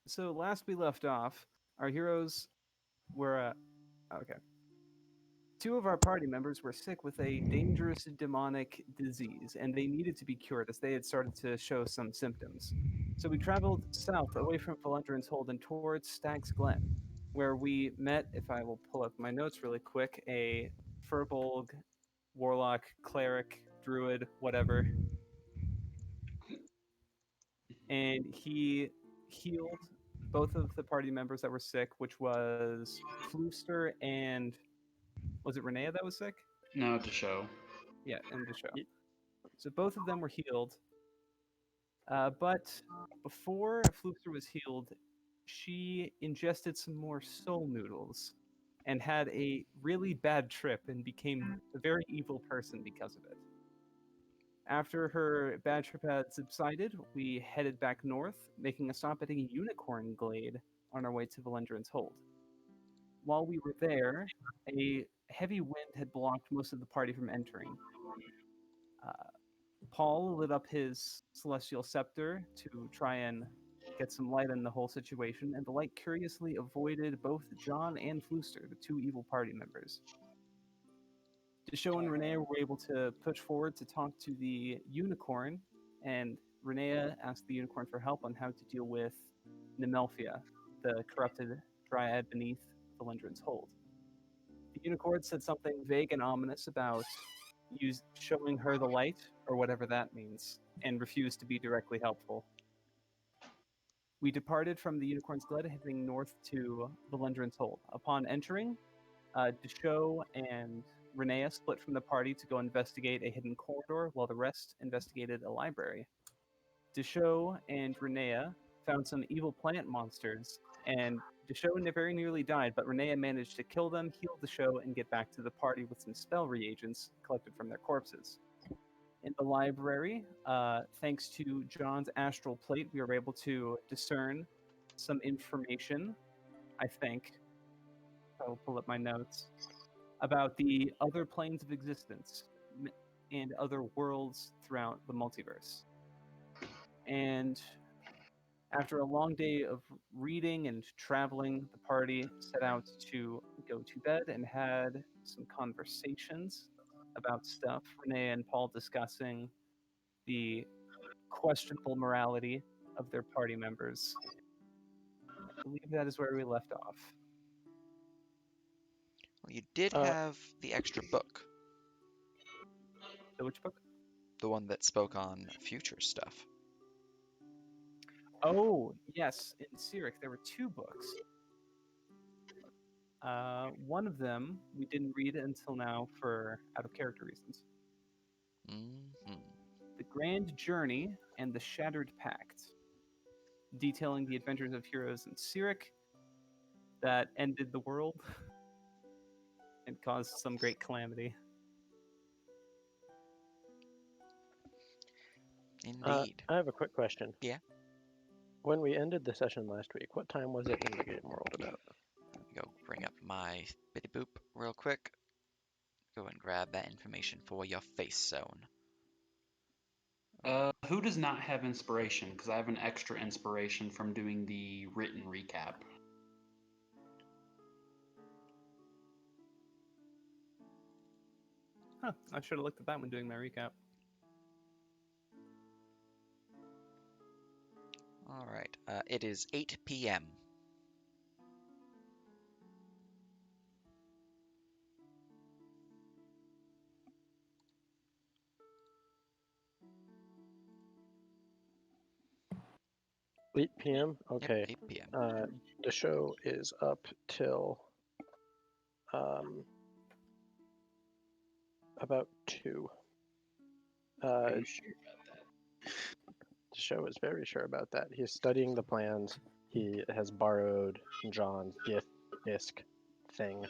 So last we left off, our heroes were okay. Two of our party members were sick with a dangerous demonic disease, and they needed to be cured as they had started to show some symptoms. So we traveled south away from Valendron's Hold and towards Stag's Glen, where we met, if I will pull up my notes really quick, a Furbolg, warlock, cleric, druid, whatever, and he healed both of the party members that were sick, which was Flooster and was it Renea that was sick? No, to show. Yeah, and the show. Ye- So both of them were healed. But before Flooster was healed, she ingested some more soul noodles and had a really bad trip and became a very evil person because of it. After her bad trip had subsided, we headed back north, making a stop at a unicorn glade on our way to Valendron's Hold. While we were there, a heavy wind had blocked most of the party from entering. Uh, Paul lit up his celestial scepter to try and get some light on the whole situation, and the light curiously avoided both John and Flooster, the two evil party members. Desho and Renee were able to push forward to talk to the unicorn, and Renea asked the unicorn for help on how to deal with Nemelphia, the corrupted dryad beneath Valendron's Hold. The unicorn said something vague and ominous about showing her the light, or whatever that means, and refused to be directly helpful. We departed from the unicorn's glade, heading north to Valendron's Hold. Upon entering, Desho and Renea split from the party to go investigate a hidden corridor, while the rest investigated a library. Desho and Renea found some evil plant monsters, and Desho very nearly died, but Renea managed to kill them, heal Desho, and get back to the party with some spell reagents collected from their corpses. In the library, thanks to John's astral plate, we were able to discern some information, I think. I'll pull up my notes about the other planes of existence and other worlds throughout the multiverse. And after a long day of reading and traveling, the party set out to go to bed and had some conversations about stuff. Renee and Paul discussing the questionable morality of their party members. I believe that is where we left off. Well, you did Uh, have the extra book, So which book? the one that spoke on future stuff. Oh, yes. In Cyric, there were two books. One of them we didn't read until now for out of character reasons. Mm-hmm. The Grand Journey and the Shattered Pact, detailing the adventures of heroes in Cyric that ended the world and caused some great calamity. Indeed. I have a quick question. Yeah. When we ended the session last week, what time was it in the game world about? Let me go bring up my bitty boop real quick. Go and grab that information for your face zone. Who does not have inspiration? Because I have an extra inspiration from doing the written recap. Huh, I should have looked at that when doing my recap. All right. It is 8 p.m. Eight p.m. Okay. Yep, 8 p.m. The show is up till about 2. Are you sure about that? The show is very sure about that. He's studying the plans. He has borrowed John's gift disc thing.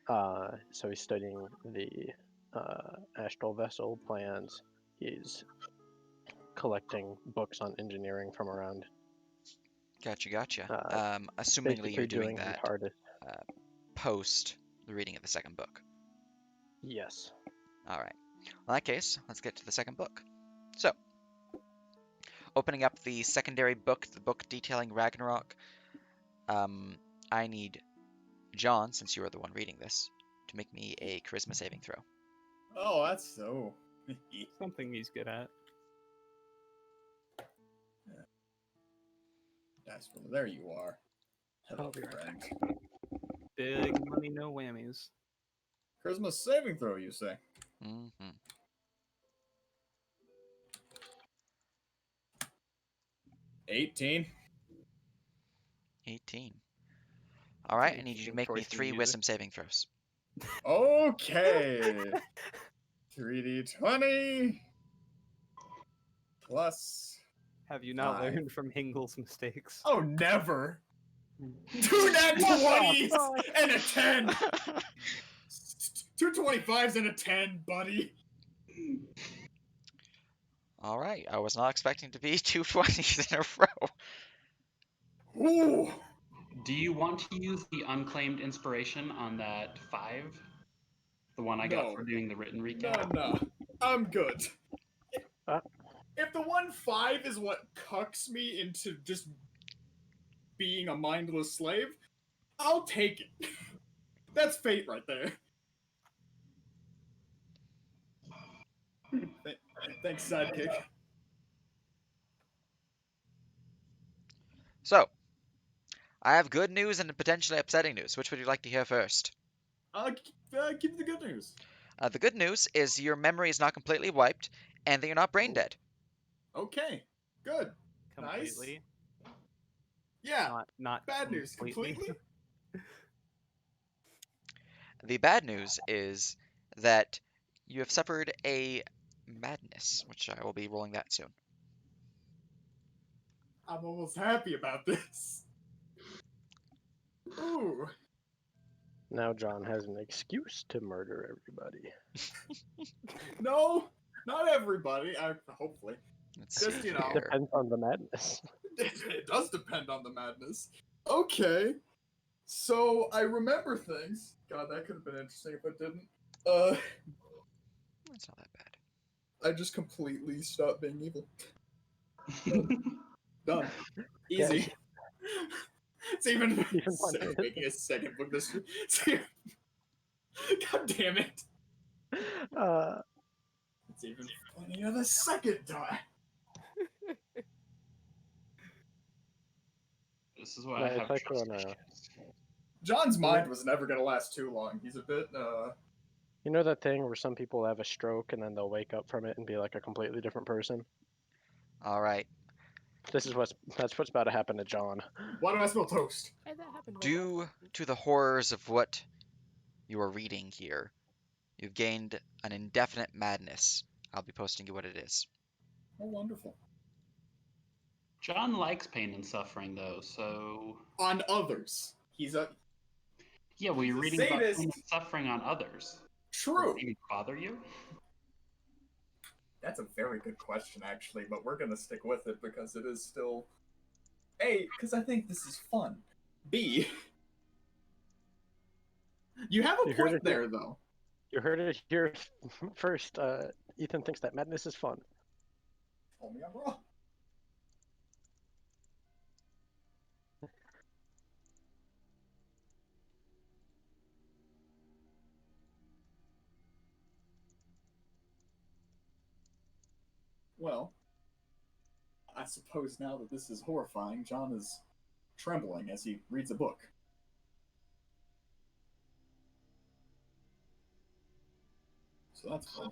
All right. So he's studying the astral vessel plans. He's collecting books on engineering from around. Gotcha. Uh, Assumingly Basically you're doing doing his that hardest. post the reading of the second book. Yes. All right. In that case, let's get to the second book. So, opening up the secondary book, the book detailing Ragnarok, I need John, since you are the one reading this, to make me a charisma saving throw. Oh, that's so. Something he's good at. Dice roller. There you are. Hello, I'll be right friend. Big money, no whammies. Charisma saving throw, you say? Mm-hmm. 18. 18. All right, I an need you to interesting make me choice to 3 use. wisdom saving throws. Okay. 3d20 plus. Have you not 5. learned from Hingle's mistakes? Oh, never. 2 nat 20s and a 10. 2 25s and a 10, buddy. All right, I was not expecting to be 2 20s in a row. Ooh. Do you want to use the unclaimed inspiration on that 5? The one I No. got for doing the written recap? No. I'm good. Uh. If the 1-5 is what cucks me into just being a mindless slave, I'll take it. That's fate right there. Thanks, sidekick. So, I have good news and potentially upsetting news. Which would you like to hear first? Give me the good news. The good news is your memory is not completely wiped and that you're not brain Oh. dead. Okay, good. Completely. Yeah, Not bad news. Completely? The bad news is that you have suffered a madness, which I will be rolling that soon. I'm almost happy about this. Ooh. Now John has an excuse to murder everybody. No, not everybody. Hopefully. Let's Just, see you know. here. Depends on the madness. It does depend on the madness. Okay. So I remember things. God, that could have been interesting if I didn't. It's not that bad. I just completely stopped being evil. Done. Easy. Yes. It's even Even funnier. making a second book this. God damn it! It's even funnier the second time. This is what No, I it's have like trust when, issues. John's mind was never gonna last too long. He's a bit you know that thing where some people have a stroke and then they'll wake up from it and be like a completely different person? All right. That's what's about to happen to John. Why do I smell toast? Hey, that happened. Due to the horrors of what you are reading here, you've gained an indefinite madness. I'll be posting you what it is. Oh, wonderful. John likes pain and suffering, though, so... On others. He's a... Yeah, well, you're He's a reading about pain sadist. and suffering on others. True. Does it even bother you? That's a very good question, actually, but we're gonna stick with it because it is still... A, because I think this is fun. B, you have a You heard point it there, though. You heard it here first. Ethan thinks that madness is fun. Tell me I'm wrong. Well, I suppose now that this is horrifying, John is trembling as he reads a book. So that's fun.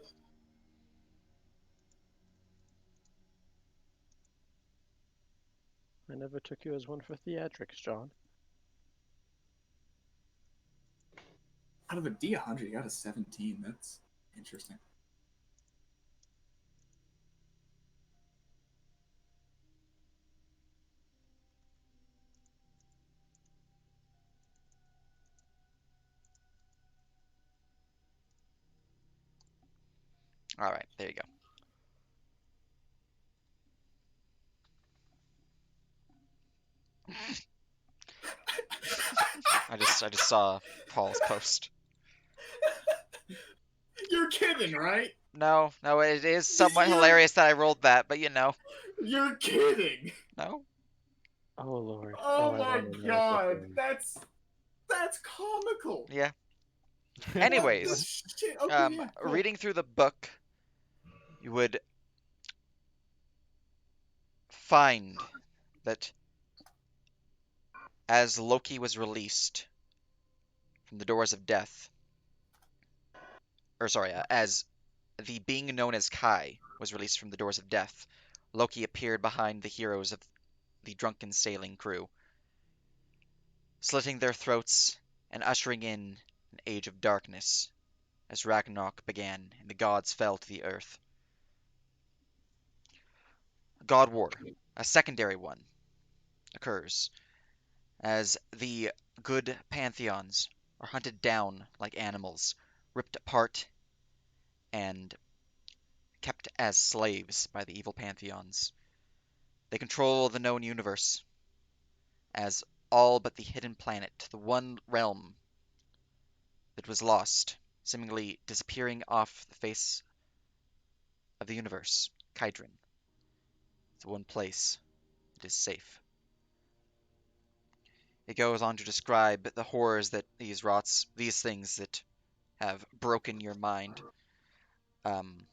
I never took you as one for theatrics, John. Out of a D100, you got a 17. That's interesting. All right, there you go. I just saw Paul's post. You're kidding, right? No, it is somewhat You're- hilarious that I rolled that, but you know. You're kidding! No? Oh lord. Oh I my wanna know this god, one. that's comical. Yeah. What the Anyways, shit? Okay, yeah, cool. reading through the book, you would find that as Loki was released from the doors of death, or sorry, as the being known as Kai was released from the doors of death, Loki appeared behind the heroes of the drunken sailing crew, slitting their throats and ushering in an age of darkness as Ragnarok began and the gods fell to the earth. God War, a secondary one, occurs as the good pantheons are hunted down like animals, ripped apart, and kept as slaves by the evil pantheons. They control the known universe, as all but the hidden planet, the one realm that was lost, seemingly disappearing off the face of the universe, Kydrin, the one place that is safe. It goes on to describe the horrors that these things that have broken your mind. Um,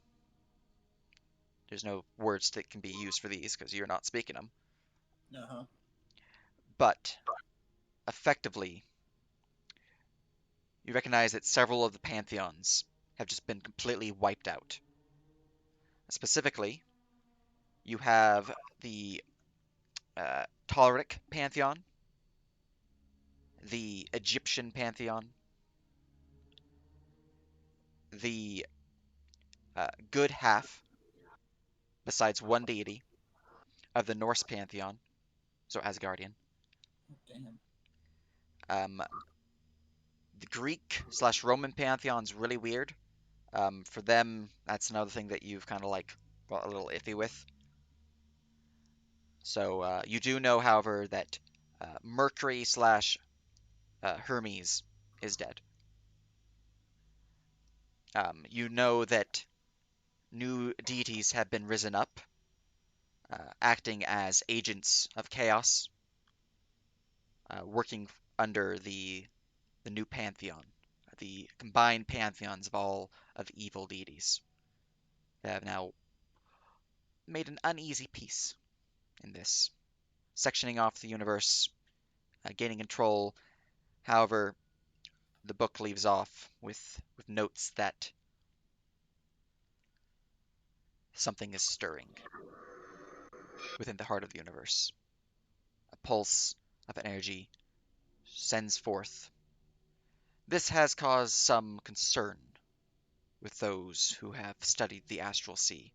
there's no words that can be used for these because you're not speaking them. Uh-huh. But effectively, you recognize that several of the pantheons have just been completely wiped out. Specifically, you have the Talric pantheon, the Egyptian pantheon, the good half, besides one deity, of the Norse pantheon, so Asgardian. Damn. The Greek/Roman pantheon's really weird. For them, that's another thing that you've kind of like got a little iffy with. So you do know, however, that Mercury/Hermes is dead. You know that new deities have been risen up, acting as agents of chaos, working under the new pantheon, the combined pantheons of all of evil deities that have now made an uneasy peace in this, sectioning off the universe, gaining control. However, the book leaves off with notes that something is stirring within the heart of the universe. A pulse of energy sends forth. This has caused some concern with those who have studied the astral sea,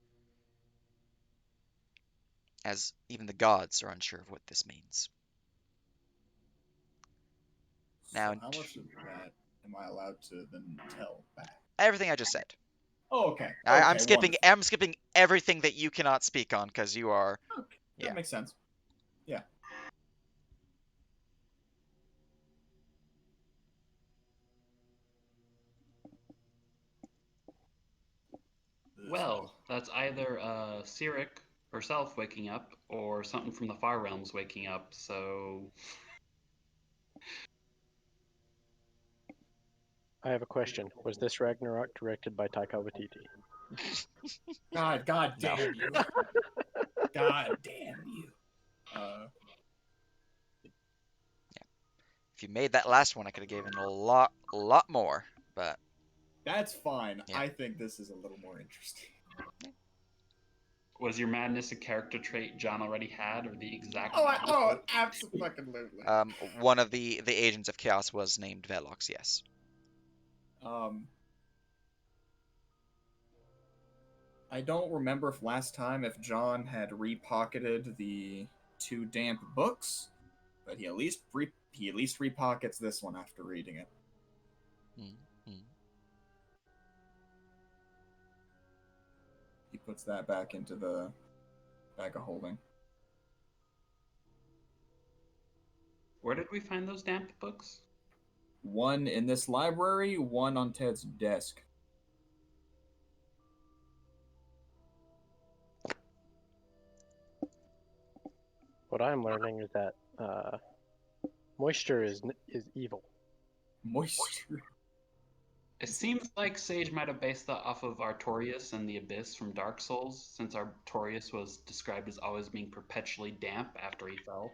as even the gods are unsure of what this means. Now, So how much of that am I allowed to then tell back? everything I just said. Oh, okay. I'm Okay, skipping. wonderful. I'm skipping everything that you cannot speak on because you are. Okay, Yeah. that makes sense. Yeah. Well, that's either Cyric herself waking up or something from the Far Realms waking up, so. I have a question. Was this Ragnarok directed by Taika Waititi? God No. damn you. God damn you. If you made that last one, I could have given a lot more. But That's fine. Yeah. I think this is a little more interesting. Was your madness a character trait John already had, or the exact Oh, opposite? absolutely. one of the agents of chaos was named Velox. Yes. I don't remember if last time if John had repocketed the 2 damp books, but he at least repockets this one after reading it. Mm-hmm. He puts that back into the bag of holding. Where did we find those damp books? One in this library, one on Ted's desk. What I'm learning is that moisture is evil. Moisture. It seems like Sage might have based that off of Artorias and the Abyss from Dark Souls, since Artorias was described as always being perpetually damp after he fell.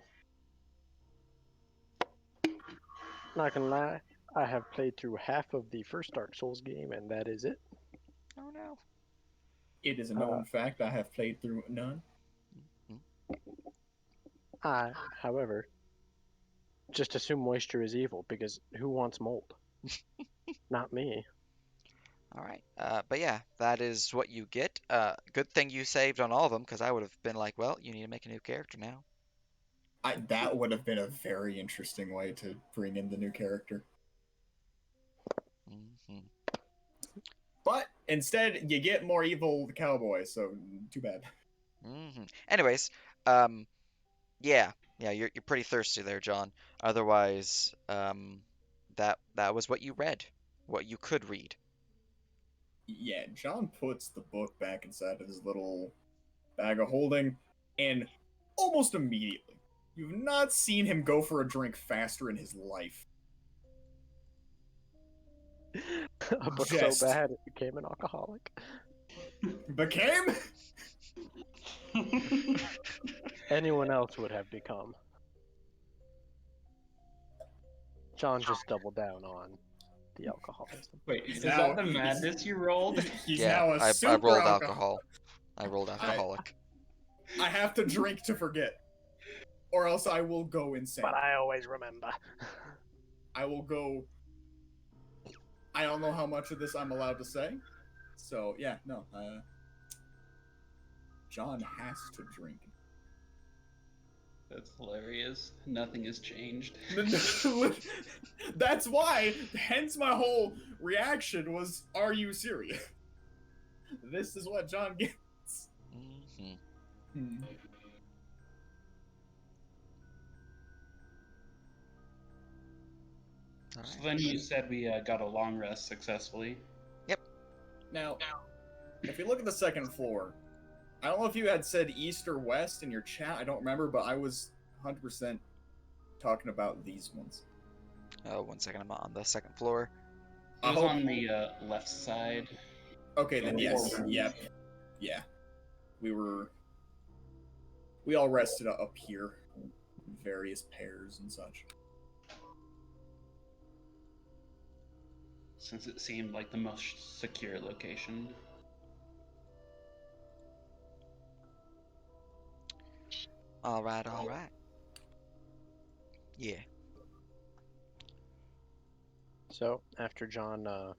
Not gonna lie, I have played through half of the first Dark Souls game, and that is it. Oh no. It is a known fact I have played through none. I, however, just assume moisture is evil because who wants mold? Not me. All right. But yeah, that is what you get. Good thing you saved on all of them, because I would have been like, well, you need to make a new character now. That would have been a very interesting way to bring in the new character. Hmm. But instead, you get more evil cowboy, so too bad. Anyways, yeah, you're pretty thirsty there, John. Otherwise, that was what you read, what you could read. Yeah, John puts the book back inside of his little bag of holding, and almost immediately, you've not seen him go for a drink faster in his life. A book Jest. so bad it became an alcoholic. Became? Anyone else would have become. John just doubled down on the alcoholism. Wait, He's is now- that the madness you rolled? He's Yeah, now a I super rolled alcoholic. alcohol. I rolled alcoholic. I have to drink to forget, or else I will go insane. But I always remember. I will go. I don't know how much of this I'm allowed to say, so yeah, no. John has to drink. That's hilarious. Nothing has changed. That's why. Hence, my whole reaction was, "Are you serious?" This is what John gets. Hmm. All So right. then you said we got a long rest successfully. Now, if you look at the second floor, I don't know if you had said east or west in your chat. I don't remember, but I was 100% talking about these ones. Oh, 1 second. I'm on the second floor. It was on the left side. Okay, then yes. Yep. Yeah. We all rested up here. In various pairs and such. Since it seemed like the most secure location. All right. Yeah. So, after John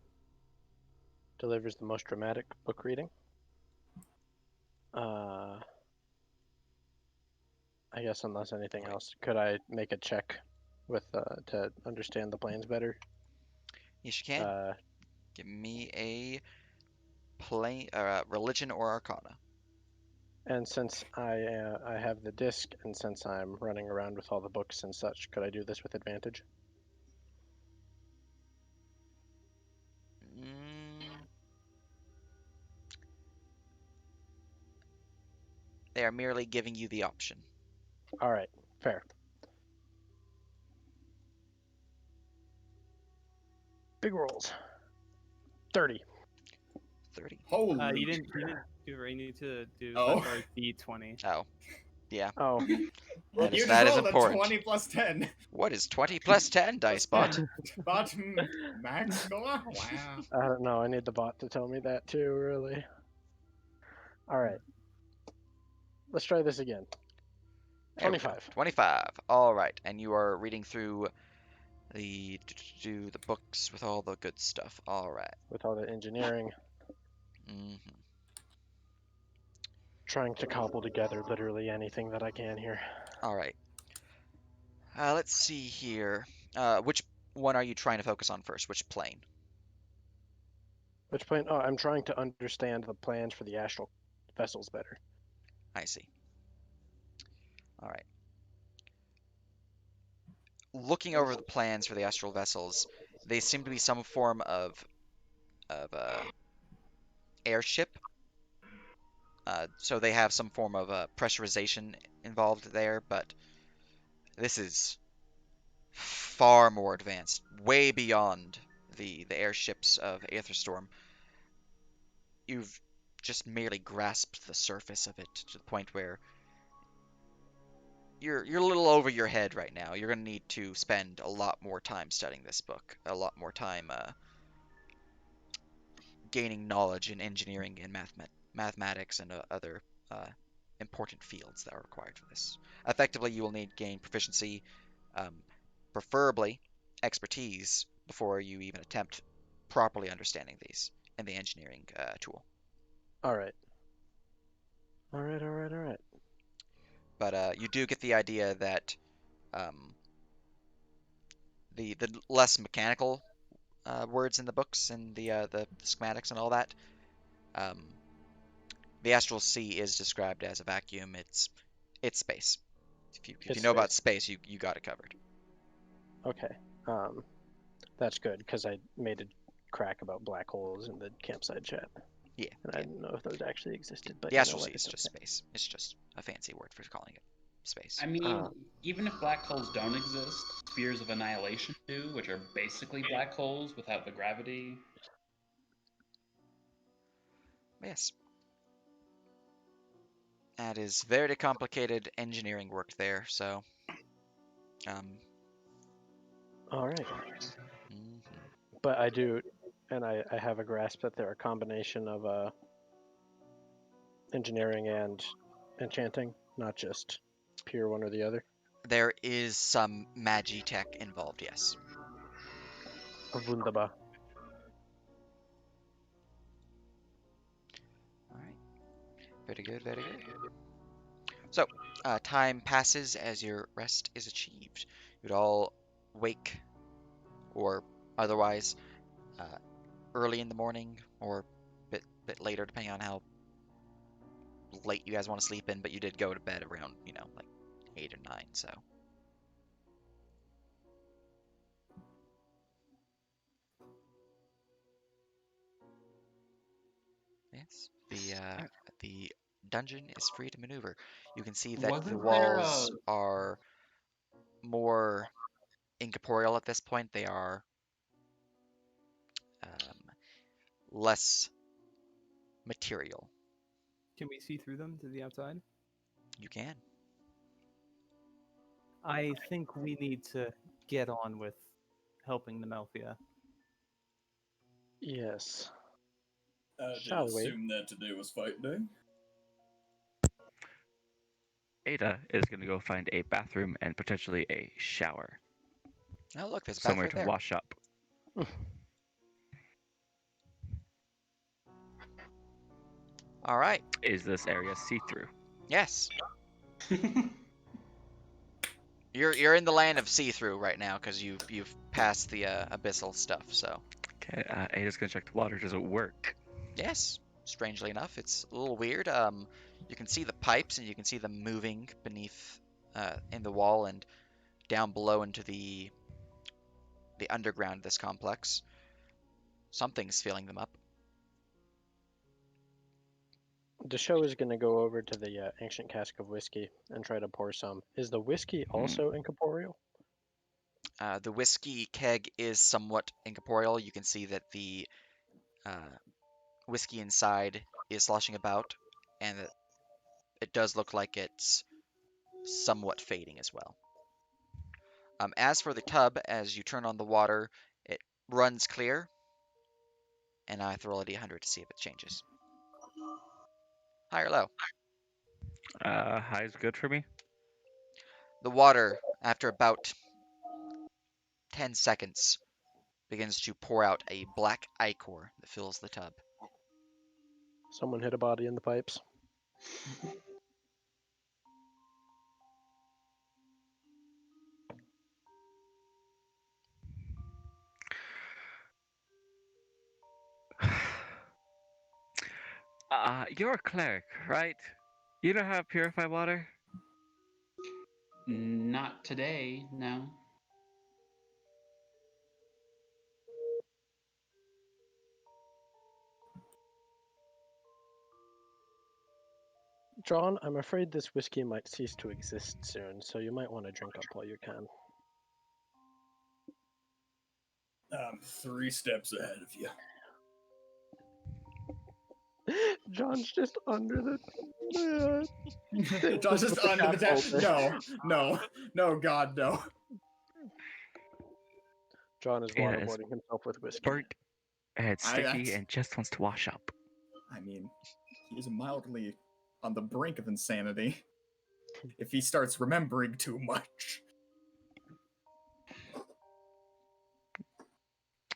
delivers the most dramatic book reading, I guess unless anything else, could I make a check with to understand the plans better? Yes, you can. Give me a religion or arcana. And since I have the disc, and since I'm running around with all the books and such, could I do this with advantage? They are merely giving you the option. All right, fair. Big rolls. 30. 30. Holy. You didn't do it. You need to do Oh. D20. Oh. Yeah. Oh, That You is, just that is rolled a important. 20 plus 10. What is 20 plus 10, dice bot? But max score? Wow. I don't know. I need the bot to tell me that too, really. All right. Let's try this again. There we go. 25. 25. All right. And you are reading through the books with all the good stuff. All right. With all the engineering, Hmm. trying to cobble together literally anything that I can here. All right. Let's see here. Which one are you trying to focus on first? Which plane? Which plane? Oh, I'm trying to understand the plans for the astral vessels better. I see. All right. Looking over the plans for the astral vessels, they seem to be some form of airship. So they have some form of pressurization involved there, but this is far more advanced, way beyond the airships of Aetherstorm. You've just merely grasped the surface of it to the point where you're a little over your head right now. You're gonna need to spend a lot more time studying this book, a lot more time gaining knowledge in engineering and mathematics and other uh, important fields that are required for this. Effectively, you will need to gain proficiency, um, preferably expertise, before you even attempt properly understanding these in the engineering tool. All right. All right. All right. All right. But you do get the idea that um, the less mechanical words in the books and the schematics and all that. Um, the astral sea is described as a vacuum. It's space. If you It's know about space. space, you got it covered. Okay. That's good because I made a crack about black holes in the campsite chat, Yeah, and I didn't know if those actually existed. But the you know astral what? sea is It's just okay. space. It's just a fancy word for calling it space. I mean, Uh, even if black holes don't exist, spheres of annihilation do, which are basically black holes without the gravity. Yes, that is very complicated engineering work there. So, um, all right. mhm. But I do, and I have a grasp that they're a combination of engineering and enchanting, not just pure one or the other. There is some magi tech involved. Yes. Wunderbar. All right. Very good. Very good. So, time passes as your rest is achieved. You'd all wake or otherwise uh, early in the morning or bit later, depending on how late you guys want to sleep in. But you did go to bed around, like 8 or 9. So, yes, the dungeon is free to maneuver. You can see that the Wasn't there a walls are more incorporeal at this point. They are um, less material. Can we see through them to the outside? You can. I think we need to get on with helping the Melfia. Yes. I did Shall we? assume that today was fight day. Ada is going to go find a bathroom and potentially a shower, Oh, look, there's a somewhere bathroom to there. wash up. All right. Is this area see-through? Yes. You're in the land of see-through right now because you've passed the abyssal stuff. So Okay, Ada's going to check the water. Does it work? yes, strangely enough, it's a little weird. You can see the pipes and you can see them moving beneath in the wall and down below into the underground of this complex. Something's filling them up. The show is going to go over to the ancient cask of whiskey and try to pour some. Is the whiskey also incorporeal? The whiskey keg is somewhat incorporeal. You can see that the uh, whiskey inside is sloshing about, and that it does look like it's somewhat fading as well. As for the tub, as you turn on the water, it runs clear, and I throw a D100 to see if it changes. High or low? High is good for me. The water, after about 10 seconds, begins to pour out a black ichor that fills the tub. Someone hit a body in the pipes. You're a cleric, right? You don't have purified water? Not today, no. John, I'm afraid this whiskey might cease to exist soon, so you might want to drink up while you can. I'm 3 steps ahead of you. John's just under the. John's just With the under the cap desk. open. No, God, no. John is Ada is waterboarding himself with whiskey. burnt, and it's sticky, that's- and just wants to wash up. I mean, he is mildly on the brink of insanity if he starts remembering too much.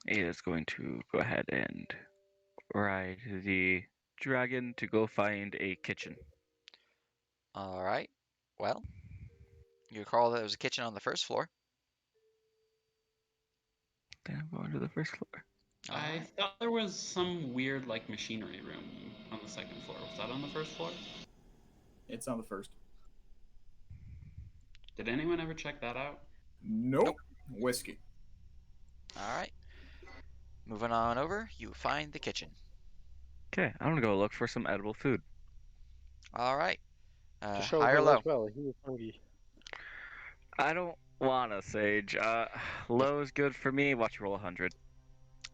Ada's going to go ahead and ride the dragon to go find a kitchen. All right. Well, you recall that there was a kitchen on the first floor. Then I'm going to the first floor. All I right. thought there was some weird like machinery room on the second floor. Was that on the first floor? It's on the first. Did anyone ever check that out? Nope. Whiskey. All right. Moving on over, you find the kitchen. Okay, I'm gonna go look for some edible food. All right. To show High or Will low? as well, he is hungry. I don't wanna, Sage. Low is good for me. Watch roll 100.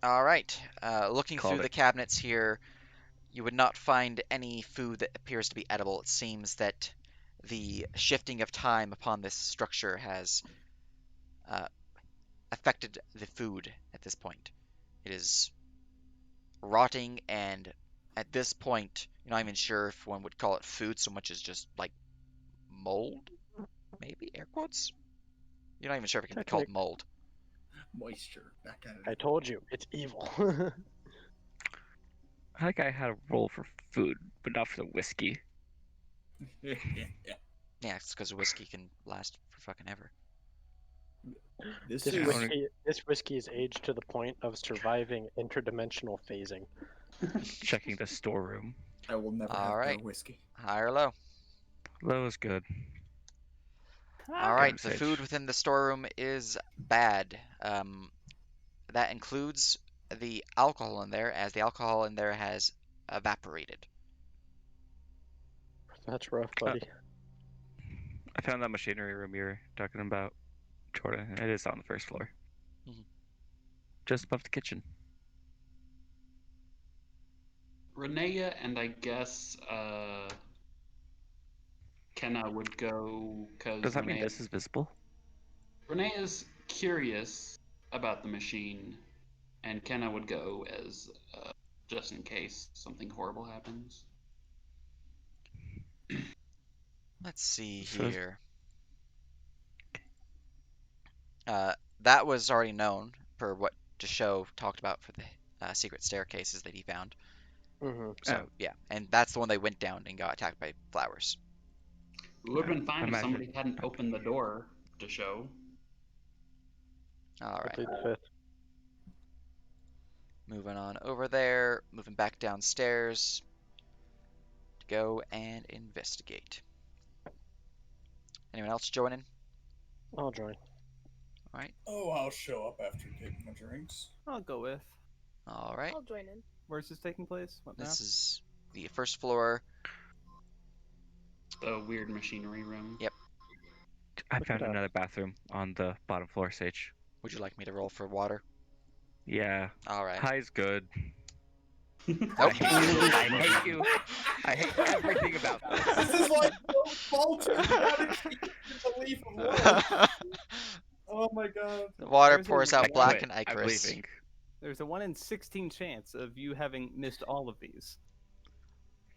All right. Looking Called through the it. cabinets here, you would not find any food that appears to be edible. It seems that the shifting of time upon this structure has affected the food at this point. It is rotting, and at this point, you're not even sure if one would call it food so much as just like mold, maybe air quotes. You're not even sure if it can be called mold. Moisture. Back at I it. told you, it's evil. I think I had a roll for food, but not for the whiskey. Yeah. Yeah, it's because whiskey can last for fucking ever. This This is whiskey is aged to the point of surviving interdimensional phasing. Checking the storeroom. I will never All have right. better whiskey. High or low? Low is good. All right, Get him, the Sage. food within the storeroom is bad. That includes the alcohol in there, as the alcohol in there has evaporated. That's rough, buddy. I found that machinery room you're talking about, Jordan. It is on the first floor. Mhm. Just above the kitchen. Renea and I guess Kenna would go because Does that mean this is visible? Renea's curious about the machine, and Kenna would go as just in case something horrible happens. Let's see So is- here. That was already known per what Deshow talked about for the secret staircases that he found. Mm-hmm. So yeah, and that's the one they went down and got attacked by flowers. It would have been fine if Imagine- somebody hadn't opened the door to show. All I right, plead the fifth. moving on over there, moving back downstairs to go and investigate. Anyone else joining? I'll join. All right, Oh, I'll show up after getting my drinks. I'll go with. all right. I'll join in. Where's this taking place? What map? This is the first floor. The weird machinery room. Yep. I Look found it up. another bathroom on the bottom floor, Sage. Would you like me to roll for water? Yeah. All right. High's good. I Nope. hate you. I hate everything about this. This is like Bolton without a leaf of water. Oh my god. The water There's a pours out I black quit. and I'm ichorous. leaving. There's a 1 in 16 chance of you having missed all of these.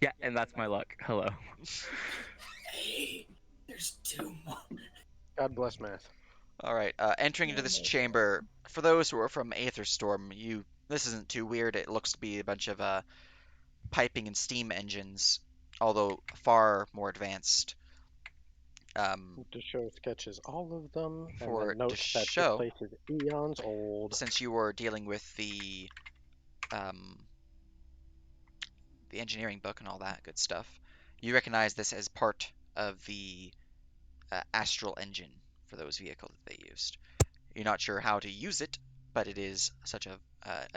Yeah, and that's my luck. Hello. Hey, there's 2 more. God bless math. All right. Entering into this chamber, for those who are from Aetherstorm, this isn't too weird. It looks to be a bunch of piping and steam engines, although far more advanced. To show sketches all of them, For and then notes that this Deshow, place is eons old. since you were dealing with the engineering book and all that good stuff, you recognize this as part of the astral engine for those vehicles that they used. You're not sure how to use it, but it is such a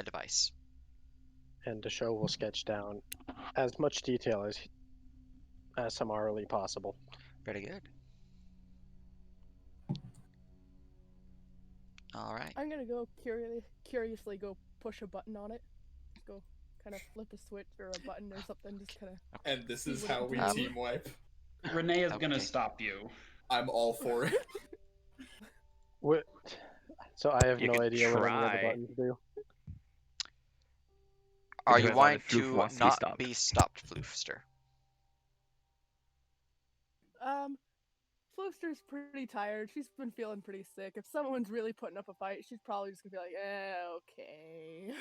device. And the show will sketch down as much detail as as summarily possible. Very good. All right. I'm gonna go curiously go push a button on it. Go kind of flip a switch or a button or something. Just kind of. And this See is what it how we does. team wipe. Renee is gonna Okay. stop you. I'm all for it. What? So I have You no could idea what any of the try. buttons do. Are you depends on wanting if Floof to wants to be not stopped. be stopped, Floofster? Floaster's pretty tired. She's been feeling pretty sick. If someone's really putting up a fight, she's probably just gonna be like, okay.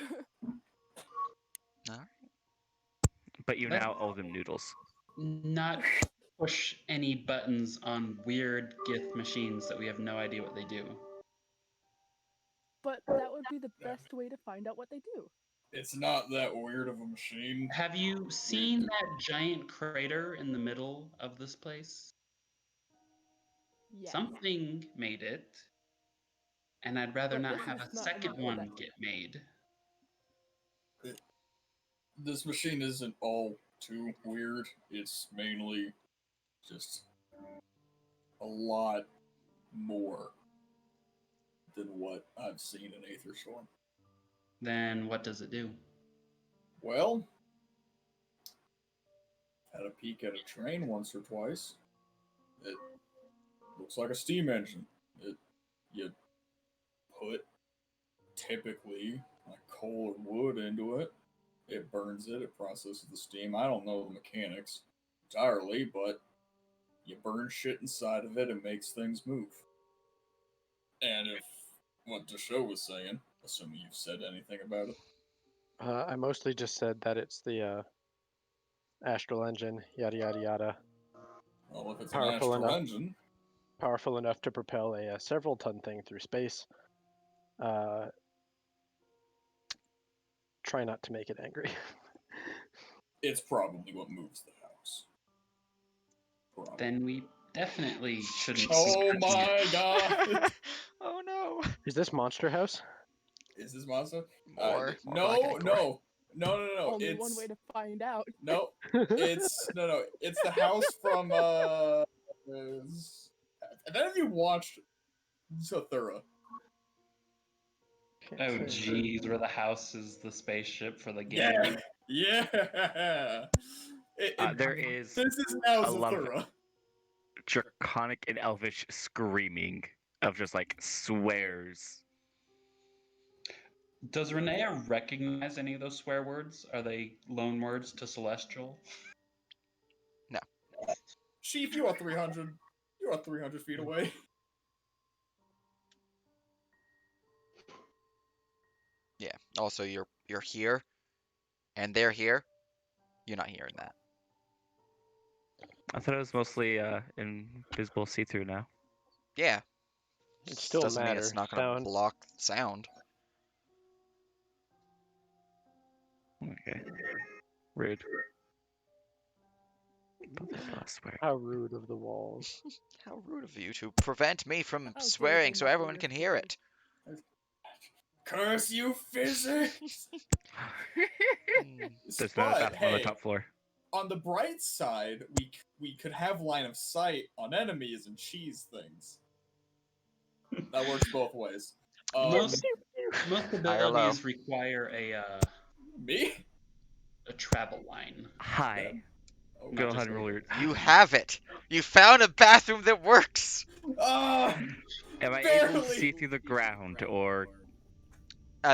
All right. But you Let- now owe them noodles. Not push any buttons on weird gift machines that we have no idea what they do. But that would be the best way to find out what they do. It's not that weird of a machine. Have you seen that giant crater in the middle of this place? Yes. Something made it, and I'd rather But not this have is a not second another one that- get made. This machine isn't all too weird. It's mainly just a lot more than what I've seen in Aetherstorm. Then what does it do? Well, had a peek at a train once or twice. It looks like a steam engine. You put typically like coal or wood into it. It burns it. It processes the steam. I don't know the mechanics entirely, but you burn shit inside of it, it makes things move. And if what Deshaw was saying, assuming you've said anything about it, I mostly just said that it's the astral engine, yada yada yada, well, if it's Powerful an astral enough. engine, powerful enough to propel a several ton thing through space. Try not to make it angry. it's probably what moves the house. Probably. Then we definitely shouldn't. Oh be my god! Oh no. Is this Monster House? Is this monster? More No, Black Eye Core. no. Only It's one way to find out. no. It's no. It's the house from Have any of you watched Zathura? Can't Oh say. geez, where the house is the spaceship for the game. Yeah. There is This is now a lot of- Zathura. draconic and elvish screaming of just like swears. Does Renea recognize any of those swear words? Are they loan words to Celestial? Chief, you are 300. You are 300 feet away. Yeah. Also, you're here, and they're here. You're not hearing that. I thought it was mostly invisible see-through now. Yeah. It still Doesn't mean matters. it's not gonna Sound. block sound. Okay. Rude. But they both swear. How rude of the walls. How rude of you to prevent me from How swearing dare so they everyone not can hear hear physics. it. Curse you, physics! Hmm. There's another But, bathroom on the hey, top floor. on the bright side, we could have line of sight on enemies and cheese things. That works both ways. Most High or low? abilities require Me? a travel line. Hi. Oh, Go just ahead and roll your. You have it. You found a bathroom that works. Ah! Am I able to barely. see through the ground or?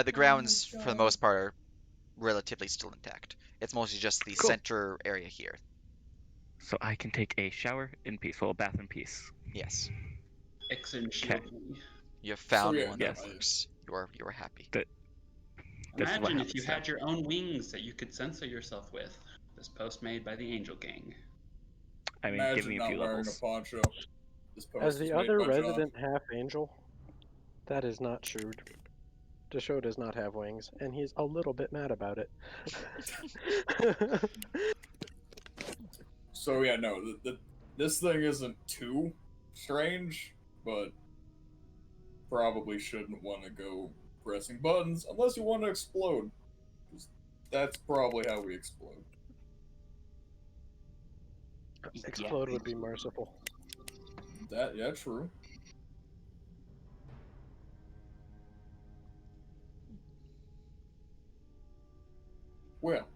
The grounds, for the most part, are relatively still intact. It's mostly just the Cool. center area here. So I can take a shower in peace, well, a bath in peace. Yes. Exen shield me. You have found yeah, one yes. that works. You are happy. This is what Imagine if you happens had your own wings that you could censor yourself with. This post made by the Angel Gang. I mean, Imagine give me a not few wearing levels. a poncho. This post As was the made other by John. resident half angel, that is not true. Deshaw does not have wings, and he's a little bit mad about it. So yeah, no, this thing isn't too strange, but probably shouldn't want to go pressing buttons unless you want to explode. 'Cause that's probably how we explode. Explode would be Yeah. merciful. Yeah, true. Well,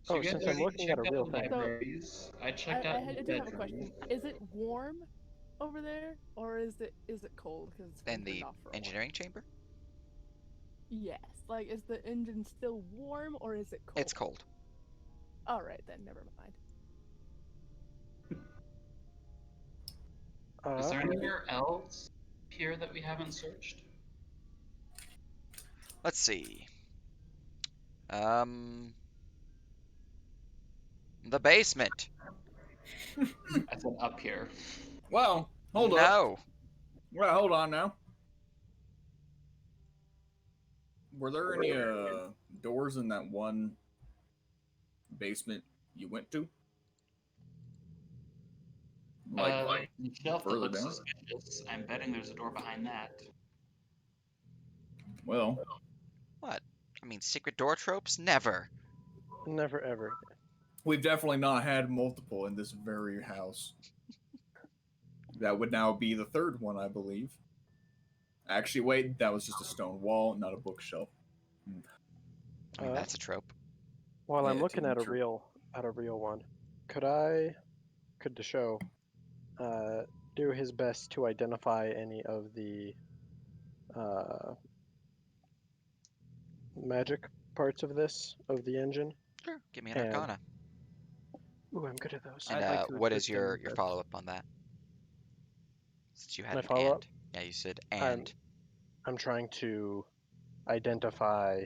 So Oh, you guys since I'm already looking at checked a out real the thing. libraries. I checked out the I do have a question. bedroom. Is it warm over there, or is it cold because it's been In turned the off for a engineering chamber? while? Yes. Like, is the engine still warm or is it cold? It's cold. All right, then never mind. Is there Uh, anywhere else here that we haven't searched? Let's see. Um, the basement. I said up here. well, hold up. No. Well, hold on now. Were there any doors in that one basement you went to? Like The shelf that further looks down? suspicious. I'm betting there's a door behind that. Well, What? I mean, secret door tropes? Never. never ever. we've definitely not had multiple in this very house. That would now be the third one, I believe. Actually, wait, that was just a stone wall, not a bookshelf. I mean, Uh, that's a trope. While I'm Yeah, looking at a true. real one, could the show do his best to identify any of the uh, magic parts of the engine? Sure. Give me an And arcana. ooh, I'm good at those. And I'd like to what is assist him your with this. follow up on that? Since you had My an follow-up? and. Yeah, you said I'm and. I'm trying to identify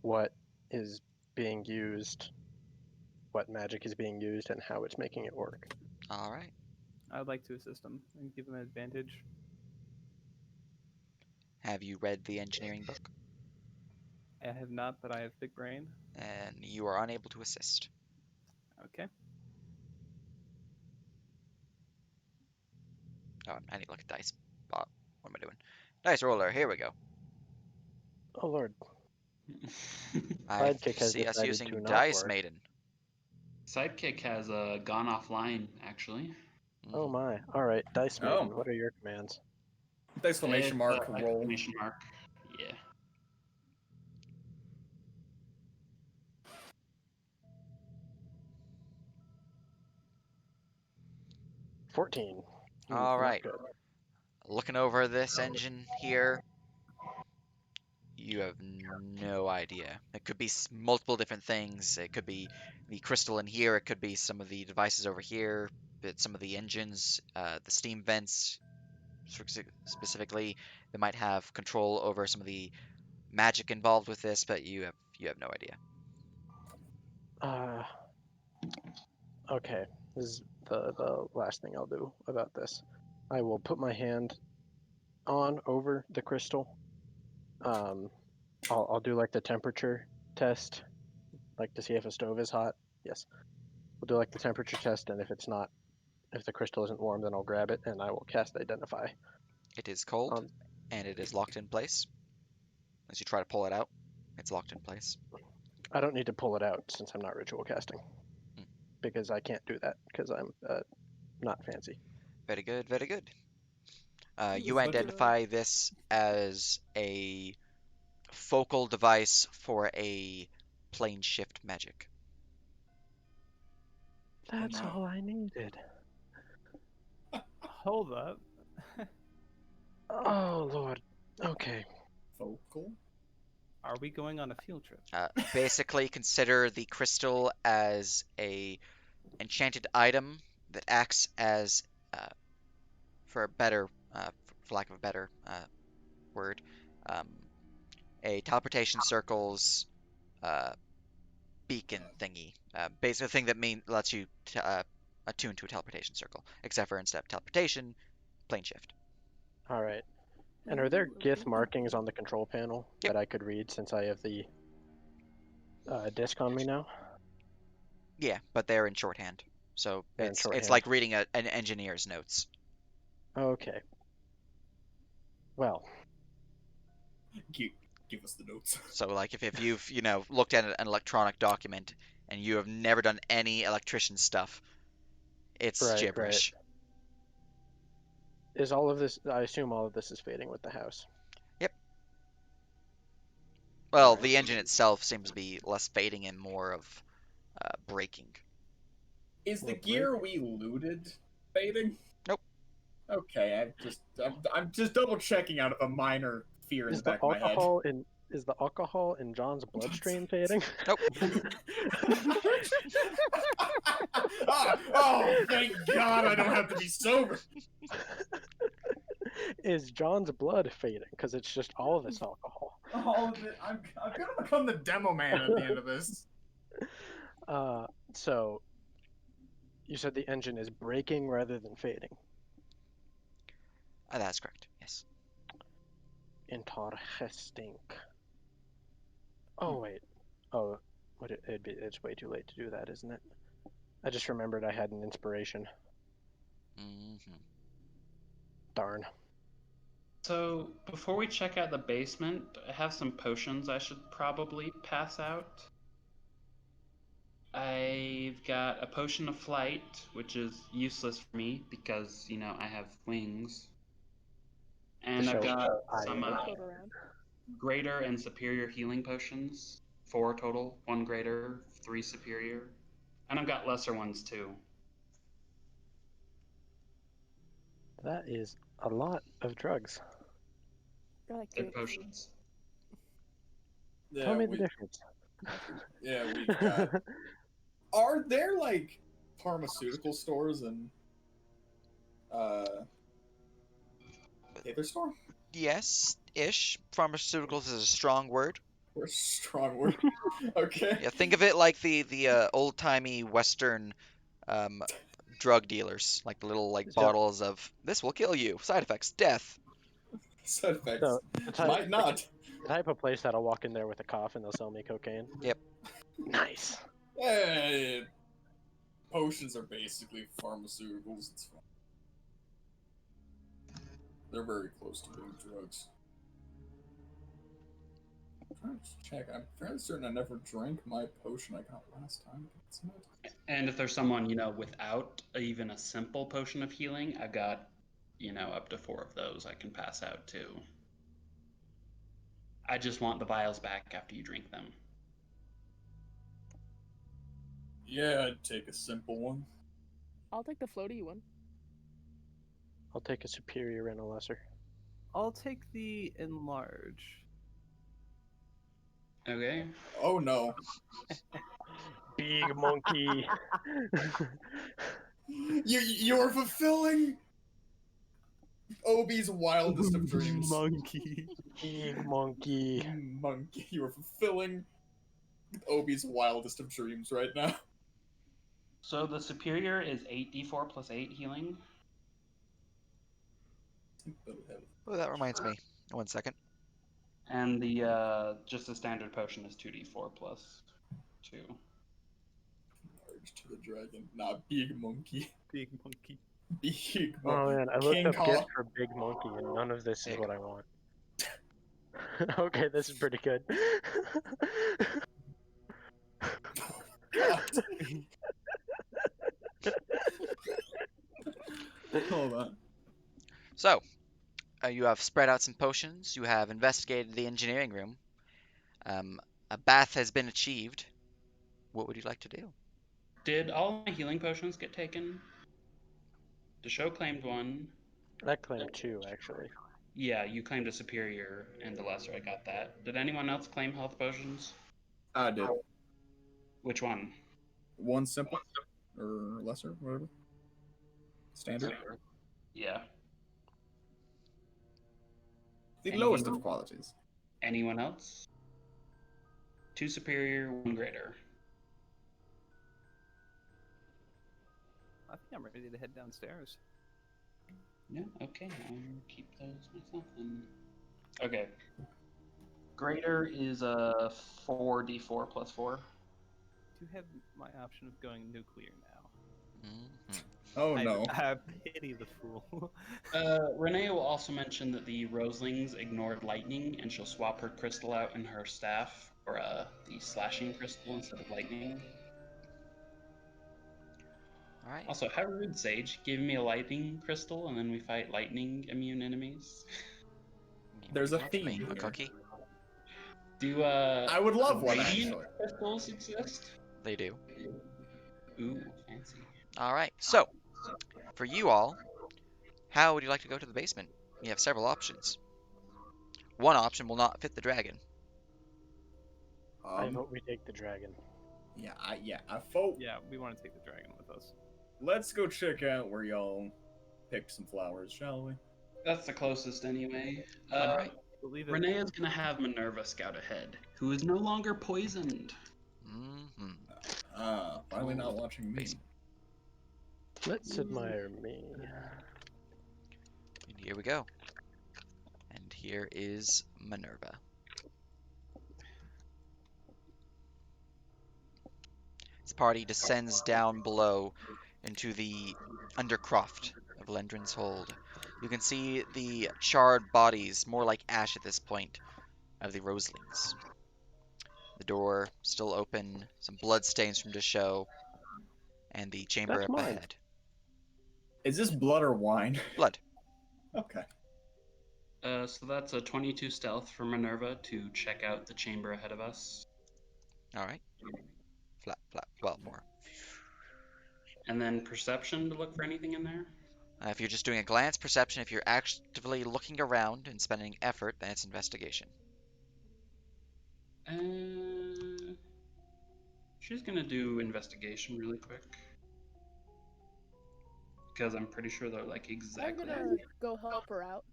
what is being used, what magic is being used, and how it's making it work. All right. I'd like to assist him and give him an advantage. Have you read the engineering book? I have not, but I have big brain. And you are unable to assist. Okay. Oh, I need to look at dice. What am I doing? Dice roller. Here we go. Oh lord, I Sidekick has see us decided to using not Dice work. Maiden. Sidekick has gone offline, actually. Oh Mhm. my. Alright, Dice Maiden, Oh. what are your commands? Exclamation mark roll. Exclamation mark. Yeah. 14. All Not right. good. Looking over this engine here, you have no idea. It could be multiple different things. It could be the crystal in here. It could be some of the devices over here. But some of the engines, the steam vents specifically, they might have control over some of the magic involved with this, but you have no idea. Okay. This is the last thing I'll do about this. I will put my hand on over the crystal. I'll do like the temperature test, like to see if a stove is hot. Yes. We'll do like the temperature test, and if it's not, if the crystal isn't warm, then I'll grab it and I will cast Identify. It is cold, Um, and it is locked in place. As you try to pull it out, it's locked in place. I don't need to pull it out since I'm not ritual casting, Hmm. because I can't do that because I'm not fancy. Very good, very good. He You was the identify this as a focal device for a plane shift magic. That's no. all I needed. Hold up. Oh lord. Okay. Focal? Are we going on a field trip? Basically, consider the crystal as a enchanted item that acts as, for a better, for lack of a better word, um, a teleportation circle's beacon thingy. Basically, a thing that lets you attune to a teleportation circle, except for instead of teleportation, plane shift. All right. And are there Ooh, Gith ooh. markings on the control panel Yep. that I could read since I have the disc on me now? Yeah, but they're in shorthand, so They're in it's shorthand. like reading an engineer's notes. Okay. Well, give us the notes. So, like, if you've, looked at an electronic document and you have never done any electrician stuff, it's Right. gibberish. Is all of this? I assume all of this is fading with the house. Yep. Well, Alright. the engine itself seems to be less fading and more of breaking. Is the Well, gear we looted fading? Nope. Okay, I'm just double checking out of a minor fear in Is the the back of my head. alcohol in John's bloodstream fading? Nope. Oh, thank God I don't have to be sober. Is John's blood fading? Because it's just all of this alcohol. All of it. I'm gonna become the demo man at the end of this. So you said the engine is breaking rather than fading. That's correct. Yes. Interesting. Oh wait. Oh, it's way too late to do that, isn't it? I just remembered I had an inspiration. Mm-hmm. Darn. So before we check out the basement, I have some potions I should probably pass out. I've got a potion of flight, which is useless for me because, I have wings. And I've got some Float around. greater and superior healing potions. 4 total, 1 greater, 3 superior. And I've got lesser ones too. That is a lot of drugs. Got like They're 8. potions. Tell me the difference. Yeah, we've got. Are there like pharmaceutical stores and paper store? Yes-ish. Pharmaceuticals is a strong word. Or a strong word. Okay. Yeah, think of it like the old-timey Western drug dealers, like the little So- bottles of this will kill you, side effects, death. Side effects. So the Might not. type of place that I'll walk in there with a cough and they'll sell me cocaine. Yep. Nice. Eh, potions are basically pharmaceuticals. It's fine. They're very close to being drugs. I'm trying to check. I'm fairly certain I never drank my potion I got last time. It's not. And if there's someone, without even a simple potion of healing, I've got, up to 4 of those I can pass out too. I just want the vials back after you drink them. Yeah, I'd take a simple one. I'll take the floaty one. I'll take a superior and a lesser. I'll take the enlarge. Okay. Oh no. Big monkey. You're fulfilling Obi's wildest of dreams. Monkey. Big monkey. Monkey, you are fulfilling Obi's wildest of dreams right now. So the superior is 8d4 plus 8 healing. Oh, that reminds me. 1 second. And the just the standard potion is 2d4 plus 2. Urge to the dragon. Nah, big monkey. Big monkey. Big monkey. Oh man, I looked King up Kong. gifts for big monkey and none of this is what I want. Okay, this is pretty good. God. Hold on. So, you have spread out some potions. You have investigated the engineering room. A bath has been achieved. What would you like to do? Did all my healing potions get taken? The show claimed 1. I claimed 2 actually. Yeah, you claimed a superior and the lesser. I got that. Did anyone else claim health potions? I did. Which one? One simple or lesser, whatever. Standard. Yeah. The Anything lowest else? of qualities. Anyone else? 2 superior, 1 greater. I think I'm ready to head downstairs. Yeah, okay. I'll keep those myself then. Okay. Greater is a 4d4 plus 4. Do have my option of going nuclear now. Oh no. I pity the fool. Renee will also mention that the Roselings ignored lightning, and she'll swap her crystal out in her staff for the slashing crystal instead of lightning. All right. Also, how rude, Sage, giving me a lightning crystal and then we fight lightning immune enemies. What There's do a you want from me? theme A here. cookie? Do I would love one, radiant actually. crystals exist? They do. Ooh, fancy. All right. So, for you all, how would you like to go to the basement? You have several options. One option will not fit the dragon. I vote we take the dragon. Yeah, I vote. Yeah, we want to take the dragon with us. Let's go check out where y'all picked some flowers, shall we? That's the closest anyway. All right. Believe it. Renee is going to have Minerva scout ahead, who is no longer poisoned. Mm-hmm. Finally not watching me. Basement. Let's admire me. And here we go. And here is Minerva. This party descends down below into the undercroft of Lendrin's Hold. You can see the charred bodies, more like ash at this point, of the Roselings. The door still open, some blood stains from Deshow, and the chamber That's up mine. ahead. Is this blood or wine? Blood. Okay. So that's a 22 stealth for Minerva to check out the chamber ahead of us. All right. Flap, flap, well, more. And then perception to look for anything in there. If you're just doing a glance perception, if you're actively looking around and spending effort, then it's investigation. She's gonna do investigation really quick. Because I'm pretty sure they're like I'm exactly. gonna go help her out.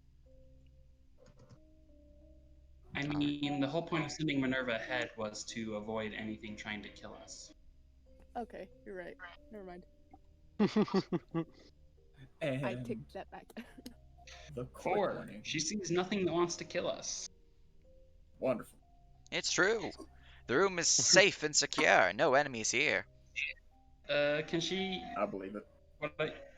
I mean, the whole point of sending Minerva ahead was to avoid anything trying to kill us. Okay, you're right. Never mind. And I take that back. the quick 4. one. She sees nothing that wants to kill us. Wonderful. It's true. The room is safe and secure. No enemies here. Can she? I believe it.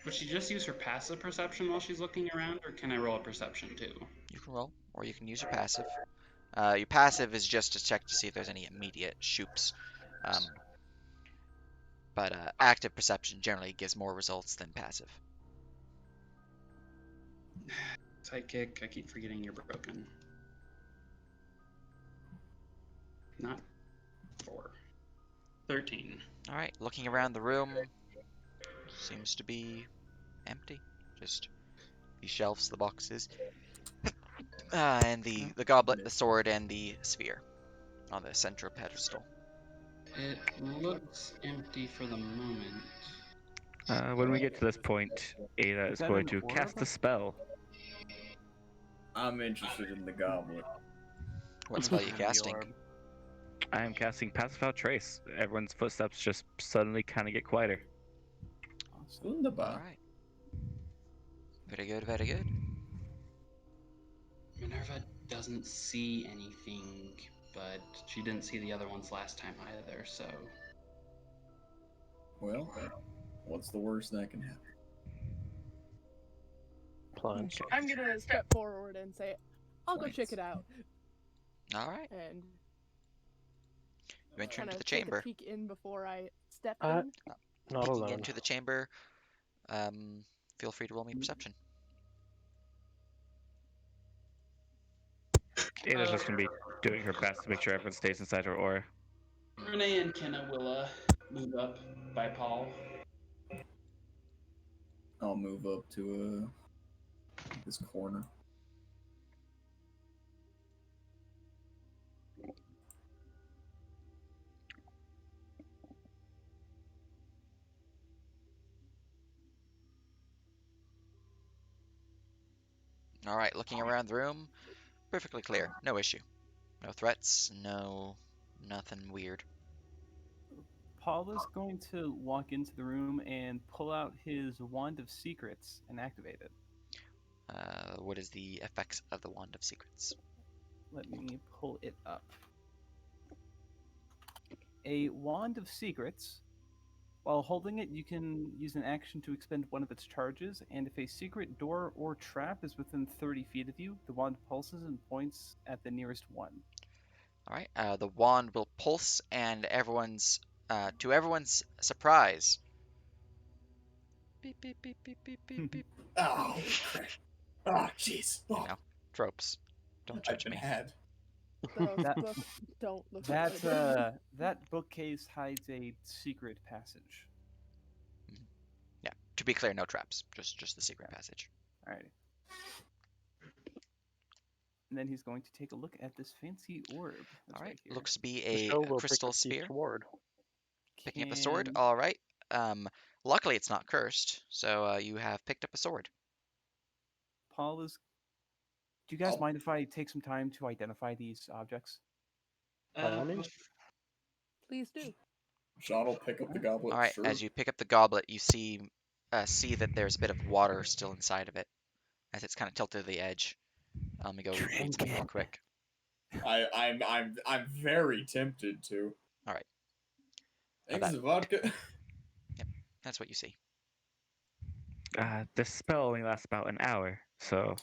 Would she just use her passive perception while she's looking around, or can I roll a perception too? You can roll, or you can use your passive. Your passive is just to check to see if there's any immediate shoops. But active perception generally gives more results than passive. Sidekick, I keep forgetting you're broken. Not 4. 13. All right, looking around the room, seems to be empty. Just the shelves, the boxes, and the goblet, the sword, and the sphere on the central pedestal. It looks empty for the moment. When we get to this point, Ada is that going an to orb? cast a spell. I'm interested in the goblet. What spell are you The casting? orb. I am casting Pass Without Trace. Everyone's footsteps just suddenly kind of get quieter. Awesome. All Wunderbar. right. Very good, very good. Minerva doesn't see anything, but she didn't see the other ones last time either, so. Well, what's the worst that can happen? Plunge. I'm gonna step forward and say, I'll go check it out. All right. And You enter kind into of the take chamber. a peek in before I step Uh, in. Not Peeking alone. into the chamber, feel free to roll me perception. Ada's just going to be doing her best to make sure everyone stays inside her aura. Renee and Kenna will move up by Paul. I'll move up to this corner. All right, looking around the room, perfectly clear. No issue. No threats, nothing weird. Paul is going to walk into the room and pull out his Wand of Secrets and activate it. What is the effects of the Wand of Secrets? Let me pull it up. A Wand of Secrets While holding it, you can use an action to expend one of its charges, and if a secret door or trap is within 30 feet of you, the wand pulses and points at the nearest one. All right. The wand will pulse, and to everyone's surprise, beep beep beep beep beep beep beep. Oh, crap. Oh, jeez. You Oh, know, tropes. Don't I've judge been me. had. Those That- books don't look That good. that bookcase hides a secret passage. Yeah. To be clear, no traps. Just the secret passage. Alrighty. And then he's going to take a look at this fancy orb. That's All right. right here. Looks to be The a show will pick crystal the thief sphere. toward. Picking up a sword. Can- All right. Luckily it's not cursed, so you have picked up a sword. Paul is. Do you guys Oh. mind if I take some time to identify these objects? By all means. Please do. John will pick up the goblet. All right. Sure. As you pick up the goblet, you see that there's a bit of water still inside of it, as it's kind of tilted to the edge. Let me go read Drink something real it. quick. I'm very tempted to. All right. Thanks, vodka. That's what you see. This spell only lasts about an hour, so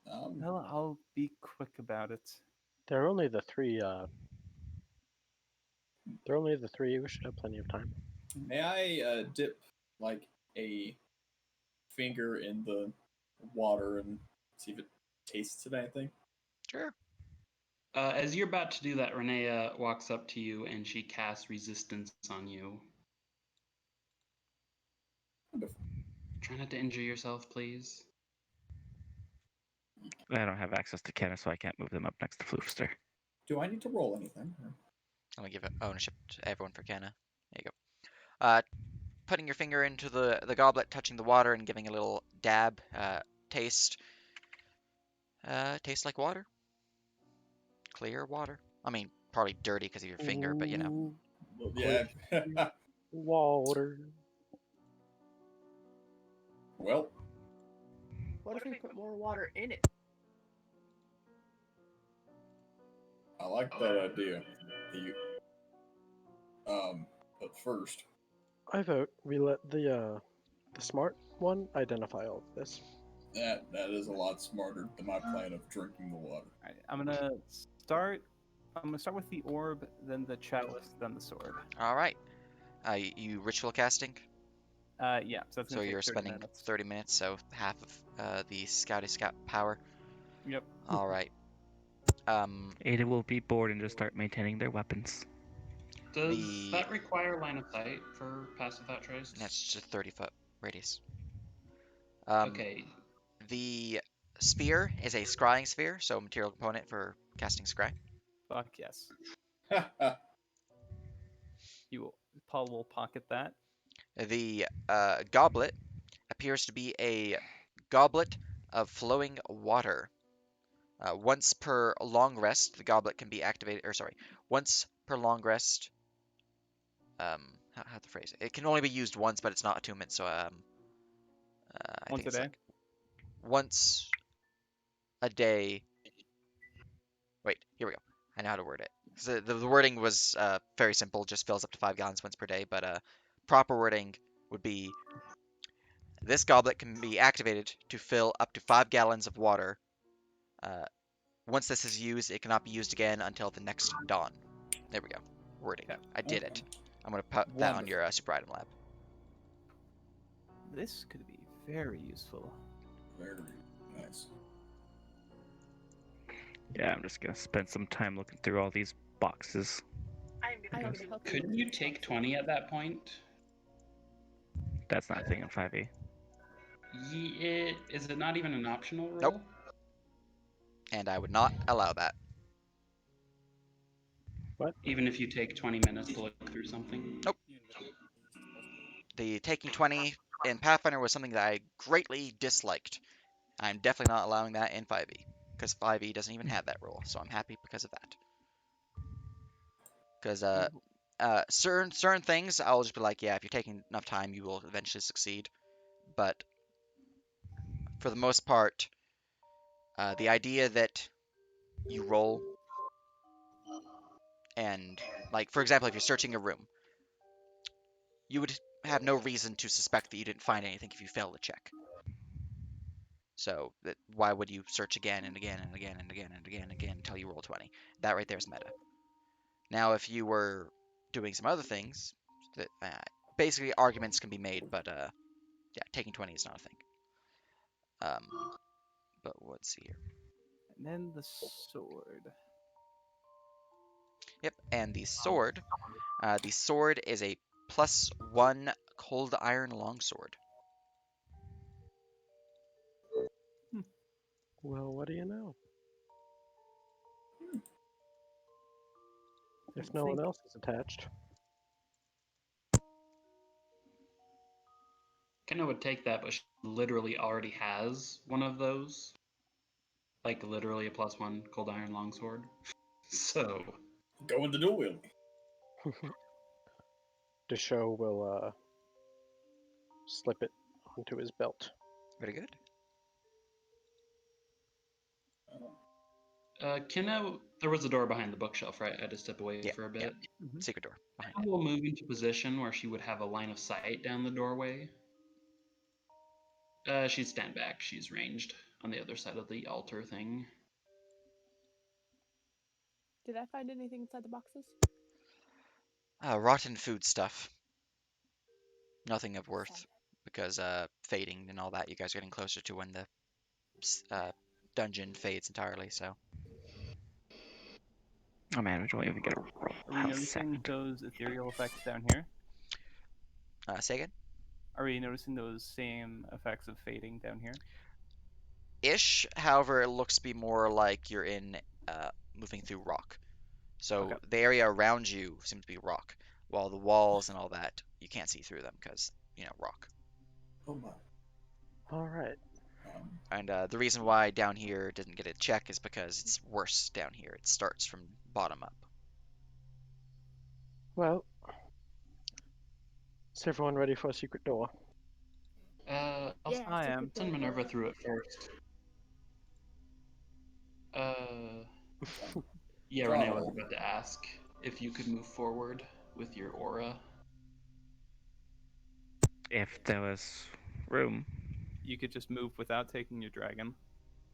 Well, I'll be quick about it. There are only the three. There are only the three. We should have plenty of time. May I dip like a finger in the water and see if it tastes of anything? Sure. As you're about to do that, Renea walks up to you and she casts resistance on you. Wonderful. Try not to injure yourself, please. I don't have access to Kenna, so I can't move them up next to Floofster. Do I need to roll anything? I'm gonna give ownership to everyone for Kenna. There you go. Putting your finger into the goblet, touching the water, and giving a little dab. Taste. Tastes like water. Clear water. I mean, probably dirty because of your finger, but you know. Ooh, Well, yeah. water. Well, What if we put more water in it? I like that idea. But first, I vote we let the smart one identify all of this. that is a lot smarter than my plan of drinking the water. Alright, I'm gonna start with the orb, then the chalice, then the sword. All right. You ritual casting. Yeah, so that's So gonna you're take 30 spending minutes. 30 minutes, so half of the Scouty Scout power. Yep. All right. Ada will be bored and just start maintaining their weapons. Does The- that require line of sight for Pass Without Trace? That's just a 30-foot radius. Okay. The spear is a scrying sphere, so material component for casting scry. Fuck yes. Paul will pocket that. The goblet appears to be a goblet of flowing water. Once per long rest, the goblet can be activated. Or sorry, once per long rest. How to phrase it? It can only be used once, but it's not attunement. So I Once think a it's day? like once a day. Wait, here we go. I know how to word it. So the wording was very simple, just fills up to 5 gallons once per day. But proper wording would be this goblet can be activated to fill up to 5 gallons of water. Once this is used, it cannot be used again until the next dawn. There we go. Wording. Okay. I did Okay. it. I'm going to put that on your super item lab. This could be very useful. Very nice. Yeah, I'm just gonna spend some time looking through all these boxes. I'm gonna help you. Couldn't you take 20 at that point? That's not a thing in 5e. Is it not even an optional roll? Nope. And I would not allow that. Even if you take 20 minutes to look through something? Nope. The taking 20 in Pathfinder was something that I greatly disliked. I'm definitely not allowing that in 5e, because 5e doesn't even have that rule, so I'm happy because of that. Because certain things, I'll just be like, yeah, if you're taking enough time, you will eventually succeed. But for the most part, the idea that you roll and, like, for example, if you're searching a room, you would have no reason to suspect that you didn't find anything if you failed the check. So why would you search again and again and again and again and again and again until you roll 20? That right there is meta. Now, if you were doing some other things, that basically arguments can be made, but yeah, taking 20 is not a thing. But let's see here. And then the sword. Yep, and the sword is a +1 cold iron longsword. Well, what do you know? If no one else is attached. Kenna would take that, but she literally already has one of those. Like, literally a +1 cold iron longsword. So. Go with the dual wield. Desho will slip it into his belt. Very good. Kenna, there was a door behind the bookshelf, right? I had to step away Yeah, for a bit. Mhm. Secret door behind Kenna it. will move into position where she would have a line of sight down the doorway. She'd stand back. She's ranged on the other side of the altar thing. Did I find anything inside the boxes? Rotten food stuff. Nothing of worth, because fading and all that. You guys are getting closer to when the dungeon fades entirely. So. Oh man, we don't even get a Are we house noticing set. those ethereal effects down here? Say again. Are we noticing those same effects of fading down here? Ish. However, it looks to be more like you're in moving through rock. So Okay. the area around you seems to be rock, while the walls and all that you can't see through them because rock. Oh my. All right. And the reason why down here didn't get a check is because it's worse down here. It starts from bottom up. Well, is everyone ready for a secret door? I'll Yeah, I am. send Minerva through it first. Yeah, Renee was about to ask if you could move forward with your aura. If there was room. You could just move without taking your dragon.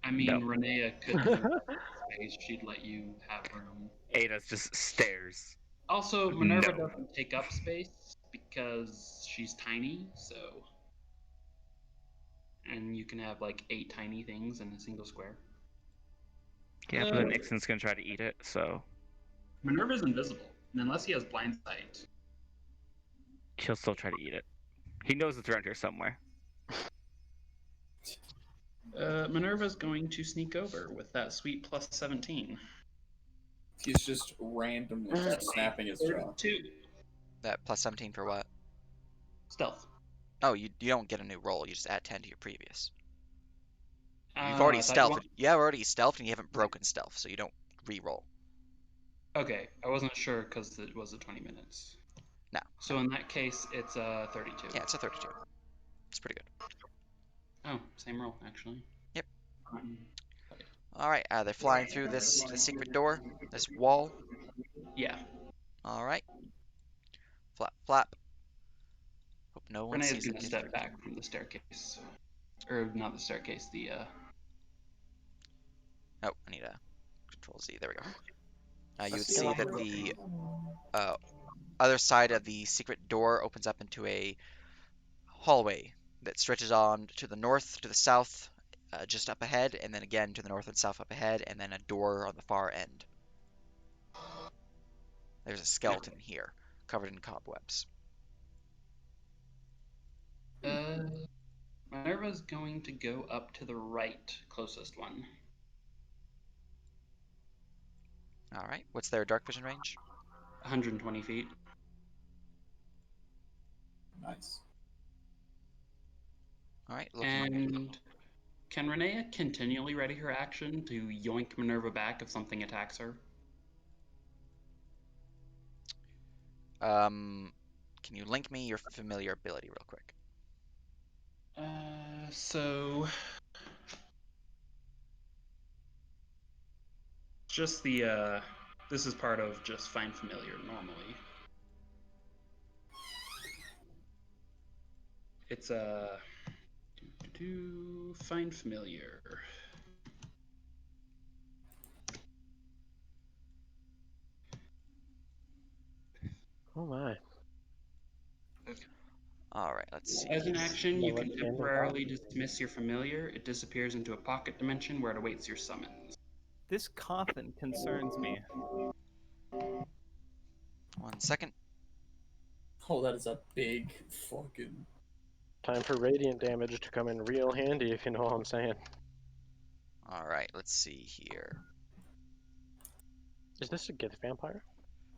I mean, No. Renea could move space. She'd let you have room. Ada's just stairs. Also, Minerva No. doesn't take up space because she's tiny, so. And you can have like 8 tiny things in a single square. Yeah, but then Ixon's gonna try to eat it, so Minerva's invisible, and unless he has blind sight. he'll still try to eat it. He knows it's around here somewhere. Minerva's going to sneak over with that sweet +17. He's just randomly snapping his jaw. 2 That +17 for what? stealth. Oh, you don't get a new roll. You just add 10 to your previous. You've Oh, already I thought you stealthed. You have already stealthed, and you haven't broken stealth, so you don't re-roll. Okay, I wasn't sure because it was 20 minutes. No. So in that case, it's a 32. Yeah, it's a 32. It's pretty good. Oh, same roll actually. Yep. Um, All right, they're flying through the secret door, this wall. yeah. All right. Flap, flap. Hope no one Renee's sees gonna them. step back from the staircase, or not the staircase. The Oh, I need a Control Z. There we go. You would That's see that the other side of the secret door opens up into a hallway that stretches on to the north, to the south, just up ahead, and then again to the north and south up ahead, and then a door on the far end. There's a skeleton here, covered in cobwebs. Minerva's going to go up to the right, closest one. All right. What's their dark vision range? 120 feet. Nice. All right. Looking. And can Renea continually ready her action to yoink Minerva back if something attacks her? Can you link me your familiar ability real quick? So just the this is part of just find familiar normally. It's a find familiar. Oh my. All right, let's see. As an action, you Well, can let's end the temporarily dismiss your familiar. It disappears into a pocket dimension where it awaits your summons. This coffin concerns me. 1 second. Oh, that is a big fucking. Time for radiant damage to come in real handy, if you know what I'm saying. All right, let's see here. Is this a Gith vampire?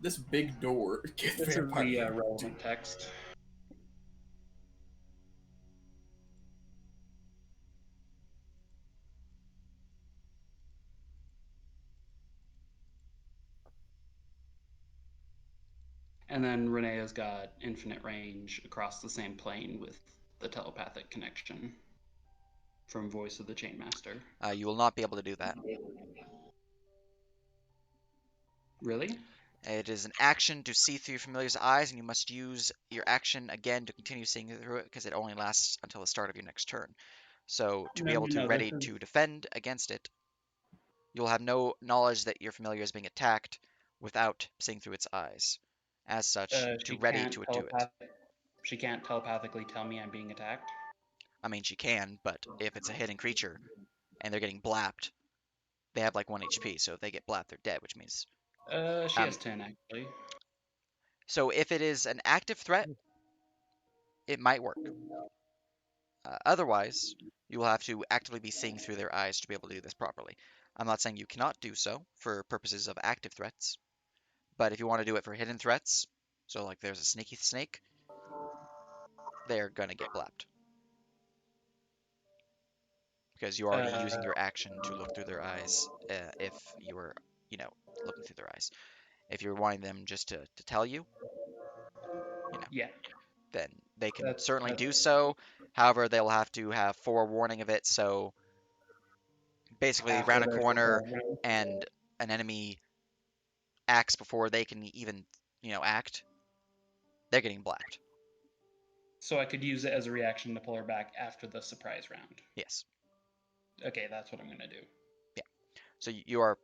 This big door. Get This is vampire. the relevant text. And then Renea's got infinite range across the same plane with the telepathic connection from Voice of the Chainmaster. You will not be able to do that. Really? It is an action to see through your familiar's eyes, and you must use your action again to continue seeing through it because it only lasts until the start of your next turn. So to be able to ready to defend against it, you'll have no knowledge that your familiar is being attacked without seeing through its eyes. As such, to ready to do it. She can't telepathically tell me I'm being attacked. I mean, she can, but if it's a hidden creature and they're getting blapped, they have like 1 HP, so if they get blapped, they're dead, which means... She has 10 actually. So if it is an active threat, it might work. Otherwise, you will have to actively be seeing through their eyes to be able to do this properly. I'm not saying you cannot do so for purposes of active threats, but if you want to do it for hidden threats, so like there's a sneaky snake, they're gonna get blapped. Because you're already using your action to look through their eyes if you were, looking through their eyes. If you're wanting them just to tell you, Yeah. then they can That's- certainly that's- do so. However, they'll have to have forewarning of it, so basically After round a their corner surprise round. and an enemy acts before they can even, act, they're getting blapped. So I could use it as a reaction to pull her back after the surprise round. Yes. Okay, that's what I'm gonna do. Yeah. So you are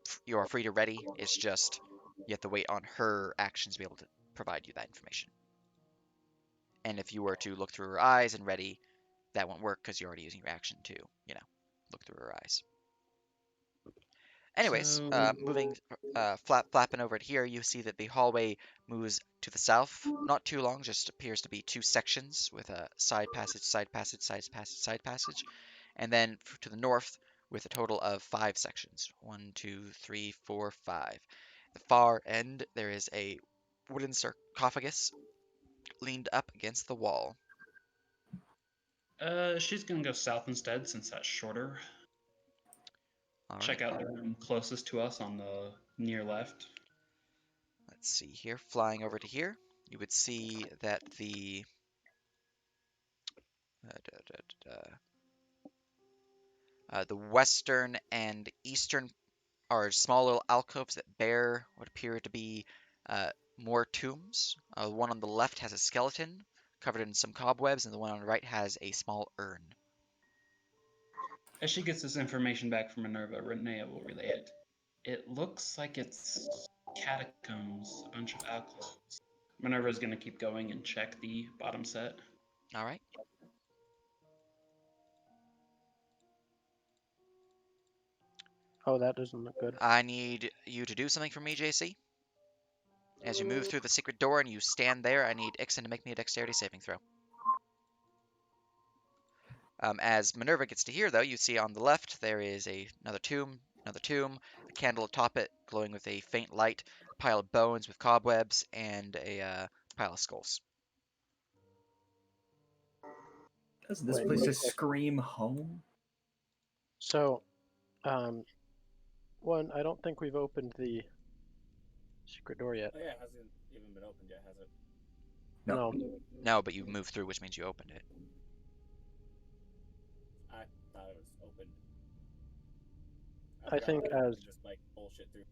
free to ready. It's just you have to wait on her actions to be able to provide you that information. And if you were to look through her eyes and ready, that won't work because you're already using your action to, look through her eyes. Anyways, So- moving, flapping over it here, you see that the hallway moves to the south. Not too long, just appears to be 2 sections with a side passage, side passage, side passage, side passage. And then to the north with a total of 5 sections. 1, 2, 3, 4, 5. At the far end, there is a wooden sarcophagus leaned up against the wall. She's gonna go south instead since that's shorter. All Check right. out the room closest to us on the near left. Let's see here. Flying over to here, you would see that the the western and eastern are small little alcoves that bear what appear to be more tombs. The one on the left has a skeleton covered in some cobwebs, and the one on the right has a small urn. As she gets this information back from Minerva, Renea will relay it. It looks like it's catacombs, a bunch of alcoves. Minerva's gonna keep going and check the bottom set. All right. Oh, that doesn't look good. I need you to do something for me, JC. As you move through the secret door and you stand there, I need Ixen to make me a dexterity saving throw. As Minerva gets to here, though, you see on the left there is another tomb, a candle atop it glowing with a faint light, a pile of bones with cobwebs, and a pile of skulls. Doesn't this Wait, place real just quick. scream home? So, one, I don't think we've opened the secret door yet. Oh yeah, it hasn't even been opened yet, has it? No. No, but you moved through, which means you opened it. I thought it was opened. I forgot think that we as- could just like bullshit through.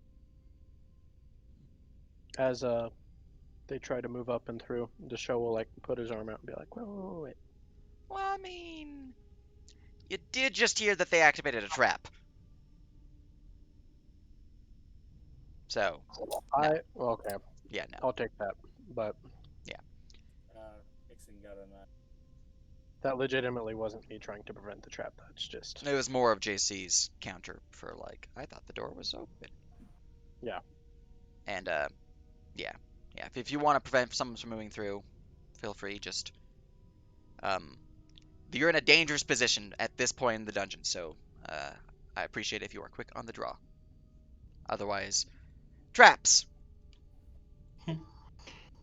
As they try to move up and through, the show will like put his arm out and be like, "Whoa, wait." Well, I mean, you did just hear that they activated a trap. So, no. Okay, Yeah, no. I'll take that. But Ixon got a knife. that legitimately wasn't me trying to prevent the trap. That's just It was more of JC's counter for like, I thought the door was open. Yeah. And yeah. If you want to prevent someone from moving through, feel free. Just you're in a dangerous position at this point in the dungeon, so I appreciate if you are quick on the draw. Otherwise, traps.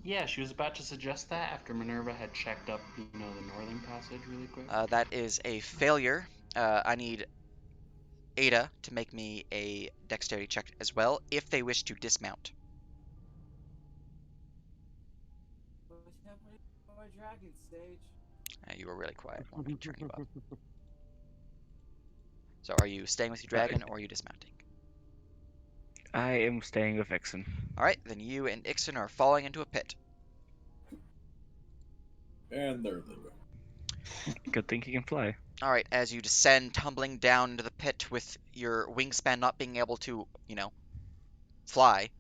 Yeah, she was about to suggest that after Minerva had checked up, the northern passage really quick. That is a failure. I need Ada to make me a dexterity check as well if they wish to dismount. What's happening on my dragon stage? You were really quiet. Want me to turn you up. So are you staying with your dragon or are you dismounting? I am staying with Ixon. Alright, then you and Ixon are falling into a pit. And there they go. Good thing he can fly. Alright, as you descend tumbling down into the pit with your wingspan not being able to, fly.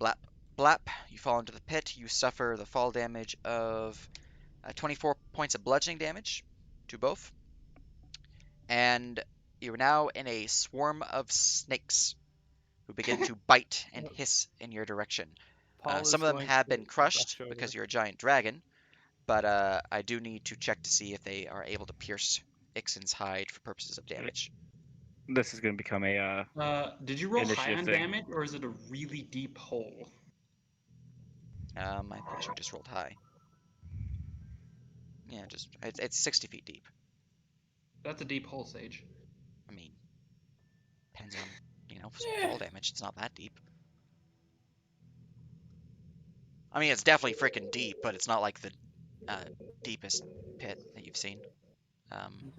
Blap, blap. You fall into the pit. You suffer the fall damage of 24 points of bludgeoning damage to both. And you're now in a swarm of snakes who begin to bite and hiss in your direction. Paul is Some of them going have to been crushed rush over. because you're a giant dragon, but I do need to check to see if they are able to pierce Ixon's hide for purposes of damage. This is going to become a Did you roll high initiative on thing. damage, or is it a really deep hole? I'm pretty sure I just rolled high. Yeah, it's 60 feet deep. That's a deep hole, Sage. I mean, depends on fall damage. It's not that deep. I mean, it's definitely freaking deep, but it's not like the deepest pit that you've seen.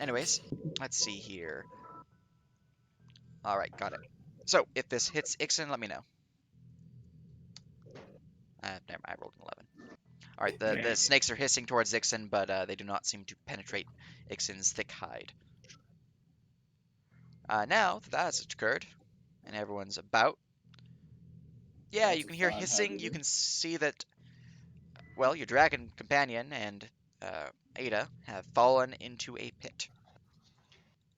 Anyways, let's see here. All right, got it. So if this hits Ixon, let me know. Never mind, I rolled an 11. All right, the snakes are hissing towards Ixon, but they do not seem to penetrate Ixon's thick hide. Now that has occurred, and everyone's about, yeah, Lots you of can hear fun hissing. You happening. can see that, well, your dragon companion and Ada have fallen into a pit.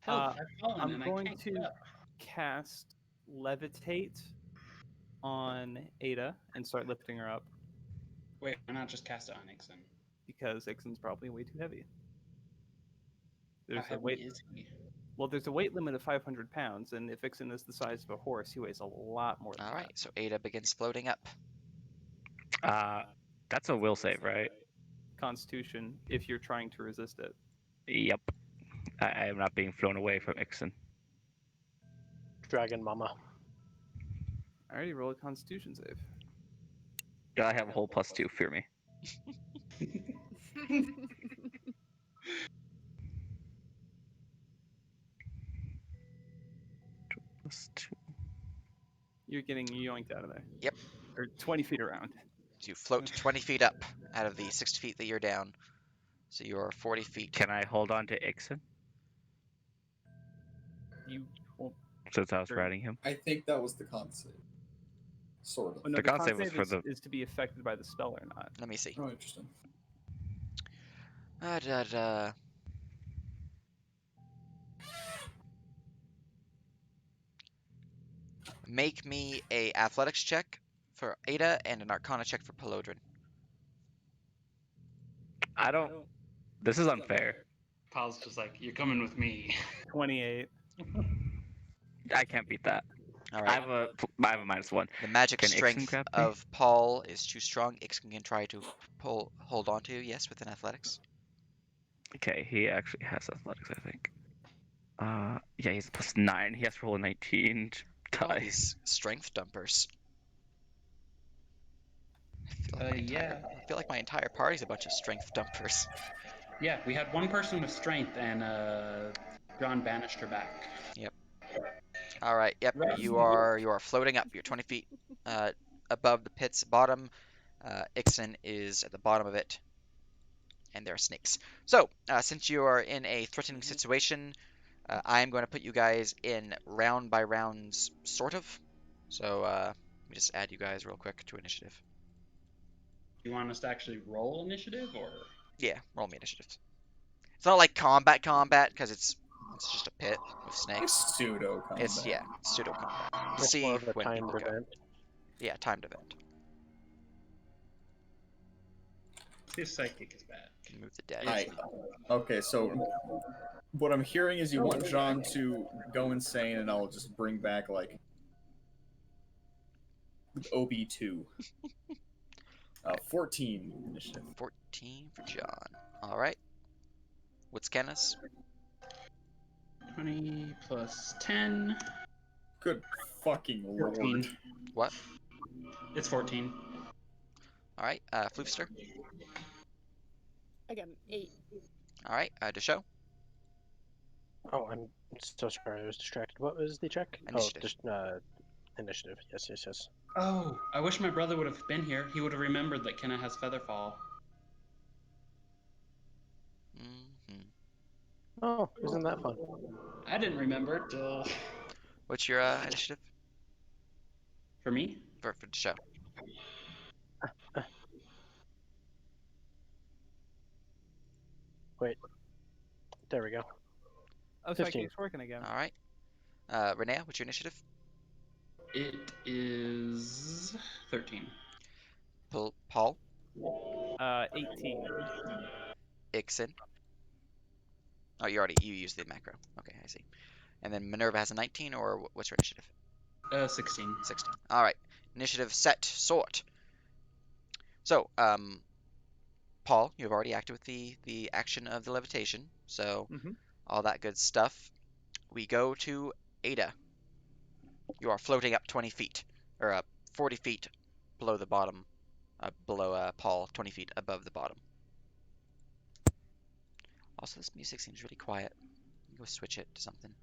Help! I've fallen I'm and I going can't get to up. cast Levitate on Ada and start lifting her up Wait, why not just cast it on Ixon? because Ixon's probably way too heavy. How There's a heavy weight. is he? Well, there's a weight limit of 500 pounds, and if Ixon is the size of a horse, he weighs a lot more than All that. right, so Ada begins floating up. That's a will save, right? Constitution, if you're trying to resist it. Yep. I am not being flown away from Ixon. Dragon Mama. I already rolled a Constitution save. I have a whole +2. Fear me. +2. You're getting yoinked out of there. Yep. Or 20 feet around. So you float 20 feet up out of the 60 feet that you're down. So you're 40 feet. Can I hold on to Ixon You. Well, since I was Sure. riding him? I think that was the concept. Sort of. no, The the con save was save for is to be affected by the spell or not. Let me see. Oh, interesting. Make me a athletics check for Ada and an arcana check for Pelodrin. I don't. This is unfair. Paul's just like, you're coming with me. 28. I can't beat that. All I right. have a -1. The magic Can Ixon strength grab me? of Paul is too strong. Ixon can try to hold on to, yes, with an athletics. Okay, he actually has athletics, I think. Yeah, he's +9. He has to roll a 19 to Oh, die. these strength dumpers. Yeah. I feel like my entire party's a bunch of strength dumpers. Yeah, we had one person with strength, and John banished her back. All right. Yep. You are floating up. You're 20 feet above the pit's bottom. Ixon is at the bottom of it. and there are snakes. So, since you are in a threatening situation, I am going to put you guys in round by rounds, sort of. So, let me just add you guys real quick to initiative. You want us to actually roll initiative, or Yeah, roll me initiative. It's not like combat, because it's just a pit with It's snakes. pseudo combat. It's pseudo combat to It's see more of a when timed people go. event. Yeah, timed event. his psychic is bad. Can move the dead. Okay, so what I'm hearing is you want John to go insane, and I'll just bring back like OB2. 14 initiative. 14 for John. All right. What's Kenneth's? 20 plus 10. Good fucking lord. 14. What? It's 14. All right. Floofster. I got an 8. All right. Deshow. Oh, I'm so sorry. I was distracted. What was the check? Initiative. Oh, just initiative. Yes. Oh, I wish my brother would have been here. He would have remembered that Kenna has Featherfall. Mm-hmm. Oh, isn't that fun? I didn't remember till. What's your initiative For me? for Deshow? Wait. There we go. Oh, 15. psychic's working again. All right. Renea, what's your initiative? It is 13. Paul. 18. Ixon. Oh, you used the macro. Okay, I see. And then Minerva has a 19, or what's your initiative? 16. 16. All right. Initiative set sort. So, Paul, you've already acted with the action of the levitation, so Mhm. all that good stuff. We go to Ada. You are floating up 20 feet, or 40 feet below the bottom, below Paul, 20 feet above the bottom. Also, this music seems really quiet. Go switch it to something.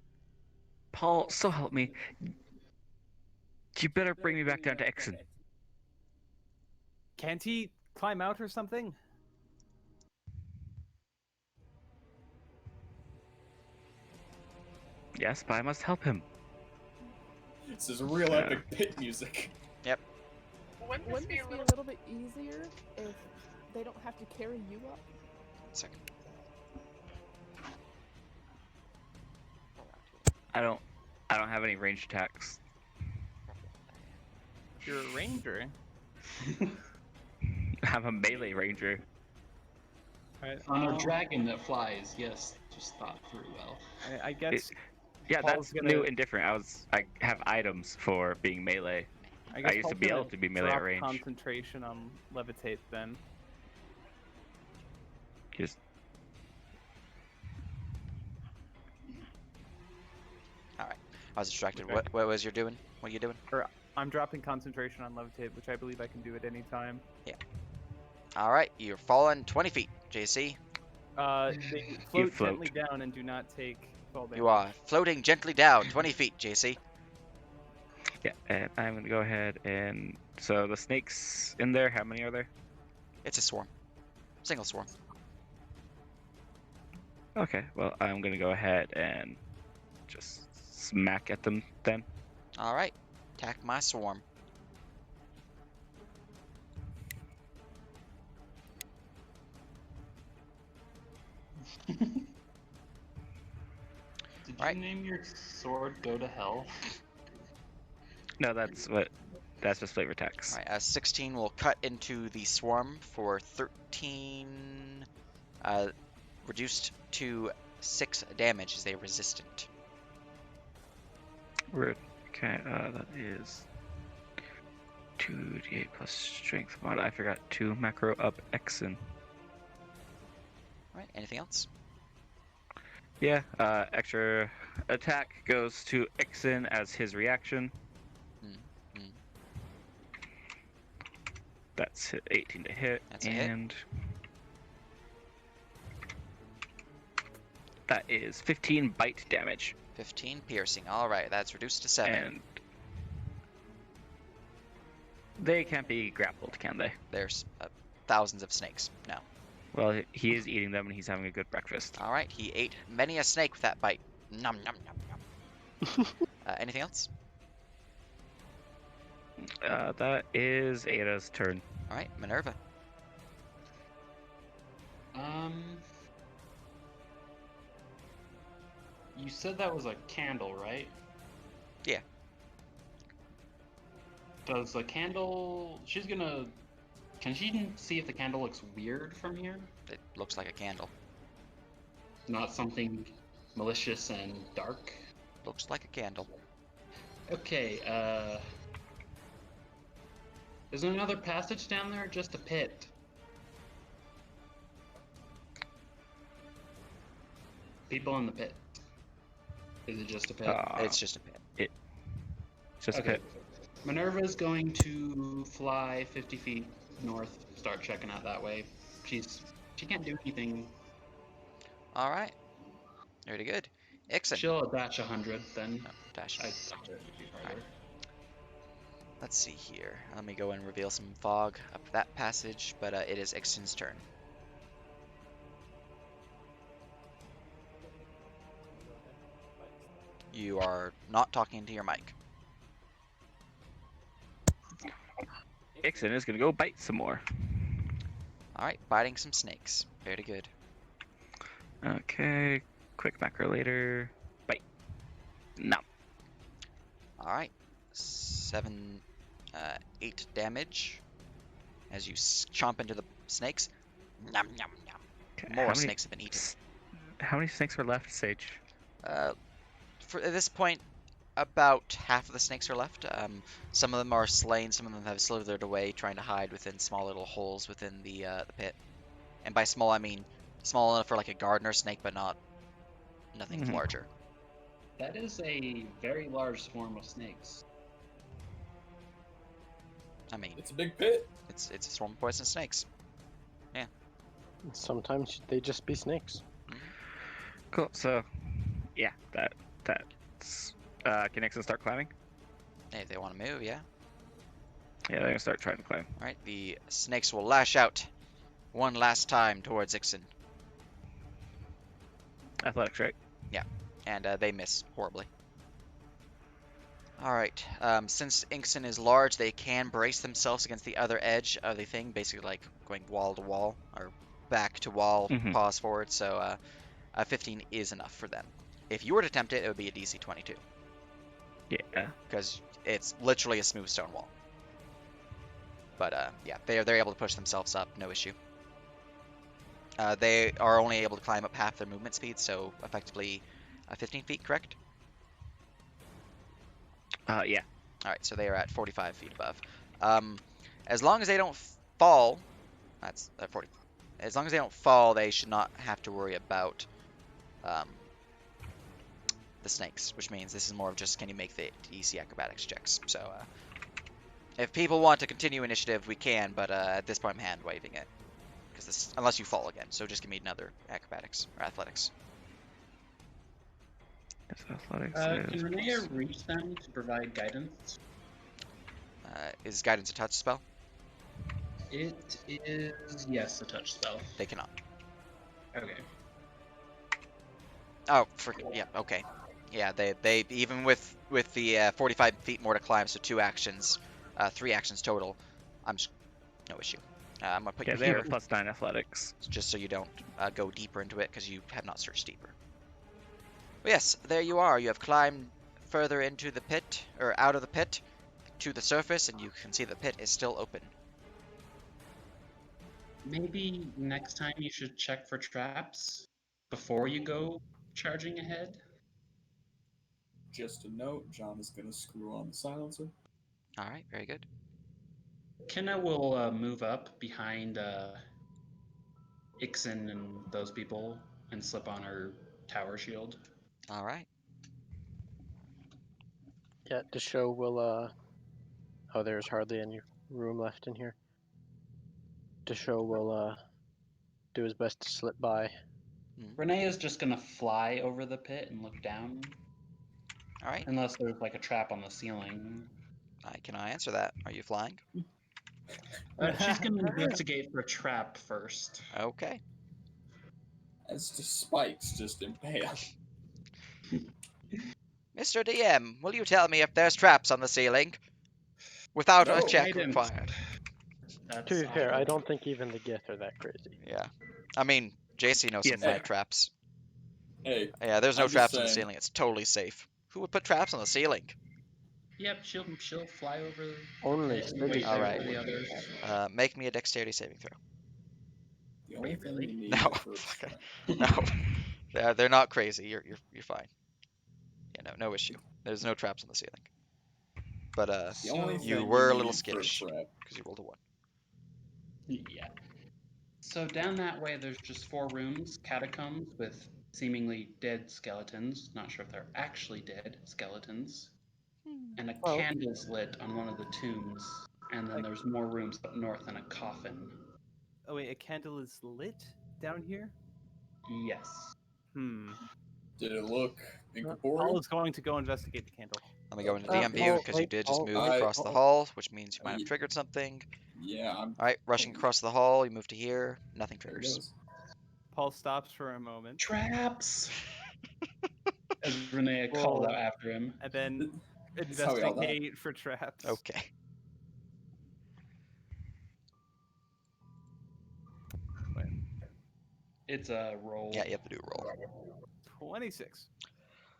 Paul, so help me. You better bring me back down to Exon. Can't he climb out or something? Yes, but I must help him. This is real epic pit music. Yep. Wouldn't this be a little bit easier if they don't have to carry you up? 1 second. I don't have any ranged attacks. You're a ranger. I'm a melee ranger. Right. On a dragon that flies, yes. Just thought through well. I guess. Yeah, Paul's that's gonna- new and different. I have items for being melee. I guess used to Paul's be gonna able to be melee drop range. concentration on levitate then. Just I was distracted. Okay. What was you doing? What are you doing? I'm dropping concentration on levitate, which I believe I can do at any time. All right, you're falling 20 feet, JC. They float float. gently down and do not take fall damage. You are floating gently down 20 feet, JC. yeah, and I'm gonna go ahead and so the snakes in there. How many are there? It's a swarm. Single swarm. Okay, well I'm gonna go ahead and just smack at them then. All right, attack my swarm. Did Right. you name your sword Go to Hell? No, that's just flavor attacks. All right, 16 will cut into the swarm for 13, reduced to 6 damage as they resistant. Rude. Okay, that is 2d8 plus strength mod. I forgot 2 macro up Exon. All right, anything else? Yeah, extra attack goes to Exon as his reaction. That's 18 to hit, That's a hit. and that is 15 bite damage. 15 piercing. All right, that's reduced to 7. And they can't be grappled, can they? There's thousands of snakes now. Well, he is eating them and he's having a good breakfast. All right, he ate many a snake with that bite. Nom nom nom nom. Anything else? That is Ada's turn. All right, Minerva. You said that was a candle, right? Yeah. Does the candle... Can she see if the candle looks weird from here? It looks like a candle. Not something malicious and dark? Looks like a candle. Okay, is there another passage down there or just a pit? People in the pit. Is it just a pit? It's just a pit. It's just Okay. a pit. Minerva's going to fly 50 feet north, start checking out that way. She can't do anything. All right. Very good. Ixen. She'll dash 100 then. Oh, dash. I thought it would be farther. Let's see here. Let me go and reveal some fog up that passage, but it is Ixen's turn. You are not talking to your mic. Ixen is gonna go bite some more. All right, biting some snakes. Very good. Okay, quick macro later. Bite. No. All right, 8 damage as you chomp into the snakes. Nom nom nom. Okay, More snakes have been eaten. How many snakes were left, Sage? For at this point, about half of the snakes are left. Some of them are slain. Some of them have slithered away, trying to hide within small little holes within the pit. And by small, I mean small enough for like a gardener snake, but nothing larger. That is a very large swarm of snakes. I mean, It's a big pit. it's a swarm of poisonous snakes. Sometimes they just be snakes. Cool. So, yeah, that's. Can Ixen start climbing? Hey, if they want to move, yeah. Yeah, they're gonna start trying to climb. All right, the snakes will lash out one last time towards Ixen, Athletics, right? and they miss horribly. All right, since Ixen is large, they can brace themselves against the other edge of the thing, basically like going wall to wall or back to wall, paws forward. So a 15 is enough for them. If you were to attempt it, it would be a DC 22 Yeah. because it's literally a smooth stone wall. But yeah, they're able to push themselves up, no issue. They are only able to climb up half their movement speed, so effectively 15 feet, correct? Yeah. All right, so they are at 45 feet above. As long as they don't fall, that's 40. As long as they don't fall, they should not have to worry about the snakes, which means this is more of just can you make the DC acrobatics checks. So if people want to continue initiative, we can, but at this point I'm hand waving it. Because unless you fall again, so just give me another acrobatics or athletics. It's athletics. Can Renea reach them to provide guidance? Is guidance a touch spell? It is, yes, a touch spell. They cannot. Okay. Oh, yeah, okay. Yeah, they even with the 45 feet more to climb, so 2 actions, 3 actions total. No issue. I'm gonna put Yeah, you they here, have a +9 athletics. just so you don't go deeper into it, because you have not searched deeper. But yes, there you are. You have climbed further into the pit, or out of the pit, to the surface, and you can see the pit is still open. Maybe next time you should check for traps before you go charging ahead. Just a note, John is going to screw on the silencer. All right, very good. Kenna will move up behind Ixen and those people and slip on her tower shield. All right. Yeah, the show will. Oh, there's hardly any room left in here. The show will do his best to slip by. Renee is just gonna fly over the pit and look down. All right. Unless there's like a trap on the ceiling. Can I answer that? Are you flying? She's going to investigate for a trap first. Okay. As the spikes just impale. Mr. DM, will you tell me if there's traps on the ceiling? Without a No, check Guidance. required. That's To be fair, I awkward. don't think even the Gith are that crazy. Yeah. I mean, JC knows some Yes. light traps. Hey, Yeah, there's no I'm just traps on the saying. ceiling. It's totally safe. Who would put traps on the ceiling? Yep, she'll fly over Only it and city wait there Alright. for the others. Make me a dexterity saving throw. The only Wait, thing really? you need No, for a fuck trap. No, they're not crazy. You're fine. Yeah, no issue. There's no traps on the ceiling. But The only So- you thing were a you little need for a skittish trap. because you rolled a 1. Yeah. So down that way, there's just 4 rooms, catacombs with seemingly dead skeletons. Not sure if they're actually dead skeletons. And a Well- candle's lit on one of the tombs. And then there's more rooms up north and a coffin. Oh wait, a candle is lit down here? Yes. Did it look Paul incorporeal? is going to go investigate the candle. Let me go into Okay. DM view I'll- because you did just I'll- move I- across the I'll- hall, which means you might have Ye- triggered something. Yeah, I'm. Alright, rushing across the hall, you move to here, nothing There it triggers. goes. Paul stops for a moment Traps! As Renea called Whoa. out after him. and then That's how we all die. investigate for traps. Okay. It's a roll. Yeah, you have to do a roll. 26.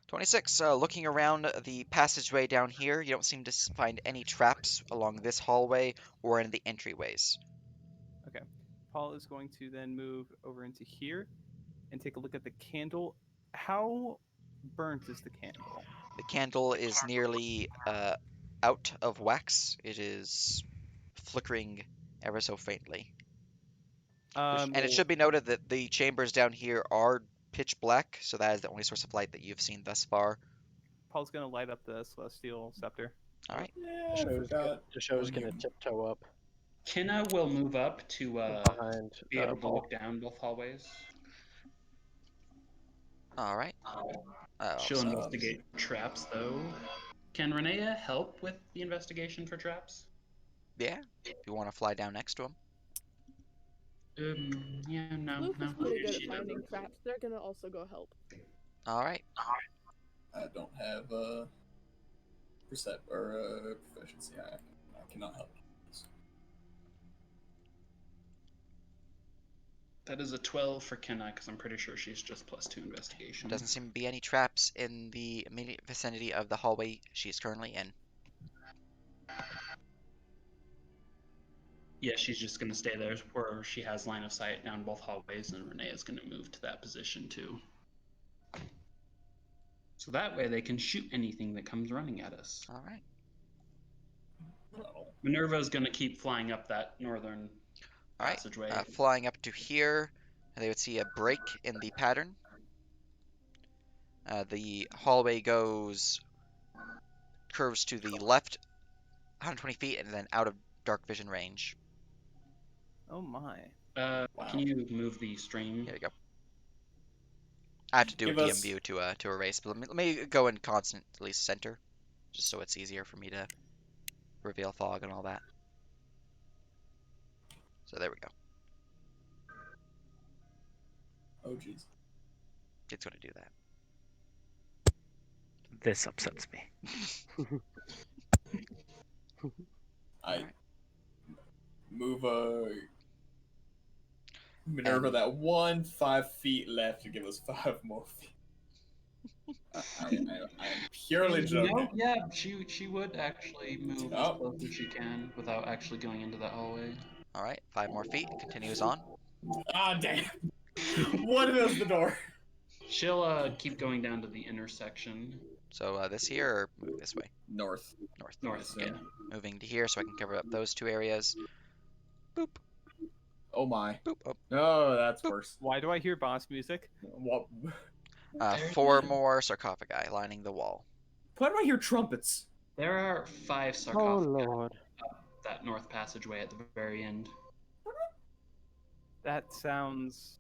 26. Looking around the passageway down here, you don't seem to find any traps along this hallway or in the entryways. Paul is going to then move over into here and take a look at the candle. How burnt is the candle? The candle is nearly out of wax. It is flickering ever so faintly. And it should be noted that the chambers down here are pitch black, so that is the only source of light that you've seen thus far. Paul's going to light up the celestial scepter. All right. Yeah, no doubt. Desho's gonna tiptoe up Kinna will move up to behind be able to Paul. look down both hallways. All right. She'll So- investigate traps, though. Can Renea help with the investigation for traps? yeah. If you want to fly down next to him. Yeah, no, Luke no. is pretty good she at finding doesn't. traps. They're gonna also go help. All right. I don't have percept or proficiency. I cannot help. That is a 12 for Kenna, because I'm pretty sure she's just +2 investigation. Doesn't seem to be any traps in the immediate vicinity of the hallway she's currently in. Yeah, she's just going to stay there where she has line of sight down both hallways, and Renee is going to move to that position too. So that way they can shoot anything that comes running at us. All right. Minerva's going to keep flying up that northern All right. passageway. Flying up to here, they would see a break in the pattern. The hallway curves to the left 120 feet and then out of dark vision range. Oh my. Wow. Can you move the stream? Here you go. I have to do Give a DM us- view to erase, but let me go in constantly center, just so it's easier for me to reveal fog and all that. So there we go. Oh jeez. It's going to do that. This upsets me. I move Minerva And- that 5 feet left to give us 5 more feet. I am purely joking. No, yeah, she would actually move as Oh. close as she can without actually going into the hallway. All right, 5 more feet. It continues on. Ah, damn. What is the door? She'll keep going down to the intersection. So this here, or move this way? North. North, Yeah. yeah. Moving to here so I can cover up those 2 areas. Boop, Oh my. boop. Oh, Oh, that's worse. Why do I hear boss music? What? 4 more sarcophagi lining the wall. Why do I hear trumpets? There are 5 Oh sarcophagi lord. up that north passageway at the very end. That sounds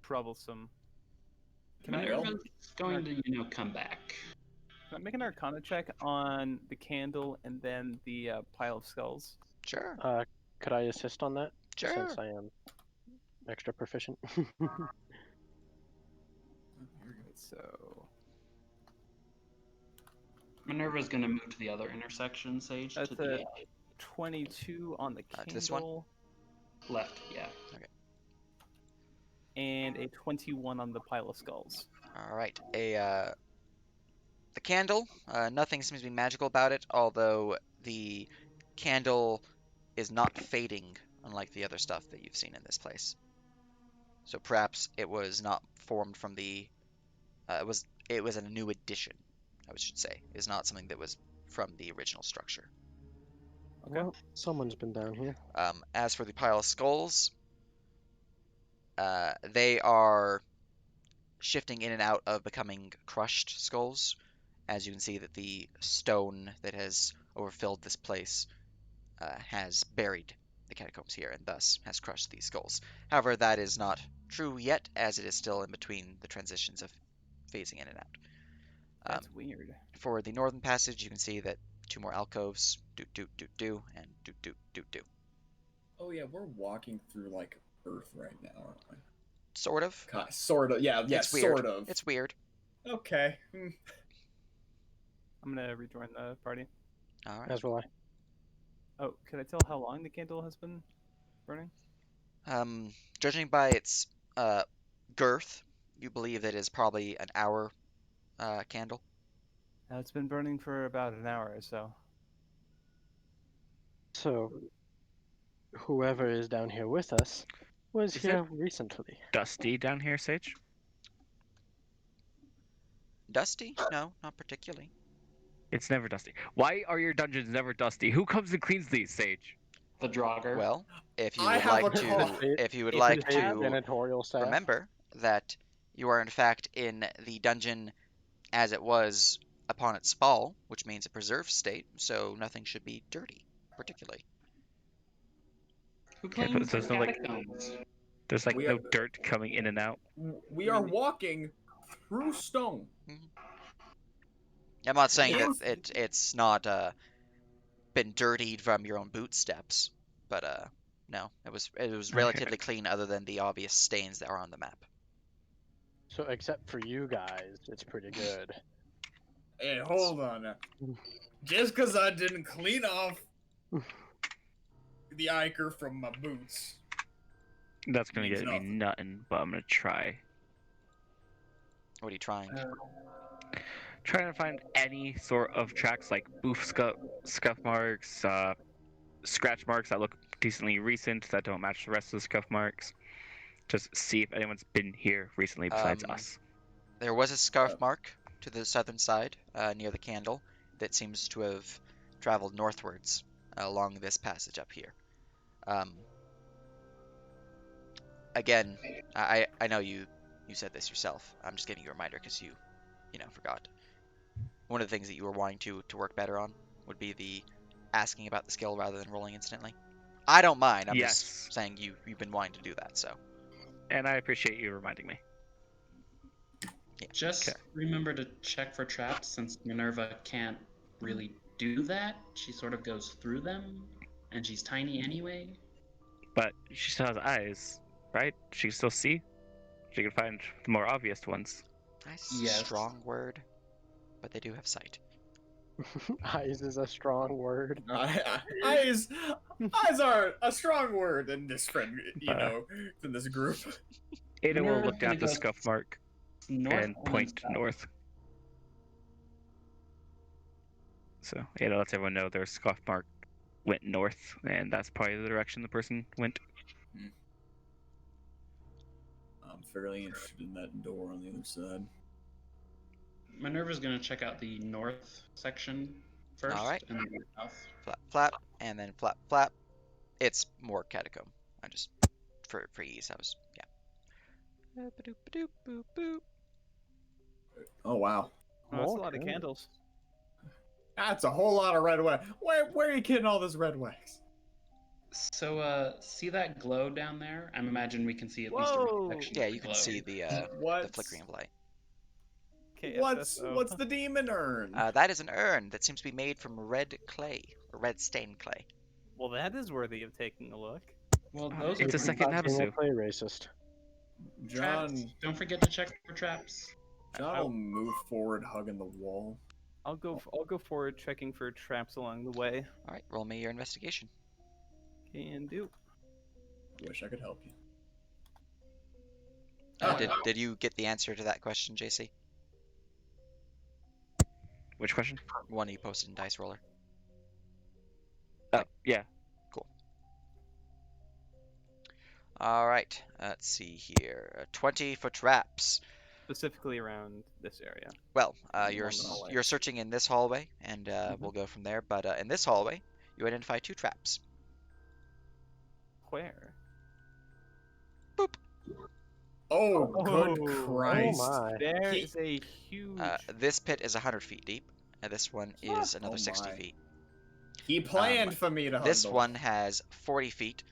troublesome. Can I, Well, Minerva's going to, come back. can I make an Arcana check on the candle and then the pile of skulls? Sure. Could I assist on that? Sure. Since I am extra proficient. So Minerva's gonna move to the other intersection, Sage, that's to the a 22 on the candle. To this one? left. Yeah. And a 21 on the pile of skulls. All right. The candle. Nothing seems to be magical about it, although the candle is not fading, unlike the other stuff that you've seen in this place. So perhaps it was not formed from the. It was a new addition, I should say. It's not something that was from the original structure. Okay. Well, someone's been down here. As for the pile of skulls, they are shifting in and out of becoming crushed skulls. As you can see that the stone that has overfilled this place has buried the catacombs here and thus has crushed these skulls. However, that is not true yet, as it is still in between the transitions of phasing in and out. That's weird. For the northern passage, you can see that 2 more alcoves, and Oh yeah, we're walking through like Earth right now, aren't we? Sort of. Sort of. Yeah, It's weird. sort of. It's weird. Okay. I'm gonna rejoin the party. All right. As will I. Oh, can I tell how long the candle has been burning? Judging by its girth, you believe that it is probably an hour candle. It's been burning for about an hour or so. So, whoever is down here with us was Is here recently. Dusty down here, Sage? Dusty? No, not particularly. It's never dusty. Why are your dungeons never dusty? Who comes and cleans these, Sage? The Draugr. Well, if you I would have like a to, call. if you would If like you have to Janitorial staff. remember that you are in fact in the dungeon as it was upon its fall, which means a preserved state, so nothing should be dirty, particularly. Who Okay, but cleans there's the no, like- catacombs? There's like We no have- dirt coming in and out. We are walking through stone. I'm not saying Yes. that it's not been dirtied from your own boot steps, but no, it was Okay. relatively clean other than the obvious stains that are on the map. So, except for you guys, it's pretty good. Hey, hold on now. Just because I didn't clean off the ichor from my boots. That's gonna Means get me nothing. nothing, but I'm gonna try. What are you trying? Trying to find any sort of tracks like scuff marks, scratch marks that look decently recent that don't match the rest of the scuff marks. Just see if anyone's been here recently besides us. There was a scarf mark to the southern side, near the candle, that seems to have traveled northwards along this passage up here. Again, I know you said this yourself. I'm just giving you a reminder because you forgot. One of the things that you were wanting to work better on would be the asking about the skill rather than rolling instantly. I don't mind. I'm Yes. just saying you've been wanting to do that, so. And I appreciate you reminding me. Just Okay. remember to check for traps, since Minerva can't really do that. She sort of goes through them, and she's tiny anyway. But she still has eyes, right? She can still see. She can find the more obvious ones. Nice, a Yes. strong word, but they do have sight. Eyes is a strong word. Eyes are a strong word in this friend, in this group. Ada will Minerva's look down gonna at the go scuff mark North and then point south. north. So Ada lets everyone know their scuff mark went north, and that's probably the direction the person went. I'm fairly interested in that door on the other side. Minerva's gonna check out the north section first, Alright. and then the south. Flap, flap, and then flap, flap. It's more catacomb. I just, for ease, I was, yeah. Boop-a-doop-a-doop, boop, boop. Oh wow, Oh, that's a More lot of candles. candles. that's a whole lot of red wax. Where are you getting all this red wax? So, see that glow down there? I'm imagining we can see at least a Whoa! reflection. Yeah, of the you can glow. see the What's flickering of light. KSSO. what's the demon urn? That is an urn that seems to be made from red clay, or red stained clay. Well, that is worthy of taking a look. Well, those It's are a second Not seeing Namasu. it play racist. traps. John, Don't forget to check for traps. John will move forward, hugging the wall. I'll go forward, checking for traps along the way. All right, roll me your investigation. Can do. Wish I could help you. Did you get the answer to that question, JC? Which question? One you posted in Dice Roller. Oh, yeah. Cool. All right, let's see here. 20 for traps. Specifically around this area. Well, Along the hallway. you're searching in this hallway, and we'll go from there. But in this hallway, you identify 2 traps. Where? Oh, good Oh, Christ. my. There He- is a huge. This pit is 100 feet deep, and this one is another Oh 60 my. feet. He planned for me to hug This the one has 40 feet,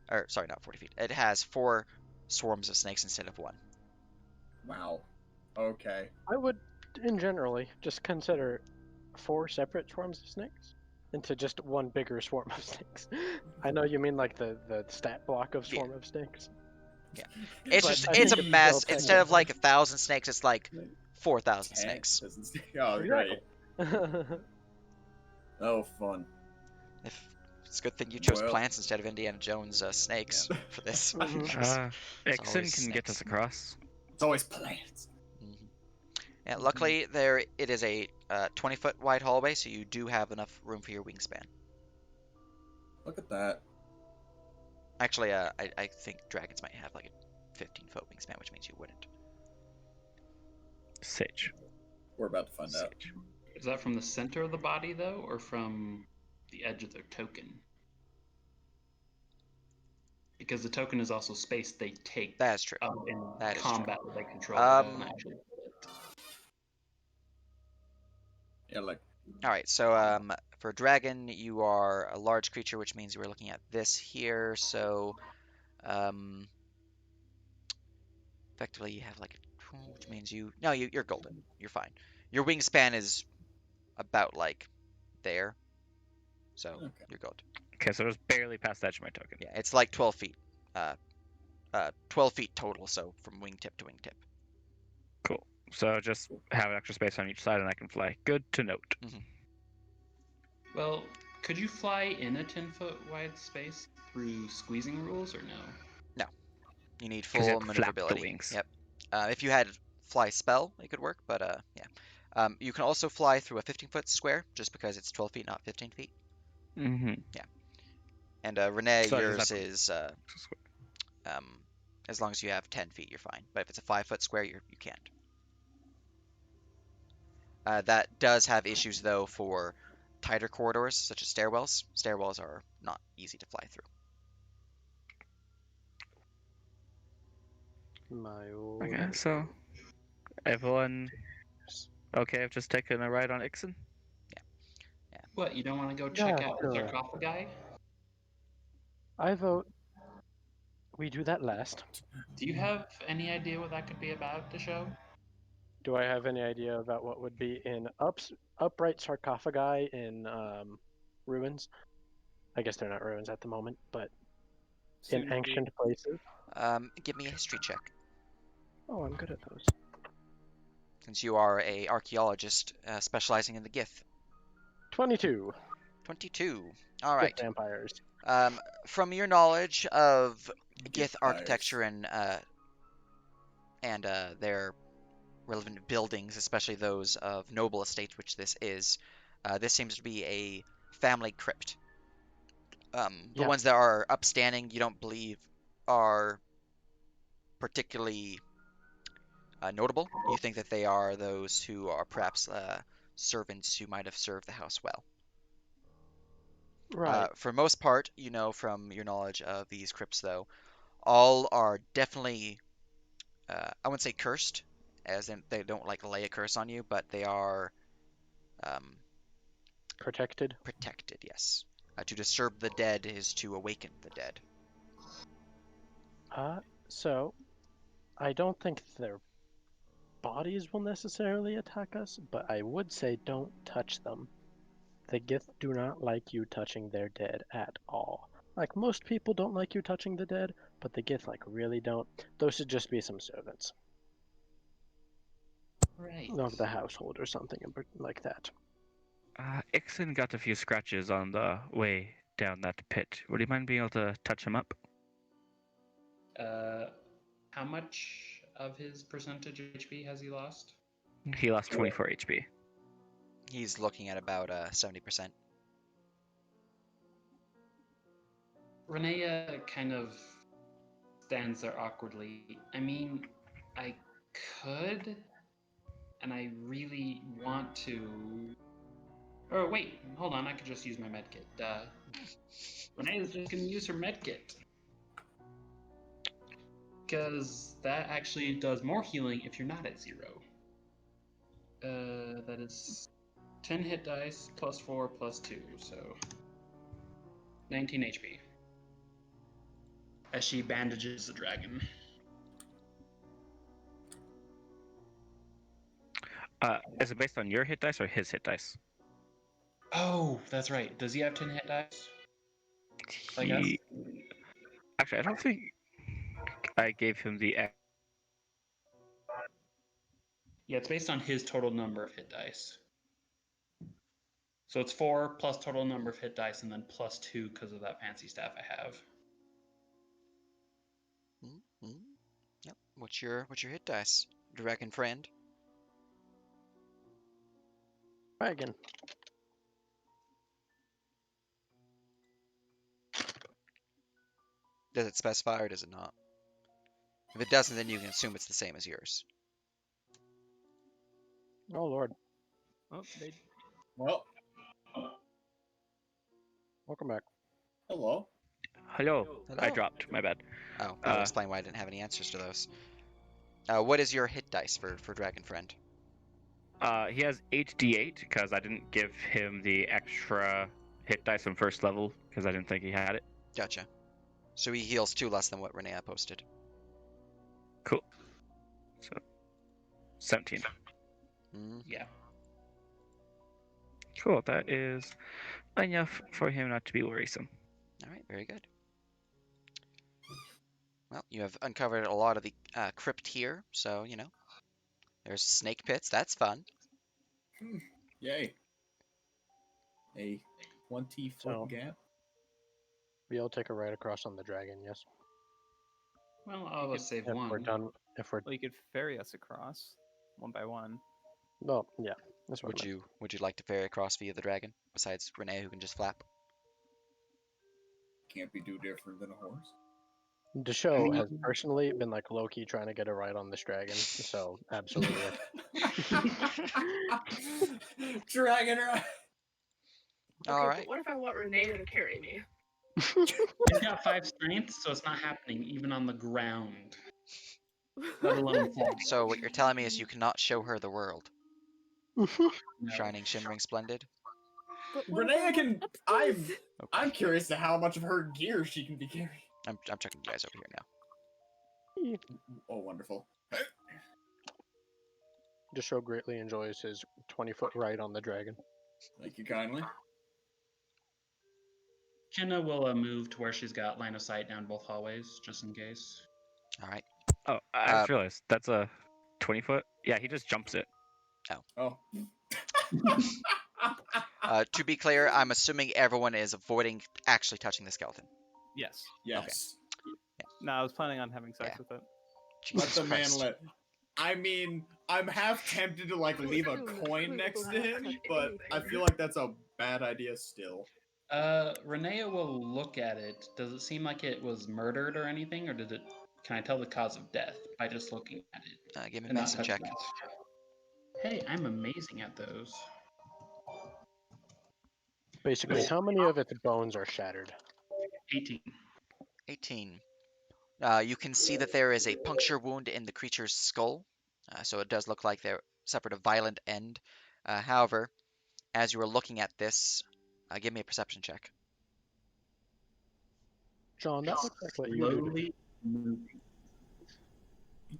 or sorry, not 40 feet. It has 4 swarms of snakes instead of 1. Wow. Okay. I would, in generally, just consider 4 separate swarms of snakes into just one bigger swarm of snakes. I know you mean like the stat block of Yeah. swarm of snakes. It's But just I it's a think it's mess. well Instead of taken. like 1,000 snakes, it's like 4,000 10 snakes. doesn't stay- Oh, great. Exactly. Oh, fun. If it's a good thing you chose Well- plants instead of Indiana Jones snakes for this. Mhm. because it's Ixon always can get us snakes. across. It's always plans. Mhm. Yeah, luckily there it is a 20-foot wide hallway, so you do have enough room for your wingspan. Look at that. Actually, I think dragons might have like a 15-foot wingspan, which means you wouldn't. Sage. We're about to find out. Sage. Is that from the center of the body though, or from the edge of their token? Because the token is also space they take That is true. up in That is true. combat that they control. They don't actually. Yeah, like, All right, so for dragon, you are a large creature, which means we're looking at this here. So, effectively, you have like, which means you're golden. You're fine. Your wingspan is about like there, so Okay. you're good. Okay, so it was barely past the edge of my token. Yeah, it's like 12 feet. 12 feet total, so from wingtip to wingtip. Cool. So just have an extra space on each side and I can fly. Good to note. Well, could you fly in a 10-foot wide space through squeezing rules or no? You need 'Cause you full have to flap the maneuverability. wings. Yep. If you had fly spell, it could work, but yeah. You can also fly through a 15-foot square, just because it's 12 feet, not 15 feet. Mm-hmm. And Renee, So I just yours have- is as long as you have 10 feet, you're fine. But if it's a 5-foot square, you can't. That does have issues though for tighter corridors, such as stairwells. Stairwells are not easy to fly through. My Okay, so everyone okay? I've just taken a ride on Ixon. What, you don't want to go check Yeah, out the sure. sarcophagi? I vote we do that last. Do you have any idea what that could be about, the show? Do I have any idea about what would be in upright sarcophagi in ruins? I guess they're not ruins at the moment, but soon in to be. ancient places. Give me a history check. Oh, I'm good at those. Since you are a archaeologist specializing in the Gith. 22. 22. All Good right. vampires. From your knowledge of Gith Gith architecture and their relevant buildings, especially those of noble estates, which this is, this seems to be a family crypt. The Yeah. ones that are upstanding, you don't believe are particularly notable. You think that they are those who are perhaps servants who might have served the house well. Right. For most part, you know from your knowledge of these crypts, though, all are definitely, I wouldn't say cursed, as in they don't like lay a curse on you, but they are Protected. protected, yes. To disturb the dead is to awaken the dead. So I don't think their bodies will necessarily attack us, but I would say don't touch them. The Gith do not like you touching their dead at all. Like, most people don't like you touching the dead, but the Gith, like, really don't. Those should just be some servants Right. of the household or something like that. Ixon got a few scratches on the way down that pit. Would you mind being able to touch him up? How much of his percentage HP has he lost? He lost 24 HP. He's looking at about 70%. Renea kind of stands there awkwardly. I mean, I could, and I really want to. Oh, wait, hold on, I could just use my medkit. Renea's just gonna use her medkit. Because that actually does more healing if you're not at 0. That is 10 hit dice, plus 4, plus 2, so 19 HP. As she bandages the dragon. Is it based on your hit dice or his hit dice? Oh, that's right. Does he have 10 hit dice? I guess. Actually, I don't think I gave him the. Yeah, it's based on his total number of hit dice. So it's 4 plus total number of hit dice, and then plus 2 because of that fancy staff I have. Mm-hmm. Yep. What's your hit dice, dragon friend? Dragon. Does it specify or does it not? If it doesn't, then you can assume it's the same as yours. Oh, Lord. Oh, they Well, Welcome back. hello. Hello. I Hello. dropped. My bad. Oh, that'll explain why I didn't have any answers to those. What is your hit dice for dragon friend? He has 8d8 because I didn't give him the extra hit dice on first level because I didn't think he had it. Gotcha. So he heals 2 less than what Renea posted. Cool. So 17. Mm. Yeah. Cool. That is enough for him not to be worrisome. All right, very good. Well, you have uncovered a lot of the crypt here, so, you know, there's snake pits. That's fun. Yay. A 20-foot So- gap. We'll take a ride across on the dragon, yes? Well, I'll save If one. we're done, if we're... well, you could ferry us across one by one. Well, yeah. That's what Would I meant. you like to ferry across via the dragon, besides Renea, who can just flap? Can't be too different than a horse. Desho has personally been like low-key trying to get a ride on this dragon, so absolutely. Dragon ride. All right. But what if I want Renee to carry me? He's got 5 strength, so it's not happening even on the ground. Let alone flying. So what you're telling me is you cannot show her the world. No. Shining, shimmering, splendid. But what if I Renee want can. up I'm. close? I'm curious to how much of her gear she can be carrying. I'm checking you guys over here now. Oh, wonderful. Desho greatly enjoys his 20-foot ride on the dragon. Thank you kindly. Jenna will move to where she's got line of sight down both hallways, just in case. All right. Oh, I just realized that's a 20-foot. Yeah, he just jumps it. Oh. To be clear, I'm assuming everyone is avoiding actually touching the skeleton. Yes. Yes. No, I was planning on having sex Yeah. with it. Let Jesus the man Christ. live. I mean, I'm half tempted to like leave a coin next to him, but I feel like that's a bad idea still. Renea will look at it. Does it seem like it was murdered or anything, or did it? Can I tell the cause of death by just looking at it? Give me a and not medicine check. touching it? Hey, I'm amazing at those. Basically, how many of its bones are shattered? 18. 18. You can see that there is a puncture wound in the creature's skull, so it does look like they suffered a violent end. However, as you are looking at this, give me a perception check. John, that looks like what you do. Slowly moving.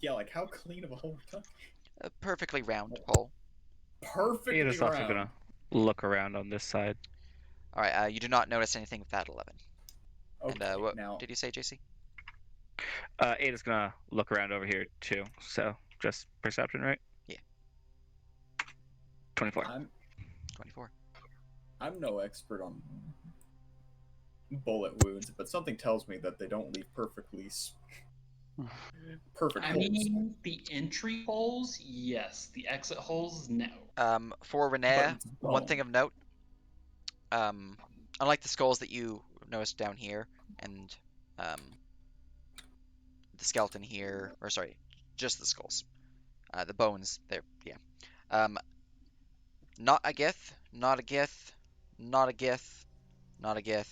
Yeah, like how clean of a hole we're talking? A perfectly round hole. Perfectly He is also round. gonna look around on this side. All right. You do not notice anything with that 11. Okay, And what now did you say, JC? Ada's gonna look around over here too. So just perception, right? Yeah. 24. 24. I'm no expert on bullet wounds, but something tells me that they don't leave perfect I holes. mean, the entry holes, yes. The exit holes, no. For But Renee, it's one bone. thing of note. Unlike the skulls that you noticed down here, and the skeleton here, or sorry, just the skulls. The bones there, yeah. Not a gith, not a gith, not a gith, not a gith.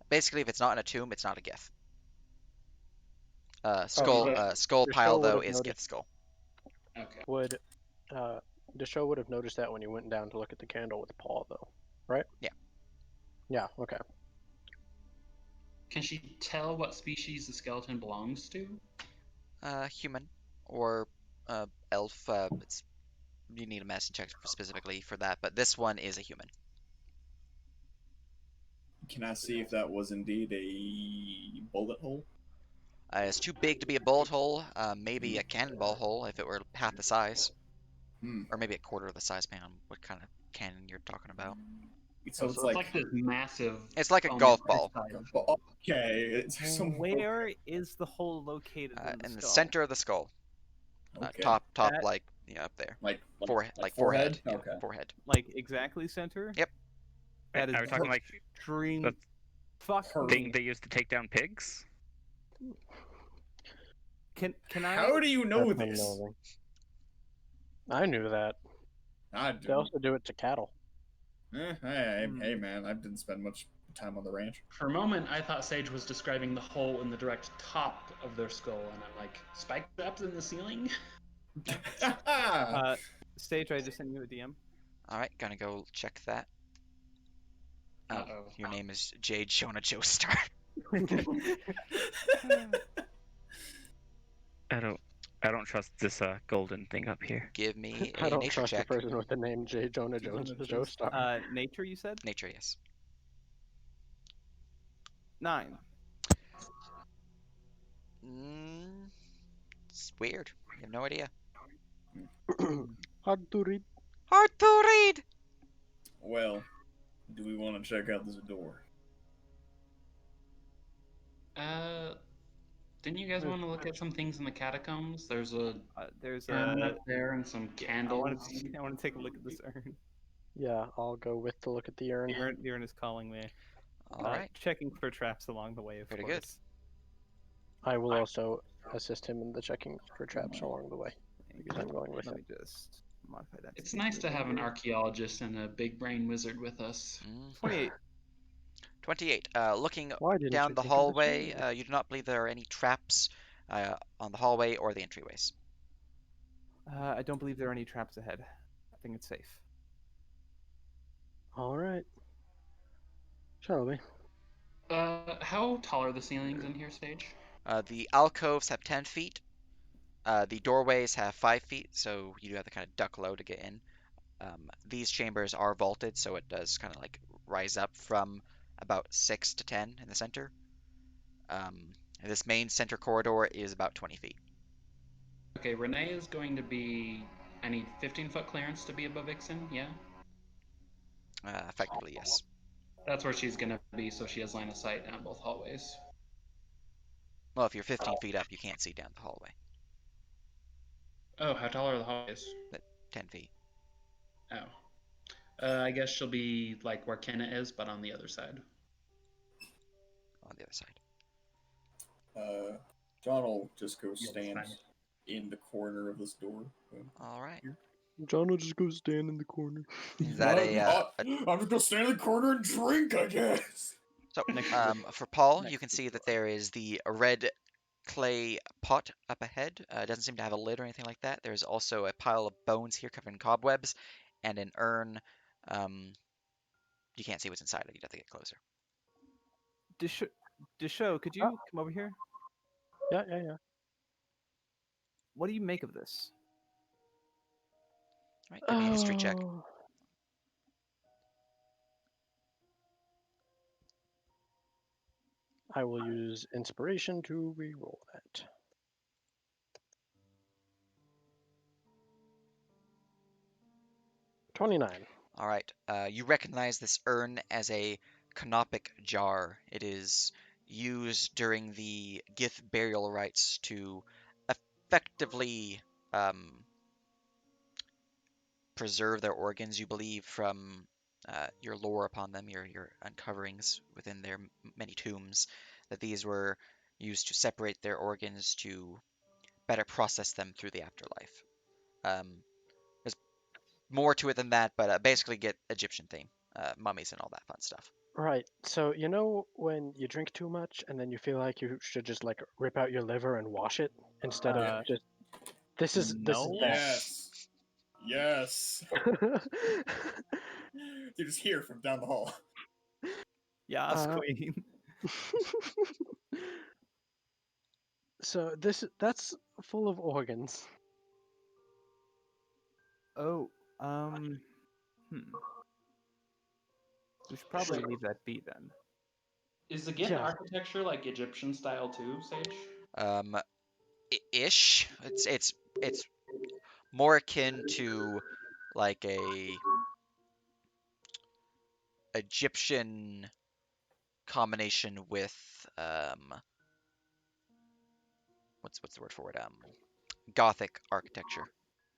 Basically, if it's not in a tomb, it's not a gith. Skull Desho pile would though have is gith noticed. skull. Okay. Would Desho would have noticed that when you went down to look at the candle with Paul, though, right? Yeah. Yeah. Okay. Can she tell what species the skeleton belongs to? Human or elf. You need a medicine check specifically for that, but this one is a human. Can I see if that was indeed a bullet hole? It's too big to be a bullet hole. Maybe a cannonball hole if it were half the size, Hmm. or maybe a quarter of the size, depending on what kind of cannon you're talking about. So It's it's like this massive. It's like a almost golf ball. life-size- okay. It's some Where is the hole located in the In the skull? center of the skull. okay. Top, That- like up there. Like Forehead, like forehead. forehead? Yeah, Okay. forehead. Like exactly center? Yep. That Are we is talking like extreme. the Fuck thing me. they used to take down pigs? Can I? How do you know That's this? unknowing. I knew that. I They do. also do it to cattle. Hey, man, I didn't spend much time on the ranch. For a moment, I thought Sage was describing the hole in the direct top of their skull, and I'm like, spike traps in the ceiling? Stage, I just sent you a DM. All right, gonna go check that. Oh, Uh-oh. your name is Jade Shona Joestar. I don't trust this golden thing up here. Give me I a don't nature trust check. the person with the name J. Jonah Jones, the Joestar. Nature, you said? Nature, yes. 9. It's weird. You have no idea. Hard to read. Hard to read. Well, do we want to check out this door? Didn't you guys want to look at some things in the catacombs? There's a There's urn a. up there and some candles. I want to take a look at this urn. Yeah, I'll go with to look at the urn. The urn is calling me. All right. Checking for traps along the way, of Pretty course. good. I will also assist him in the checking for traps along the way. Because I'm going with Let him. me just modify that. It's nice to have an archaeologist and a big brain wizard with us. 28. 28. Looking Why didn't down you the think of this hallway, earlier? you do not believe there are any traps on the hallway or the entryways. I don't believe there are any traps ahead. I think it's safe. All right. Shall we? How tall are the ceilings in here, Sage? The alcoves have 10 feet. The doorways have 5 feet, so you do have to kind of duck low to get in. These chambers are vaulted, so it does kind of like rise up from about 6 to 10 in the center. And this main center corridor is about 20 feet. Okay, Renee is going to be. I need 15-foot clearance to be above Vixen, yeah? Effectively, yes. That's where she's gonna be, so she has line of sight down both hallways. Well, if you're 15 feet up, you can't see down the hallway. Oh, how tall are the hallways? 10 feet. Oh. I guess she'll be like where Kenna is, but on the other side. On the other side. John will just go Yeah, stand that's fine. in the corner of this door. All right. John will just go stand in the corner. Is that I'm just gonna stand in the corner and drink, I guess. So, for Paul, you can see that there is the red clay pot up ahead. It doesn't seem to have a lid or anything like that. There's also a pile of bones here covered in cobwebs, and an urn. You can't see what's inside it. You'd have to get closer. Desho, could you come over here? Yeah. What do you make of this? Right, give me a history check. Oh. I will use inspiration to re-roll that. $29. All right. You recognize this urn as a canopic jar. It is used during the Gith burial rites to effectively preserve their organs, you believe, from your lore upon them, your uncoverings within their many tombs, that these were used to separate their organs to better process them through the afterlife. There's more to it than that, but basically get Egyptian theme, mummies and all that fun stuff. Right. So you know when you drink too much and then you feel like you should just like rip out your liver and wash it instead of just. This is no. that. Yes. Yes. You just hear from down the hall. Yas, queen. So that's full of organs. Oh, we should probably leave that be then. Is the Gith Yeah. architecture like Egyptian style too, Sage? Ish. It's more akin to like a Egyptian combination with what's the word for it? Gothic architecture.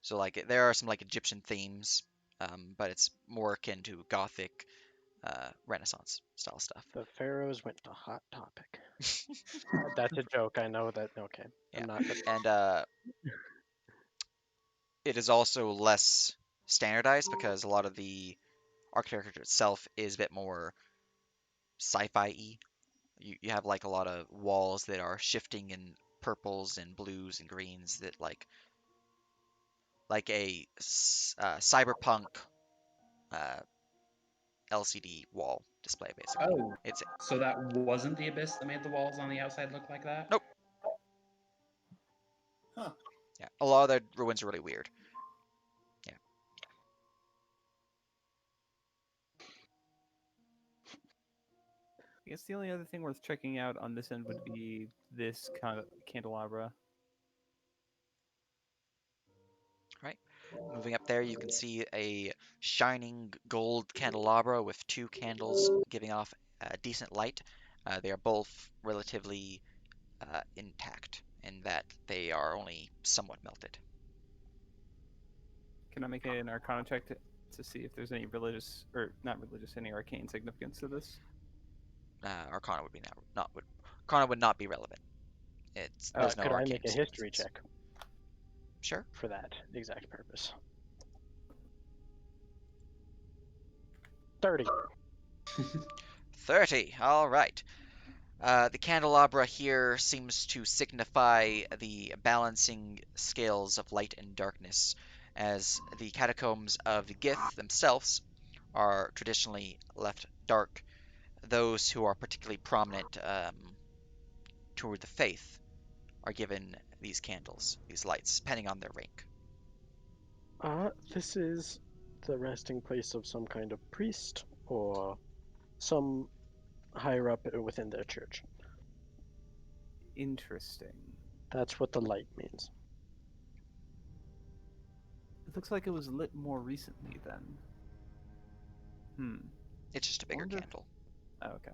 So like there are some like Egyptian themes, but it's more akin to Gothic, Renaissance style stuff. The pharaohs went to Hot Topic. That's a joke. I know that. Okay, Yeah. I'm not. But And it is also less standardized because a lot of the architecture itself is a bit more sci-fi-y. You have like a lot of walls that are shifting in purples and blues and greens that like a cyberpunk uh, LCD wall display basically. Oh, It's so that wasn't the abyss that made the walls on the outside look like that? Nope. Huh. Yeah, a lot of the ruins are really weird. Yeah. I guess the only other thing worth checking out on this end would be this kind of candelabra. Right. Moving up there, you can see a shining gold candelabra with two candles giving off decent light. They are both relatively intact in that they are only somewhat melted. Can I make an Arcana check to see if there's any religious, or not religious, any arcane significance to this? Arcana would be not would Arcana would not be relevant. There's no could I arcane make a history significance. check Sure. for that exact purpose? 30. 30. All right. The candelabra here seems to signify the balancing scales of light and darkness, as the catacombs of the Gith themselves are traditionally left dark. Those who are particularly prominent toward the faith are given these candles, these lights, depending on their rank. This is the resting place of some kind of priest or some higher up within their church. Interesting. That's what the light means. It looks like it was lit more recently then. It's just a bigger Wonder- candle. Oh, okay.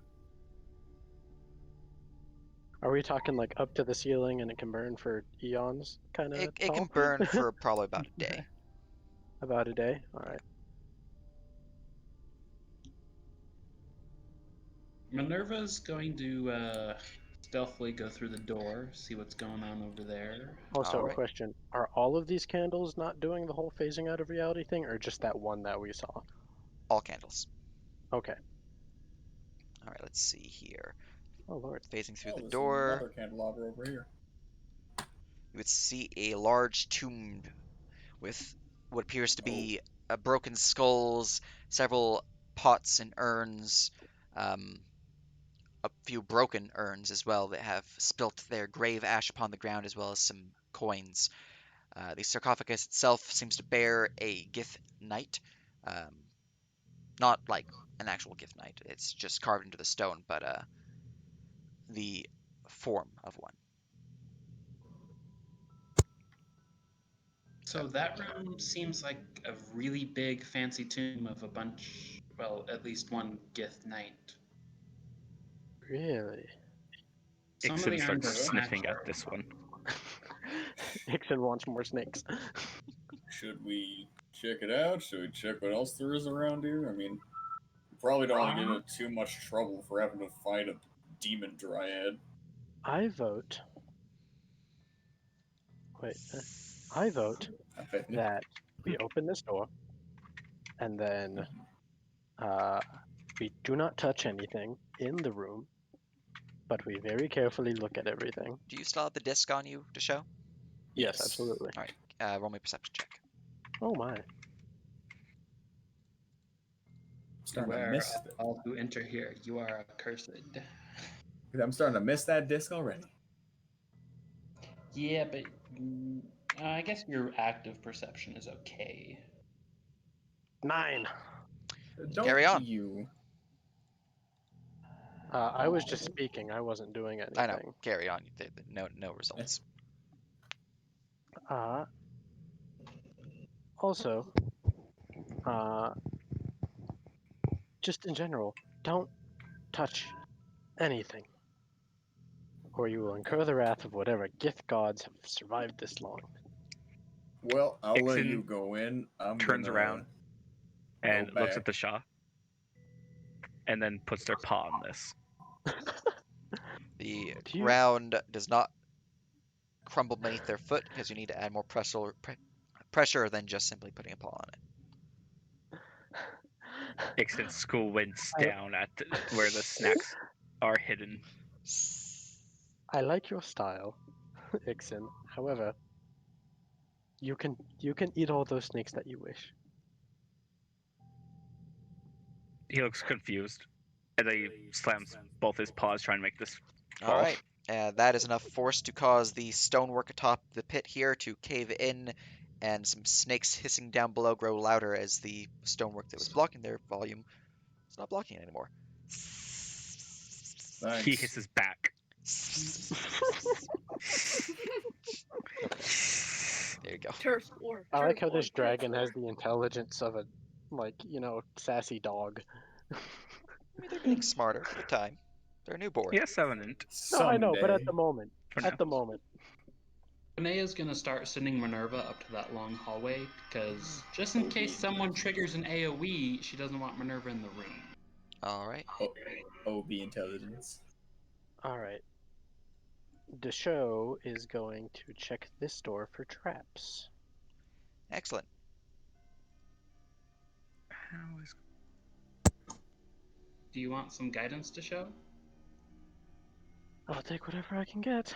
Are we talking like up to the ceiling and it can burn for eons kind of? It can burn for probably about a day. About a day? Alright. Minerva's going to stealthily go through the door, see what's going on over there. Also, Alright. a question. Are all of these candles not doing the whole phasing out of reality thing, or just that one that we saw? All candles. Okay. Alright, let's see here. Oh, Lord. Phasing through Oh, the there's door. another candelabra over here. You would see a large tomb with what appears to be broken skulls, several pots and urns, a few broken urns as well that have spilt their grave ash upon the ground, as well as some coins. The sarcophagus itself seems to bear a Gith knight, not like an actual Gith knight. It's just carved into the stone, but the form of one. So that room seems like a really big, fancy tomb of a bunch, well, at least one Gith knight. Really? Some of Ixon the starts arms are sniffing at actually- this one. Ixon wants more snakes. Should we check it out? Should we check what else there is around here? I mean, we probably don't want to get into too much trouble for having to fight a demon dryad. I vote. Wait. I vote that we open this door, and then we do not touch anything in the room, but we very carefully look at everything. Do you still have the disc on you to show? Yes, absolutely. All right. Roll me a perception check. Oh my. Starting to Beware miss of all who enter here. You are accursed. I'm starting to miss that disc already. Yeah, but I guess your active perception is okay. 9. Don't Carry on. you? I was just speaking. I wasn't doing anything. I know. Carry on. No results. Also, just in general, don't touch anything, or you will incur the wrath of whatever Gith gods have survived this long. Well, I'll let Ixon you go in. I'm turns gonna around and go looks at back. the Shah, and then puts their paw on this. The Do you- ground does not crumble beneath their foot because you need to add more pressure than just simply putting a paw on it. Ixon squints I- down at where the snacks are hidden. I like your style, Ixon. However, you can eat all those snakes that you wish. He looks confused, and then he slams both his paws trying to make this All fall. right. That is enough force to cause the stonework atop the pit here to cave in, and some snakes hissing down below grow louder as the stonework that was blocking their volume is not blocking it anymore. Thanks. He hisses back. There you go. Turf war. I like turf how war, this turf dragon war. has the intelligence of a, sassy dog. I mean, they're getting smarter with time. They're newborn. He has 7 int. No, I know, but at Someday. the moment, For now. at the moment, Renea's gonna start sending Minerva up to that long hallway because just in case someone triggers an AoE, she doesn't want Minerva in the room. All right. OB intelligence. all right. The show is going to check this door for traps. Excellent. How is... Do you want some guidance to show? I'll take whatever I can get.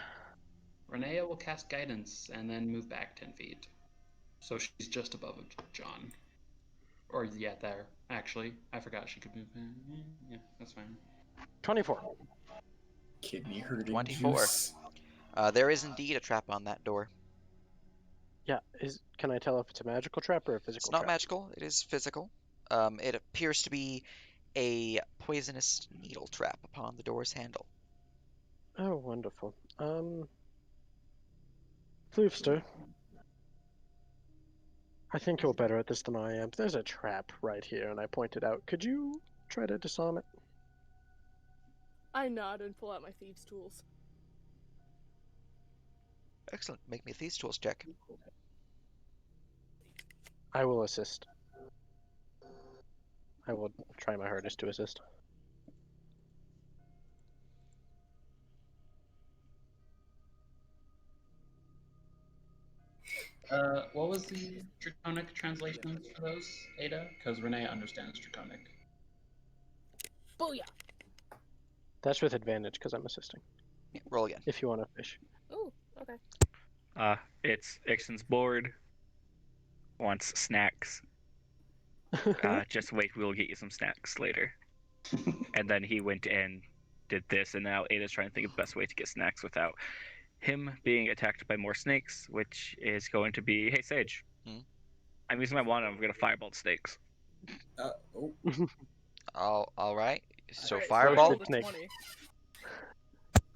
Renea will cast guidance and then move back 10 feet. So she's just above John. Or, yeah, there. Actually, I forgot she could move. Yeah, that's fine. 24. Kidney hurting 24. juice. There is indeed a trap on that door. Yeah, can I tell if it's a magical trap or a physical It's not trap? magical. It is physical. It appears to be a poisonous needle trap upon the door's handle. Oh, wonderful. Floofster, I think you're better at this than I am. There's a trap right here, and I pointed out. Could you try to disarm it? I nod and pull out my thieves' tools. Excellent. Make me a thieves tools check. I will assist. I will try my hardest to assist. What was the Draconic translation for those, Ada? Because Renea understands Draconic. Booyah! That's with advantage because I'm assisting. Yeah, roll again. If you want to fish. Ooh, okay. It's Ixon's board. Wants snacks. Just wait, we'll get you some snacks later. And then he went and did this, and now Ada's trying to think of the best way to get snacks without him being attacked by more snakes, which is going to be, hey Sage, I'm using my wand and I'm going to fireball snakes. Oh. All right. So Alright, fireball. roll the Snake. 20.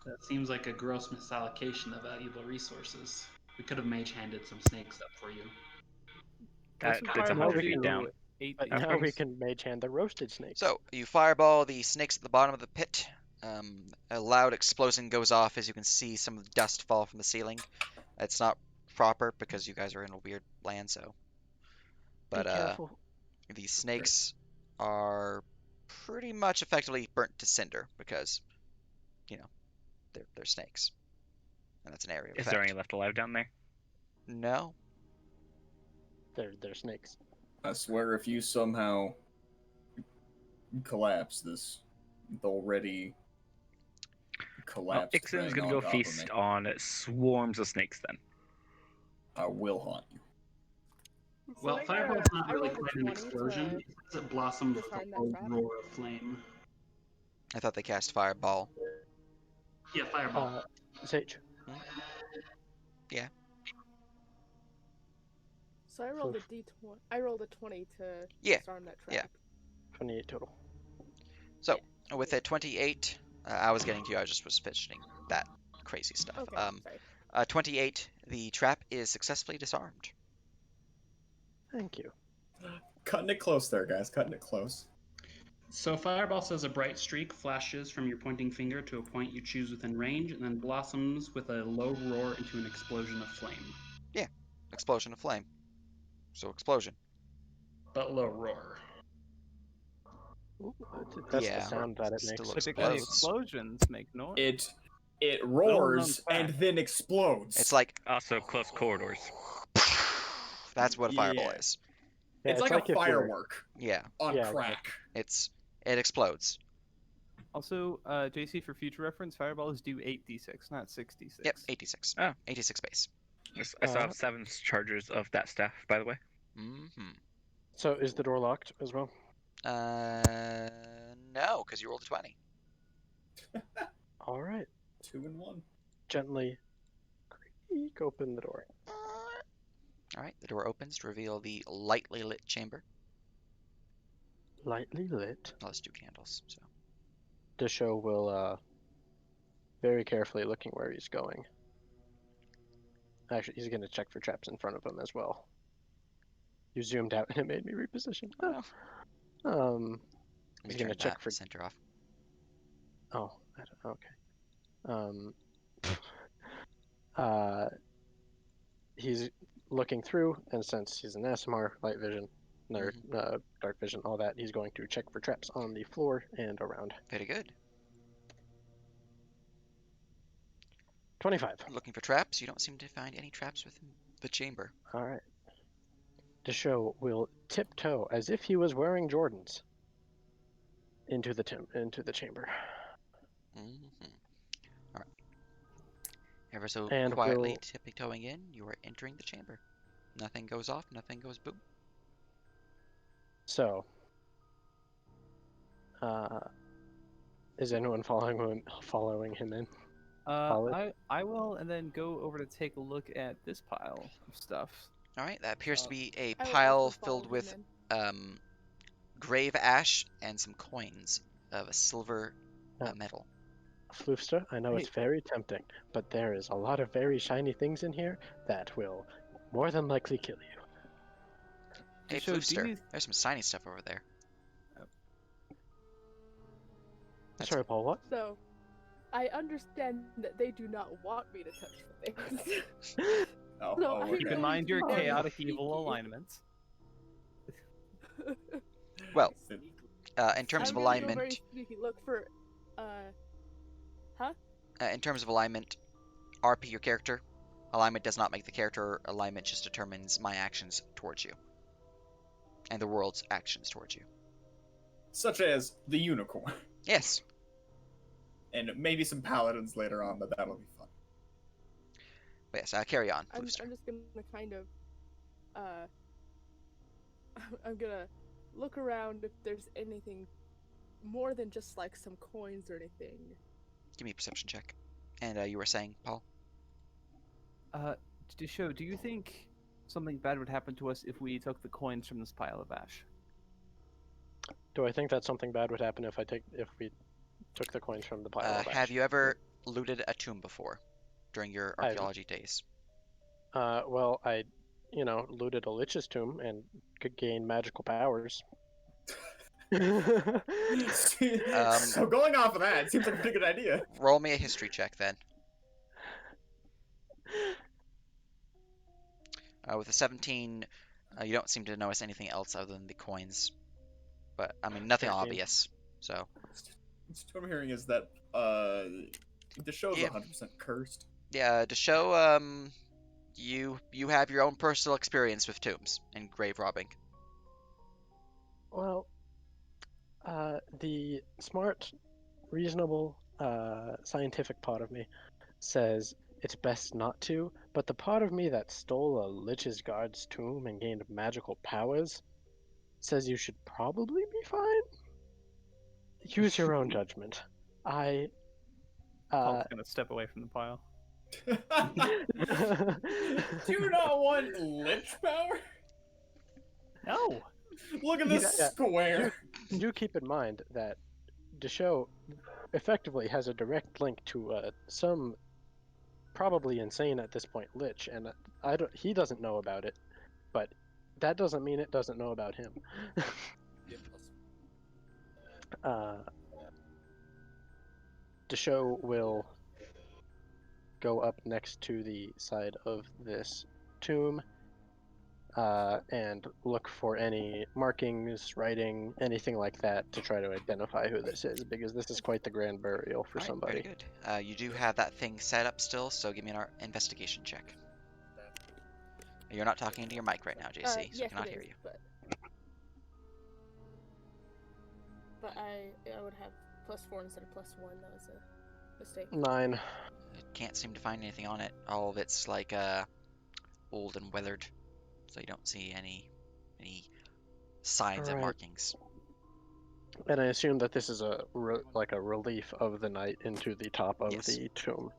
That seems like a gross misallocation of valuable resources. We could have mage-handed some snakes up for you. What's That's the a fireball hard we beat can- down. do? 8 But d6. now we can mage hand the roasted snakes. So you fireball the snakes at the bottom of the pit. A loud explosion goes off as you can see some of the dust fall from the ceiling. It's not proper because you guys are in a weird land, so. But Be careful. these snakes are pretty much effectively burnt to cinder because, you know, they're snakes, and that's an area of Is there effect. any left alive down there? No. They're snakes. I swear, if you somehow collapse this already Well, collapsed Ixon's thing gonna on go top feast of me, on swarms of snakes then. I will haunt you. Well, I fireball's got not I really rolled a quite an 20 explosion. to It says it blossoms with disarm a that low trap. roar of flame. I thought they cast fireball. Yeah, fireball. Sage. So I rolled a d20. I rolled a 20 to Yeah, disarm that yeah. trap. 28 total. So with a 28, I was getting to you. I just was pitching that crazy stuff. Okay, sorry. 28, the trap is successfully disarmed. Thank you. Cutting it close there, guys. Cutting it close. So fireball says a bright streak flashes from your pointing finger to a point you choose within range, and then blossoms with a low roar into an explosion of flame. Yeah, explosion of flame. So explosion. But low roar. Ooh, that's Yeah, the sound that it still makes. Typically, explodes. explosions make noise. It Well-known roars and fact. then explodes. It's like Also, close corridors. that's what a fireball Yeah. is. Yeah, it's like like a if you're- firework Yeah, on Yeah, crack. it explodes. Also, JC, for future reference, fireballs do 8d6, not 6d6. Yep, 86. Oh. 86 base. I still have 7 chargers of that staff, by the way. Mm-hmm. So is the door locked as well? No, because you rolled a 20. All right. 2 and 1. Gently creak open the door. All right, the door opens to reveal the lightly lit chamber. Lightly lit. Well, let's do candles. So Disho will very carefully looking where he's going. Actually, he's going to check for traps in front of him as well. You zoomed out and it made me reposition. let me He's turn gonna check that for- center off. Oh, okay. He's looking through, and since he's an ASMR, light vision, or dark vision, all that, he's going to check for traps on the floor and around. Very good. 25. Looking for traps. You don't seem to find any traps within the chamber. All right. Disho will tiptoe as if he was wearing Jordans into the chamber. Mm-hmm. All right. Ever so And quietly we'll- tiptoeing in, you are entering the chamber. Nothing goes off. Nothing goes boom. So, is anyone following him in? Solid. I will, and then go over to take a look at this pile of stuff. All right. That appears to be a I will pile also follow filled him with in. grave ash and some coins of a silver metal. Floofster, I know it's very tempting, but there is a lot of very shiny things in here that will more than likely kill you. Hey, So do Floofster, you- there's some shiny stuff over there. That's Sorry, Paul, what? So, I understand that they do not want me to touch things. Oh, No, oh, I- okay. Keep in mind your Oh, chaotic sneaky. evil alignments. Well, in terms of I'm gonna go alignment, very sneaky. Look for, in terms of alignment, RP your character. Alignment does not make the character. Alignment just determines my actions towards you, and the world's actions towards you. Such as the unicorn. Yes. And maybe some paladins later on, but that'll be fun. But yes. Carry on, I'm Floofster. just gonna kind of, I'm gonna look around if there's anything more than just like some coins or anything. Give me a perception check. And you were saying, Paul? Disho, do you think something bad would happen to us if we took the coins from this pile of ash? Do I think that something bad would happen if we took the coins from the pile of ash? Have you ever looted a tomb before during your I've- archaeology days? Well, I, looted a lich's tomb and could gain magical powers. So going off of that, it seems like a pretty good idea. Roll me a history check then. With a 17, you don't seem to notice anything else other than the coins. But, I mean, nothing 13. obvious. So, What I'm hearing is that the show's Yeah. 100% cursed. yeah, to show you have your own personal experience with tombs and grave robbing. Well, the smart, reasonable, scientific part of me says it's best not to, but the part of me that stole a Lich's guard's tomb and gained magical powers says you should probably be fine. Use your own judgment. I. Paul's gonna step away from the pile. Do you not want lich power? No. Look at this Yeah. square. Do keep in mind that the show effectively has a direct link to some probably insane at this point lich, and he doesn't know about it, but that doesn't mean it doesn't know about him. The show will go up next to the side of this tomb and look for any markings, writing, anything like that to try to identify who this is, because this is quite the grand burial for Alright, somebody. very good. You do have that thing set up still, so give me an investigation check. You're not talking into your mic right now, JC, so I yes, cannot it hear is, you. But I would have +4 instead of +1. That was a mistake. 9. I can't seem to find anything on it. All of it's like old and weathered, so you don't see any signs and Alright. markings. And I assume that this is like a relief of the knight into the top of Yes. the tomb.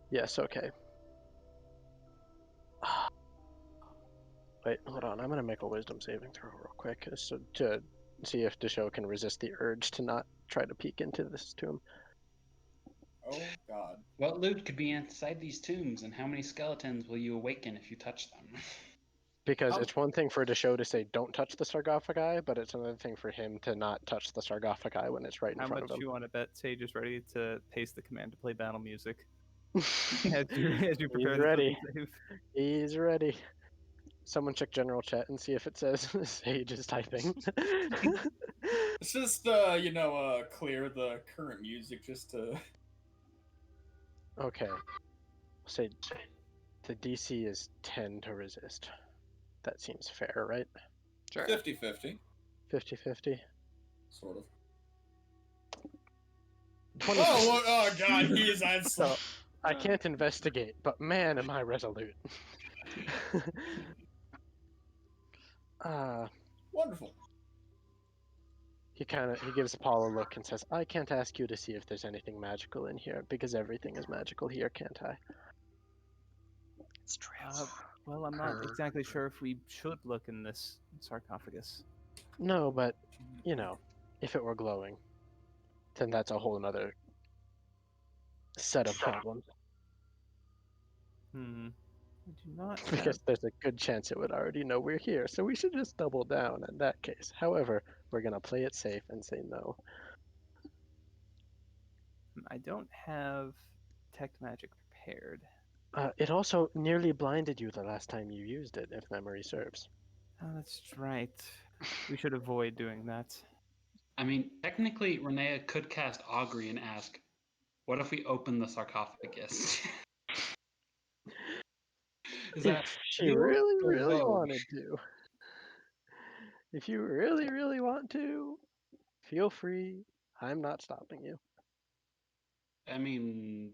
Yes, okay. Wait, hold on. I'm gonna make a wisdom saving throw real quick so to see if Desho can resist the urge to not try to peek into this tomb. Oh God. What loot could be inside these tombs, and how many skeletons will you awaken if you touch them? Because Oh. it's one thing for Desho to say don't touch the sarcophagi, but it's another thing for him to not touch the sarcophagi when it's right in How front much of him. you want to bet Sage is ready to paste the command to play battle music as you prepare He's the ready. save? He's ready. Someone check general chat and see if it says Sage is typing. Let's just clear the current music just to. Okay. Say the DC is 10 to resist. That seems fair, right? Sure. 50-50. 50-50. Sort of. 26. Oh God, he is So I can't investigate, but man, am I resolute. Wonderful. He gives Paul a look and says, "I can't ask you to see if there's anything magical in here because everything is magical here, can't I?" It's true. Well, I'm not exactly sure if we should look in this sarcophagus. No, but if it were glowing, then that's a whole another set of problems. We do not have... Because there's a good chance it would already know we're here, so we should just double down in that case. However, we're gonna play it safe and say no. I don't have detect magic prepared. It also nearly blinded you the last time you used it, if memory serves. Oh, that's right. We should avoid doing that. I mean, technically, Renea could cast Augury and ask, "What if we open the sarcophagus?" If she really wanted to. If you really want to, feel free. I'm not stopping you. I mean,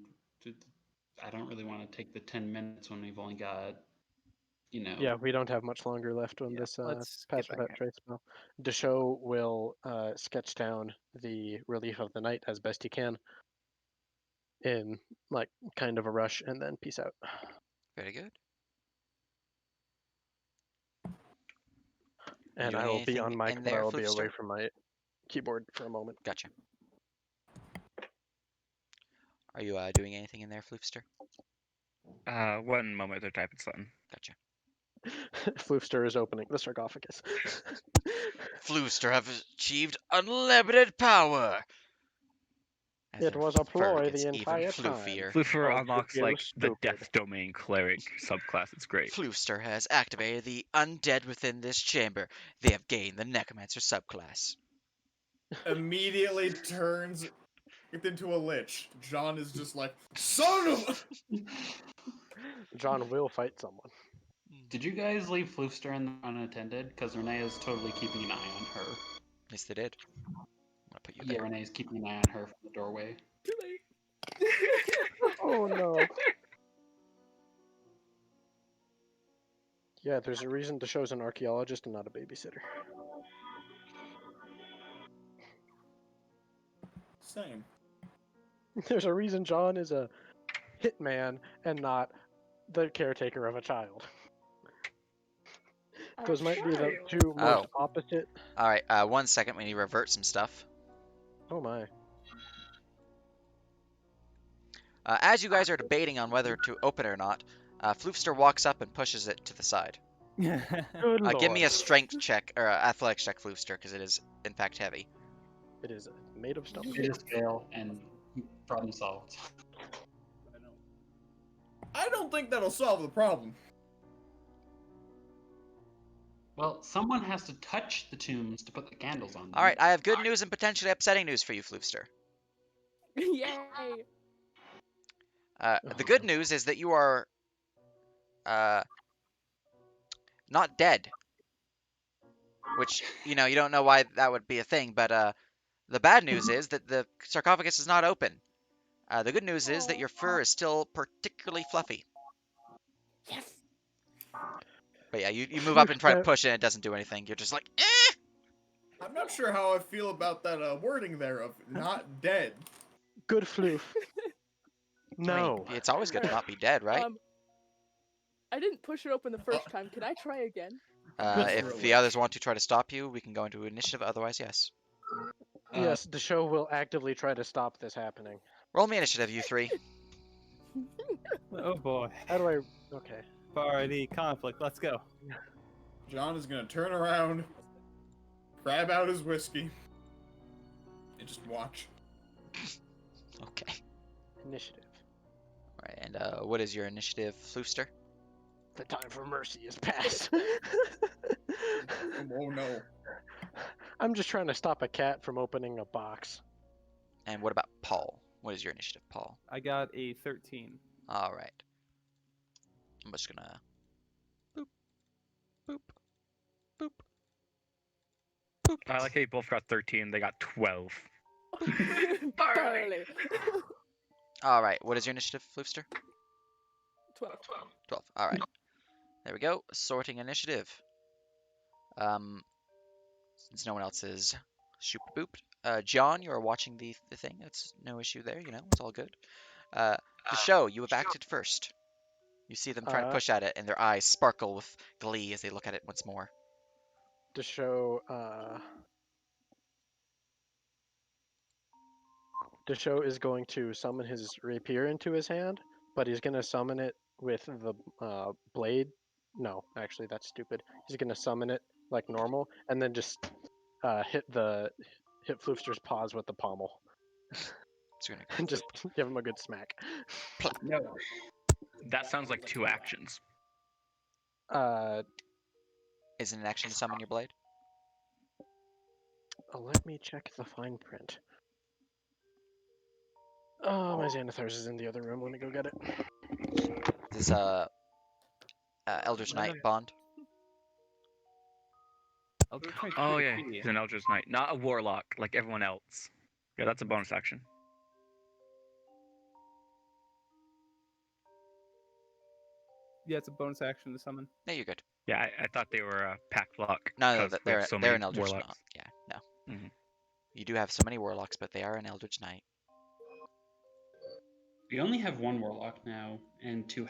I don't really want to take the 10 minutes when we've only got, Yeah, we don't have much longer left on this let's pass get back without trace spell. Desho will sketch down the relief of the night as best he can in kind of a rush, and then peace out. Very good. And Doing I will be anything on mic, in but I there, will be away Floopster? from my keyboard for a moment. Gotcha. Are you doing anything in there, Floofster? One moment, they're typing something. Gotcha. Floofster is opening the sarcophagus. Floofster have achieved unlimited power. As It their was a fur ploy gets the even entire time. floofier. Floofer Oh, unlocks you're like the stupid. Death Domain Cleric subclass. It's great. Floofster has activated the undead within this chamber. They have gained the Necromancer subclass. Immediately turns into a lich. John is just like, son of a... John will fight someone. Did you guys leave Floofster unattended? Because Renee is totally keeping an eye on her. Yes, they did. I'm gonna put you Yeah, there. Renee's keeping an eye on her from the doorway. Too late. Oh no. Yeah, there's a reason the show's an archaeologist and not a babysitter. Same. There's a reason John is a hitman and not the caretaker of a child. Those might be the two most opposite. All right, 1 second. We need to revert some stuff. Oh my. As you guys are debating on whether to open it or not, Floofster walks up and pushes it to the side. Good lord. Give me a strength check, or athletics check, Floofster, because it is, in fact, heavy. It is made of stone. It is fail and problem solved. I don't think that'll solve the problem. Well, someone has to touch the tombs to put the candles on them. All right, I have good news and potentially upsetting news for you, Floofster. Yay! The good news is that you are not dead. Which, you know, you don't know why that would be a thing, but the bad news is that the sarcophagus is not open. The good news is that your fur is still particularly fluffy. Yes. But yeah, you move up and try to push it, and it doesn't do anything. You're just like, eh! I'm not sure how I feel about that wording there of not dead. Good floof. No. I mean, it's always good to not be dead, right? I didn't push it open the first time. Can I try again? If the others want to try to stop you, we can go into initiative. Otherwise, yes. Yes, the show will actively try to stop this happening. Roll me initiative, you three. Oh boy. How do I... Okay. Alrighty, conflict. Let's go. John is gonna turn around, grab out his whiskey, and just watch. Okay. Initiative. All right, and what is your initiative, Floofster? The time for mercy is past. Oh no. I'm just trying to stop a cat from opening a box. And what about Paul? What is your initiative, Paul? I got a 13. All right. I'm just gonna boop, boop, boop, boop. I like how you both got 13. They got 12. Barley. All right. What is your initiative, Floofster? 12. 12. All right. There we go. Sorting initiative. Since no one else is super booped. John, you are watching the thing. It's no issue there. You know, it's all good. The show, you have acted first. You see them try to push at it, and their eyes sparkle with glee as they look at it once more. The show, is going to summon his rapier into his hand, but he's going to summon it with the blade. No, actually, that's stupid. He's going to summon it like normal, and then just hit Floofster's paws with the pommel. So And just give him a good smack. No. That sounds like 2 actions. Is it an action to summon your blade? Let me check the fine print. Oh, my Xanathars is in the other room. Let me go get it. Is this Eldritch Knight bond? Oh yeah, he's an Eldritch Knight, not a Warlock like everyone else. Yeah, that's a bonus action. Yeah, it's a bonus action to summon. No, you're good. Yeah, I thought they were pack lock. No, 'cause we they're have so they're many an Eldritch Warlocks. Knight. Yeah, no. Mhm. You do have so many Warlocks, but they are an Eldritch Knight. We only have 1 warlock now, and 2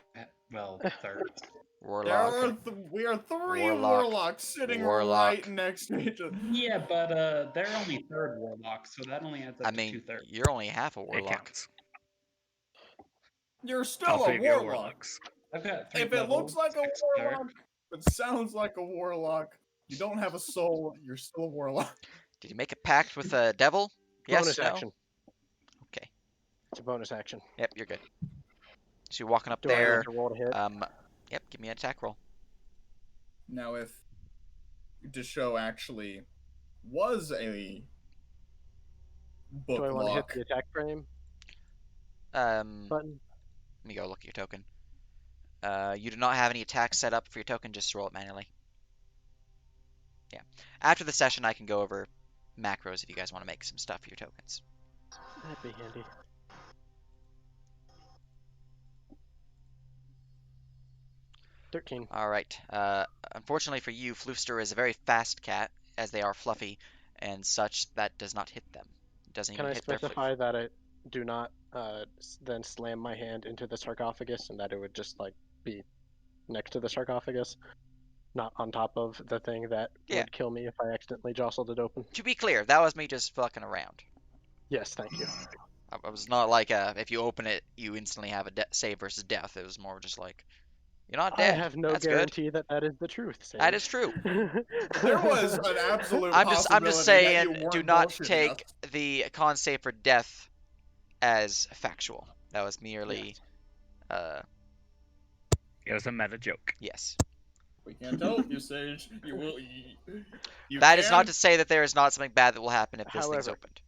thirds. Warlock. We are 3 Warlock. warlocks sitting Warlock. right next to each other. Yeah, but they're only 3rd warlocks, so that only adds up I to mean, 2/3. you're only half a It Warlock. counts. You're still I'll a save your warlock. warlocks. I've got 3 If it looks levels, like a 6 warlock, cleric. if it sounds like a warlock, you don't have a soul, you're still a warlock. Did you make a pact with a devil? Yes, Bonus no? action. Okay. It's a bonus action. Yep, you're good. So you're walking up Do I there. need to roll to hit? Yep, give me an attack roll. Now, if Desho actually was a Do I want to hit booklock, the attack frame Let button? me go look at your token. You do not have any attacks set up for your token, just roll it manually. Yeah. After the session, I can go over macros if you guys want to make some stuff for your tokens. That'd be handy. All right. Unfortunately for you, Floofster is a very fast cat, as they are fluffy and such. That does not hit them. It doesn't Can even I hit their specify floof. that I do not then slam my hand into the sarcophagus, and that it would just like be next to the sarcophagus, not on top of the thing that Yeah. would kill me if I accidentally jostled it open? To be clear, that was me just fucking around. Yes, thank you. I was not like if you open it, you instantly have a save versus death. It was more just like, you're not I dead. have no That's good. guarantee that that is the truth, Sage. That is true. there was an absolute I'm possibility just that saying, you weren't do not bullshitting take us. the con save for death as factual. That was merely, It was a meta joke. yes. We can't help you, Sage. You will. You That can. is not to say that there is not something bad that will happen if this thing's However, opened,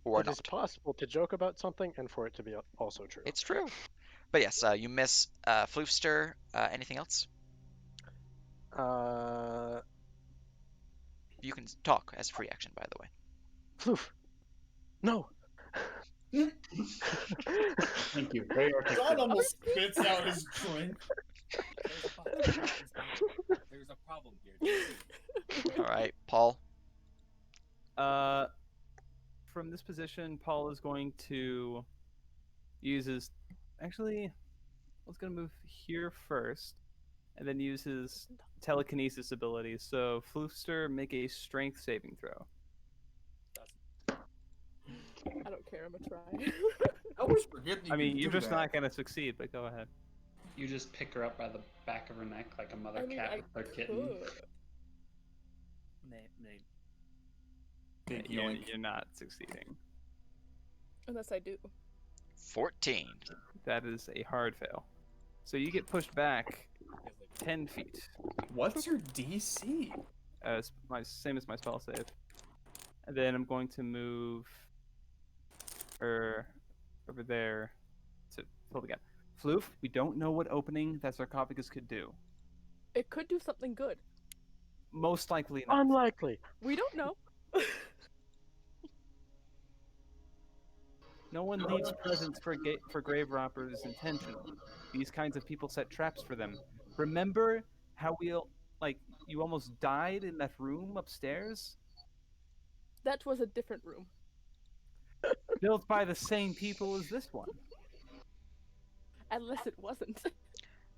or It is not. possible to joke about something and for it to be also true. It's true. But yes, you miss Floofster. Anything else? You can talk as free action, by the way. Floof. No. Thank you. Very John articulate. almost spits out his drink. There's a problem here. All right, Paul. From this position, Paul is going to use his. Actually, I was going to move here first, and then use his telekinesis ability. So, Floofster, make a strength saving throw. I don't care. I'm gonna try. I always forget you I mean, can you're do just that. not going to succeed, but go ahead. You just pick her up by the back of her neck like a mother I mean, cat I with her kitten. could. Big You're, yoink. you're not succeeding. Unless I do. 14. That is a hard fail. So you get pushed back 10 feet. What's your DC? Same as my spell save. And then I'm going to move over there to hold again. Floof, we don't know what opening that sarcophagus could do. It could do something good. Most likely not. Unlikely. We don't know. No one leaves presents for grave robbers intentionally. These kinds of people set traps for them. Remember how you almost died in that room upstairs? That was a different room. Built by the same people as this one. Unless it wasn't.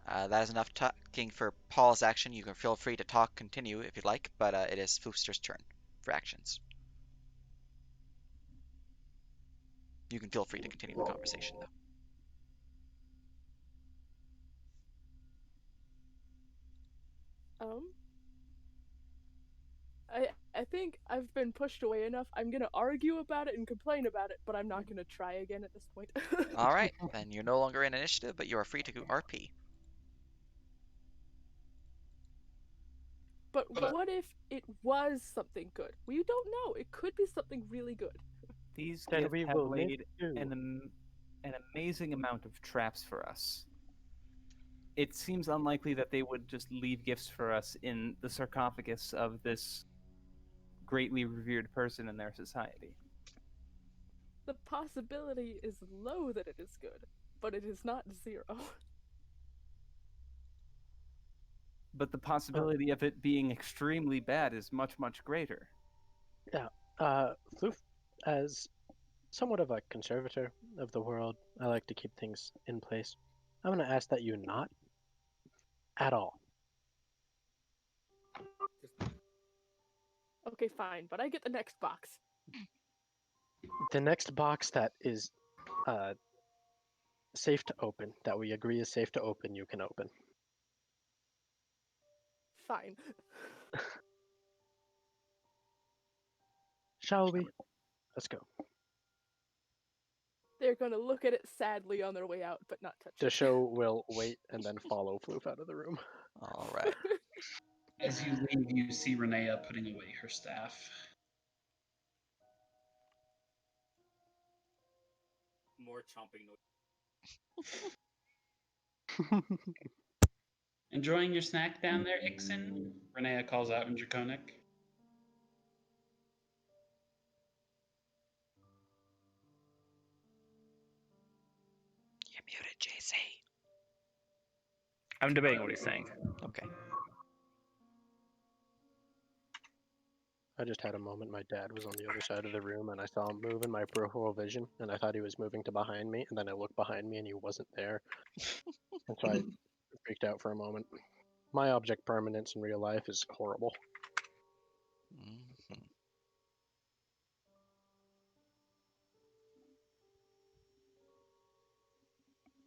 That is enough talking for Paul's action. You can feel free to continue if you'd like, but it is Floofster's turn for actions. You can feel free to continue the conversation, though. I think I've been pushed away enough. I'm gonna argue about it and complain about it, but I'm not gonna try again at this point. All right, then you're no longer in initiative, but you are free to RP. But what if it was something good? We don't know. It could be something really good. These Then gifts we have will laid do. an amazing amount of traps for us. It seems unlikely that they would just leave gifts for us in the sarcophagus of this greatly revered person in their society. The possibility is low that it is good, but it is not zero. But the possibility of it being extremely bad is much, much greater. Yeah. Floof, as somewhat of a conservator of the world, I like to keep things in place. I'm going to ask that you not at all. Okay, fine, but I get the next box. The next box that is safe to open, that we agree is safe to open, you can open. Fine. Shall we? Let's go. They're gonna look at it sadly on their way out, but not touch The it. show will wait and then follow Floof out of the room. All right. As you leave, you see Renea putting away her staff. More chomping noise. Enjoying your snack down there, Ixen? Renea calls out in Draconic. You're muted, JC. I'm debating what he's saying. Okay. I just had a moment. My dad was on the other side of the room, and I saw him move in my peripheral vision, and I thought he was moving to behind me, and then I looked behind me, and he wasn't there. And so I freaked out for a moment. My object permanence in real life is horrible. Mhm.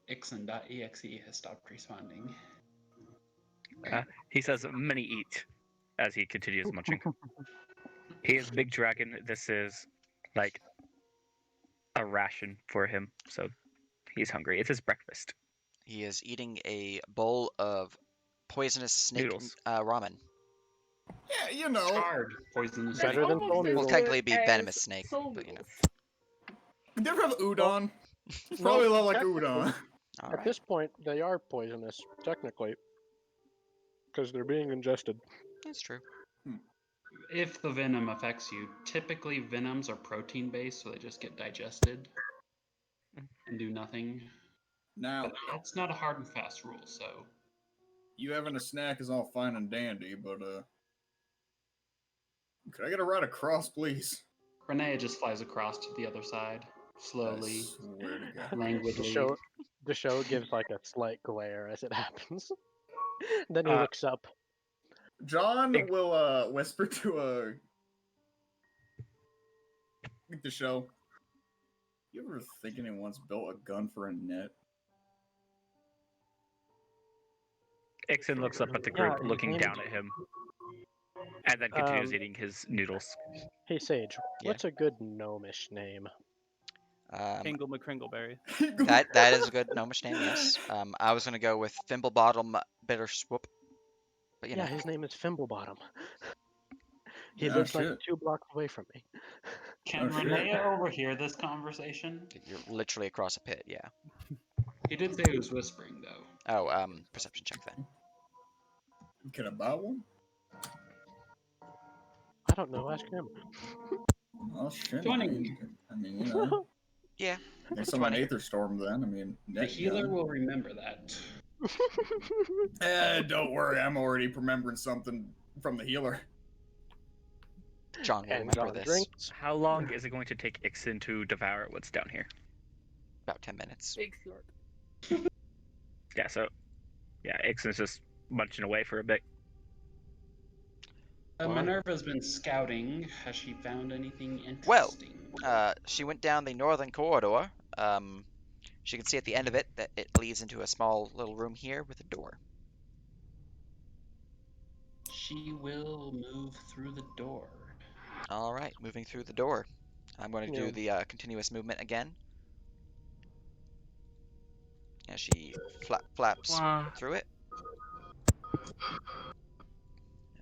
Ixen.exe has stopped responding. He says many eat as he continues munching. He is big dragon. This is like a ration for him, so he's hungry. It's his breakfast. He is eating a bowl of poisonous snake Noodles. ramen. Yeah, you know. Hard poisonous. Better snake. than almost phone as Well, noodles. technically it'd be good venomous as snake, soul but you know. noodles. You ever have udon? It's probably a lot like technically- udon. All At right. this point, they are poisonous, technically, because they're being ingested. That's true. If the venom affects you, typically venoms are protein based, so they just get digested and do nothing. Now, But it's not a hard and fast rule, so you having a snack is all fine and dandy, but could I get a ride across, please? Renea just flies across to the other side, slowly, I swear to God. languidly. The show gives like a slight glare as it happens. Then he Uh, looks up. John Big- will whisper to the show. You ever think anyone's built a gun for a net? Ixen looks up at the Yeah, group, his looking name down is- at him, and then continues Um, eating his noodles. Hey Sage, Yeah. what's a good gnomish name? Kringle McCringleberry. That is a good gnomish name, yes. I was gonna go with Thimblebottom Bitter Swoop, but you know. Yeah, his name is Fimblebottom. He Ah, lives like shit. 2 blocks away from me. Can Oh, shit. Renea overhear this conversation? You're literally across a pit, yeah. He did say he was whispering, though. Oh, perception check then. Can I buy one? I don't know, ask him. Oh shit. 20. I mean, you know. Yeah. Next time on 20. Aether Storm, then. I mean, The net healer gun. will remember that. Don't worry, I'm already remembering something from the healer. John will And remember John this. drinks. How long is it going to take Ixen to devour what's down here? About 10 minutes. Big slurp. Yeah, so Ixen's just munching away for a bit. Minerva's been scouting. Has she found anything Well, interesting? She went down the northern corridor. She can see at the end of it that it leads into a small little room here with a door. She will move through the door. All right, moving through the door. I'm going to do the continuous movement again. As she flaps through it.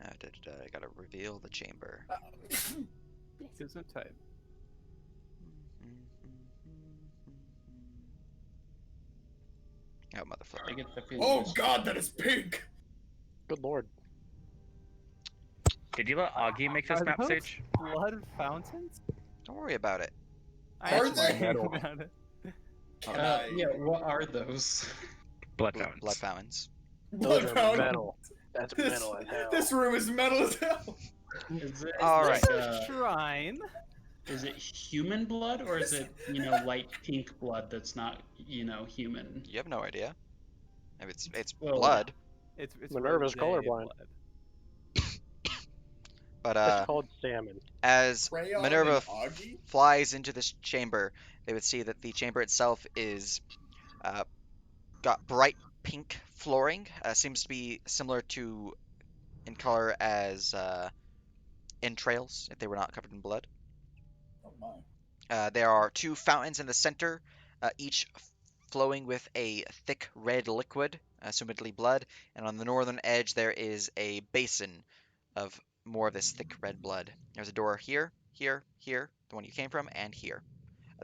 I gotta reveal the chamber. Isn't type. Oh, motherfucker. I get the feeling. Oh god, that is pink! Good lord. Did you let Augie make this Are map, those Sage? blood fountains? Don't worry about it. I Are actually they? knew about it. Yeah, what are those? Blood Blood fountains. fountains. Those Blood are fountain. metal. That's This, metal as hell. this room is metal as hell. Is it, All right. Shrine. Is it human blood or is it, light pink blood that's not, human? You have no idea. If it's Well, blood, It's Minerva's rosé colorblind. blood. but It's called salmon. as Crayon Minerva and Augie? flies into this chamber, they would see that the chamber itself is Got bright pink flooring. Seems to be similar to in color as entrails if they were not covered in blood. Oh my. There are 2 fountains in the center, each flowing with a thick red liquid, assumedly blood. And on the northern edge, there is a basin of more of this thick red blood. There's a door here, here, here, the one you came from, and here.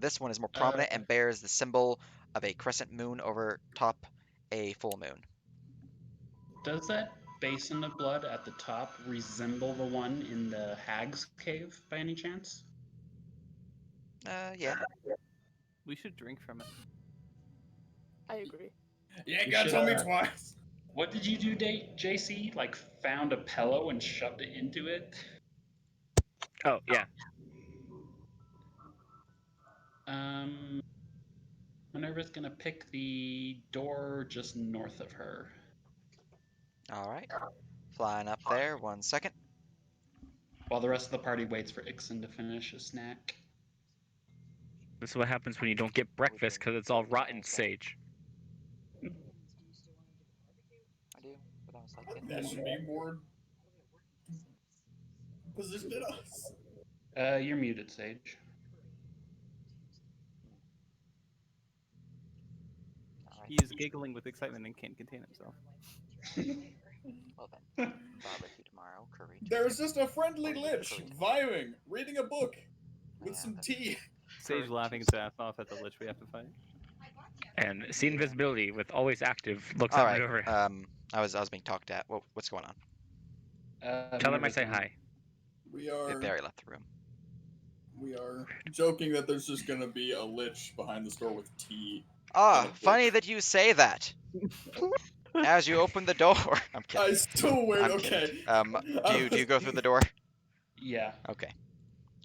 This one is more prominent and bears the symbol of a crescent moon over top a full moon. Does that basin of blood at the top resemble the one in the Hag's Cave by any chance? Yeah. We should drink from it. I agree. You ain't We gotta should, tell me twice. What did you do, JC? Like found a pillow and shoved it into it? Oh yeah. Minerva's gonna pick the door just north of her. All right. Flying up there. 1 second. While the rest of the party waits for Ixon to finish a snack. This is what happens when you don't get breakfast because it's all rotten sage. I do, but I was like, That should be more positioned at us. You're muted, Sage. He is giggling with excitement and can't contain himself. Well then, barbecue tomorrow, curry. There's just a friendly lich vibing, reading a book with Yeah, some that's- tea. Sage laughing his ass off at the lich we have to fight. And see invisibility with always active looks All at right. Minerva. I was being talked at. What's going on? Tell them I Minerva's say gonna- hi. We are They already left the room. joking that there's just gonna be a lich behind the store with tea. Ah, And a funny book. that you say that. As you open the door, I'm kidding. I still weird. I'm Okay. kidding. Do you go through the door? Yeah. Okay.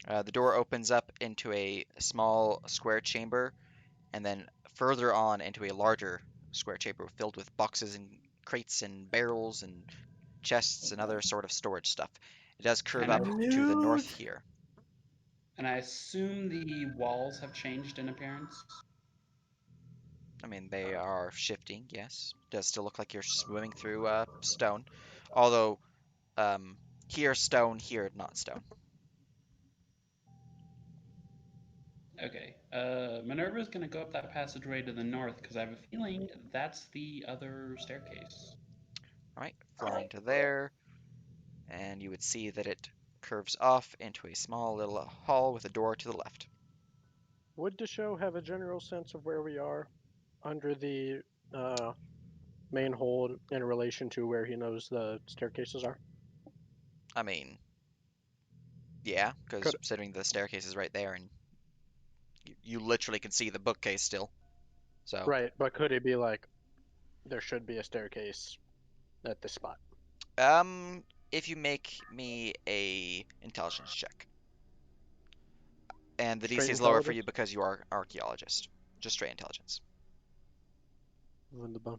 The door opens up into a small square chamber, and then further on into a larger square chamber filled with boxes and crates and barrels and chests and other sort of storage stuff. It does curve up to the north here. And I assume the walls have changed in appearance. I mean, they are shifting, yes. Does still look like you're swimming through stone. Although, here stone, here not stone. Okay. Minerva's gonna go up that passageway to the north because I have a feeling that's the other staircase. Right, flying to there, and you would see that it curves off into a small little hall with a door to the left. Would the show have a general sense of where we are under the main hold in relation to where he knows the staircases are? I mean, yeah, because Could- considering the staircase is right there, and you literally can see the bookcase still. So, Right, but could it be like there should be a staircase at this spot? if you make me a intelligence check, and the Straight DC is lower for intelligence? you because you are archaeologist, just straight intelligence. In the bone.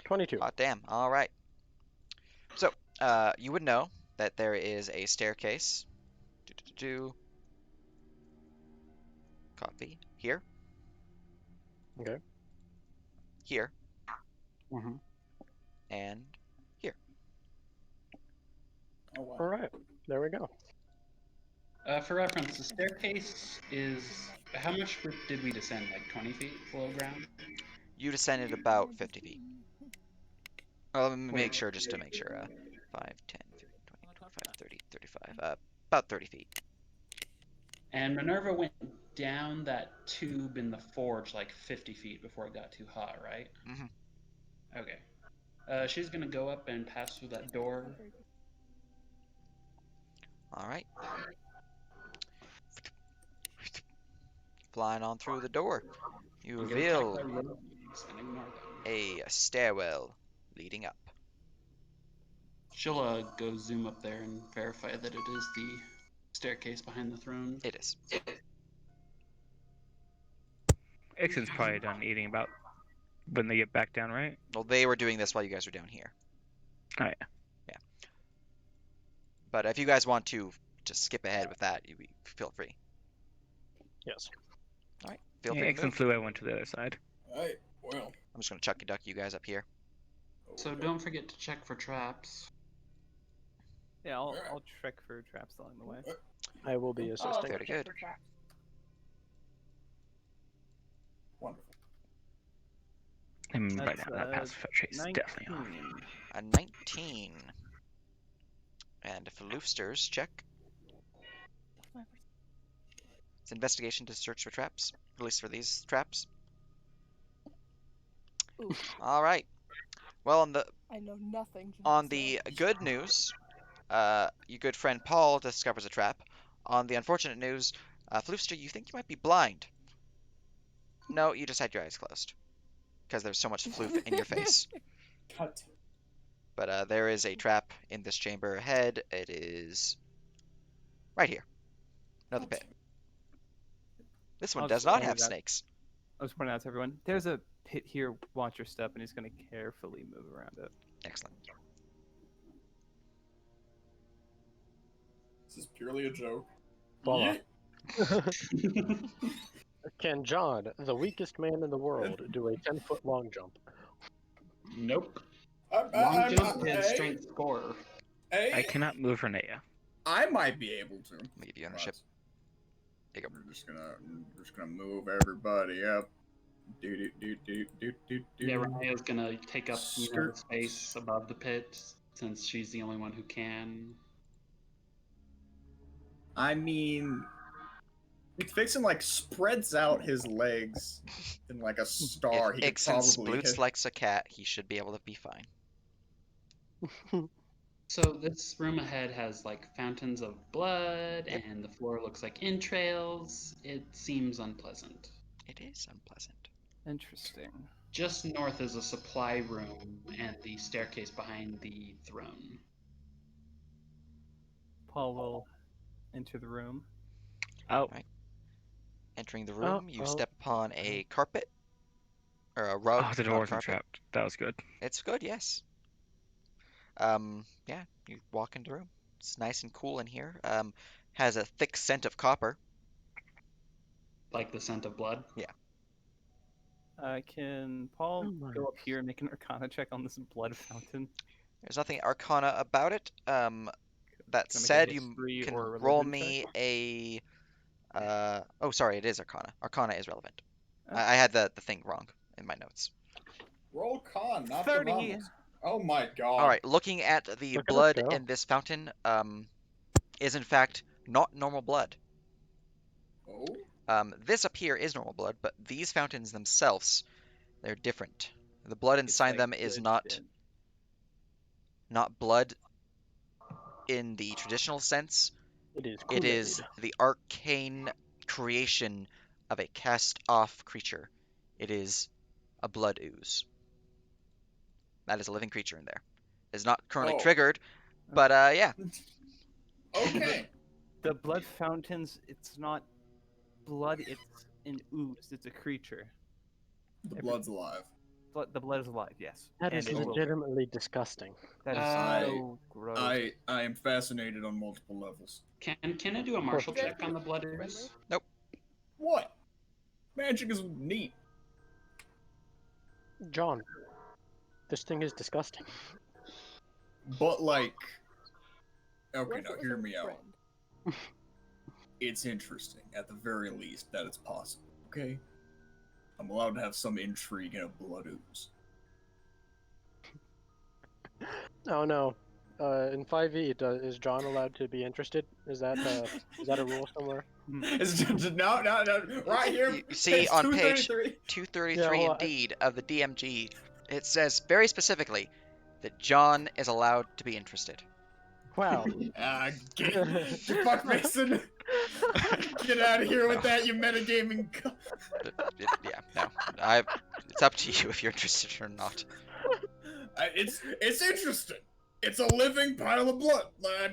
22. Hot damn! All right. So, you would know that there is a staircase. Copy here. Okay. Here. Mm-hmm. And here. Oh wow. All right, there we go. For reference, the staircase is how much did we descend? Like 20 feet below ground? You descended about 50 feet. Well, let me make sure, just to make sure. 5, 10, 15, 20, 25, 30, 35. About 30 feet. And Minerva went down that tube in the forge like 50 feet before it got too hot, right? Mhm. Okay. She's gonna go up and pass through that door. All right. Flying on through the door, you and go reveal check the roads and ignore them. a stairwell leading up. She'll go zoom up there and verify that it is the staircase behind the throne. It is. Ixon's probably done eating about when they get back down, right? Well, they were doing this while you guys were down here. Oh yeah. Yeah. But if you guys want to just skip ahead with that, you feel free. Yes. All right, feel Yeah, free Ix to and move. Fluo went to the other side. Alright, well. I'm just gonna chucky duck you guys up here. So don't forget to check for traps. Yeah, I'll check for traps along the way. I will be assisting. Very good. Wonderful. And right That's, now, that passive trace is definitely off. 19. A 19. And if Floofsters, check. It's investigation to search for traps, at least for these traps. Ooh. All right. Well, I know nothing. on the good news, your good friend Paul discovers a trap. On the unfortunate news, Floofster, you think you might be blind. No, you just had your eyes closed because there's so much floof in your face. Cut. But there is a trap in this chamber ahead. It is right here. Another pit. This one I'll does just not point have it out. snakes. I'll just point out to everyone. There's a pit here. Watch your step, and he's going to carefully move around it. Excellent. This is purely a joke. Voila. Yeah. Can John, the weakest man in the world, do a 10-foot long jump? Nope. I'm, Long I'm, jump I'm, and hey, strength score. hey, I cannot move Renea. I might be able to. Let me give you ownership. but There you go. We're just gonna move everybody up. Yeah, Renea's gonna take up the Skirt. space above the pit since she's the only one who can. I mean, Vixen like spreads out his legs in like a star. If He could Ixen probably sploots hit. like a cat, he should be able to be fine. So this room ahead has like fountains of blood, Yep. and the floor looks like entrails. It seems unpleasant. It is unpleasant. Interesting. Just north is a supply room and the staircase behind the throne. Paul will enter the room. Oh, Right. Entering the room, you step upon a oh. carpet. Or a rug, oh, the not door a wasn't carpet. trapped. That was good. It's good, yes. Yeah, you walk into the room. It's nice and cool in here. Has a thick scent of copper. Like the scent of blood. Can Paul Oh my. go up here and make an Arcana check on this blood fountain? There's nothing arcana about it. That Can I make a said, you history can or a roll religion me check? a. Oh, sorry, it is arcana. Arcana is relevant. Okay. I had the thing wrong in my notes. Roll con, not 30. the vamos. Oh my god. All right, looking at the Look at us blood go. in this fountain, is in fact not normal blood. Oh. This up here is normal blood, but these fountains themselves, they're different. The blood It's inside like them is good not shit. not blood in the traditional sense. It is It is Kool-Aid. the arcane creation of a cast-off creature. It is a blood ooze. That is a living creature in there. It is not currently Oh. triggered, but yeah. Okay. The blood fountains, it's not blood, it's an ooze. It's a creature. The blood's alive. The blood is alive, yes. That And is it will- legitimately disgusting. That is I- so gross. I am fascinated on multiple levels. Can I do a martial check on the blood ooze? What? Magic is neat. John, this thing is disgusting. But like, What okay, if now it was hear a me out. friend? It's interesting, at the very least, that it's possible. Okay, I'm allowed to have some intrigue in a blood ooze. Oh no. In 5e, is John allowed to be interested? Is that a rule somewhere? It's just, no, right here. You see on page 233. 233 Yeah, well, indeed of the DMG, it says very specifically that John is allowed to be interested. Wow. Fuck Mason. Get out of here with that, you metagaming. Yeah, no. It's up to you if you're interested or not. It's interesting. It's a living pile of blood.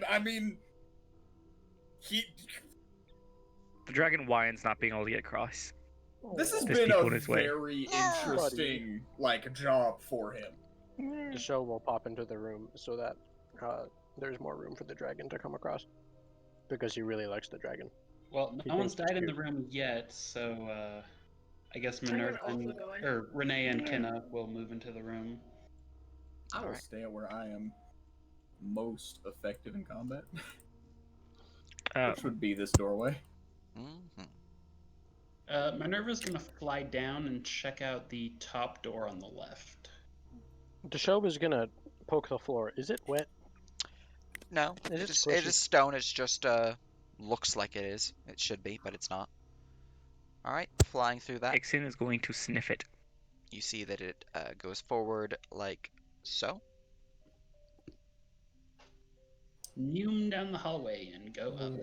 I mean, The dragon whines not being able to get across. this has There's been people a in his way. very interesting job for him. The show will pop into the room so that there's more room for the dragon to come across. Because he really likes the dragon. Well, no He one's thinks it's died in the cute. room yet, so I guess I'm gonna Minerva also and, go in. or Renee and Kenna will move into the room. I will Alright. stay where I am most effective in combat, which would be this doorway. Hmm. Minerva's gonna fly down and check out the top door on the left. The show is gonna poke the floor. Is it wet? No, Is it it squishy? is stone. It's just looks like it is. It should be, but it's not. All right, flying through that, Ixin is going to sniff it. you see that it goes forward like so. Noom down the hallway and go up.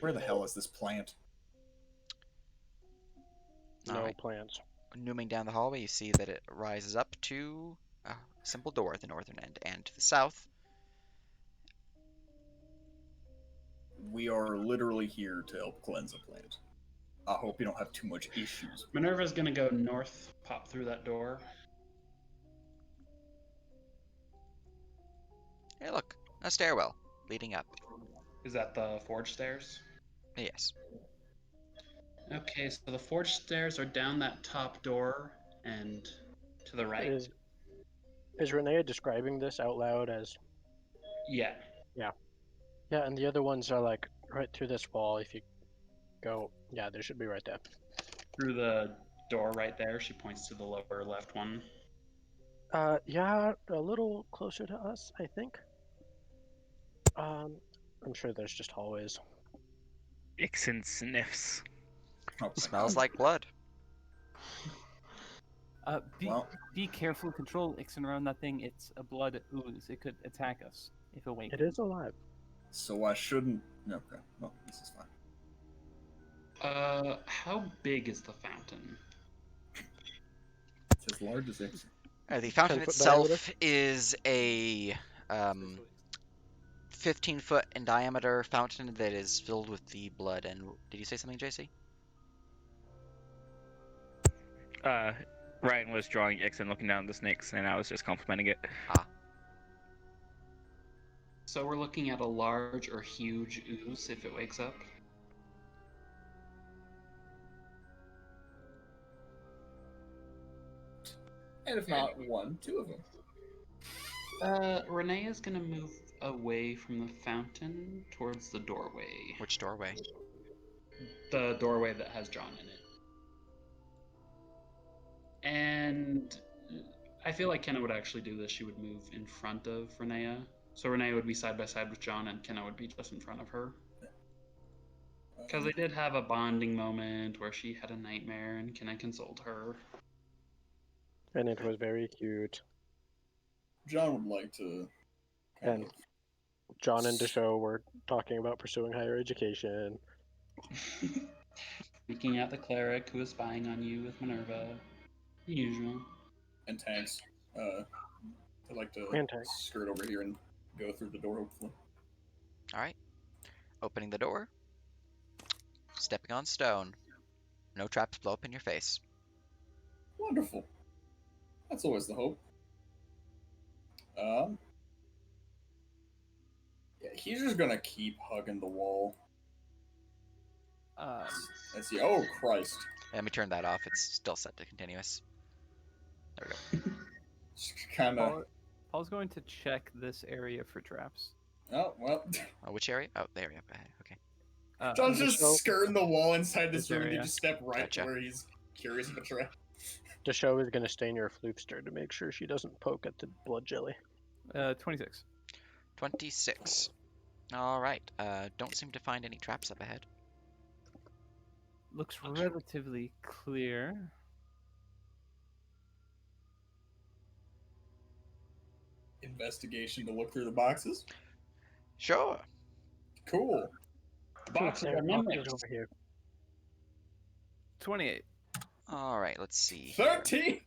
Where the hell is this plant? No Alright. plants. Nooming down the hallway, you see that it rises up to a simple door at the northern end, and to the south. We are literally here to help cleanse a plant. I hope you don't have too much issues. Minerva's gonna go north, pop through that door. Hey, look, a stairwell leading up. Is that the forge stairs? Yes. Okay, so the forge stairs are down that top door and to the right. Is Renee describing this out loud as? Yeah. Yeah, and the other ones are like right through this wall. If you go, yeah, they should be right there. Through the door right there, she points to the lower left one. Yeah, a little closer to us, I think. I'm sure there's just hallways. Ixin sniffs. Oh, Smells like blood. Well, Be careful, control Ixen around that thing. It's a blood ooze. It could attack us if awakened. It is alive. so I shouldn't. Okay, well, this is fine. How big is the fountain? It's as large as Ixen. The fountain 10-foot itself diameter? is a 15-foot in diameter fountain that is filled with the blood. And did you say something, JC? Ryan was drawing Ixin looking down at the snakes, and I was just complimenting it. So we're looking at a large or huge ooze if it wakes up. And if not one, two of them. Renee is gonna move away from the fountain towards the doorway. Which doorway? The doorway that has John in it. And I feel like Kenna would actually do this. She would move in front of Renea. So Renee would be side by side with John, and Kenna would be just in front of her. Because they did have a bonding moment where she had a nightmare, and Kenna consoled her. And it was very cute. John would like to. And John and Deshow were talking about pursuing higher education. Freaking out the cleric who is spying on you with Minerva. The usual. And tanks. I'd like to And tanks. skirt over here and go through the door, hopefully. All right. Opening the door. Stepping on stone. No traps blow up in your face. Wonderful. That's always the hope. Yeah, he's just gonna keep hugging the wall. Let's see. Oh, Christ. Let me turn that off. It's still set to continuous. There we go. Just kind of. Paul's going to check this area for traps. Oh, well. Which area? Oh, the area up ahead. Okay. John's just Deshow- skirting the wall inside this This room, and you area. just step right Gotcha. to where he's curious of a trap. Deshow is gonna stay near Floopster to make sure she doesn't poke at the blood jelly. 26. 26. All right. Don't seem to find any traps up ahead. Looks relatively clear. Investigation to look through the boxes. Sure. Cool. The boxes There, are mimics. boxes over here. 28. All right. Let's see. 13.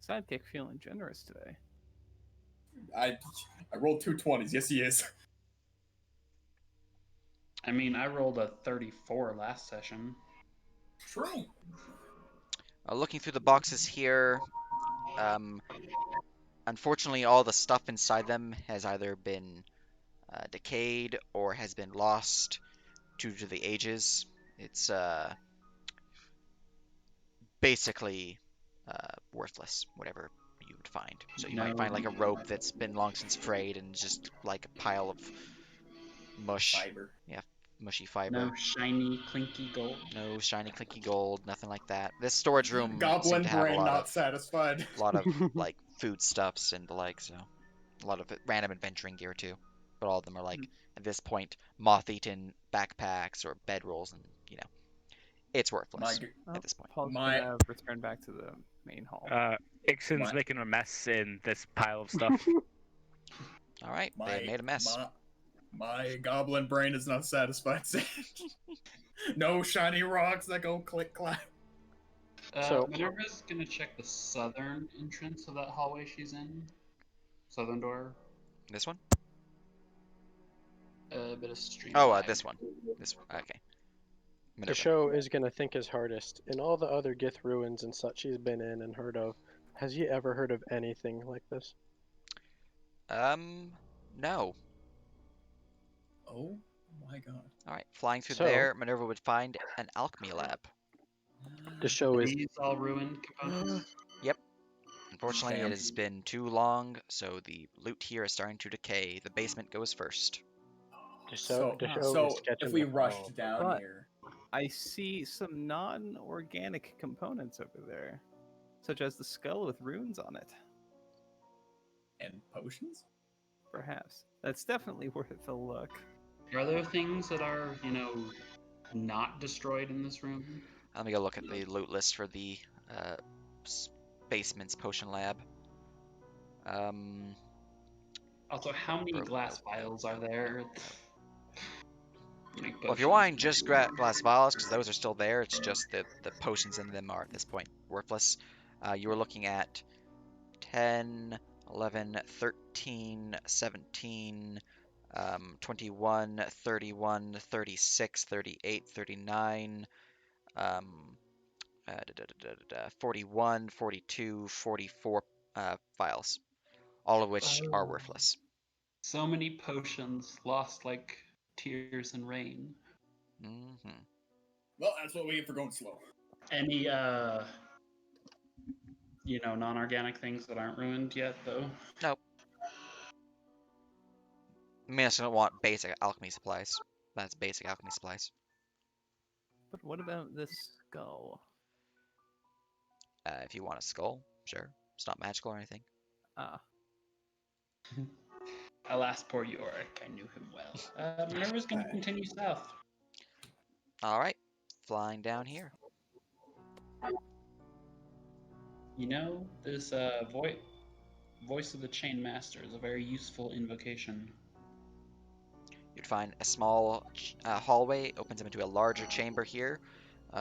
Sidekick feeling generous today. I rolled 2 20s. Yes, he is. I mean, I rolled a 34 last session. True. Looking through the boxes here, unfortunately, all the stuff inside them has either been decayed or has been lost. due to the ages, it's basically worthless, whatever you would find. So you might find like a rope that's been long since frayed and just like a pile of mush. Fiber. Yeah, mushy fiber. No shiny, clinky gold. No shiny, clinky gold, nothing like that. This storage room Goblin seemed to have brain not satisfied. a lot of like foodstuffs and the like, so a lot of random adventuring gear too. But all of them are like at this point moth-eaten backpacks or bedrolls, and you know it's worthless at this point. Paul's gonna return back to the main hall. Ixon's making a mess in this pile of stuff. All right, they made a mess. My goblin brain is not satisfied. No shiny rocks that go click clack. So- Minerva's gonna check the southern entrance of that hallway she's in. Southern door. This one? A bit of stream. Oh, this one. This okay. The Minerva. show is gonna think his hardest. In all the other Gith ruins and such he's been in and heard of, has he ever heard of anything like this? No. Oh my god. All right, flying through So- there, Minerva would find an alchemy lab. The show is These all ruined components. Unfortunately, Damn. it has been too long, so the loot here is starting to decay. The basement goes first. the So, show is sketching if we the rushed fall. down But- here, I see some non-organic components over there, such as the skull with runes on it. and potions? Perhaps that's definitely worth a look. Are there things that are, not destroyed in this room? Let me go look at the loot list for the basement's potion lab. Also, how many glass vials are there? Well, if you're wanting just glass vials, because those are still there, it's just that the potions in them are at this point worthless. You were looking at 10, 11, 13, 17, 21, 31, 36, 38, 39, 41, 42, 44 vials, all of which are worthless. So many potions lost like tears in rain. Hmm. Well, that's what we get for going slow. Any non-organic things that aren't ruined yet, though. Nope. I mean, I still don't want basic alchemy supplies. That's basic alchemy supplies. But what about this skull? If you want a skull, sure. It's not magical or anything. Ah, Alas, poor Yorick. I knew him well. Minerva's going to continue south. All right, flying down here. This voice of the Chain Master is a very useful invocation. You'd find a small hallway opens up into a larger chamber here,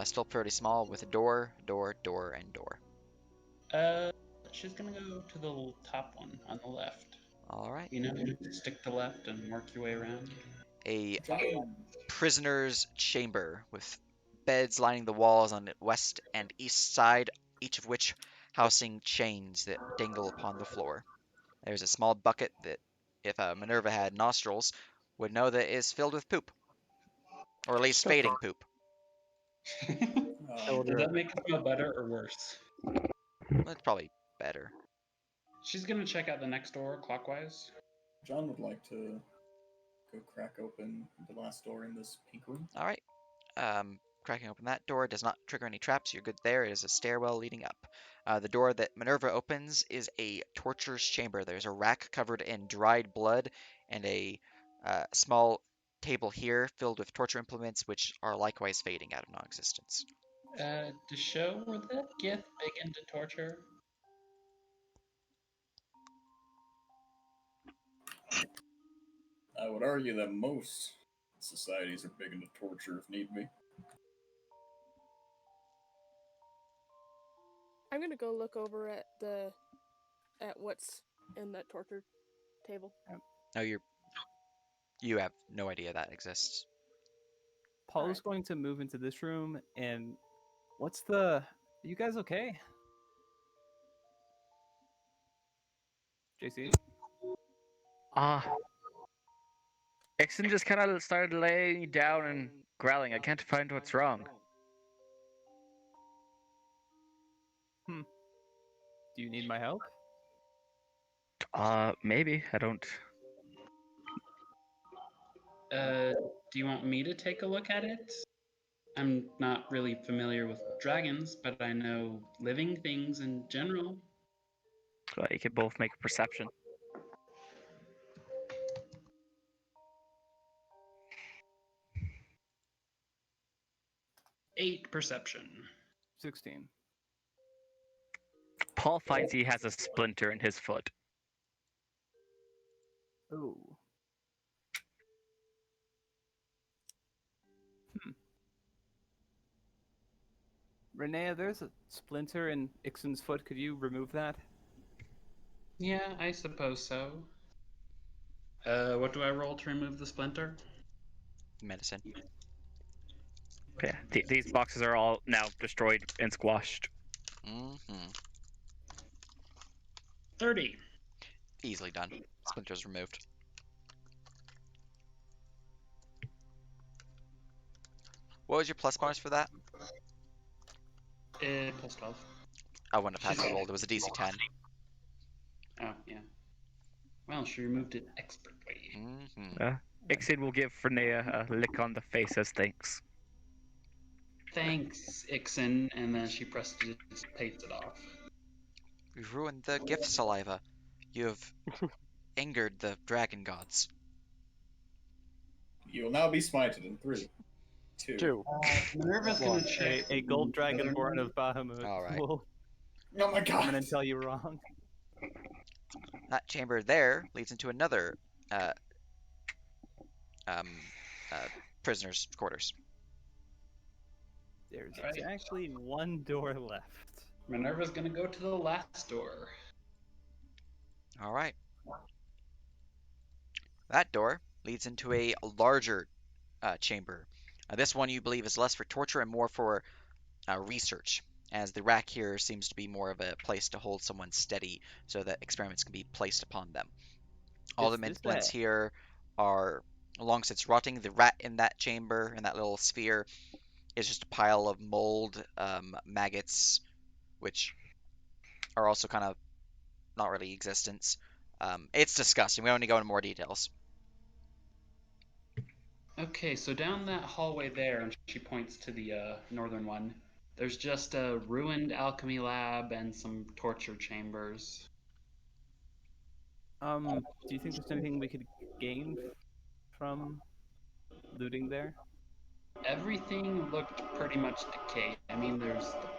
still pretty small, with a door, and door. She's gonna go to the top one on the left. All right. Stick to left and work your way around. A prisoner's chamber with beds lining the walls on the west and east side, each of which housing chains that dangle upon the floor. There's a small bucket that, if Minerva had nostrils, would know that is filled with poop, or at least So fading poop. Does that make it feel better or worse? That's probably better. She's gonna check out the next door clockwise. John would like to go crack open the last door in this pink room. All right. Cracking open that door does not trigger any traps. You're good there. It is a stairwell leading up. The door that Minerva opens is a torturer's chamber. There's a rack covered in dried blood and a small table here filled with torture implements, which are likewise fading out of non-existence. To show were the Gith big into torture? I would argue that most societies are big into torture if need be. I'm gonna go look over at what's in that torture table. No, you have no idea that exists. Paul is Alright. going to move into this room, and are you guys okay? JC? Ixon just kind of started laying down and growling. I can't find what's wrong. Do you need my help? Maybe. I don't. Do you want me to take a look at it? I'm not really familiar with dragons, but I know living things in general. You could both make a perception. Eight perception. 16. Paul finds he has a splinter in his foot. Oh. Renea, there's a splinter in Ixon's foot. Could you remove that? Yeah, I suppose so. What do I roll to remove the splinter? Medicine. Yeah, these boxes are all now destroyed and squashed. Mm-hmm. 30. Easily done. Splinters removed. What was your plus bonus for that? Plus 12. I wouldn't have had to roll. It was a DC 10. Oh, yeah. Well, she removed it expertly. Mm-hmm. Ixin will give Frenea a lick on the face as thanks. Thanks, Ixon, and then she pressed it to paste it off. You've ruined the gift saliva. You have angered the dragon gods. You'll now be smited in 3, 2. Minerva's Well, gonna check a gold the other dragonborn one. of Bahamut All right. will Oh my come in god! and tell you wrong. That chamber there leads into another prisoner's quarters. There's Right. exactly one door left. Minerva's gonna go to the last door. All right. That door leads into a larger chamber. This one you believe is less for torture and more for research, as the rack here seems to be more of a place to hold someone steady so that experiments can be placed upon them. All the implants here are long since rotting. The rat in that chamber, in that little sphere, is just a pile of mold, maggots, which are also kind of not really existence. It's disgusting. We don't need to go into more details. Okay, so down that hallway there, and she points to the northern one, there's just a ruined alchemy lab and some torture chambers. Do you think there's anything we could gain from looting there? Everything looked pretty much decayed. I mean, there's the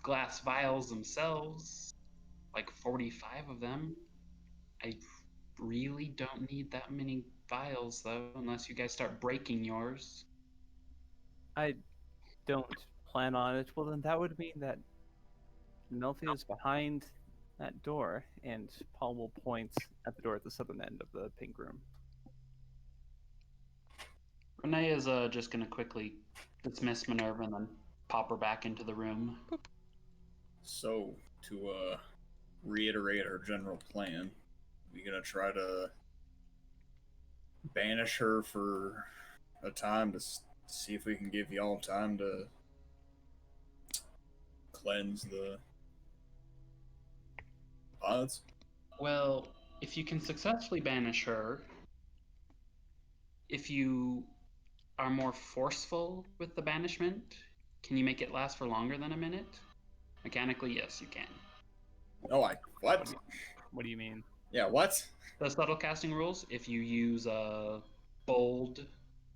glass vials themselves, like 45 of them. I really don't need that many vials, though, unless you guys start breaking yours. I don't plan on it. Well, then that would mean that Melfi is behind that door, and Paul will point at the door at the southern end of the pink room. Renee is just going to quickly dismiss Minerva and then pop her back into the room. So, to reiterate our general plan, we gonna try to banish her for a time to see if we can give y'all time to cleanse the pods? Well, if you can successfully banish her, if you are more forceful with the banishment, can you make it last for longer than a minute? Mechanically, yes, you can. Oh, what? What do you mean? Yeah, what? The subtle casting rules, if you use bold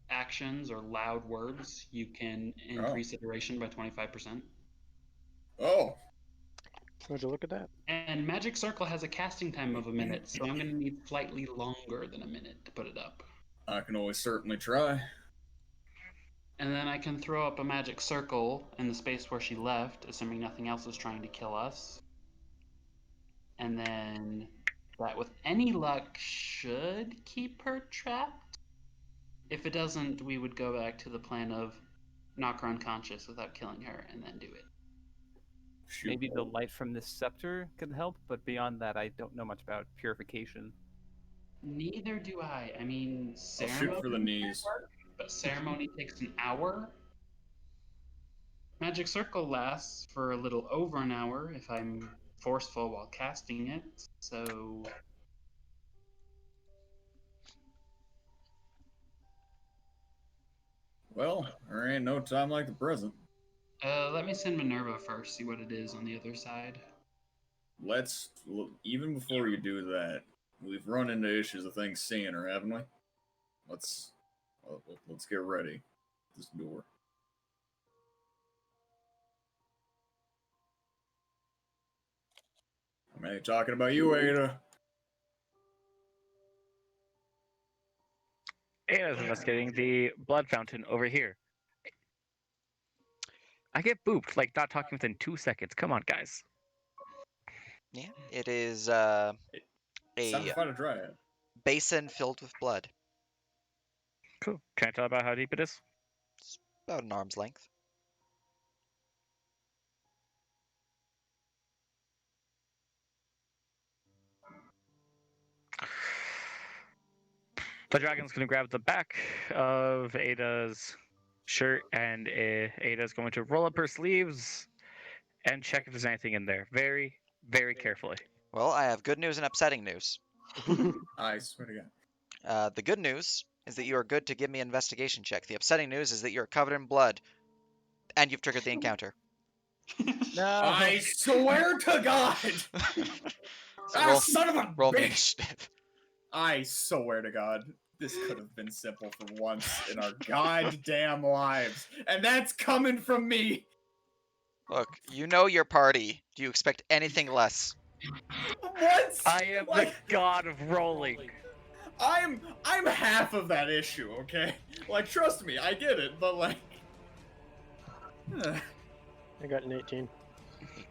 actions or loud words, you can increase iteration by 25%. Oh. Would you look at that? And Magic Circle has a casting time of a minute, so I'm going to need slightly longer than a minute to put it up. I can always certainly try. And then I can throw up a magic circle in the space where she left, assuming nothing else is trying to kill us. And then that, with any luck, should keep her trapped. If it doesn't, we would go back to the plan of knock her unconscious without killing her and then do it. Shoot. Maybe the light from this scepter could help, but beyond that, I don't know much about purification. Neither do I. I mean, I'll shoot for the knees. but ceremony takes an hour. Magic Circle lasts for a little over an hour if I'm forceful while casting it, so... Well, there ain't no time like the present. Let me send Minerva first, see what it is on the other side. Let's look, even before you do that, we've run into issues of things seeing her, haven't we? Let's get ready. This door. I ain't talking about you, Ada. Ada's investigating the blood fountain over here. I get booped, like not talking within 2 seconds. Come on, guys. Yeah, it is Time a to find a dryad. basin filled with blood. Cool. Can I tell about how deep it is? It's about an arm's length. The dragon's gonna grab the back of Ada's shirt, and Ada's going to roll up her sleeves and check if there's anything in there. Very, very carefully. Well, I have good news and upsetting news. I swear to God. The good news is that you are good to give me an investigation check. The upsetting news is that you're covered in blood, and you've triggered the encounter. No. I swear to God! So roll, Son of a roll me bitch! initiative. I swear to God, this could have been simple for once in our goddamn lives. And that's coming from me! Look, you know your party. Do you expect anything less? What? I am Like, the god of rolling. I'm half of that issue, okay? Like, trust me, I get it, but like... I got an 18.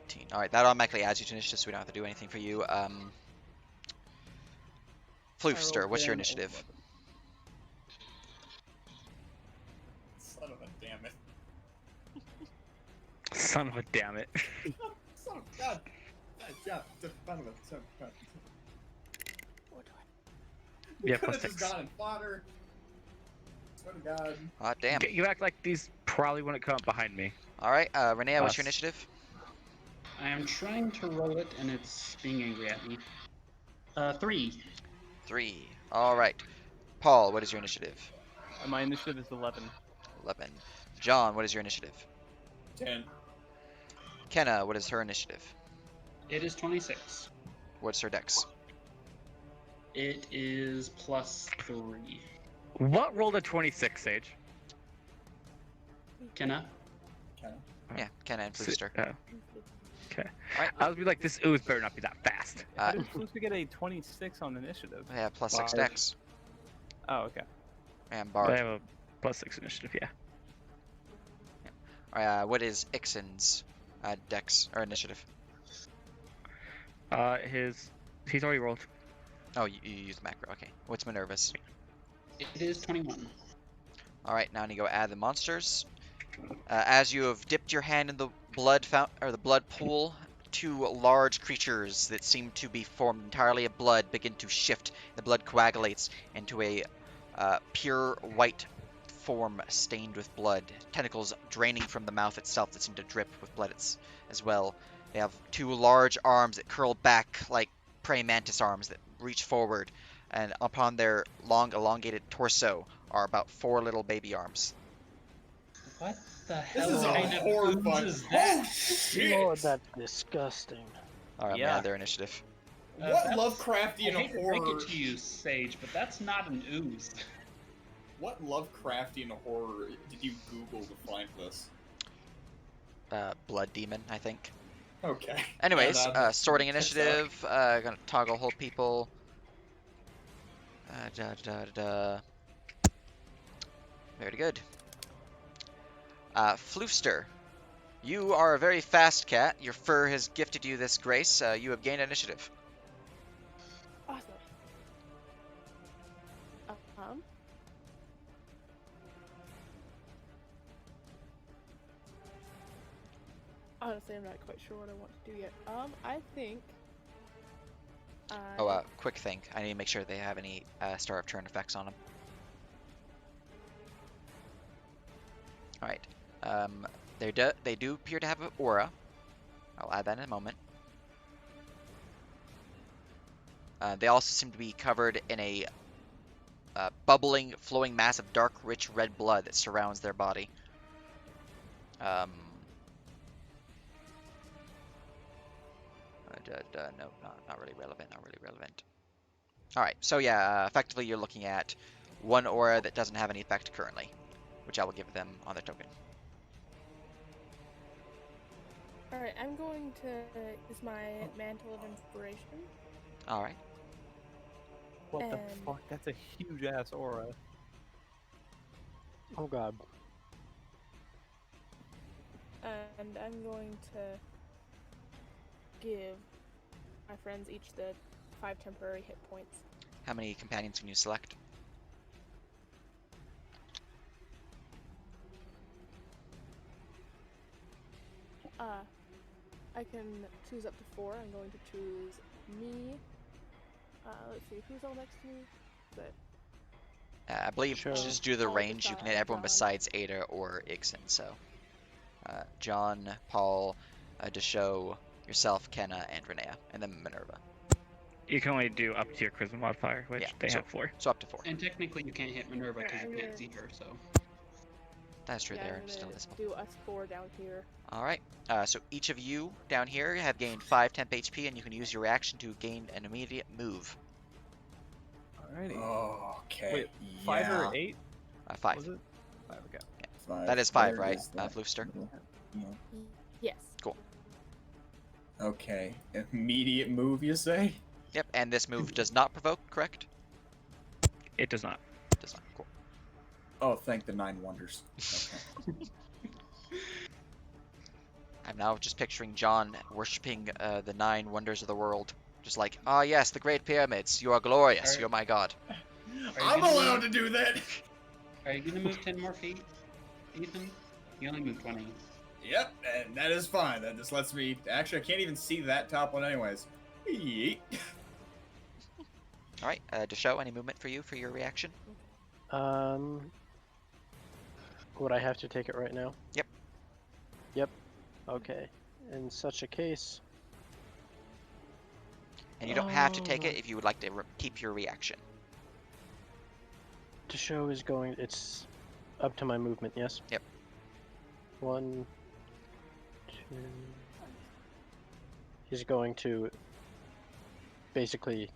18. Alright, that automatically adds you to initiative, so we don't have to do anything for you. Floofster, what's your initiative? Son of a damn it. Son of a damn it. Son of God. God, son of a... Son of God. Yeah, Could plus have just 6. gone and fought her. Swear to God. Ah, damn. You act like these probably wouldn't come up behind me. Alright, Renea, what's your Us. initiative? I am trying to roll it, and it's being angry at me. 3. 3. Alright. Paul, what is your initiative? My initiative is 11. 11. John, what is your initiative? 10. Kenna, what is her initiative? It is 26. What's her dex? It is plus 3. What rolled a 26, Sage? Kenna? Yeah, Kenna and Floofster. Okay. Alright. I was be like, this ooze better not be that fast. How did Fluke get a 26 on initiative? Yeah, plus 6 Bard. dex. Oh, okay. And I Bard. have a plus 6 initiative, yeah. Alright, what is Ixon's dex, or initiative? He's already rolled. Oh, you used macro, okay. What's Minerva's? It is 21. Alright, now I need to go add the monsters. As you have dipped your hand in the blood the blood pool, 2 large creatures that seem to be formed entirely of blood begin to shift. The blood coagulates into a pure white form stained with blood. Tentacles draining from the mouth itself that seem to drip with blood as well. They have 2 large arms that curl back like praying mantis arms that reach forward, and upon their long elongated torso are about 4 little baby arms. What the This hell is a kind of horrifying... ooze is that? Oh, shit! Lord, that's disgusting. Alright, Yeah. add their initiative. What That's- Lovecraftian I hate to horror... break it to you, Sage, but that's not an ooze. What Lovecraftian horror did you Google to find this? Blood demon, I think. Okay. Anyways, Yeah, that sorting checks initiative. Gonna toggle hold people. Very good. Floofster, you are a very fast cat. Your fur has gifted you this grace. You have gained initiative. Awesome. Honestly, I'm not quite sure what I want to do yet. I think. Oh, quick thing. I need to make sure they have any start of turn effects on them. All right. They do appear to have an aura. I'll add that in a moment. They also seem to be covered in a bubbling, flowing mass of dark, rich red blood that surrounds their body. No, not really relevant. Not really relevant. All right. So yeah, effectively you're looking at one aura that doesn't have any effect currently, which I will give them on their token. Alright, I'm going to use my Mantle of Inspiration. All right. What the And- fuck? That's a huge ass aura. Oh god. And I'm going to give my friends each the 5 temporary hit points. How many companions can you select? I can choose up to 4. I'm going to choose me. Let's see, who's all next to me? But I believe Sure. just due to the Paul, range, you can hit everyone John. besides Ada or Igson. So, John, Paul, Desho, yourself, Kenna, and Renea, and then Minerva. You can only do up to your charisma modifier, which Yeah, they so- have 4. So up to 4. And technically, you can't hit Minerva because you Yeah, can't see her. So That's true. yeah, They're I'm still gonna visible. do us 4 down here. All right. So each of you down here have gained 5 temp HP, and you can use your reaction to gain an immediate move. Alrighty. Okay. Wait, 5 yeah. or 8? 5. Was it? 5, okay. 5. That is 5, Where right, is that? Floofster? Yeah. Yes. Okay. Immediate move, you say? Yep. And this move does not provoke, correct? It does not. Does not. Cool. Oh, thank the 9 wonders. Okay. I'm now just picturing John worshipping the 9 wonders of the world. Just like, ah, yes, the Great Pyramids. You are glorious. Alright. You're my god. I'm gonna allowed move- to do that. Are you gonna move 10 more feet, Ethan? You only moved 20. Yep, and that is fine. That just lets me. Actually, I can't even see that top one, anyways. Yeet. All right. Desho, any movement for you for your reaction? Would I have to take it right now? Yep. Yep. Okay. In such a case, And you don't have to take Oh. it if you would like to keep your reaction. the show is going. It's up to my movement. Yes. Yep. 1, 2. He's going to basically.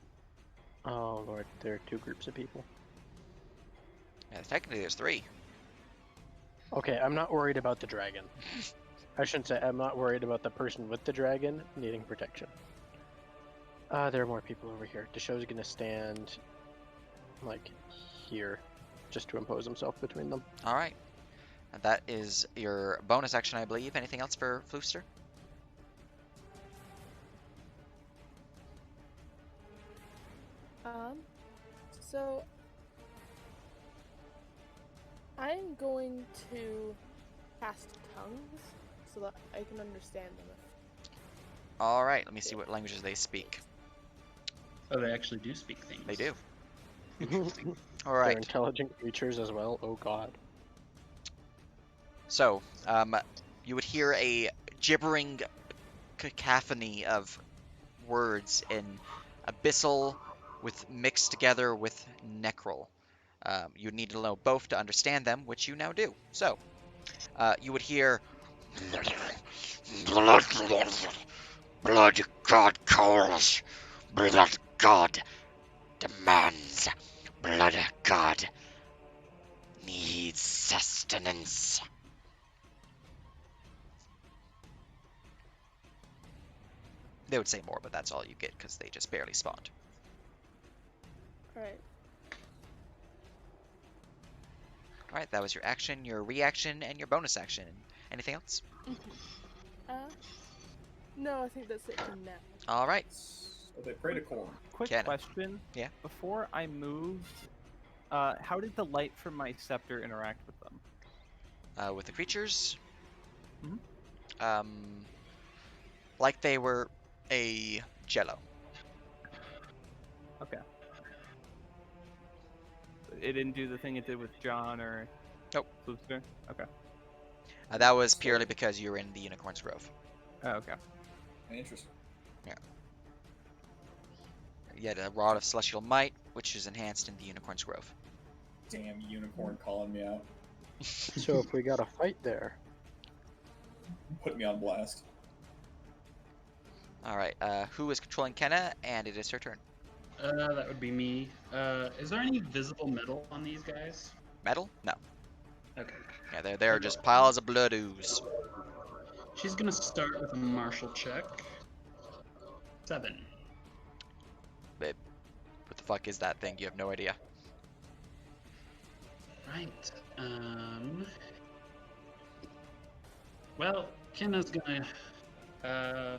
Oh lord, there are 2 groups of people. Yeah, technically there's 3. Okay, I'm not worried about the dragon. I shouldn't say I'm not worried about the person with the dragon needing protection. There are more people over here. The show's gonna stand like here just to impose himself between them. All right. And that is your bonus action, I believe. Anything else for Floofster? So I'm going to cast tongues so that I can understand them. All right. Let me see what languages they speak. Oh, they actually do speak things. They do. Interesting. All They're right. intelligent creatures as well. Oh god. So, you would hear a gibbering cacophony of words in abyssal with mixed together with necral. You need to know both to understand them, which you now do. So, you would hear Blood god calls. Blood god demands. Blood god needs sustenance. they would say more, but that's all you get because they just barely spawned. Alright. All right, that was your action, your reaction, and your bonus action. Anything else? No, I think that's it for now. All right. So they pray to corn. Quick Kenna. question. Yeah. Before I moved, how did the light from my scepter interact with them? With the creatures, Mhm. like they were a jello. Okay. It didn't do the thing it did with John or Nope. Floofster? Okay. That was purely because you were in the Unicorn's Grove. Oh, okay. Interesting. You had a Rod of Celestial Might, which is enhanced in the Unicorn's Grove. Damn unicorn calling me out. So if we got a fight there, Put me on blast. Alright, who is controlling Kenna? And it is her turn. That would be me. Is there any visible metal on these guys? Metal? No. Okay. Yeah, they're just piles of blood ooze. She's gonna start with a martial check. 7. Babe, what the fuck is that thing? You have no idea. Right. Well, Kenna's gonna.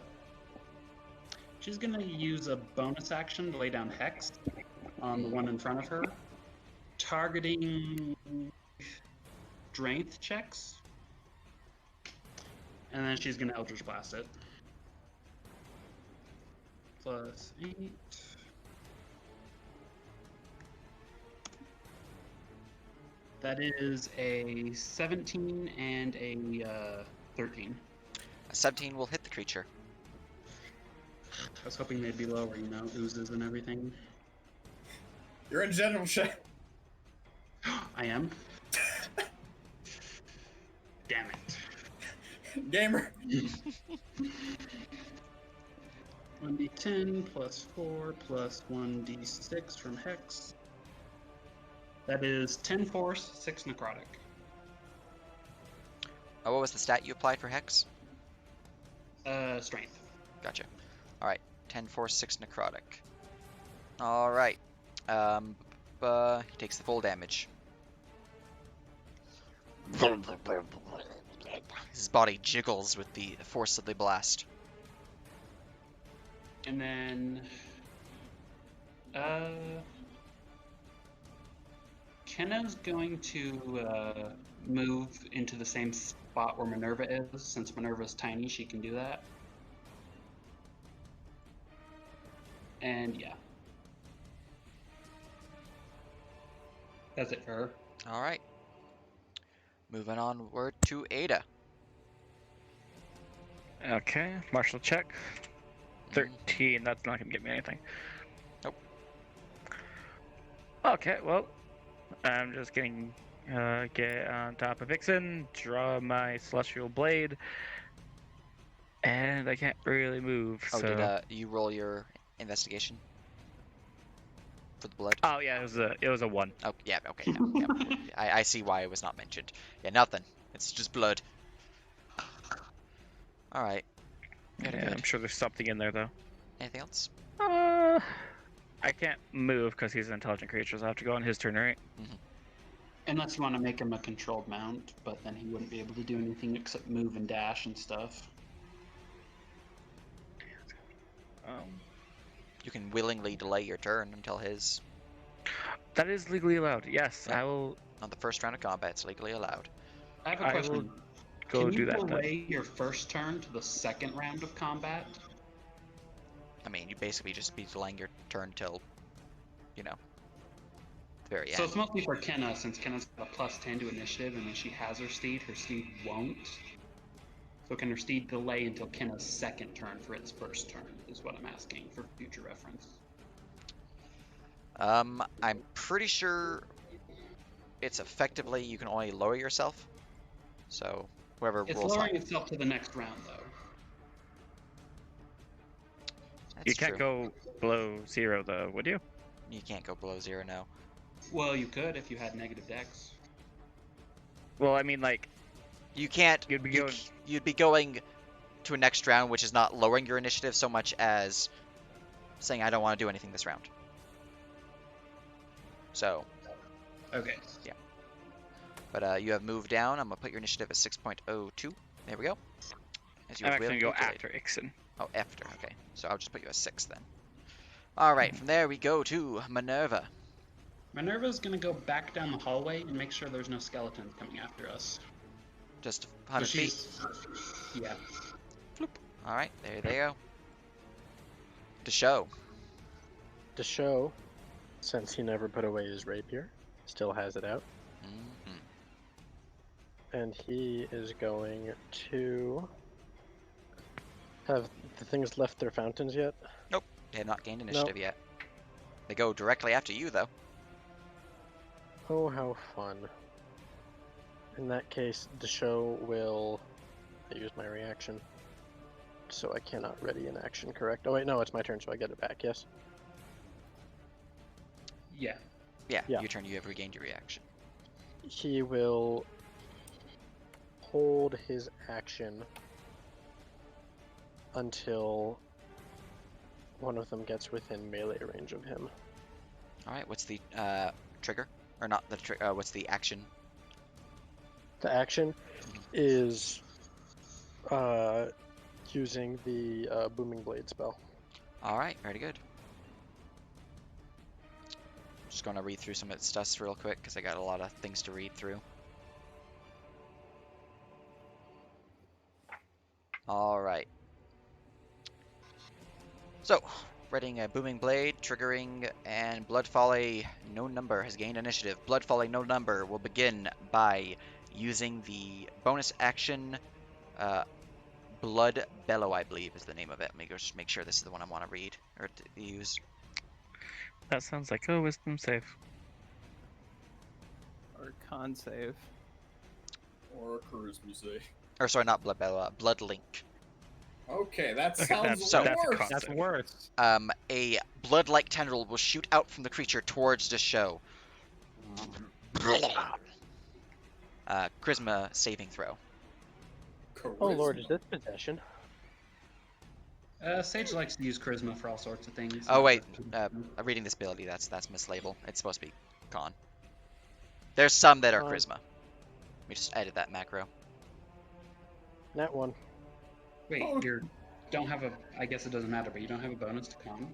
She's gonna use a bonus action to lay down Hex on the one in front of her, targeting strength checks, and then she's gonna Eldritch Blast it. Plus 8. That is a 17 and a 13. A 17 will hit the creature. I was hoping they'd be lower, you know, oozes and everything. You're in general check. I am. Damn it. Gamer. 1d10 plus 4 plus 1d6 from Hex. That is 10 force, 6 necrotic. Oh, what was the stat you applied for Hex? Strength. Gotcha. Alright, 10 force, 6 necrotic. Alright. He takes the full damage. His body jiggles with the force of the blast. And then... Kenna's going to move into the same spot where Minerva is. Since Minerva's tiny, she can do that. And yeah. That's it for her. Alright. Moving onward to Ada. Okay, martial check. 13, that's not gonna get me anything. Nope. Okay, well, I'm just getting get on top of Vixen, draw my Celestial Blade, and I can't really move. Oh, so... did you roll your investigation for the blood? Oh yeah, it was a 1. Oh yeah, okay. No, yeah. I see why it was not mentioned. Yeah, nothing. It's just blood. All right. Good, Yeah, good. I'm sure there's something in there though. Anything else? I can't move because he's an intelligent creature, so I have to go on his turn, right? Unless you want to make him a controlled mount, but then he wouldn't be able to do anything except move and dash and stuff. You can willingly delay your turn until his. That is legally allowed. Yes, Yep. I will. On the first round of combat, it's legally allowed. I have a I question. will go Can do you that then. delay your first turn to the second round of combat? I mean, you basically just be delaying your turn till, you know, the very So end. it's mostly for Kenna, since Kenna's got a plus 10 to initiative, and when she has her steed won't. So can her steed delay until Kenna's second turn for its first turn, is what I'm asking for future reference. I'm pretty sure it's effectively you can only lower yourself. So whoever It's rolls lowering high. itself to the next round, though. That's You can't true. go below 0 though, would you? You can't go below 0 now. Well, you could if you had negative dex. Well, I mean, like, You can't. You'd be you going- c- You'd be going to a next round, which is not lowering your initiative so much as saying I don't want to do anything this round. So, Okay. but you have moved down. I'm gonna put your initiative at 6.02. There we go. As you I'm have actually gonna go willingly delayed. after Ixen. Oh, after. Okay, so I'll just put you at 6 then. All right. From there we go to Minerva. Minerva's gonna go back down the hallway and make sure there's no skeletons coming after us. Just So 100 feet. Yeah. All right. There they go. To show. To show, since he never put away his rapier, still has it out. Mhm. and he is going to... Have the things left their fountains yet? Nope, they have not gained initiative yet. They go directly after you, though. Oh, how fun. In that case, the show will use my reaction. So I cannot ready an action, correct? Oh wait, no, it's my turn, so I get it back, yes? Yeah. Yeah, Yeah. your turn, you have regained your reaction. He will hold his action until one of them gets within melee range of him. Alright, what's the trigger? Or not the what's the action? The action is using the Booming Blade spell. Alright, very good. Just gonna read through some of its stuff real quick, because I got a lot of things to read through. Alright. So, readying a Booming Blade, triggering, and Blood Folly, no number, has gained initiative. Blood Folly, no number, will begin by using the bonus action, Blood Bellow, I believe is the name of it. Let me just make sure this is the one I want to read, or to use. That sounds like a wisdom save. Or con save. Or charisma save. Or sorry, not Blood Bellow, Blood Link. Okay, that Okay, sounds that's a worse. con That's save. worse. A blood-like tendril will shoot out from the creature towards the show. Charisma saving throw. Oh lord, Charisma. is this possession? Sage likes to use charisma for all sorts of things. Oh wait, reading this ability, that's mislabel. It's supposed to be con. There's some that are Con. charisma. Let me just edit that macro. That one. Wait, Oh. you don't have a. I guess it doesn't matter, but you don't have a bonus to con.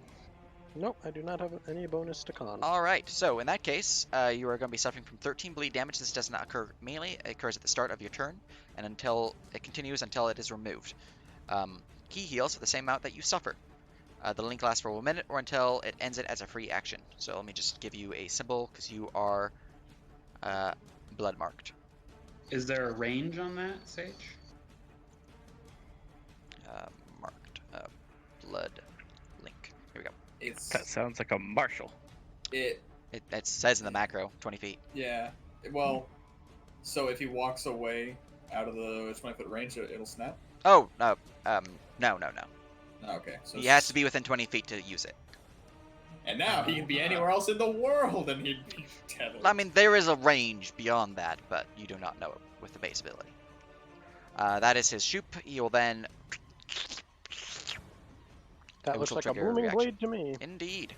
Nope, I do not have any bonus to con. Alright, so in that case, you are going to be suffering from 13 bleed damage. This does not occur melee. It occurs at the start of your turn, and until it continues until it is removed. Key heals for the same amount that you suffer. The link lasts for 1 minute or until it ends it as a free action. So let me just give you a symbol, because you are blood marked. Is there a range on that, Sage? Marked. Blood link. Here we go. It's That sounds like a marshal. it. It says in the macro, 20 feet. Yeah. Well, so if he walks away out of the 20-foot range, it'll snap. Oh, no. No. Oh, okay. So He has to be within 20 feet to use it. And now he can be anywhere else in the world, and he'd be deadly. I mean, there is a range beyond that, but you do not know it with the base ability. That is his shoop. He will then... That which looks will like a trigger a booming reaction. blade to me. Indeed.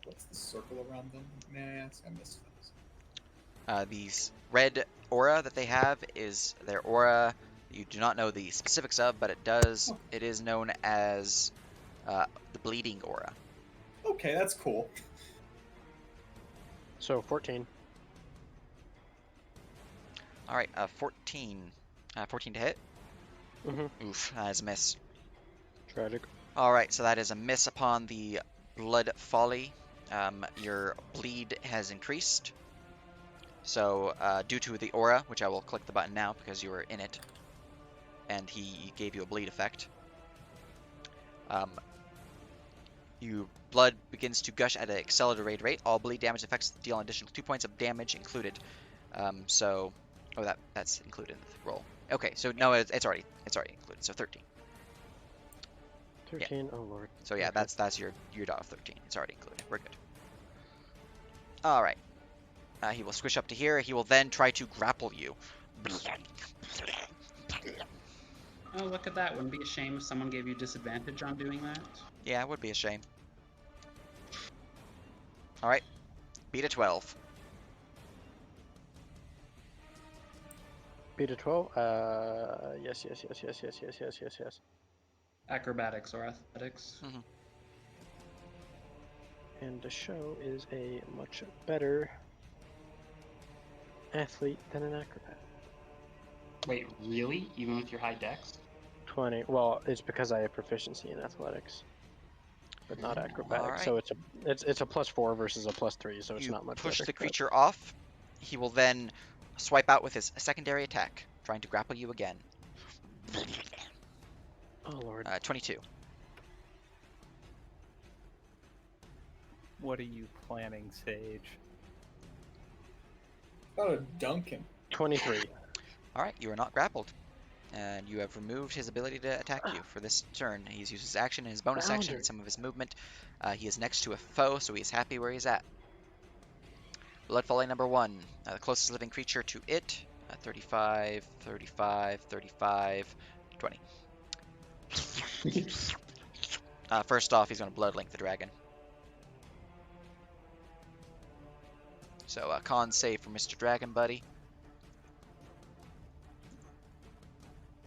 What's the circle around them? May I ask? I missed this. These red aura that they have is their aura. You do not know the specifics of, but it does. It is known as the bleeding aura. Okay, that's cool. So 14. All right, 14. 14 to hit. Mm-hmm. Oof, that is a miss. Tragic. All right, so that is a miss upon the blood folly. Your bleed has increased. So due to the aura, which I will click the button now because you were in it, and he gave you a bleed effect. Your blood begins to gush at an accelerated rate. All bleed damage effects deal an additional 2 points of damage included. Oh, that's included in the roll. Okay, so no, it's already included. So 13. 13, oh lord. So yeah, Okay. that's your dot of 13. It's already included. We're good. All right. He will squish up to here. He will then try to grapple you. Oh, look at that. Wouldn't it be a shame if someone gave you disadvantage on doing that? Yeah, it would be a shame. All right. Beat a 12. Beat a 12? Yes. Acrobatics or athletics? And the show is a much better athlete than an acrobat. Wait, really? Even with your high dex? 20. Well, it's because I have proficiency in athletics, but not acrobatics. So it's a +4 versus a +3, so it's You not much push better. the but- creature off. He will then swipe out with his secondary attack, trying to grapple you again. Oh lord. 22. What are you planning, Sage? Gotta dunk him. 23. All right, you are not grappled, and you have removed his ability to attack you for this turn. He's used his action and his bonus action and some of his movement. He is next to a foe, so he is happy where he's at. Blood Volley number 1, the closest living creature to it. 35, 35, 35, 20. First off, he's going to Blood Link the dragon. So, con save for Mr. Dragon Buddy.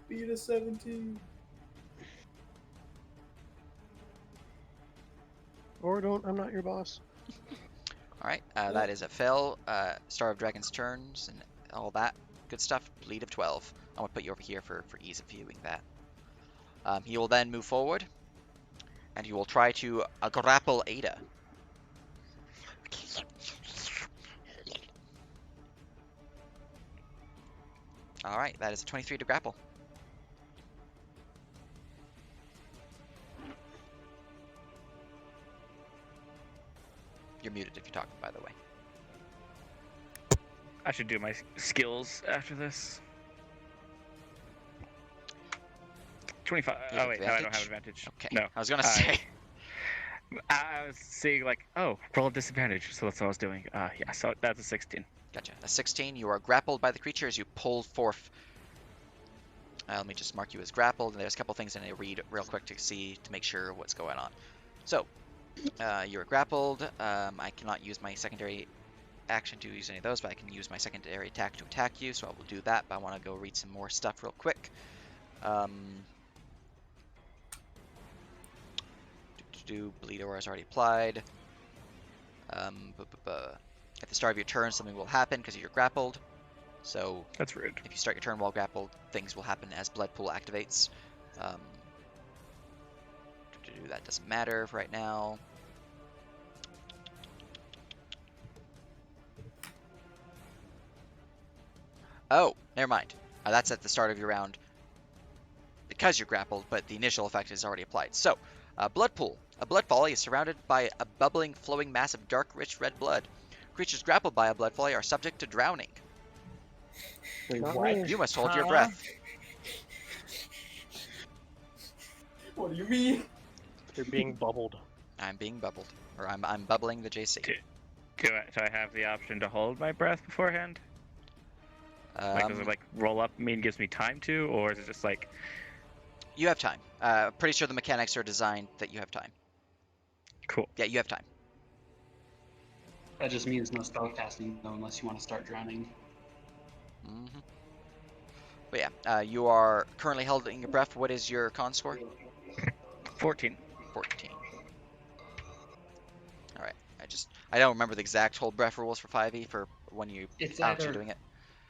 Beat a 17. Or don't, I'm not your boss. Alright, that is a fail. Star of Dragon's turns and all that good stuff. Bleed of 12. I'm going to put you over here for ease of viewing that. He will then move forward, and he will try to grapple Ada. Alright, that is a 23 to grapple. You're muted if you're talking, by the way. I should do my skills after this. 25. Oh wait, no, I don't have advantage. Okay. No. I was gonna say. I was saying like, oh, roll a disadvantage. So that's what I was doing. Yeah. So that's a 16. Gotcha. A 16. You are grappled by the creature as you pull forth. Let me just mark you as grappled, and there's a couple things I need to read real quick to make sure what's going on. So, you're grappled. I cannot use my secondary action to use any of those, but I can use my secondary attack to attack you, so I will do that. But I want to go read some more stuff real quick. Bleed Aura is already applied. At the start of your turn, something will happen because you're grappled. So that's rude. If you start your turn while grappled, things will happen as Blood Pool activates. That doesn't matter right now. Oh, never mind. That's at the start of your round because you're grappled, but the initial effect is already applied. So, Blood Pool. A blood volley is surrounded by a bubbling, flowing mass of dark, rich red blood. Creatures grappled by a blood volley are subject to drowning. What? You must hold your breath. What do you mean? You're being bubbled. I'm being bubbled, or I'm bubbling the JC. Do I have the option to hold my breath beforehand? Like, does it like roll up mean gives me time to, or is it just like? You have time. Pretty sure the mechanics are designed that you have time. Cool. Yeah, you have time. That just means no spell casting though, unless you want to start drowning. Mm-hmm. But yeah, you are currently holding your breath. What is your con score? 14. 14. All right. I don't remember the exact hold breath rules for 5e for when you actually doing it.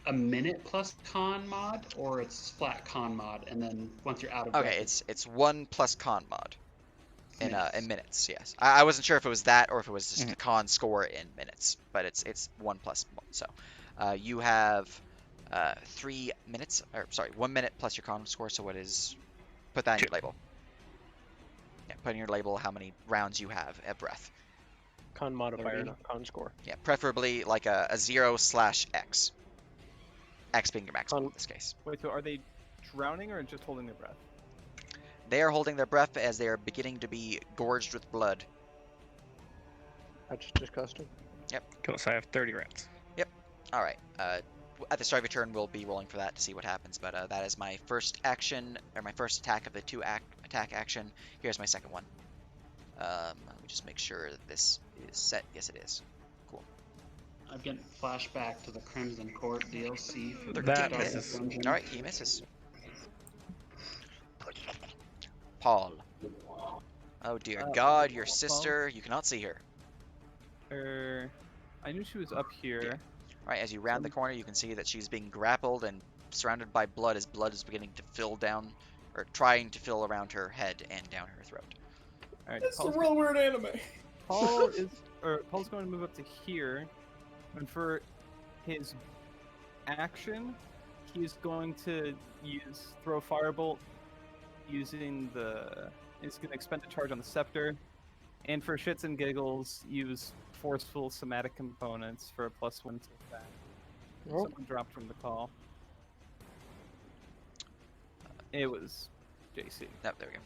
A minute plus con mod, or it's flat con mod, and then once you're out of okay, it's 1 plus con mod in minutes. Yes, I wasn't sure if it was that or if it was just a con score in minutes, but it's 1 plus 1. So you have 3 minutes, or sorry, 1 minute plus your con score. So what is? Put that in your label. Yeah, put in your label how many rounds you have at breath. Con modifier, not con score. Yeah, preferably like a 0/X. X being your maximum in this case. Wait, so are they drowning or just holding their breath? They are holding their breath as they are beginning to be gorged with blood. That's disgusting. Yep. Cool, so I have 30 rounds. Yep. Alright. At the start of your turn, we'll be rolling for that to see what happens, but that is my first action, or my first attack of the attack action. Here's my second one. Let me just make sure that this is set. Yes, it is. Cool. I'm getting flashback to the Crimson Court DLC for the That Dark misses. Dungeon. Alright, he misses. Paul. Oh dear God, your sister, you cannot see her. I knew she was up here. Right, as you round the corner, you can see that she's being grappled and surrounded by blood as blood is beginning to fill down, or trying to fill around her head and down her throat. All right, It's a real weird anime. Paul's going to move up to here, and for his action, he's going to throw Firebolt using he's going to expend a charge on the Scepter. And for shits and giggles, use Forceful Somatic Components for a +1 to attack. Oh. Someone dropped from the call. It was JC. Nope, there we go.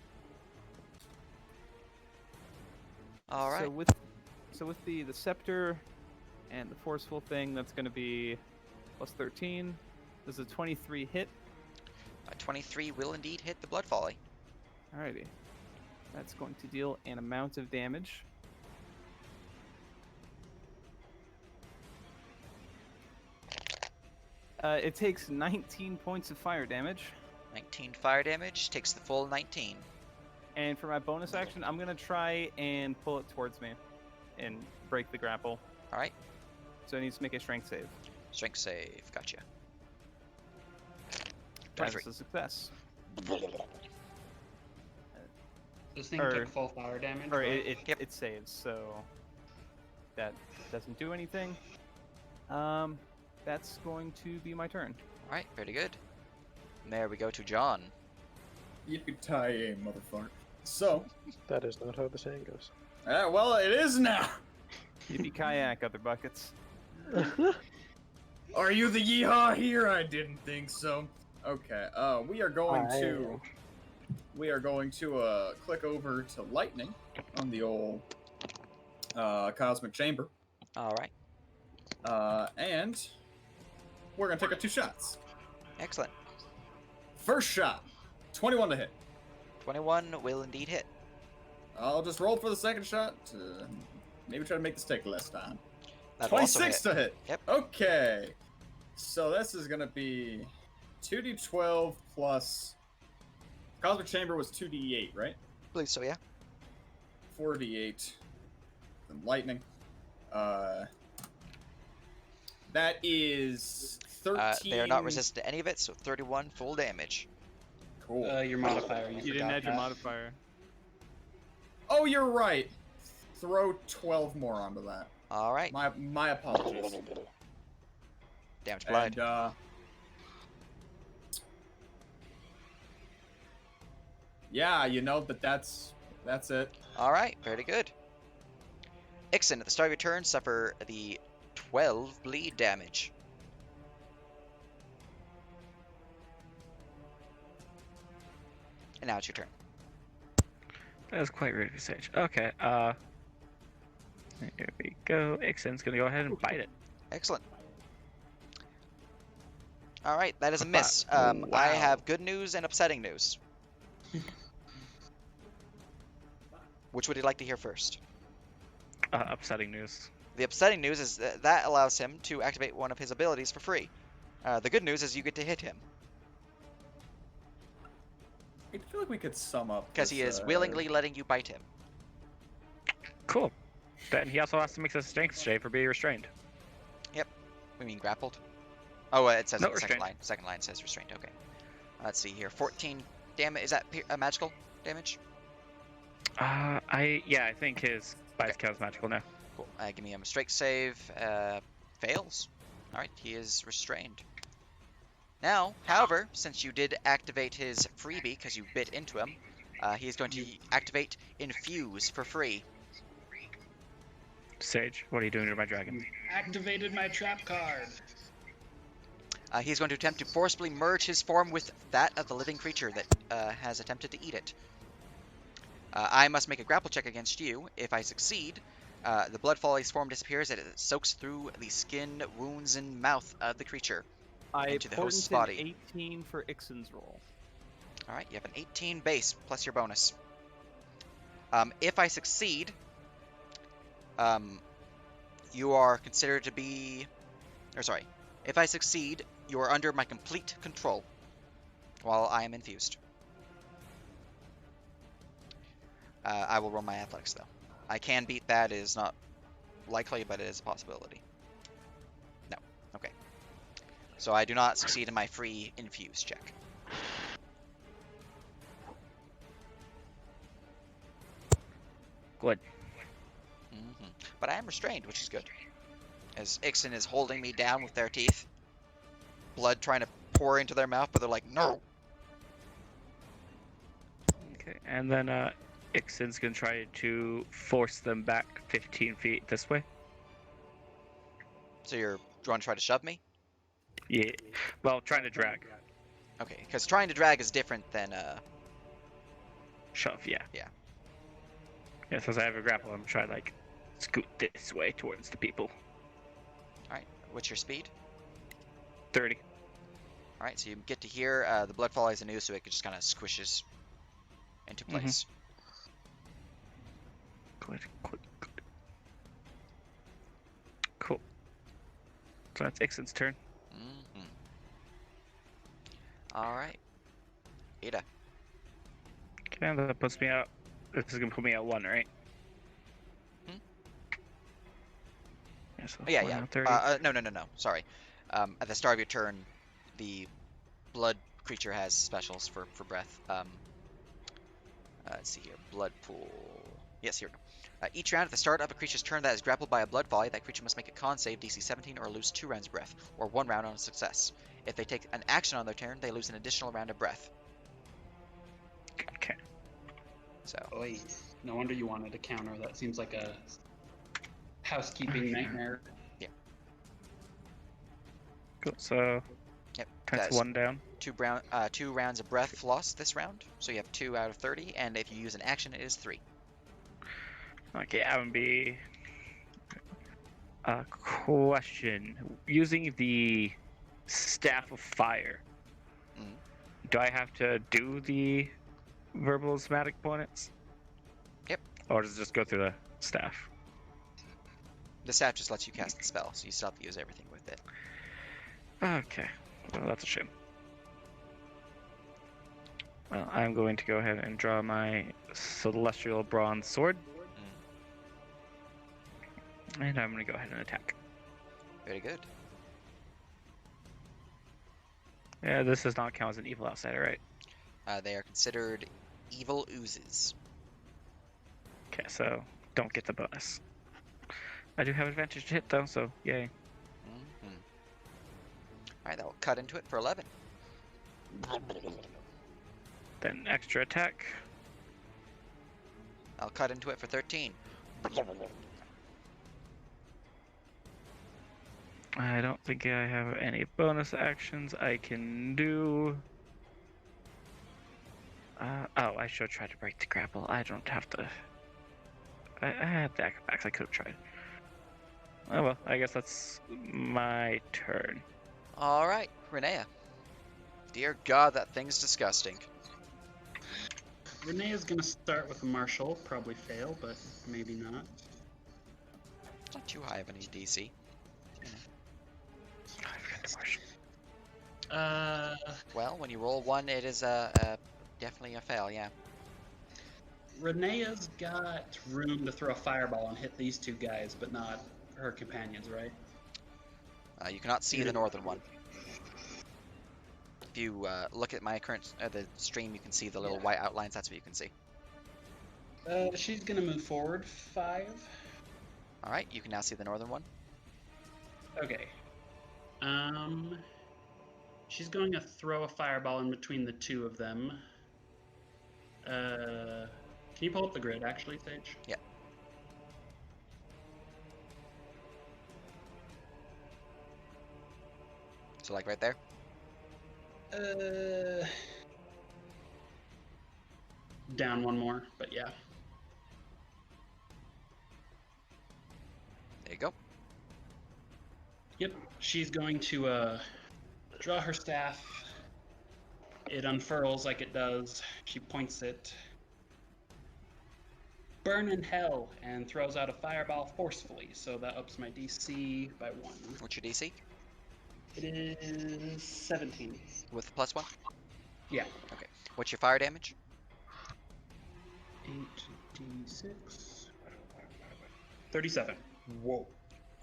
All right. So with the Scepter and the Forceful thing, that's going to be +13. This is a 23 hit. A 23 will indeed hit the Blood Volley. Alrighty. That's going to deal an amount of damage. It takes 19 points of fire damage. 19 fire damage, takes the full 19. And for my bonus action, I'm going to try and pull it towards me and break the grapple. All right. So it needs to make a strength save. Strength save, gotcha. That's 23. a success. This thing Or- took full fire damage. Or right? it saves, so that doesn't do anything. That's going to be my turn. All right, very good. And there we go to John. Yippee-ki-yay, motherfucker. So, That is not how the saying goes. well, it is now. Yippee kayak, other buckets. Are you the yeehaw here? I didn't think so. Okay, we are going to click over to lightning on the old cosmic chamber, All right, and we're gonna take our 2 shots. excellent. First shot, 21 to hit. 21 will indeed hit. I'll just roll for the second shot to maybe try to make this take less time. That'll also 26 hit. to hit. Yep. Okay. So this is gonna be 2d12 plus. Cosmic Chamber was 2d8, right? I believe so, yeah. 4d8. Then lightning. That is 13. They are not resistant to any of it, so 31 full damage. Cool. Your modifier. You didn't add your modifier. Oh, you're right. Throw 12 more onto that. All right, My apologies. damage applied. And yeah, you know that's it. All right, very good. Ixon, at the start of your turn, suffer the 12 bleed damage. And now it's your turn. That was quite rude of Sage. Okay, here we go. Ixon's gonna go ahead and bite it. Excellent. All right, that is a Wow. miss. I have good news and upsetting news. Which would you like to hear first? Upsetting news. The upsetting news is that allows him to activate one of his abilities for free. The good news is you get to hit him, I feel like we could sum up because he this, is willingly letting you bite him. Cool. Then he also has to make a strength save for being restrained. We mean grappled? Oh, it says No, on the second restrained. line. Second line says restrained. Okay. Let's see here. 14 damage. Is that magical damage? I think his bites Okay. counts magical now. Cool. Give me a strength save. Fails. All right. He is restrained. Now, however, since you did activate his freebie because you bit into him, he is going to activate Infuse for free. Sage, what are you doing to my dragon? Activated my trap card. He is going to attempt to forcibly merge his form with that of the living creature that has attempted to eat it. I must make a grapple check against you. If I succeed, the blood volley's form disappears and it soaks through the skin, wounds, and mouth of the creature. I Into the host's portent body. an 18 for Ixon's roll. Alright, you have an 18 base plus your bonus. If I succeed, you are considered to be... Or sorry, if I succeed, you are under my complete control while I am infused. I will roll my athletics, though. I can beat that. It is not likely, but it is a possibility. No. Okay. So I do not succeed in my free infuse check. Good. But I am restrained, which is good. As Ixon is holding me down with their teeth. blood trying to pour into their mouth, but they're like, no. Okay, and then Ixon's gonna try to force them back 15 feet this way. So you're going to try to shove me? Yeah. Well, trying to drag. Okay, because trying to drag is different than Shove, yeah. Yeah. Yeah, since I have a grapple, I'm trying to like scoot this way towards the people. All right. What's your speed? 30. All right, so you get to here. The blood follows anew, so it just kind of squishes into place. Good. Cool. So that's Ixon's turn. Mm-hmm. All right. Ada. Okay, that puts me out. This is gonna put me at 1, right? Hmm? Yeah, so Oh, yeah, 4 yeah. now, 30. No. Sorry. At the start of your turn, the blood creature has specials for breath. Let's see here. Blood pool. Yes, here we go. Each round at the start of a creature's turn that is grappled by a blood volley, that creature must make a con save DC 17 or lose 2 rounds of breath, or 1 round on a success. If they take an action on their turn, they lose an additional round of breath. Okay. So. Oy, no wonder you wanted a counter. That seems like a housekeeping nightmare. Yeah. Cool. So Yep. that's 1 down. 2 rounds of breath lost this round, so you have 2 out of 30, and if you use an action, it is 3. Okay, I'm gonna be. Question: using the staff of fire, do I have to do the verbal somatic components? Yep. Or does it just go through the staff? The staff just lets you cast the spell, so you still have to use everything with it. Okay, well that's a shame. Well, I'm going to go ahead and draw my celestial bronze sword. And I'm going to go ahead and attack. Very good. Yeah, this does not count as an evil outsider, right? They are considered evil oozes. Okay, so don't get the bonus. I do have advantage to hit though, so yay. Alright, that will cut into it for 11. Then extra attack. I'll cut into it for 13. I don't think I have any bonus actions I can do. Oh, I should try to break the grapple. I don't have to. I had the acrobatics. I could have tried. Oh well, I guess that's my turn. Alright, Renea. Dear God, that thing's disgusting. Renee's gonna start with a martial, probably fail, but maybe not. It's not too high of an DC. I forgot the martial. Well, when you roll 1, it is definitely a fail, yeah. Renee's got room to throw a fireball and hit these 2 guys, but not her companions, right? You cannot see the northern one. If you look at my current the stream, you can see the little white outlines. That's what you can see. She's gonna move forward 5. All right, you can now see the northern one. Okay. She's going to throw a fireball in between the 2 of them. Can you pull up the grid, actually, Sage? Yeah. So, like right there? Down 1 more, but yeah. There you go. Yep, she's going to draw her staff. It unfurls like it does. She points it. Burn in hell, and throws out a fireball forcefully, so that ups my DC by 1. What's your DC? It is 17. With the +1? Yeah. Okay. What's your fire damage? 8d6. 37. Whoa.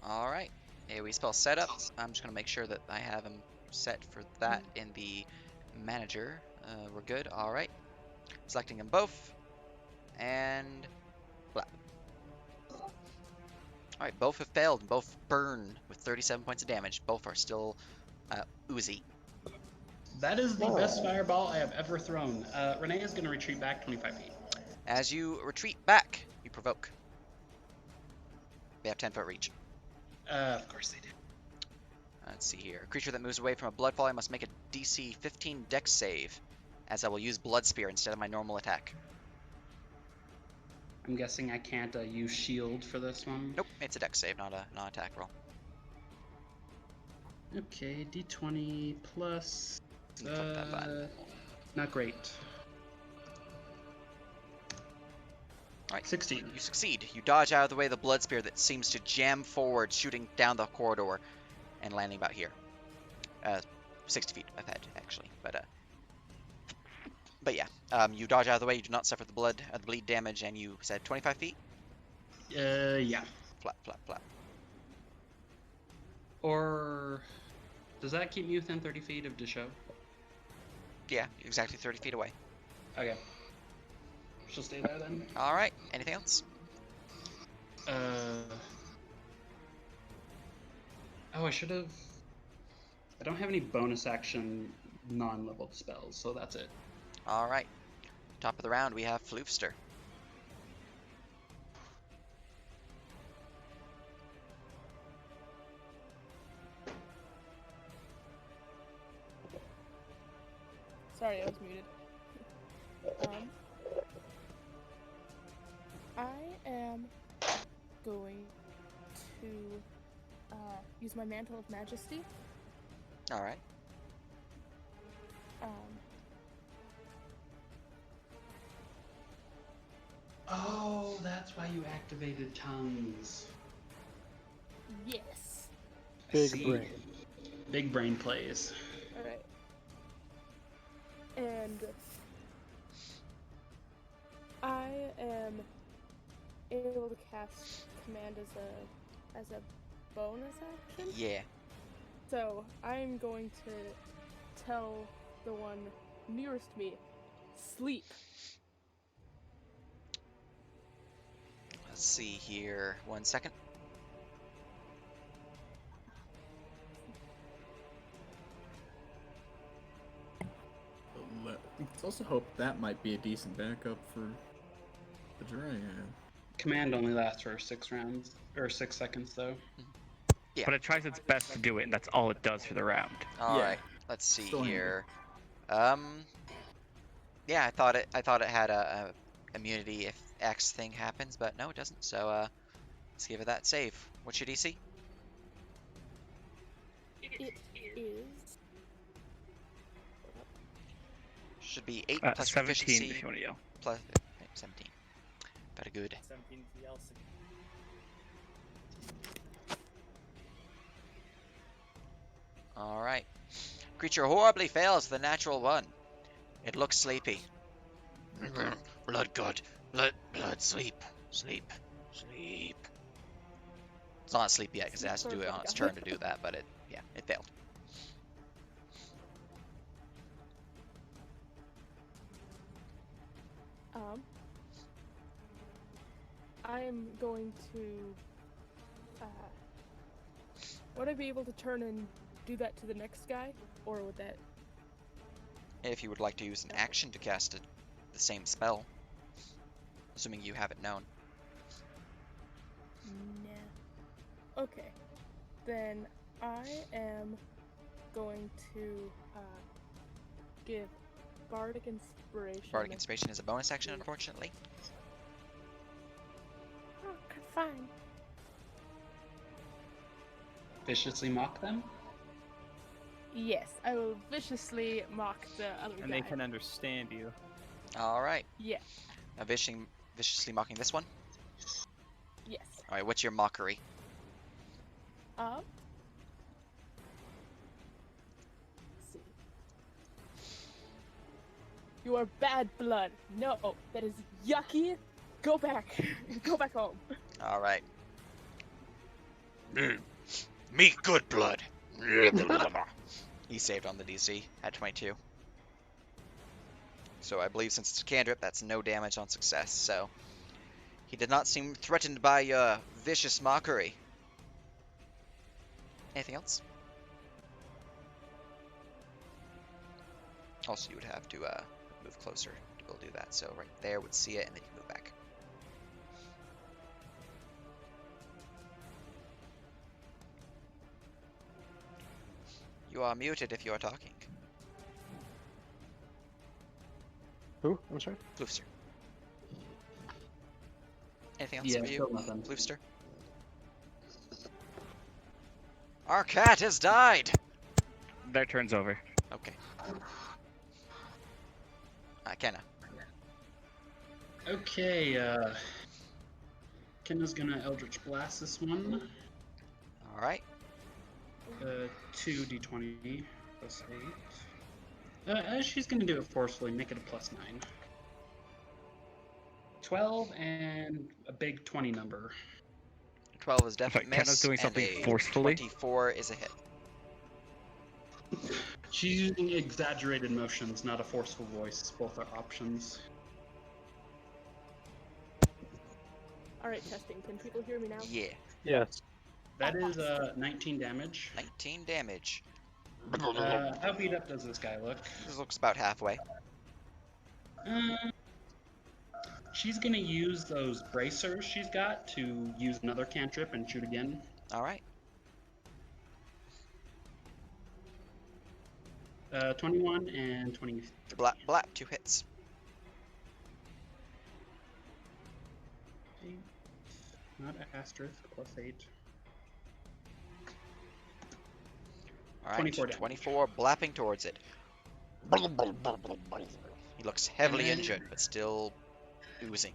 All right. AoE spell setup. I'm just gonna make sure that I have him set for that in the manager. We're good. All right. Selecting them both, and blah. All right. Both have failed. Both burn with 37 points of damage. Both are still Uzi. That is the best fireball I have ever thrown. Renee is going to retreat back 25 feet. As you retreat back, you provoke. They have 10-foot reach. Of course they do. Let's see here. A creature that moves away from a blood volley must make a DC 15 Dex save, as I will use Blood Spear instead of my normal attack. I'm guessing I can't use shield for this one. Nope, it's a Dex save, not a non-attack roll. Okay, D20 plus. Let me flip that button. Not great. Alright, 16. you succeed. You dodge out of the way of the blood spear that seems to jam forward, shooting down the corridor and landing about here. 60 feet ahead, actually. But yeah, you dodge out of the way. You do not suffer the bleed damage, and you said 25 feet. Yeah. Flap, flap, flap. Or does that keep me within 30 feet of Desho? Yeah, exactly 30 feet away. Okay. She'll stay there then. All right. Anything else? Oh, I should have. I don't have any bonus action non-leveled spells, so that's it. All right. Top of the round, we have Floofster. Sorry, I was muted. I am going to use my Mantle of Majesty. All right. Oh, that's why you activated tongues. Yes. Big See. brain. Big brain plays. Alright. And I am able to cast command as a bonus action. Yeah. So I'm going to tell the one nearest me, sleep. Let's see here. 1 second. Let's also hope that might be a decent backup for the Dryad. Command only lasts for 6 rounds or 6 seconds, though. Yeah. But it tries its best to do it, and that's all it does for the round. All Yeah. right. Let's see Still here. Yeah, I thought it had a immunity if X thing happens, but no, it doesn't. So let's give it that save. What's your DC? It is Should be 8 plus 17 proficiency if you want to yell. plus 17. Very good. 17 to the Elson. All right. Creature horribly fails the natural one. It looks sleepy. Blood god. Blood, sleep. Sleep. Sleep. It's not asleep yet because it has to do it on its turn to do that, but it failed. I'm going to would I be able to turn and do that to the next guy, or would that? If you would like to use an action to cast the same spell, assuming you have it known. Nah. Okay. Then I am going to give Bardic Inspiration. Bardic Inspiration is a bonus action, unfortunately. Oh, fine. Viciously mock them? Yes, I will viciously mock the other And guy. they can understand you. All right. Yeah. Now viciously mocking this one. Yes. All right. What's your mockery? Let's see. You are bad blood. No, that is yucky. Go back. Go back home. All right. Me good blood. He saved on the DC at 22. So I believe since it's a cantrip, that's no damage on success. So he did not seem threatened by your vicious mockery. Anything else? Also, you would have to move closer to be able to do that. So right there would see it, and then you can move back. You are muted if you are talking. Who? I'm sorry? Floofster. Anything else Yeah, for you, still nothing. Floofster? Our cat has died! Their turn's over. Okay. Kenna. Okay, Kenna's gonna Eldritch Blast this one. Alright. 2d20 plus 8. She's gonna do it forcefully, make it a +9. 12 and a big 20 number. 12 is definitely Kenna's miss, doing and something a forcefully? 24 is a hit. She's using exaggerated motions, not a forceful voice. Both are options. Alright, testing. Can people hear me now? Yeah. Yes. That is 19 damage. 19 damage. How beat up does this guy look? This looks about halfway. She's gonna use those bracers she's got to use another cantrip and shoot again. Alright. 21 and 23. Blap, blap, 2 hits. Not asterisk, +8. Alright, 24 damage. 24, blapping towards it. He looks heavily injured, but still oozing.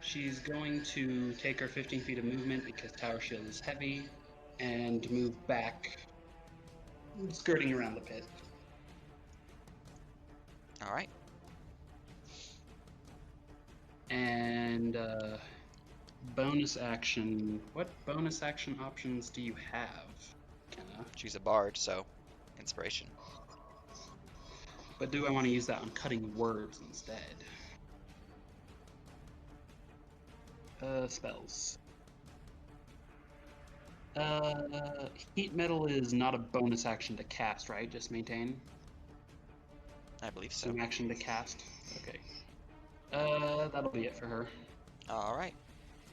She's going to take her 15 feet of movement because Tower Shield is heavy and move back, skirting around the pit. Alright. And bonus action. What bonus action options do you have, Kenna? She's a bard, so inspiration. But do I want to use that on cutting words instead? Spells. Heat metal is not a bonus action to cast, right? Just maintain. I believe so. An action to cast. Okay. That'll be it for her. Alright.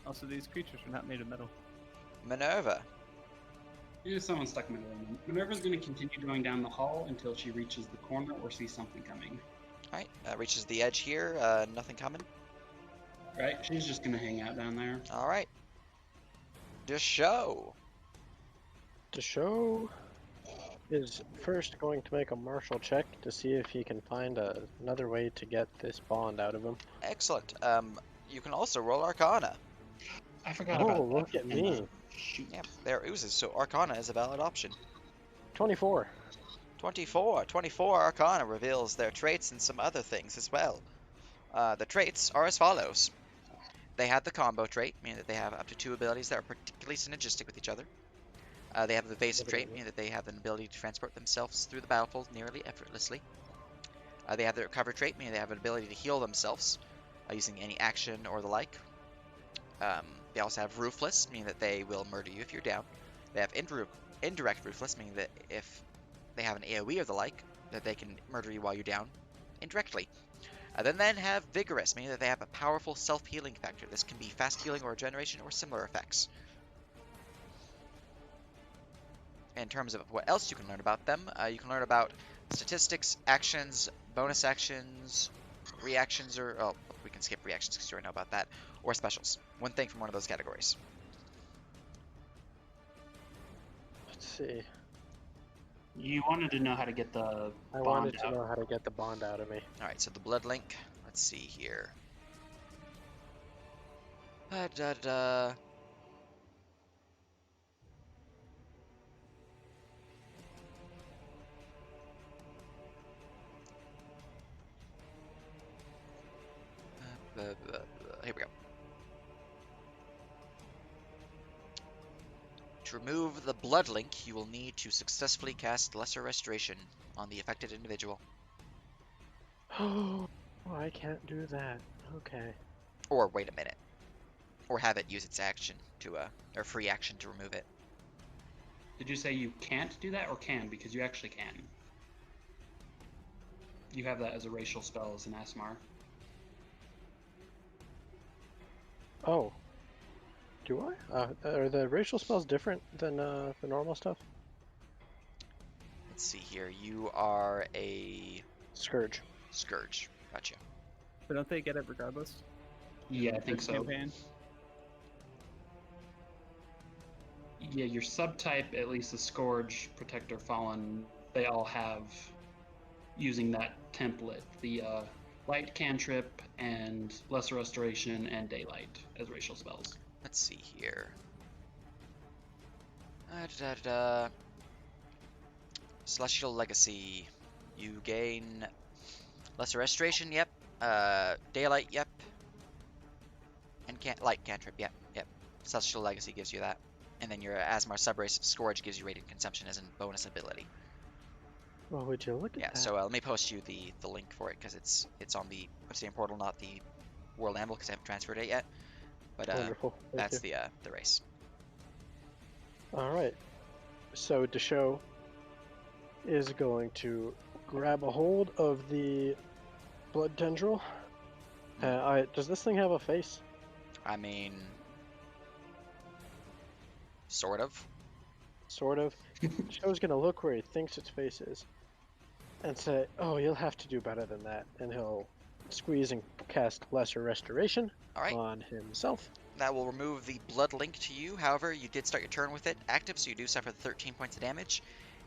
Also, these creatures are not made of metal. Minerva. Someone stuck metal in them. Minerva's going to continue going down the hall until she reaches the corner or sees something coming. Alright, reaches the edge here, nothing coming. Right? She's just going to hang out down there. Alright. Deshow. Deshow is first going to make a martial check to see if he can find another way to get this bond out of him. Excellent. You can also roll Arcana. I forgot about that. Oh, look at me. Shoot. Yeah, there oozes, so Arcana is a valid option. 24. 24. 24 Arcana reveals their traits and some other things as well. The traits are as follows. They have the combo trait, meaning that they have up to 2 abilities that are particularly synergistic with each other. They have the evasive trait, meaning that they have an ability to transport themselves through the battlefield nearly effortlessly. They have the recover trait, meaning they have an ability to heal themselves using any action or the like. They also have ruthless, meaning that they will murder you if you're down. They have indirect ruthless, meaning that if they have an AoE or the like, that they can murder you while you're down indirectly. Then have vigorous, meaning that they have a powerful self-healing factor. This can be fast healing or regeneration or similar effects. In terms of what else you can learn about them, you can learn about statistics, actions, bonus actions, reactions, or oh, we can skip reactions because you already know about that, or specials. One thing from one of those categories. Let's see. You wanted to know how to get the I bond wanted to out. know how to get the bond out of me. Alright, so the blood link. Let's see here. Here we go. To remove the blood link, you will need to successfully cast Lesser Restoration on the affected individual. Oh, I can't do that. Okay. Or wait a minute. Or have it use its action to, or free action to remove it. Did you say you can't do that or can? Because you actually can. You have that as a racial spell as an Asmar. Oh. Do I? Are the racial spells different than the normal stuff? Let's see here. You are a Scourge. Scourge. Gotcha. But don't they get it regardless? Yeah, I think This so. campaign? Yeah, your subtype, at least the Scourge, Protector, Fallen, they all have using that template. The Light Cantrip and Lesser Restoration and Daylight as racial spells. Let's see here. Da-da-da-da. Celestial Legacy. You gain Lesser Restoration, yep. Daylight, yep. And Light Cantrip, yep, yep. Celestial Legacy gives you that. And then your Asmar Subrace Scourge gives you Radiant Consumption as a bonus ability. Well, would you look at Yeah, that? so let me post you the link for it, because it's on the Obsidian Portal, not the World Amble, because I haven't transferred it yet. But Wonderful. Thank that's you. the race. All right. So Desho is going to grab a hold of the blood tendril. Does this thing have a face? I mean, sort of. Sort of. Desho's going to look where he thinks its face is and say, "Oh, you'll have to do better than that." And he'll squeeze and cast Lesser Restoration on himself. That will remove the blood link to you. However, you did start your turn with it active, so you do suffer the 13 points of damage.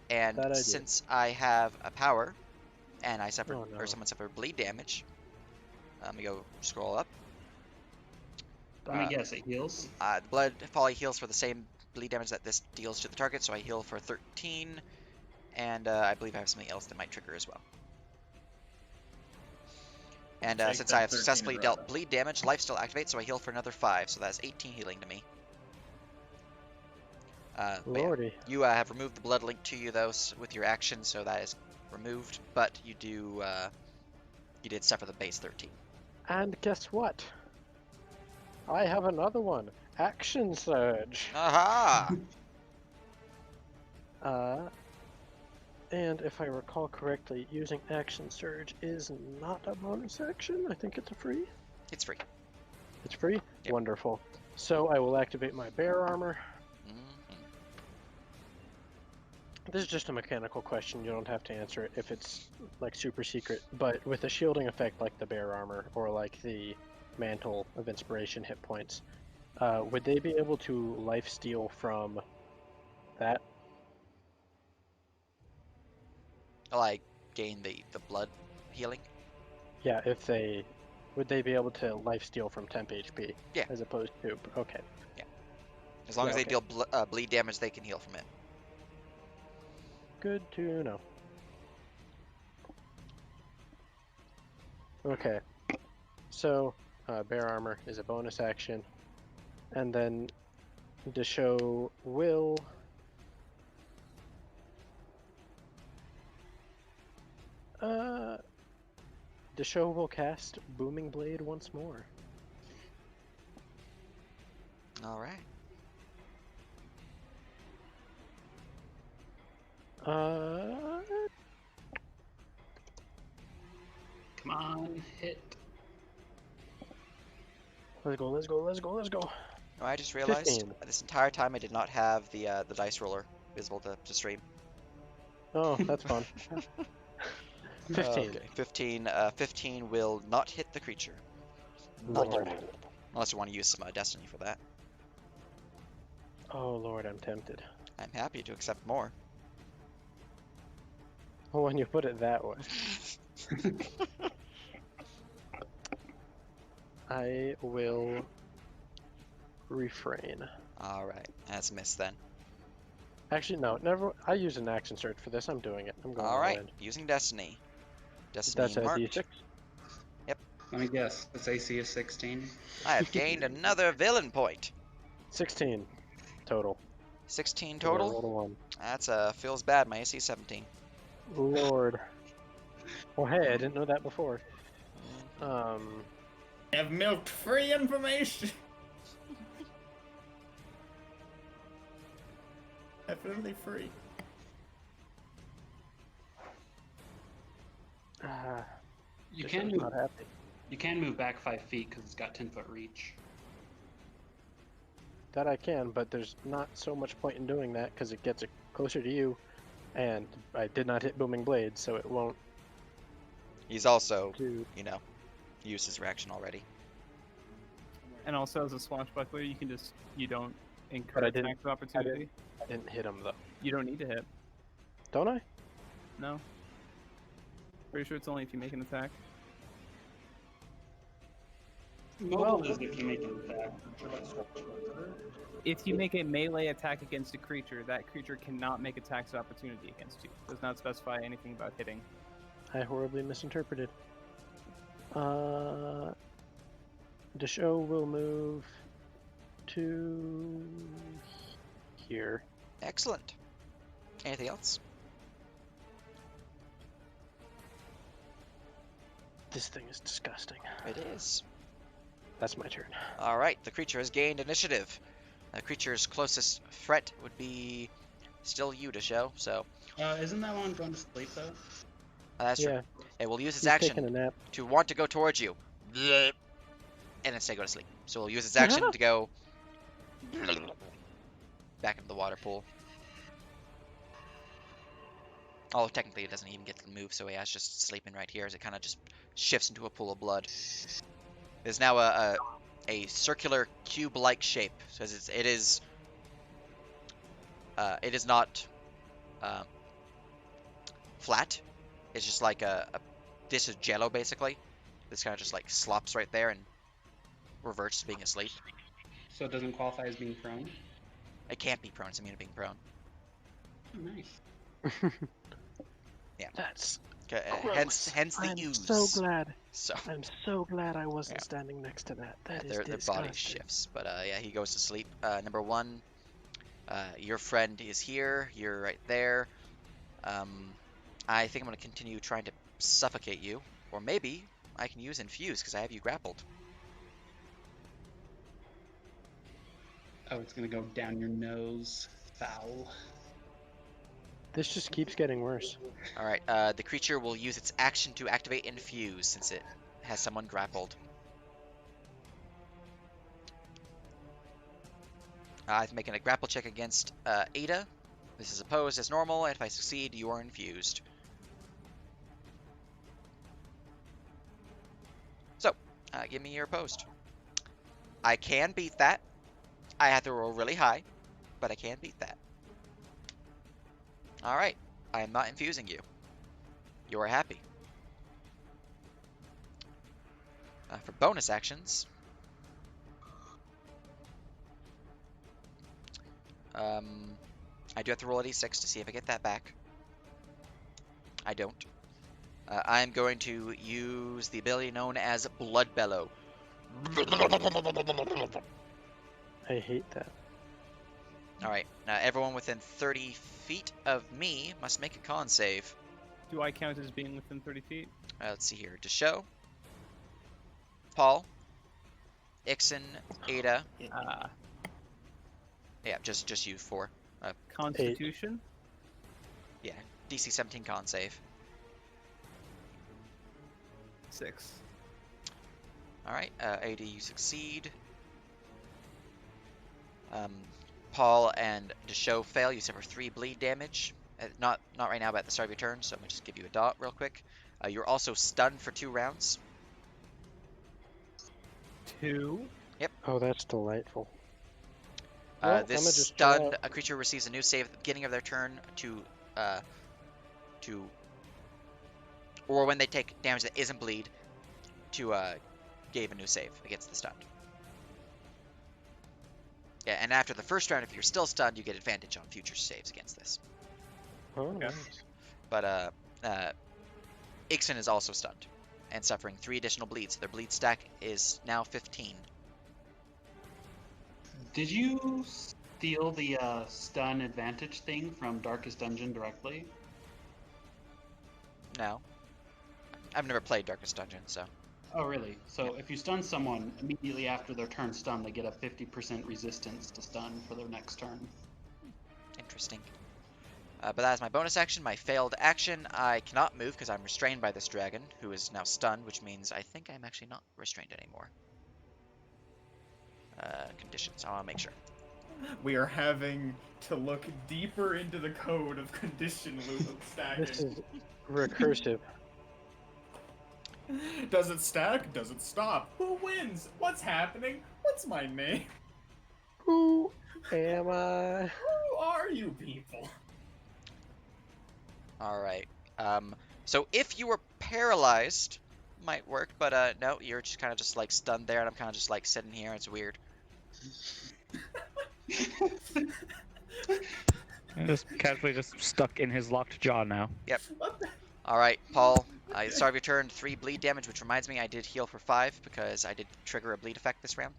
And since I have a power, and I suffered, or someone suffered bleed damage, let me go scroll up. Let me guess, it heals? The blood folly heals for the same bleed damage that this deals to the target, so I heal for 13, and I believe I have something else that might trigger as well. And since I have successfully dealt bleed damage, life still activates, so I heal for another 5, so that's 18 healing to me. Lordy. Yeah. You have removed the blood link to you, though, with your action, so that is removed, but you did suffer the base 13. And guess what? I have another one. Action Surge. Aha! And if I recall correctly, using Action Surge is not a bonus action. I think it's a free. It's free. It's free? Yep. Wonderful. So I will activate my bear armor. This is just a mechanical question. You don't have to answer it if it's like super secret. But with a shielding effect like the bear armor or like the Mantle of Inspiration hit points, would they be able to life steal from that? Like, gain the blood healing? Yeah, would they be able to life steal from temp HP? Yeah. As opposed to, okay. Yeah. As long as they deal bleed damage, they can heal from it. Good to know. Okay. So, bear armor is a bonus action. And then Desho will... Desho will cast Booming Blade once more. Alright. Come on, hit. Let's go, let's go, let's go, let's go. Oh, I just realized 15. this entire time I did not have the dice roller visible to stream. Oh, that's fun. 15. Okay. 15 will not hit the creature. Lord. Unless you want to use some Destiny for that. Oh, Lord, I'm tempted. I'm happy to accept more. Well, when you put it that way. I will refrain. Alright, that's a miss then. Actually, no, never. I use an action search for this. I'm doing it. I'm going Alright, in. using Destiny. Destiny That's a marked. D6? Yep. Let me guess, its AC is 16? I have gained another villain point. 16 total. 16 So I rolled total? a 1. That's feels bad. My AC is 17. Lord. Well, hey, I didn't know that before. Have milked free information. Definitely free. You Just can I'm move. not happy. You can move back 5 feet because it's got 10-foot reach. That I can, but there's not so much point in doing that because it gets it closer to you, and I did not hit Booming Blade, so it won't He's also, do. you know, used his reaction already. And also, as a swashbuckler, you don't incur But I didn't- attacks of opportunity. I didn't hit him though. You don't need to hit. Don't I? No. Pretty sure it's only if you make an attack. Mobile is if you make an attack. If you make a melee attack against a creature, that creature cannot make attacks of opportunity against you. Does not specify anything about hitting. I horribly misinterpreted. Desho will move to here. Excellent. Anything else? This thing is disgusting. It is. That's my turn. All right, the creature has gained initiative. The creature's closest threat would be still you to show, so Isn't that one going to sleep though? that's Yeah. true. It will use its He's action taking a nap. to want to go towards you, and instead go to sleep. So we'll use its action to go back into the water pool. Oh, technically it doesn't even get to move, so he has just sleeping right here as it kind of just shifts into a pool of blood. There's now a circular cube-like shape, so it is not flat. It's just like a dish of jello, basically. This kind of just like slops right there and reverts to being asleep. So it doesn't qualify as being prone? It can't be prone, it's immune to being prone. Oh, nice. Yeah. That's Hence the I'm ooze. so glad. So I'm so glad I wasn't Yeah. standing next to that. That is their body disgusting. shifts, but yeah, he goes to sleep. Number one, your friend is here. You're right there. I think I'm gonna continue trying to suffocate you, or maybe I can use infuse because I have you grappled. Oh, it's going to go down your nose. Foul. This just keeps getting worse. All right. The creature will use its action to activate infuse since it has someone grappled. I'm making a grapple check against Ada. This is opposed as normal, and if I succeed, you are infused. So, give me your opposed. I can beat that. I have to roll really high, but I can beat that. Alright, I am not infusing you. You are happy. For bonus actions, I do have to roll a d6 to see if I get that back. I don't. I'm going to use the ability known as Blood Bellow. I hate that. Alright, now everyone within 30 feet of me must make a con save. Do I count as being within 30 feet? Let's see here. Desho, Paul, Ixon, Ada. Yeah, just you four. Constitution? Yeah, DC 17 con save. 6. Alright, Ada, you succeed. Paul and Desho fail. You suffer 3 bleed damage. Not right now, but at the start of your turn, so I'm going to just give you a dot real quick. You're also stunned for 2 rounds. 2? Yep. Oh, that's delightful. Well, This I'ma just stunned draw- a creature receives a new save at the beginning of their turn or when they take damage that isn't bleed, to give a new save against the stunned. Yeah, and after the first round, if you're still stunned, you get advantage on future saves against this. Oh, Okay. nice. But Ixon is also stunned and suffering 3 additional bleeds. Their bleed stack is now 15. Did you steal the stun advantage thing from Darkest Dungeon directly? No. I've never played Darkest Dungeon, so. Oh, really? So if you stun someone, immediately after their turn stun, they get a 50% resistance to stun for their next turn. Interesting. But that is my bonus action. My failed action, I cannot move because I'm restrained by this dragon, who is now stunned, which means I think I'm actually not restrained anymore. Conditions, I want to make sure. We are having to look deeper into the code of condition loop stacking. This is recursive. Does it stack? Does it stop? Who wins? What's happening? What's my name? Who am I? Who are you people? Alright. So if you were paralyzed, might work, but no, you're just kind of just like stunned there, and I'm kind of just like sitting here. It's weird. I'm just casually just stuck in his locked jaw now. Yep. Alright, Paul. Start of your turn, 3 bleed damage, which reminds me I did heal for 5 because I did trigger a bleed effect this round.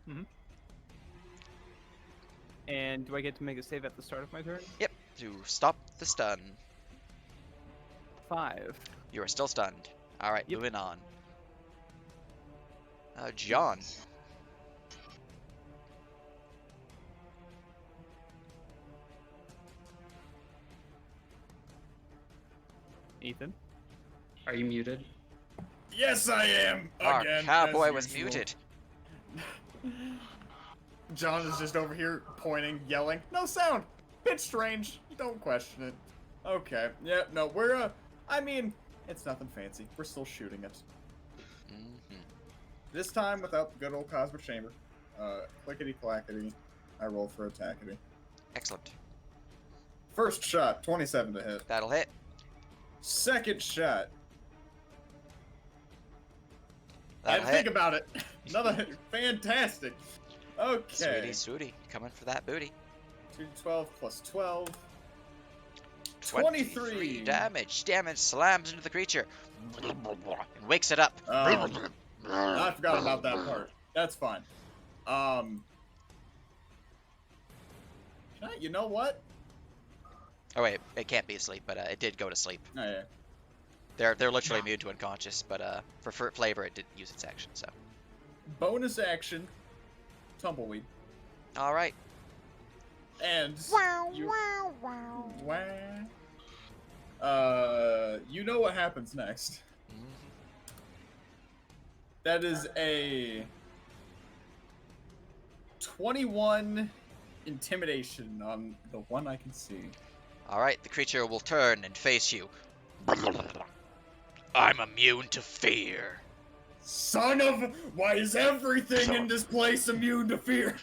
Mm-hmm. And do I get to make a save at the start of my turn? Yep, to stop the stun. 5. You are still stunned. Alright, Yep. moving on. John. Ethan. Are you muted? Yes, I am. Our Again, cowboy as was usual. muted. John is just over here pointing, yelling. No sound. Bit strange. Don't question it. Okay. Yeah. No, we're I mean, it's nothing fancy. We're still shooting it. Mm-hmm. This time without the good old Cosmic Chamber. Clickety clackety. I roll for attackety. Excellent. First shot, 27 to hit. That'll hit. Second shot. That'll And think hit. about it. Another fantastic. Okay. Sweetie, sweetie. Coming for that booty. 2d12 plus 12. 23 23 damage. Damage slams into the creature. And wakes it up. I forgot about that part. That's fine. You know what? Oh wait, it can't be asleep, but it did go to sleep. Oh, yeah. They're literally immune to unconscious, but for flavor it didn't use its action, so. Bonus action. Tumbleweed. Alright. And you know what happens next. That is a 21 intimidation on the one I can see. Alright, the creature will turn and face you. I'm immune to fear. Son of... Why is everything in this place immune to fear?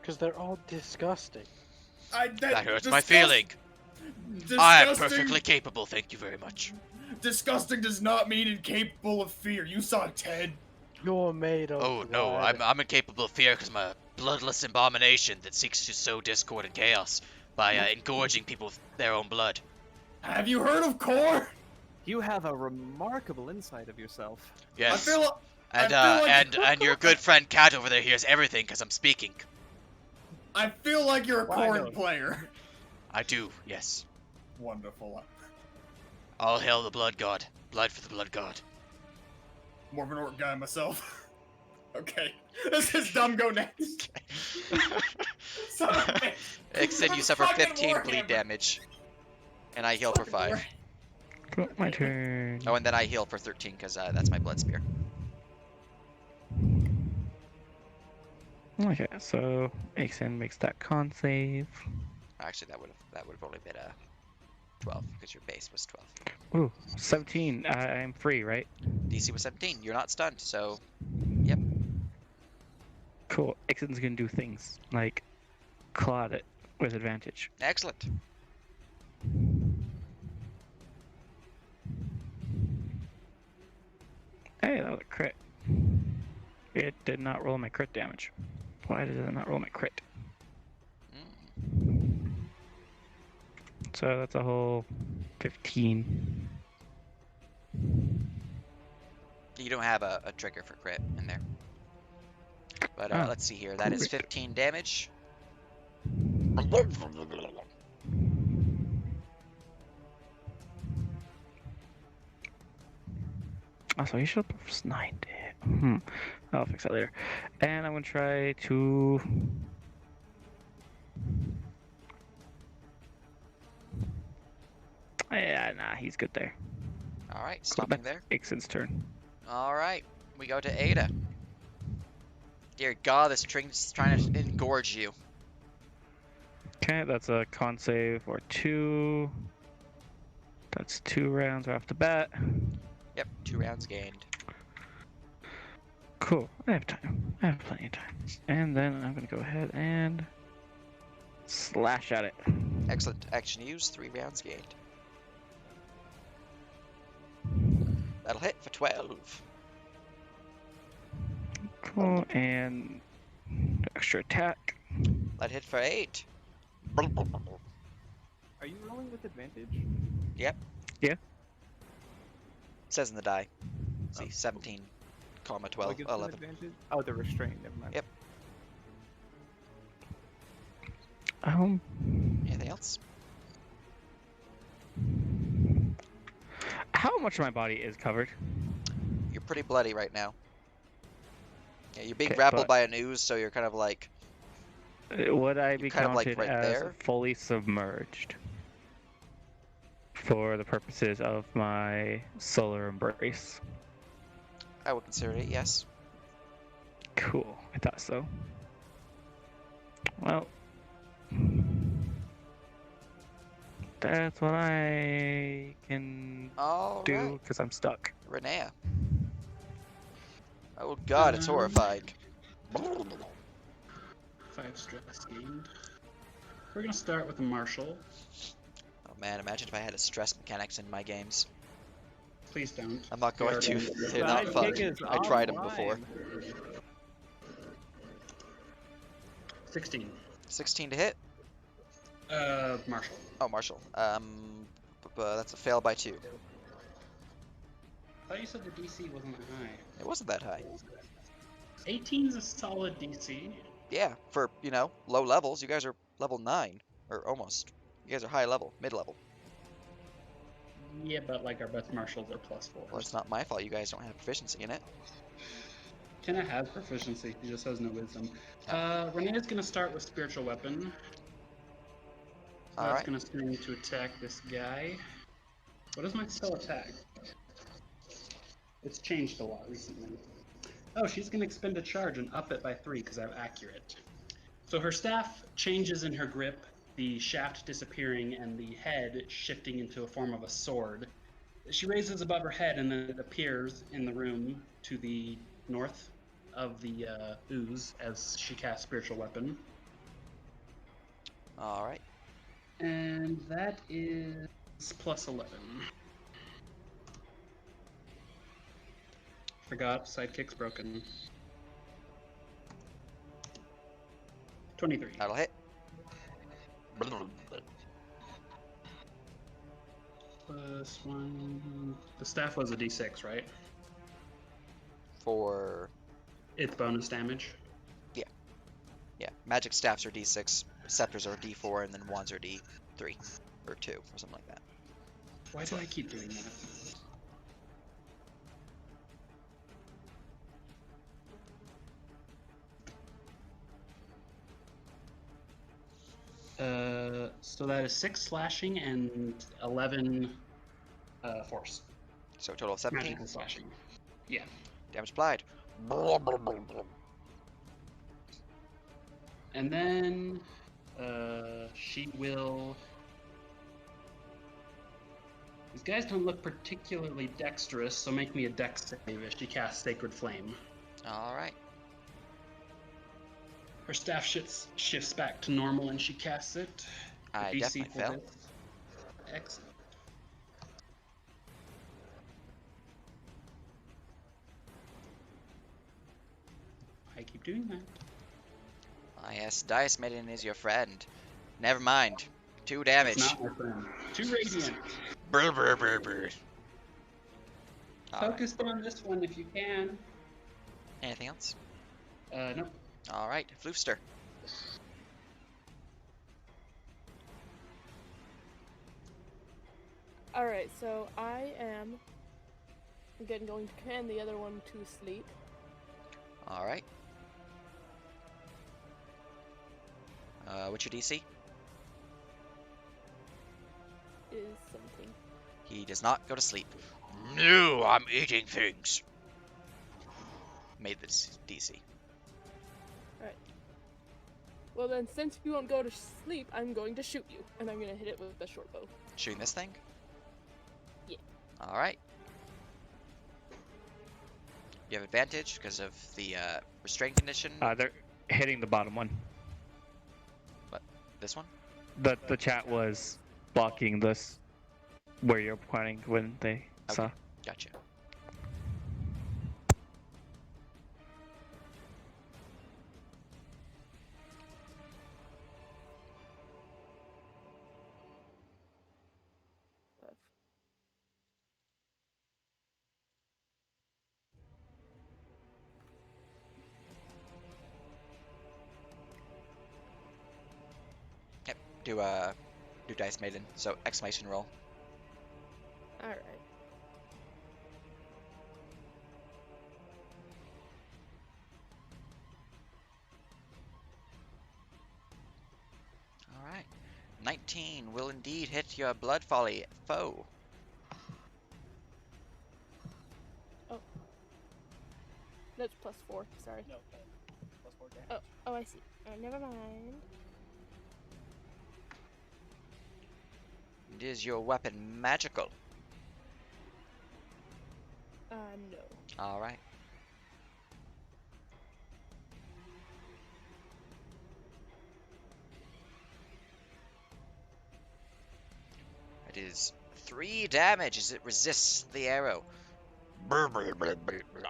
Because they're all disgusting. That hurts my feeling. I am perfectly capable, thank you very much. Disgusting does not mean incapable of fear. You saw Ted. You're made of Oh no, blood. I'm incapable of fear because I'm a bloodless abomination that seeks to sow discord and chaos by engorging people with their own blood. Have you heard of Core? You have a remarkable insight of yourself. Yes. I feel And your good friend Cat over there hears everything because I'm speaking. I feel like you're a Why Corn don't- player. I do, yes. Wonderful. All hail the blood god. Blood for the blood god. More of an orc guy myself. Okay. This is dumb go next. Son of a bitch. Ixon, you suffer Fucking 15 Warhammer. bleed damage. And I heal for 5. Cool, my turn. Oh, and then I heal for 13 because that's my blood spear. Okay, so Ixen makes that con save. Actually, that would have only been 12 because your base was 12. Ooh, 17. I'm free, right? DC was 17. You're not stunned, so Cool. Ixen's gonna do things like claw at it with advantage. excellent. Hey, that was a crit. It did not roll my crit damage. Why did it not roll my crit? So that's a whole 15. You don't have a trigger for crit in there. But Oh, let's see here. That is 15 damage. Also, you should have sniped it. I'll fix that later. And I'm gonna try to Yeah, nah, he's good there. All right, Cool, stopping that's there. Ixen's turn. All right, we go to Ada. Dear God, this string's trying to engorge you. Okay, that's a con save or 2. That's 2 rounds right off the bat. Yep, 2 rounds gained. Cool. I have time. I have plenty of time. And then I'm going to go ahead and slash at it. Excellent. Action used, 3 rounds gained. That'll hit for 12. Cool. And extra attack. That hit for 8. Are you rolling with advantage? Yep. Yeah. It says in the die. See, Oh. 17, comma, What 12, gives them 11. advantage? Oh, the restraint. Never mind. Yep. Anything else? How much of my body is covered? You're pretty bloody right now. Yeah, you're being Okay, grappled but- by an ooze, so you're kind of like... Would I be kind of, like, counted right as there? fully submerged for the purposes of my solar embrace? I would consider it, yes. Cool. I thought so. Well, that's what I can All do right, because I'm stuck. Renea. Oh God, it's horrifying. 5 stress gained. We're gonna start with the Marshal. Oh man, imagine if I had a stress mechanics in my games. Please don't. I'm not going to. They're not Sidekick fun. is I tried them before. online. 16. 16 to hit. Marshal. Oh, Marshall. That's a fail by 2. I thought you said the DC wasn't that high. It wasn't that high. 18's a solid DC. Yeah, for, you know, low levels. You guys are level 9. Or almost. You guys are high level, mid-level. Yeah, but like our best marshals are +4. Well, it's not my fault you guys don't have proficiency in it. Kenna has proficiency, he just has no wisdom. Renee's gonna start with spiritual weapon. So that's Alright. gonna swing to attack this guy. What is my spell attack? It's changed a lot recently. Oh, she's gonna expend a charge and up it by 3 because I'm accurate. So her staff changes in her grip, the shaft disappearing and the head shifting into a form of a sword. She raises above her head and then it appears in the room to the north of the ooze as she casts spiritual weapon. Alright. And that is +11. Forgot, sidekick's broken. 23. That'll hit. +1. The staff was a d6, right? For... It's bonus damage. Yeah, magic staffs are d6, scepters are d4, and then wands are d3. Or 2, or something like that. Why do I keep doing that? So that is 6 slashing and 11 force. So a total of 17. Magical slashing. Yeah. Damage applied. And then she will. These guys don't look particularly dexterous, so make me a dex save as she casts Sacred Flame. Alright. Her staff shifts back to normal and she casts it. The I DC definitely for fell. this. Excellent. I keep doing that. Ah, yes, Dice Maiden is your friend. Never mind. 2 damage. It's not my friend. 2 radiant. Brr, brr, brr, brr. Alright. Focus on this one if you can. Anything else? Nope. Alright, Floofster. Alright, so I am again going to command the other one to sleep. Alright. What's your DC? Is 17. He does not go to sleep. No, I'm eating things. Made this DC. Well then, since you won't go to sleep, I'm going to shoot you, and I'm gonna hit it with the short bow. Shooting this thing? Yeah. Alright. You have advantage because of the restraint condition. They're hitting the bottom one. What? This one? The chat was blocking this where you're pointing when they saw. Gotcha. Yep. Do Dice Maiden. So exclamation roll. Alright. Alright. 19 will indeed hit your blood folly foe. That's +4, sorry. No, +4 damage. Oh, I see. Never mind. Is your weapon magical? No. Alright. It is 3 damage as it resists the arrow. Brr, brr, brr, brr, brr.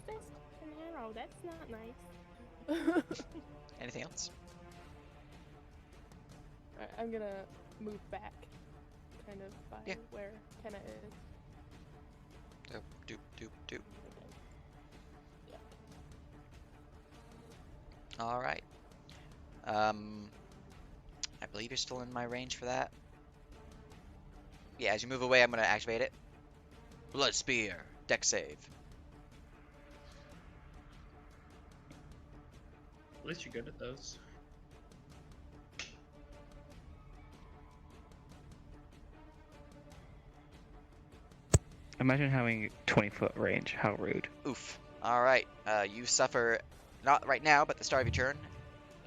That's an arrow. That's not nice. Anything else? Alright, I'm gonna move back, kind of by Yeah. where Kenna is. Doop, doop, doop. Yeah. Alright. I believe you're still in my range for that. Yeah, as you move away, I'm going to activate it. Blood Spear, deck save. At least you're good at those. Imagine having 20-foot range. How rude. Oof. Alright, you suffer, not right now, but the start of your turn,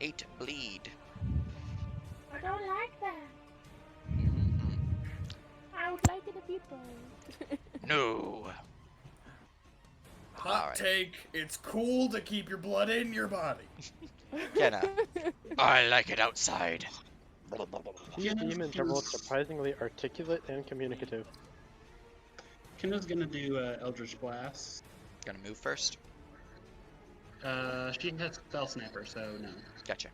8 bleed. I don't like that. Mhm. I would like it if you don't. No. Hot Alright. take, it's cool to keep your blood in your body. Kenna. I like it outside. These demons are both surprisingly articulate and communicative. Kenna's gonna do Eldritch Blast. Gonna move first. She has Spell Snapper, so no. Gotcha.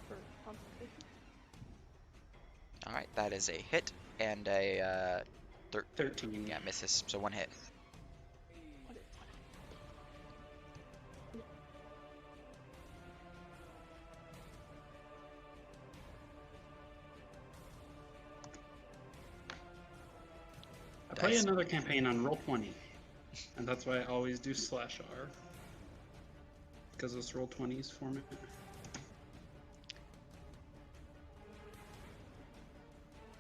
For concentration. Alright, that is a hit and a 13. yeah, misses, so 1 hit. I play Dice. another campaign on Roll20, and that's why I always do /R. Because it's Roll20's format.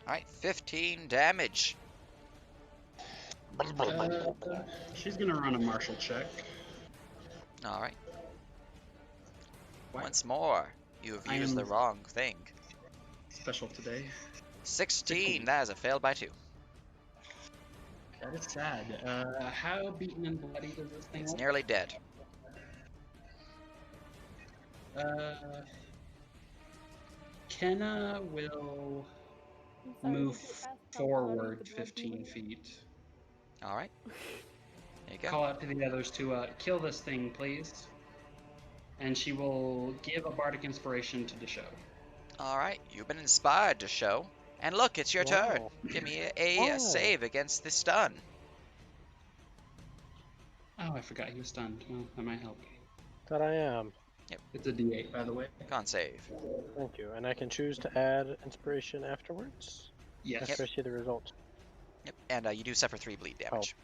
Alright, 15 damage. She's gonna run a martial check. Alright. What? Once more, you have I used am- the wrong thing. Special today. 16, that is a fail by 2. That is sad. How beaten and bloody does this thing It's look? nearly dead. Kenna will I'm sorry, move did you ask how bloody forward the blood 15 demon is? feet. Alright. There you go. Call out to the others to kill this thing, please. And she will give a bardic inspiration to the show. Alright, you've been inspired to show. And look, it's your turn. Wow. Give me a Wow. save against the stun. Oh, I forgot he was stunned. Well, that might help. That I am. It's a D8, by the way. Con save. Thank you. And I can choose to add inspiration afterwards Yes. after I see the result. Yep, and you do suffer 3 bleed damage.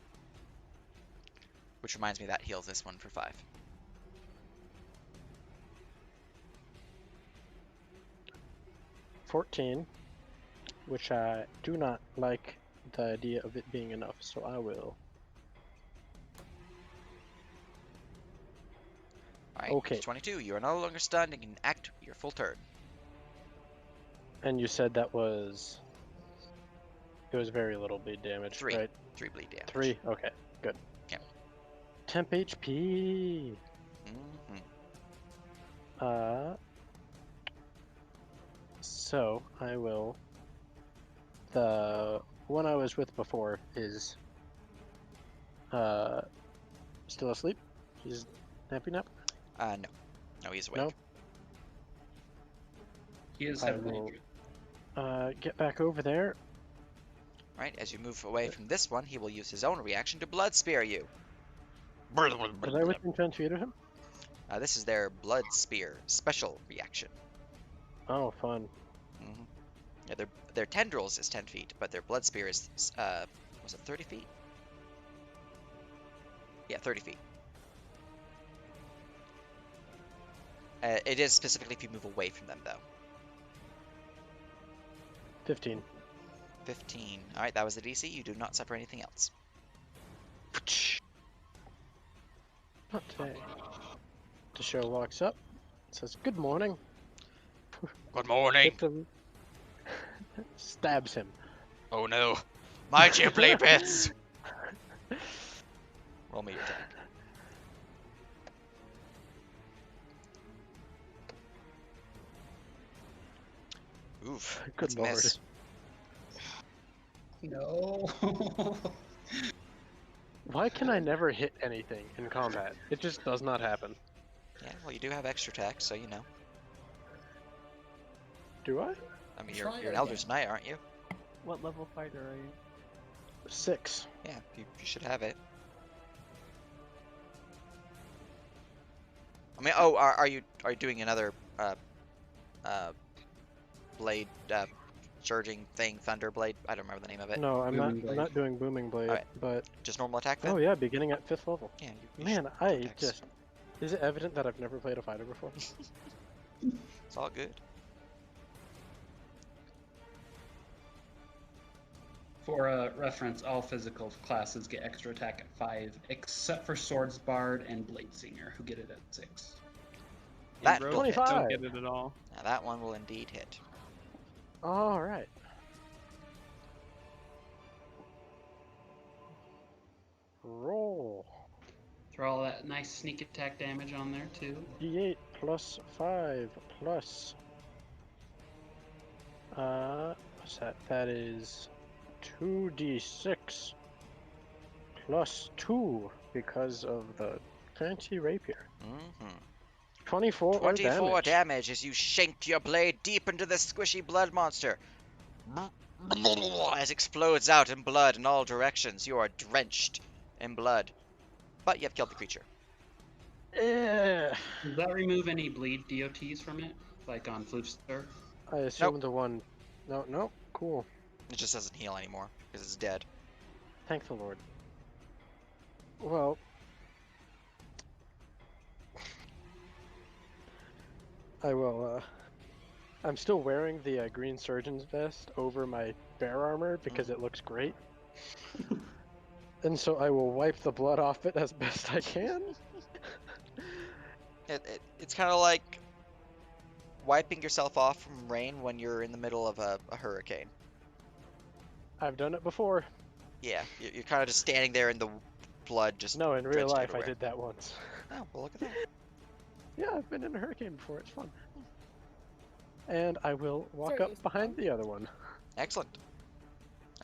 Which reminds me that heals this one for 5. 14, which I do not like the idea of it being enough, so I will. Alright, Okay. 22. You are no longer stunned and can act your full turn. And you said that was... It was very little bleed damage, 3. right? 3 bleed damage. 3? Okay, good. Yep. Temp HP! So, I will... The one I was with before is... still asleep? He's nappy nap? No. No, he's awake. No? He is I heavily will injured. get back over there. Right, as you move away from this one, he will use his own reaction to blood spear you. Was I within 10 feet of him? This is their blood spear special reaction. Oh, fun. Mm-hmm. Yeah, their tendrils is 10 feet, but their blood spear is, was it 30 feet? Yeah, 30 feet. It is specifically if you move away from them, though. 15. 15. Alright, that was the DC. You do not suffer anything else. Not today. The show walks up, says, "Good morning." Good morning. Hits him, stabs him. Oh no. My chimbley pits. Roll me your attack. Oof. Good That's a lord. miss. No. Why can I never hit anything in combat? It just does not happen. Yeah, well, you do have extra attack, so you know. Do I? I mean, Try you're it an Elder's again. Knight, aren't you? What level fighter are you? 6. Yeah, you should have it. I mean, oh, are you doing another blade surging thing, thunder blade? I don't remember the name of it. No, I'm Booming not. blade. I'm not doing booming blade. Alright. But Just normal attack then? oh yeah, beginning at 5th level. Yeah, you Man, should I attacks. just. Is it evident that I've never played a fighter before? It's all good. For reference, all physical classes get extra attack at 5, except for Swords Bard and Blade Singer, who get it at 6. That rogues will hit. don't 25. get it at all. Now that one will indeed hit. All right. Roll. Throw all that nice sneak attack damage on there, too. D8 plus 5 plus. What's that? That is 2d6 plus 2 because of the fancy rapier. Mm-hmm. 24 24 damage. damage as you shank your blade deep into the squishy blood monster. As it explodes out in blood in all directions, you are drenched in blood. But you have killed the creature. Eh, Does that remove any bleed DOTs from it? Like on Floofster? I assume the one. No, cool. It just doesn't heal anymore because it's dead. Thank the Lord. Well, I will. I'm still wearing the green surgeon's vest over my bear armor because it looks great. And so I will wipe the blood off it as best I can. It's kind of like wiping yourself off from rain when you're in the middle of a hurricane. I've done it before. Yeah, you're kind of just standing there in the blood just No, in real drenched life everywhere. I did that once. Oh, well, look at that. Yeah, I've been in a hurricane before. It's fun. And I will walk Sorry, up behind the other one. Excellent.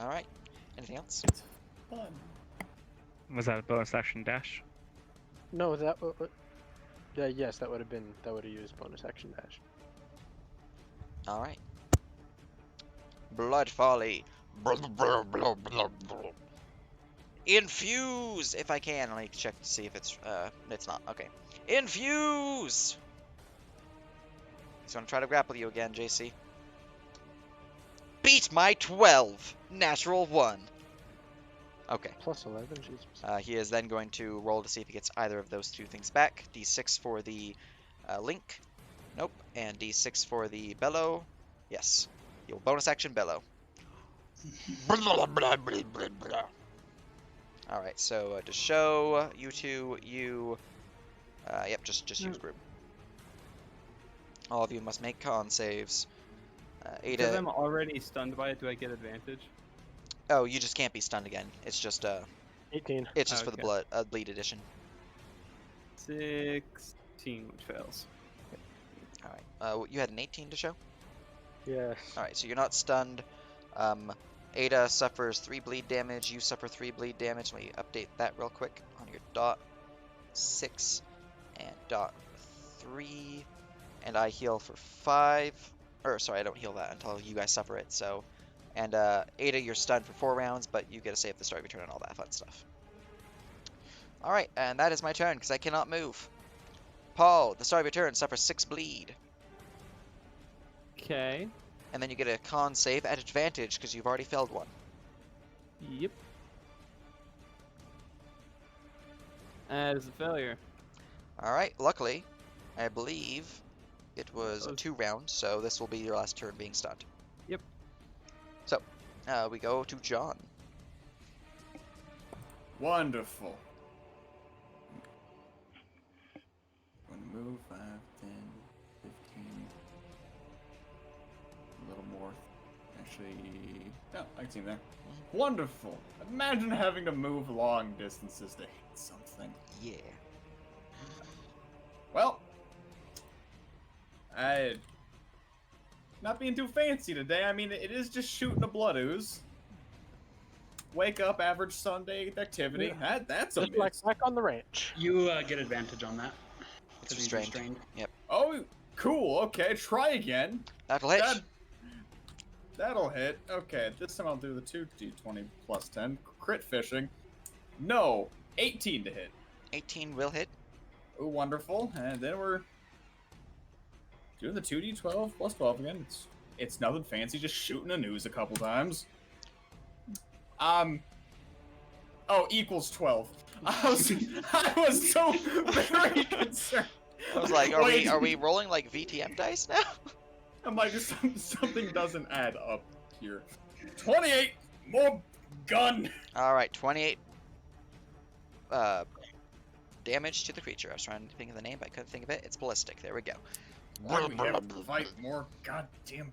All right. Anything else? Fun. Was that a bonus action dash? No, that. Yes, that would have been. That would have used bonus action dash. All right. Blood folly. Infuse, if I can. Let me check to see if it's not. Okay. Infuse. He's gonna try to grapple you again, JC. Beat my 12. Natural 1. Okay. Plus 11, Jesus. He is then going to roll to see if he gets either of those two things back. D6 for the link. Nope. And D6 for the bellow. Yes. You'll bonus action bellow. All right, so to show you two, yep, just use group. All of you must make con saves. Because Ada, I'm already stunned by it, do I get advantage? oh, you just can't be stunned again. It's just 18. it's just for the Okay. bleed edition. 16, which fails. All right, you had an 18 to show. Yes. All right, so you're not stunned. Ada suffers 3 bleed damage. You suffer 3 bleed damage. Let me update that real quick on your dot 6 and dot 3, and I heal for 5. Or sorry, I don't heal that until you guys suffer it. So, and Ada, you're stunned for 4 rounds, but you get to save at the start of your turn and all that fun stuff. All right, and that is my turn because I cannot move. Paul, at the start of your turn, suffers 6 bleed. Okay. And then you get a con save at advantage because you've already failed one. Yep. That is a failure. Alright, luckily, I believe it was 2 rounds, so this will be your last turn being stunned. Yep. So, we go to John. Wonderful. One move, 5, 10, 15. A little more. Actually, no, I can see him there. Wonderful. Imagine having to move long distances to hit something. Yeah. Well, I not being too fancy today. I mean, it is just shooting a blood ooze. Wake up, average Sunday activity. Yeah. That's a Just like miss. back on the ranch. You get advantage on that. It's 'cause he's restrained. Yep. Oh, cool. Okay, try again. That'll hit. That'll hit. Okay, this time I'll do the 2d20 plus 10. Crit fishing. No, 18 to hit. 18 will hit. Oh, wonderful. And then we're doing the 2d12 plus 12 again. It's nothing fancy, just shooting a noose a couple times. Oh, equals 12. I was so very concerned. I was like, are we rolling like VTM dice now? I'm like, something doesn't add up here. 28 more gun. All right, 28 damage to the creature. I was trying to think of the name, but I couldn't think of it. It's ballistic. There we go. Why do we have to fight more goddamn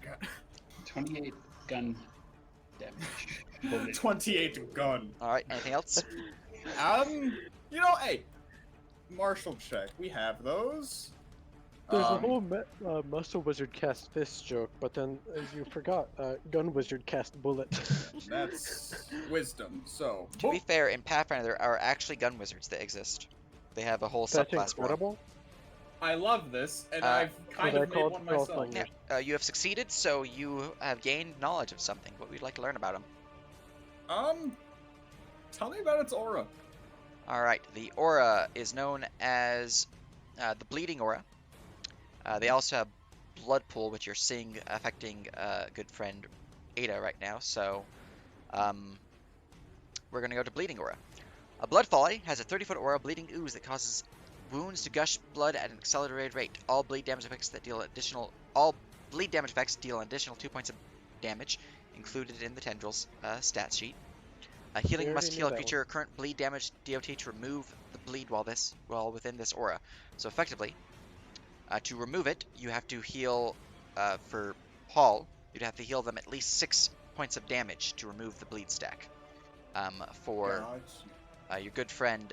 God. 28 gun damage. 28 gun. All right, anything else? You know, hey, martial check. We have those. There's a whole muscle wizard cast fist joke, but then as you forgot, gun wizard cast bullet. That's wisdom. So To be fair, in Pathfinder there are actually gun wizards that exist. They have a whole That's subclass for them. incredible. I love this, and I've kind What I of made called one spell myself. slingers. Yeah, you have succeeded, so you have gained knowledge of something. What would you like to learn about them? Tell me about its aura. All right, the aura is known as the bleeding aura. They also have blood pool, which you're seeing affecting good friend Ada right now. So, we're gonna go to bleeding aura. A blood volley has a 30-foot aura bleeding ooze that causes wounds to gush blood at an accelerated rate. All bleed damage effects deal an additional 2 points of damage, included in the tendrils stat sheet. Healing We must already heal a knew that creature current bleed damage DOT to remove the bleed while within this aura. So effectively, to remove it, you have to heal for Paul. You'd have to heal them at least 6 points of damage to remove the bleed stack. For your good friend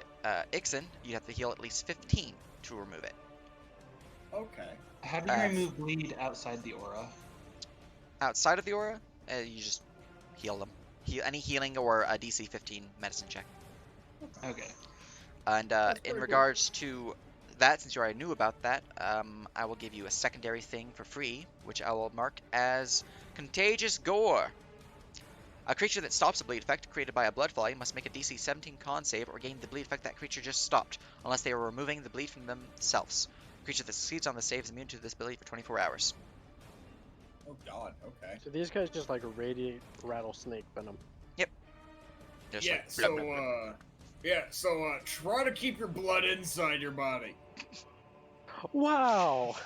Ixen, you'd have to heal at least 15 to remove it. Okay. How do you remove bleed outside the aura? Outside of the aura, you just heal them. Any healing or a DC 15 medicine check. Okay. And in regards to that, since you already knew about that, I will give you a secondary thing for free, which I will mark as Contagious Gore. A creature that stops a bleed effect created by a blood volley must make a DC 17 con save or gain the bleed effect that creature just stopped, unless they are removing the bleed from themselves. A creature that succeeds on the save is immune to this ability for 24 hours. Oh god, okay. So these guys just like radiate rattlesnake venom. Yep. Just Yeah, like, so, blah, blah, blah. try to keep your blood inside your body. Wow!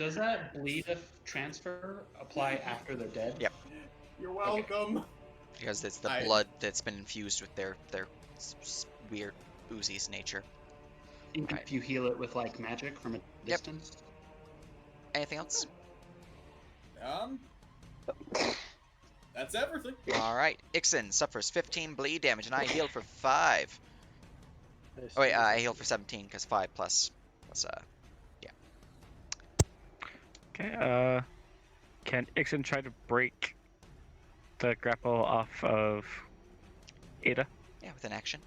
Does that bleed transfer apply after they're dead? Yep. You're welcome. Because it's the I- blood that's been infused with their weird oozy's nature. Even Right. if you heal it with like magic from a distance. Anything else? That's everything. All right. Ixen suffers 15 bleed damage, and I heal for 5. Oh wait, I heal for 17 because 5 plus Okay, can Ixen try to break the grapple off of Ada? yeah, with an action.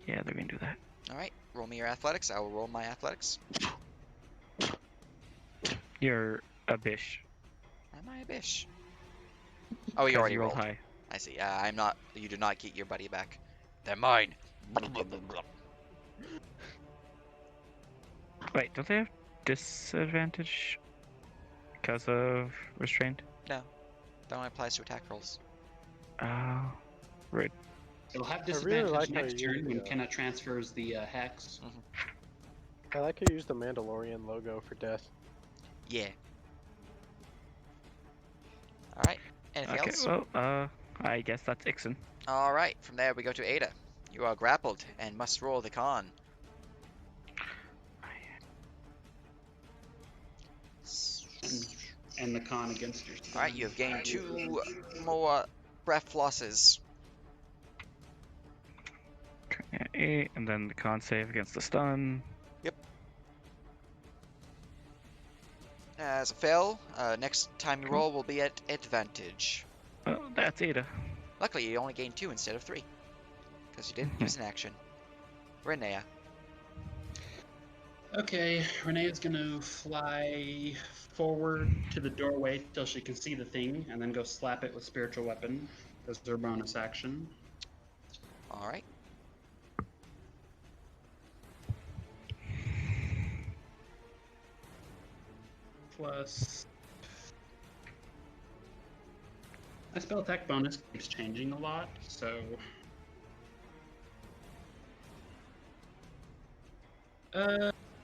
Yeah, they're gonna do that. All right. Roll me your athletics. I will roll my athletics. You're a bish. Am I a bish? Oh, you 'cause already you rolled rolled. high. I see. I'm not. You do not get your buddy back. They're mine. Wait, don't they have disadvantage because of restrained? No, that only applies to attack rolls. Oh, rude. It'll have really disadvantage like how next you turn when use, Kenna transfers the hex. I like to use the Mandalorian logo for death. Yeah. All right. Anything Okay, else? well, I guess that's Ixen. All right. From there, we go to Ada. You are grappled and must roll the con. And the con against yourself. All right. You have gained 2 more breath losses. Okay, 8, and then the con save against the stun. As a fail, next time you roll will be at advantage. Oh, that's Ada. Luckily, you only gained 2 instead of 3. Because you didn't use an action. Renea. Okay, Renee is gonna fly forward to the doorway till she can see the thing, and then go slap it with spiritual weapon as their bonus action. All right. Plus, my spell attack bonus keeps changing a lot, so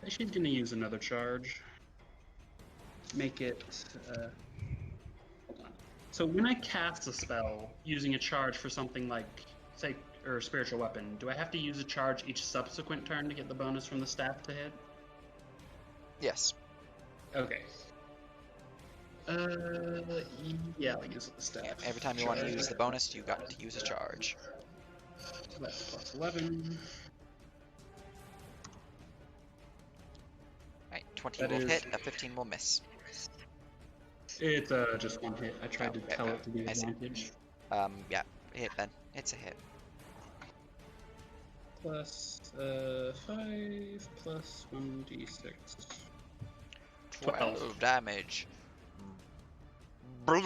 she's gonna use another charge. Make it hold on. So when I cast a spell using a charge for something like or spiritual weapon, do I have to use a charge each subsequent turn to get the bonus from the staff to hit? Yes. Okay. Yeah, I'll use the staff. Every time you want to use the bonus, you got to use a charge. So that's plus 11. Right, 20 That will is- hit, a 15 will miss. It's just one hit. I tried to tell it to be I see. advantage. Yeah, hit then. It's a hit. Plus 5 plus 1d6. 12 damage. How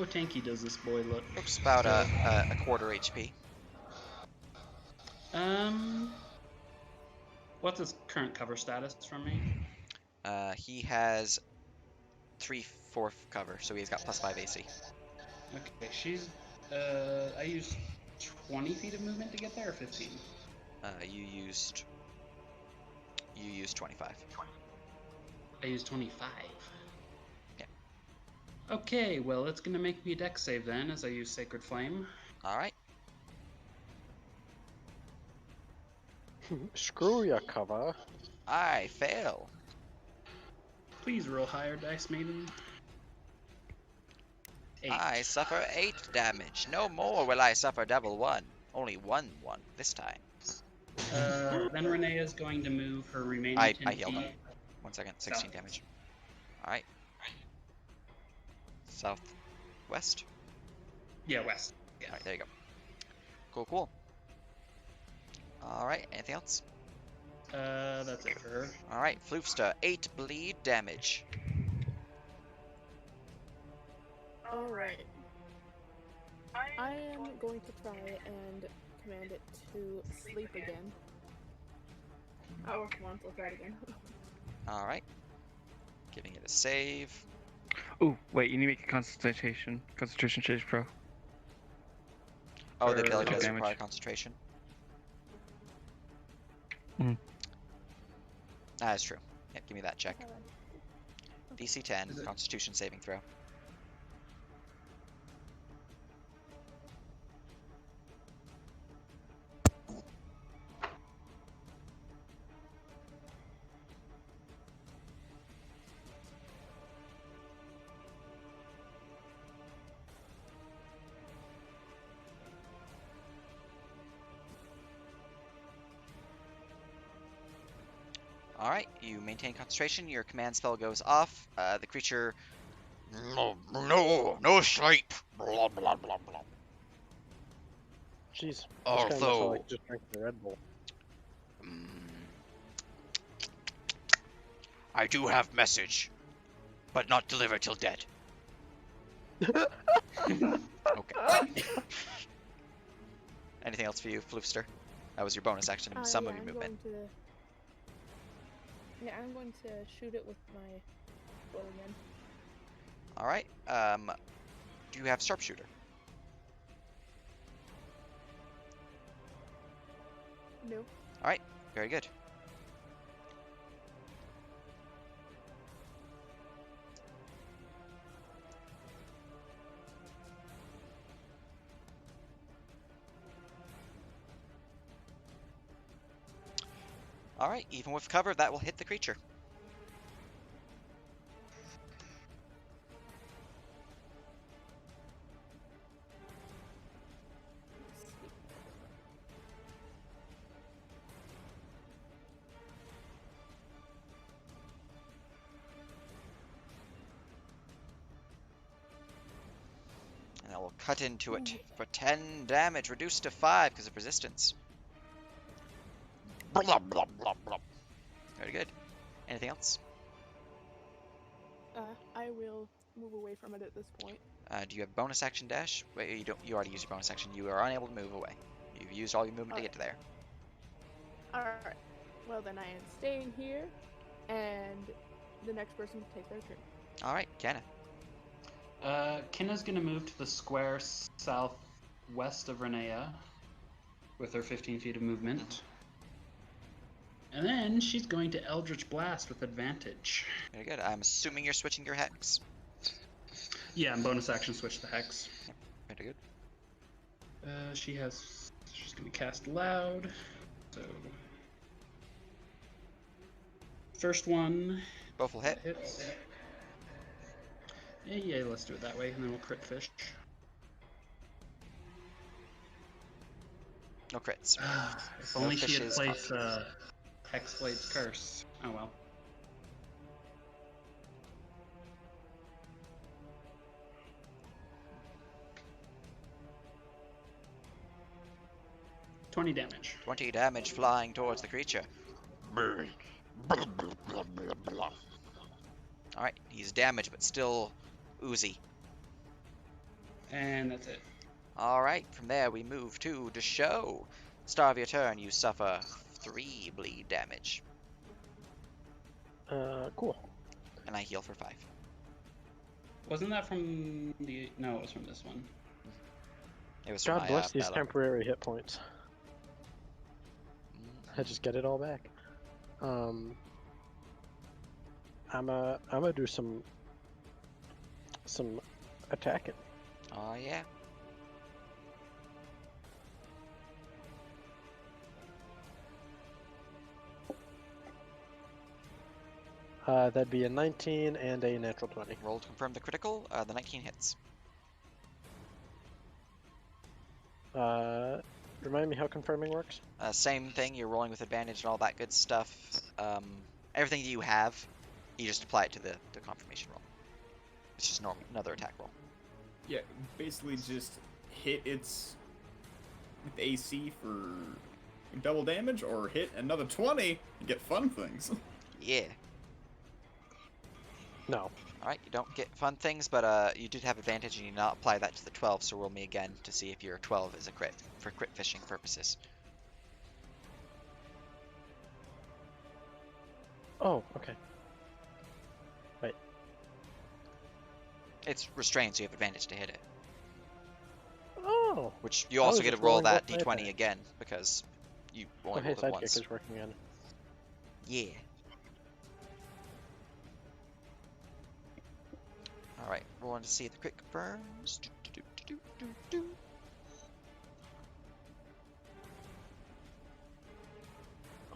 tanky does this boy look? Looks about a quarter HP. What's his current cover status from me? He has 3/4 cover, so he's got plus 5 AC. Okay, she's. I used 20 feet of movement to get there, or 15? You used 25. I used 25. Yeah. Okay, well, it's gonna make me a dex save then, as I use Sacred Flame. All right. Screw your cover. I fail. Please roll higher, Dice Maiden. 8. I suffer 8 damage. No more will I suffer double 1. Only 1 this time. Then Renee is going to move her remaining I 10 healed feet. him. 1 second, 16 damage. All right. Southwest. Yeah, west. Yeah. All right, there you go. Cool. All right, anything else? That's it for her. All right, Floofster, 8 bleed damage. Alright. I am going to try and command it to sleep again. Oh, once, I'll try it again. All right. Giving it a save. Ooh, wait, you need to make a concentration save, pro. Oh, the For ability does damage. require concentration. Mhm. That is true. Yep, give me that check. Okay, then. DC 10, Is it- Constitution saving throw. Alright, you maintain concentration, your command spell goes off, the creature... No sleep. Blah blah blah blah. Jeez, this guy must have Although, like just drank the Red Bull. I do have message, but not deliver till dead. Okay. Anything else for you, Floofster? That was your bonus action, some of your movement. I'm going to shoot it with my bow again. Alright, do you have sharpshooter? No. Alright, very good. Alright, even with cover, that will hit the creature. And I will cut into it for 10 damage, reduced to 5 because of resistance. Blah blah blah blah. Very good. Anything else? I will move away from it at this point. Do you have bonus action dash? Wait, you don't. You already used your bonus action. You are unable to move away. You've used all your movement to get to there. Alright. Well, then I am staying here, and the next person will take their turn. All right, Kenneth. Kinna's gonna move to the square southwest of Renea with her 15 feet of movement. And then she's going to Eldritch Blast with advantage. Very good. I'm assuming you're switching your hex. Yeah, and bonus action switch the hex. Very good. She's gonna cast loud. So first one Both will hit. hits. Yeah, let's do it that way, and then we'll crit fish. No crits. If only she had fishes, placed Hexblade's Curse. Oh well. $20 damage. 20 damage flying towards the creature. Alright, he's damaged but still oozy. And that's it. Alright, from there we move to the show. Start of your turn, you suffer 3 bleed damage. Cool. And I heal for 5. Wasn't that from the... No, it was from this one. It was from God my, bless these battle. temporary hit points. I just get it all back. I'm gonna do some attacking. Oh yeah. That'd be a 19 and a natural 20. Roll to confirm the critical. The 19 hits. Remind me how confirming works? Same thing, you're rolling with advantage and all that good stuff. Everything you have, you just apply it to the confirmation roll. It's just another attack roll. Yeah, basically just hit its with AC for double damage, or hit another 20 and get fun things. Yeah. No. Alright, you don't get fun things, but you did have advantage and you not apply that to the 12, so roll me again to see if your 12 is a crit, for crit fishing purposes. Oh, okay. Wait. It's restrained, so you have advantage to hit it. Oh! Which you I also was get to just roll rolling that both d20 my attacks. again, because you Oh, only hey, rolled it Sidekick once. is working on. Yeah. All right, rolling to see if the crit confirms.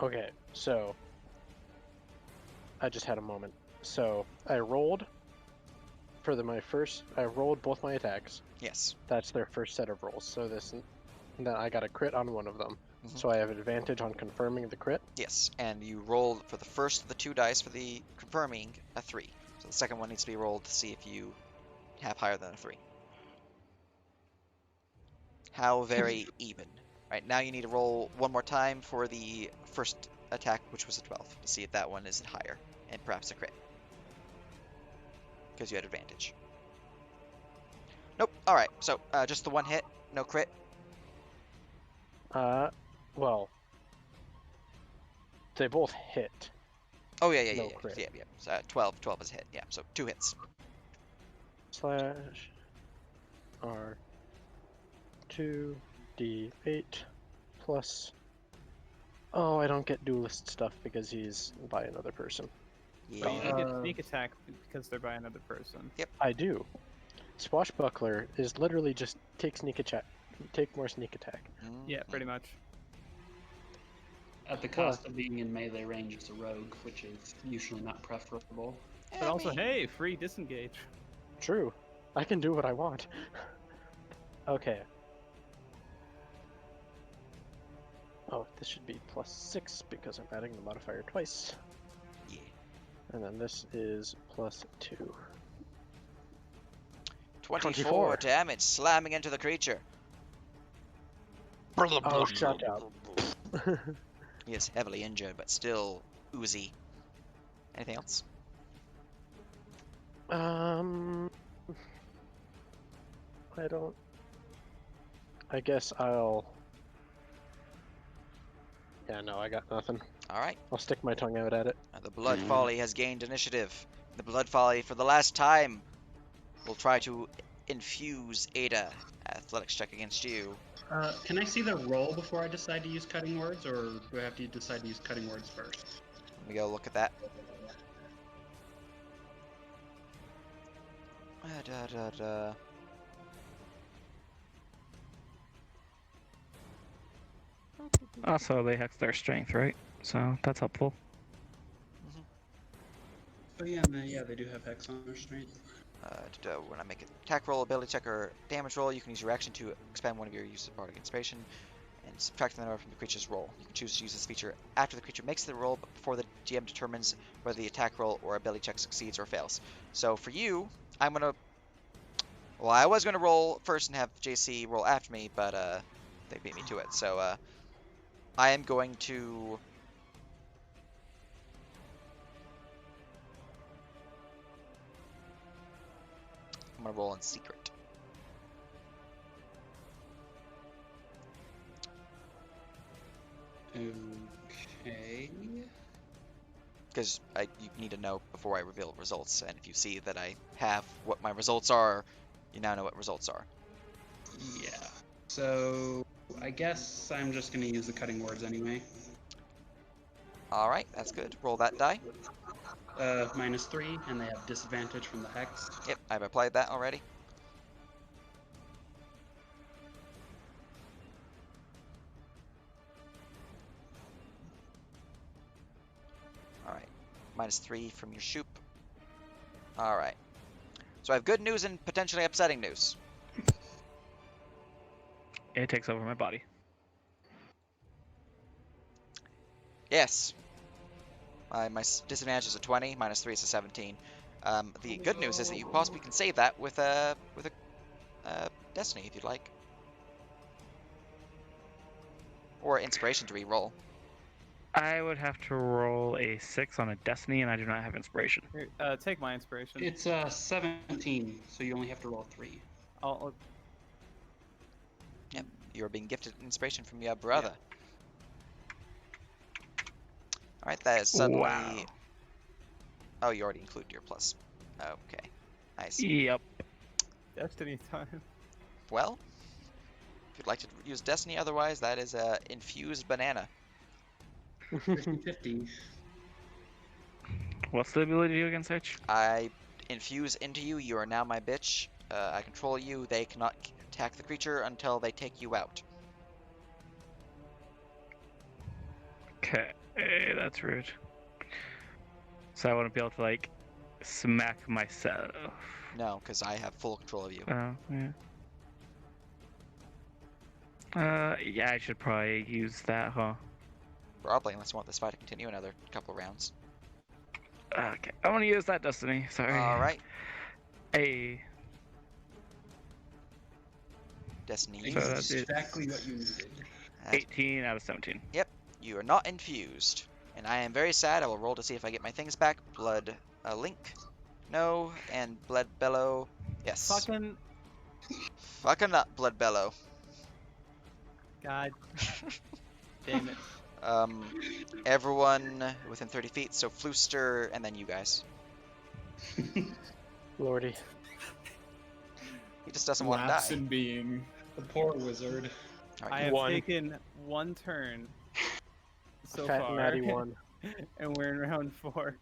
Okay, so I just had a moment. So I rolled for my first. I rolled both my attacks. Yes. That's their first set of rolls. So then I got a crit on one of them. Mhm. So I have advantage on confirming the crit. Yes, and you roll for the first of the 2 dice for the confirming a 3. So the second one needs to be rolled to see if you have higher than a 3. How very even. Right, now you need to roll one more time for the first attack, which was a 12, to see if that one is higher, and perhaps a crit. Because you had advantage. Nope, alright, so just the one hit, no crit. Well, they both hit. Oh, yeah, No crit. yeah. So, 12 is a hit, yeah, so 2 hits. Slash R 2d8 plus. Oh, I don't get duelist stuff because he's by another person. Yeah. But you do get sneak attack because they're by another person. Yep. I do. Swashbuckler is literally just take more sneak attack. Yeah, pretty much. At the cost of being in melee range as a rogue, which is usually not preferable. But also, hey, free disengage. True. I can do what I want. Okay. Oh, this should be +6 because I'm adding the modifier twice. Yeah. And then this is +2. 24 damage, slamming into the creature. Oh, shut up. He is heavily injured, but still oozy. Anything else? I don't. I guess I'll. Yeah, no, I got nothing. Alright. I'll stick my tongue out at it. The Blood Folly has gained initiative. The Blood Folly, for the last time, will try to infuse Ada. Athletics check against you. Can I see the roll before I decide to use cutting words, or do I have to decide to use cutting words first? Let me go look at that. Also, they hex their strength, right? So that's helpful. Oh yeah, they do have hex on their strength. When I make an attack roll, ability check, or damage roll, you can use your action to expend one of your uses of bardic inspiration and subtract the number from the creature's roll. You can choose to use this feature after the creature makes the roll, but before the GM determines whether the attack roll or ability check succeeds or fails. So for you, I'm gonna. Well, I was gonna roll first and have JC roll after me, but they beat me to it. So I am going to. I'm gonna roll in secret. Okay. Because you need to know before I reveal results, and if you see that I have what my results are, you now know what results are. Yeah. So I guess I'm just gonna use the cutting words anyway. Alright, that's good. Roll that die. -3, and they have disadvantage from the hex. Yep, I've applied that already. Alright, -3 from your shoop. Alright. So I have good news and potentially upsetting news. It takes over my body. Yes. My disadvantage is a 20, -3 is a 17. The good news is that you possibly can save that with a Destiny if you'd like. Or Inspiration to re-roll. I would have to roll a 6 on a Destiny, and I do not have Inspiration. Here, take my inspiration. It's 17, so you only have to roll 3. Yep, you're being gifted Inspiration from your brother. Yeah. Alright, that is suddenly... Wow. Oh, you already included your plus. Okay, I see. Yep. Destiny time. Well, if you'd like to use Destiny otherwise, that is a infused banana. 50-50. What's the ability to do against H? infuse into you. You are now my bitch. I control you. They cannot attack the creature until they take you out. Okay, that's rude. So I want to be able to like smack myself. No, because I have full control of you. Oh, yeah. Yeah, I should probably use that, huh? Probably, unless you want this fight to continue another couple rounds. Okay, I want to use that Destiny. Sorry. All right, Hey. Destiny. So that's it. exactly what you needed. 18 out of 17. Yep, you are not infused, and I am very sad. I will roll to see if I get my things back. Blood link, no, and blood bellow, yes. Fucking up, blood bellow. God damn it. Everyone within 30 feet, so Flooster, and then you guys. Lordy. He just doesn't want to Lapse die. in being. The poor wizard. All I right, have One. taken one turn so Fat far, natty one. and we're in round 4.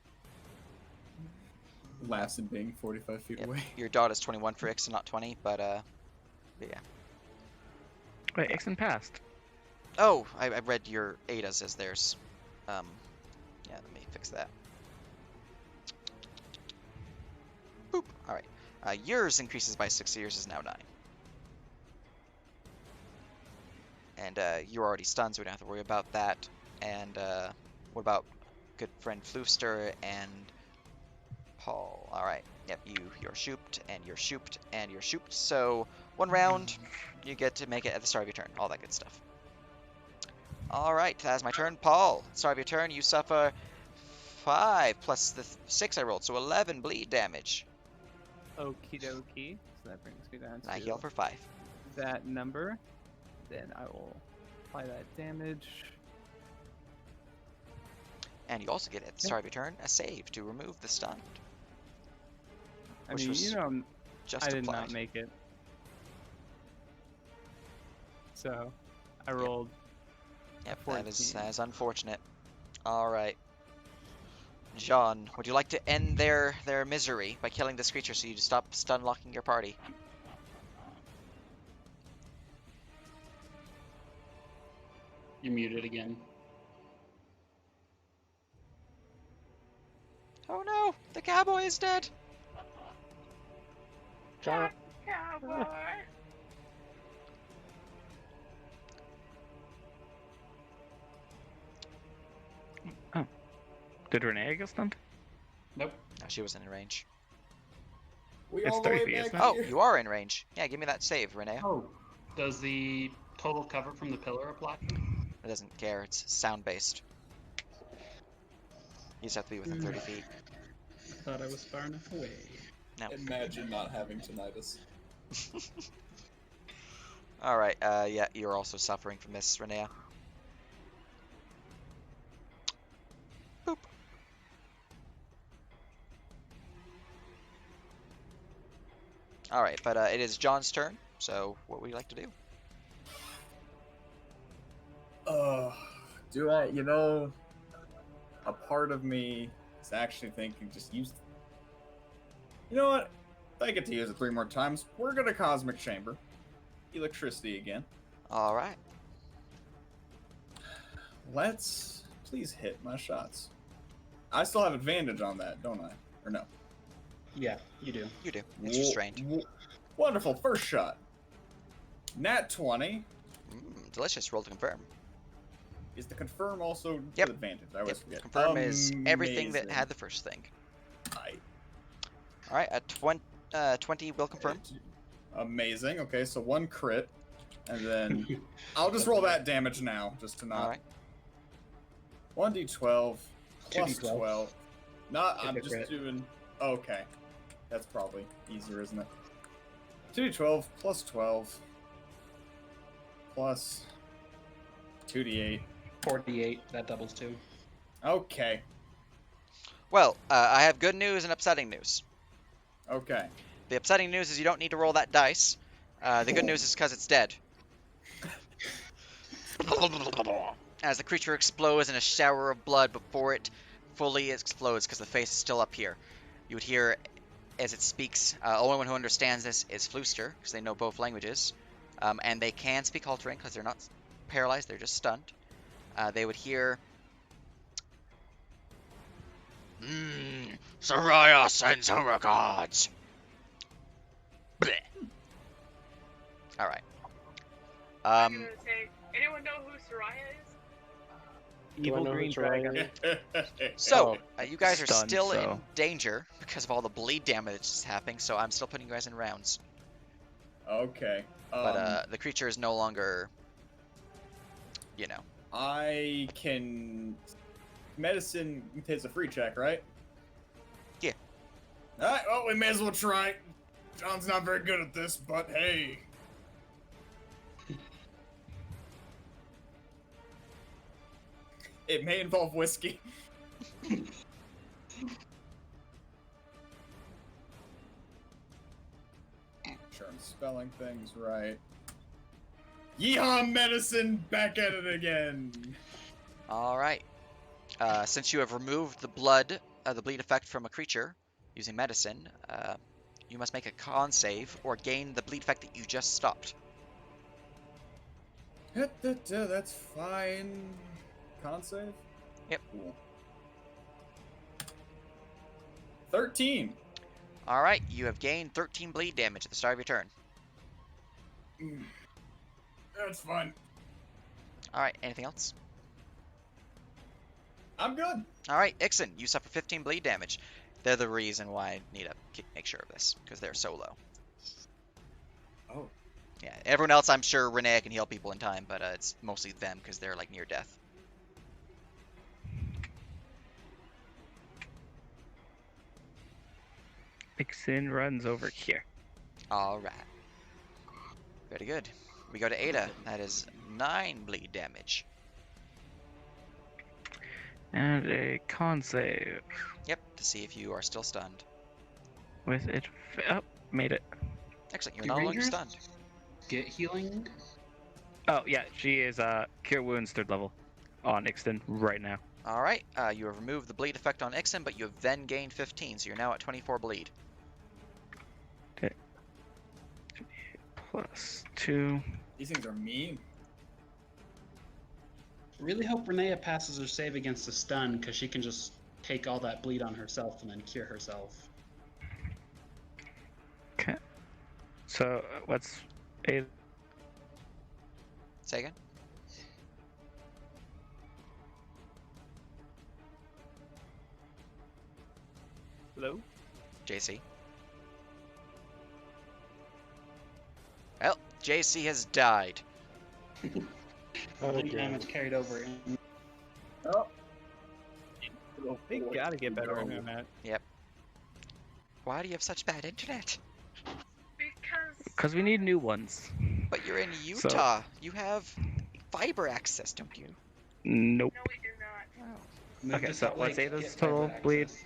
Lapse in being 45 feet Yep. away. Your dot is 21 for Ixon, not 20, but yeah. Wait, Ixon passed. Oh, I read your Ada's as theirs. Yeah, let me fix that. Boop. All right. Yours increases by 6. Yours is now 9. And you're already stunned, so we don't have to worry about that. And what about good friend Flooster and Paul? All right. Yep, you're shooped, and you're shooped, and you're shooped. So 1 round, you get to make it at the start of your turn. All that good stuff. All right, that's my turn. Paul, start of your turn, you suffer 5 plus the 6 I rolled, so 11 bleed damage. Okie dokie. So that brings me down And I to heal for 5. that number. Then I will apply that damage. And you also get at the start of your turn a save to remove the stunned. I Which mean, was you know, just I did applied. not make it. So, I rolled. Yep, 14. that is unfortunate. All right. John, would you like to end their misery by killing this creature so you stop stun locking your party? You're muted again. Oh no, the cowboy is dead. John. Oh. Did Renee get stunned? Nope. No, she wasn't in range. We It's all the 30 way feet, back isn't it? Oh, here. you are in range. Yeah, give me that save, Renee. Oh. Does the total cover from the pillar apply? It doesn't care. It's sound based. You just have to be within 30 feet. I thought I was far enough away. No. Imagine not having tinnitus. All right. Yeah, you're also suffering from this, Renea. Boop. All right, but it is John's turn. So, what would you like to do? Do I? You know, a part of me is actually thinking just use. You know what? If I get to use it 3 more times, we're gonna Cosmic Chamber. Electricity again. All right. Let's please hit my shots. I still have advantage on that, don't I? Or no? Yeah, you do. You do. It's restrained. Wonderful. First shot. Nat 20. Delicious. Roll to confirm. Is the confirm also Yep. with advantage? I always forget. Confirm is everything that Amazing. had the first thing. I- All right. A 20 will confirm. Amazing. Okay, so 1 crit. And then I'll just roll that damage now, just to not. All right. 1d12 plus 2d12. 12. Not. Hit I'm the just crit. doing. Okay, that's probably easier, isn't it? 2d12 plus 12 plus 2d8. 48, that doubles too. Okay. Well, I have good news and upsetting news. Okay. The upsetting news is you don't need to roll that dice. The good news is because it's dead. As the creature explodes in a shower of blood before it fully explodes, because the face is still up here, you would hear as it speaks. Only one who understands this is Flooster, because they know both languages. And they can speak Altering, because they're not paralyzed, they're just stunned. They would hear... Soraya sends her regards. Bleh. Alright. I'm gonna say, anyone know who Soraya is? Do I Evil know green who's right? dragon. So, you guys are Stunned, still so- in danger because of all the bleed damage that's happening, so I'm still putting you guys in rounds. Okay. But the creature is no longer, you know. I can medicine is a free check, right? Yeah. Alright, well, we may as well try. John's not very good at this, but hey. It may involve whiskey. Sure, I'm spelling things right. Yeehaw medicine, back at it again. Alright. Since you have removed the blood, the bleed effect from a creature using medicine, you must make a con save or gain the bleed effect that you just stopped. That's fine. Con save? Yep. Cool. 13. Alright, you have gained 13 bleed damage at the start of your turn. That's fine. Alright, anything else? I'm good. Alright, Ixen, you suffer 15 bleed damage. They're the reason why I need to make sure of this, because they're so low. Oh. Yeah, everyone else, I'm sure Renee can heal people in time, but it's mostly them, because they're, like, near death. Ixen runs over here. Alright. Very good. We go to Ada. That is 9 bleed damage. And a con save. Yep, to see if you are still stunned. With it. Oh, made it. Excellent, you're Do no longer rangers stunned. Get healing? Oh, yeah, she is Cure Wounds 3rd level on Ixen right now. Alright, you have removed the bleed effect on Ixen, but you have then gained 15, so you're now at 24 bleed. Okay. Plus 2. These things are mean. Really hope Renea passes her save against a stun, because she can just take all that bleed on herself and then cure herself. Okay. So, what's a Say again? Hello? JC. Well, JC has died. Oh, Bleed damn. damage carried over in. Oh. They gotta get better at that. Yep. Why do you have such bad internet? Because we need new ones. But you're in Utah. You have fiber access, don't you? Nope. No, we do not. Move Okay, to so Salt what's Lake, Ada's get total fiber bleed? access.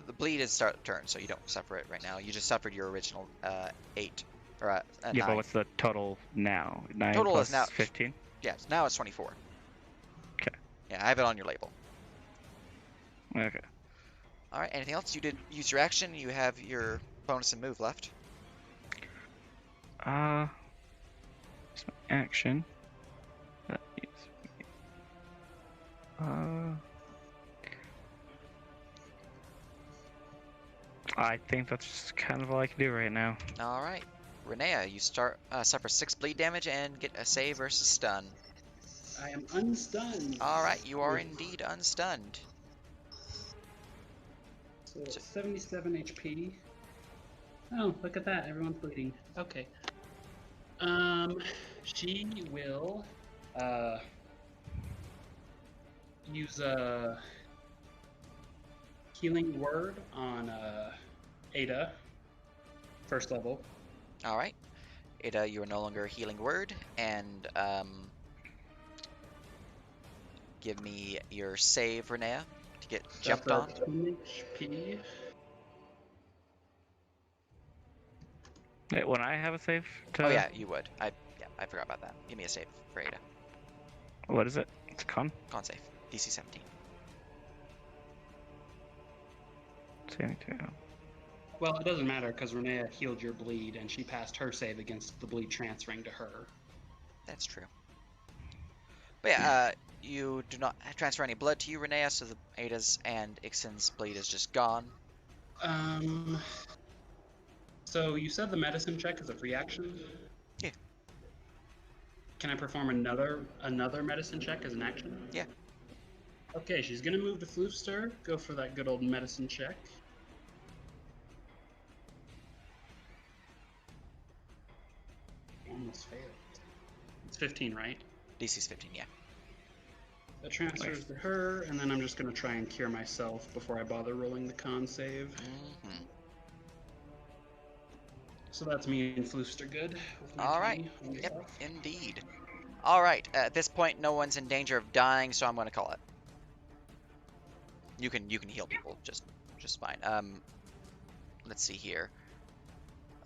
The bleed is start of turn, so you don't suffer it right now. You just suffered your original 8. Or Yeah, 9. but what's the total now? 9 Total plus is now 15? Yeah, now it's 24. Okay. Yeah, I have it on your label. Okay. Alright, anything else? You did use your action. You have your bonus and move left. It's my action. That is... I think that's just kind of all I can do right now. Alright. Renea, you suffer 6 bleed damage and get a save versus stun. I am unstunned. Alright, you are indeed unstunned. So 77 HP. Oh, look at that. Everyone's bleeding. Okay. She will, use a healing word on, Ada. 1st level. Alright. Ada, you are no longer a healing word, and give me your save, Renea, to get jumped on. 2 HP. Wait, when I have a save to... Oh yeah, you would. I forgot about that. Give me a save for Ada. What is it? It's con? Con save. DC 17. Saving throw. Well, it doesn't matter because Renea healed your bleed and she passed her save against the bleed transferring to her. That's true. But yeah, you do not transfer any blood to you, Renea, so the Ada's and Ixen's bleed is just gone. So you said the medicine check is a free action? Yeah. Can I perform another medicine check as an action? Yeah. Okay, she's gonna move to Floofster, go for that good old medicine check. Almost failed. It's 15, right? DC's 15, yeah. That transfers to her, and then I'm just gonna try and cure myself before I bother rolling the con save. Mm-hmm. So that's me and Floofster good. All right. Yep, indeed. All right. At this point, no one's in danger of dying, so I'm going to call it. You can heal people just fine. Let's see here.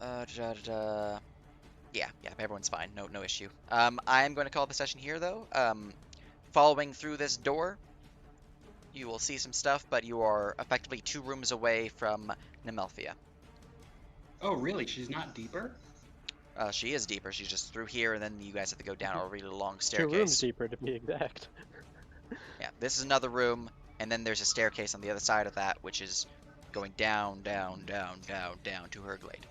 Yeah, everyone's fine. No issue. I am going to call the session here, though. Following through this door, you will see some stuff, but you are effectively 2 rooms away from Nemelphia. Oh, really? She's not deeper? She is deeper. She's just through here, and then you guys have to go down a really long staircase. 2 rooms deeper, to be exact. Yeah, this is another room, and then there's a staircase on the other side of that, which is going down to her glade.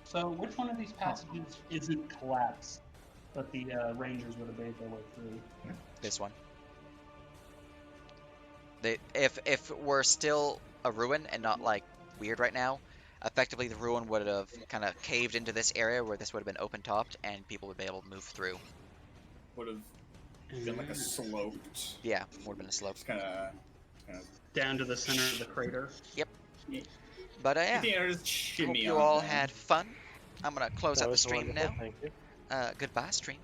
So which one of these passages isn't collapsed, but the rangers would have made their way through? This one. If we're still a ruin and not like weird right now, effectively the ruin would have kind of caved into this area where this would have been open topped and people would be able to move through. Would have been like a sloped. Yeah, would have been a slope. Just kind of down to the center of the crater. Yep. But yeah, hope you all had fun. I'm gonna close up the stream now. Thank you. Goodbye, stream.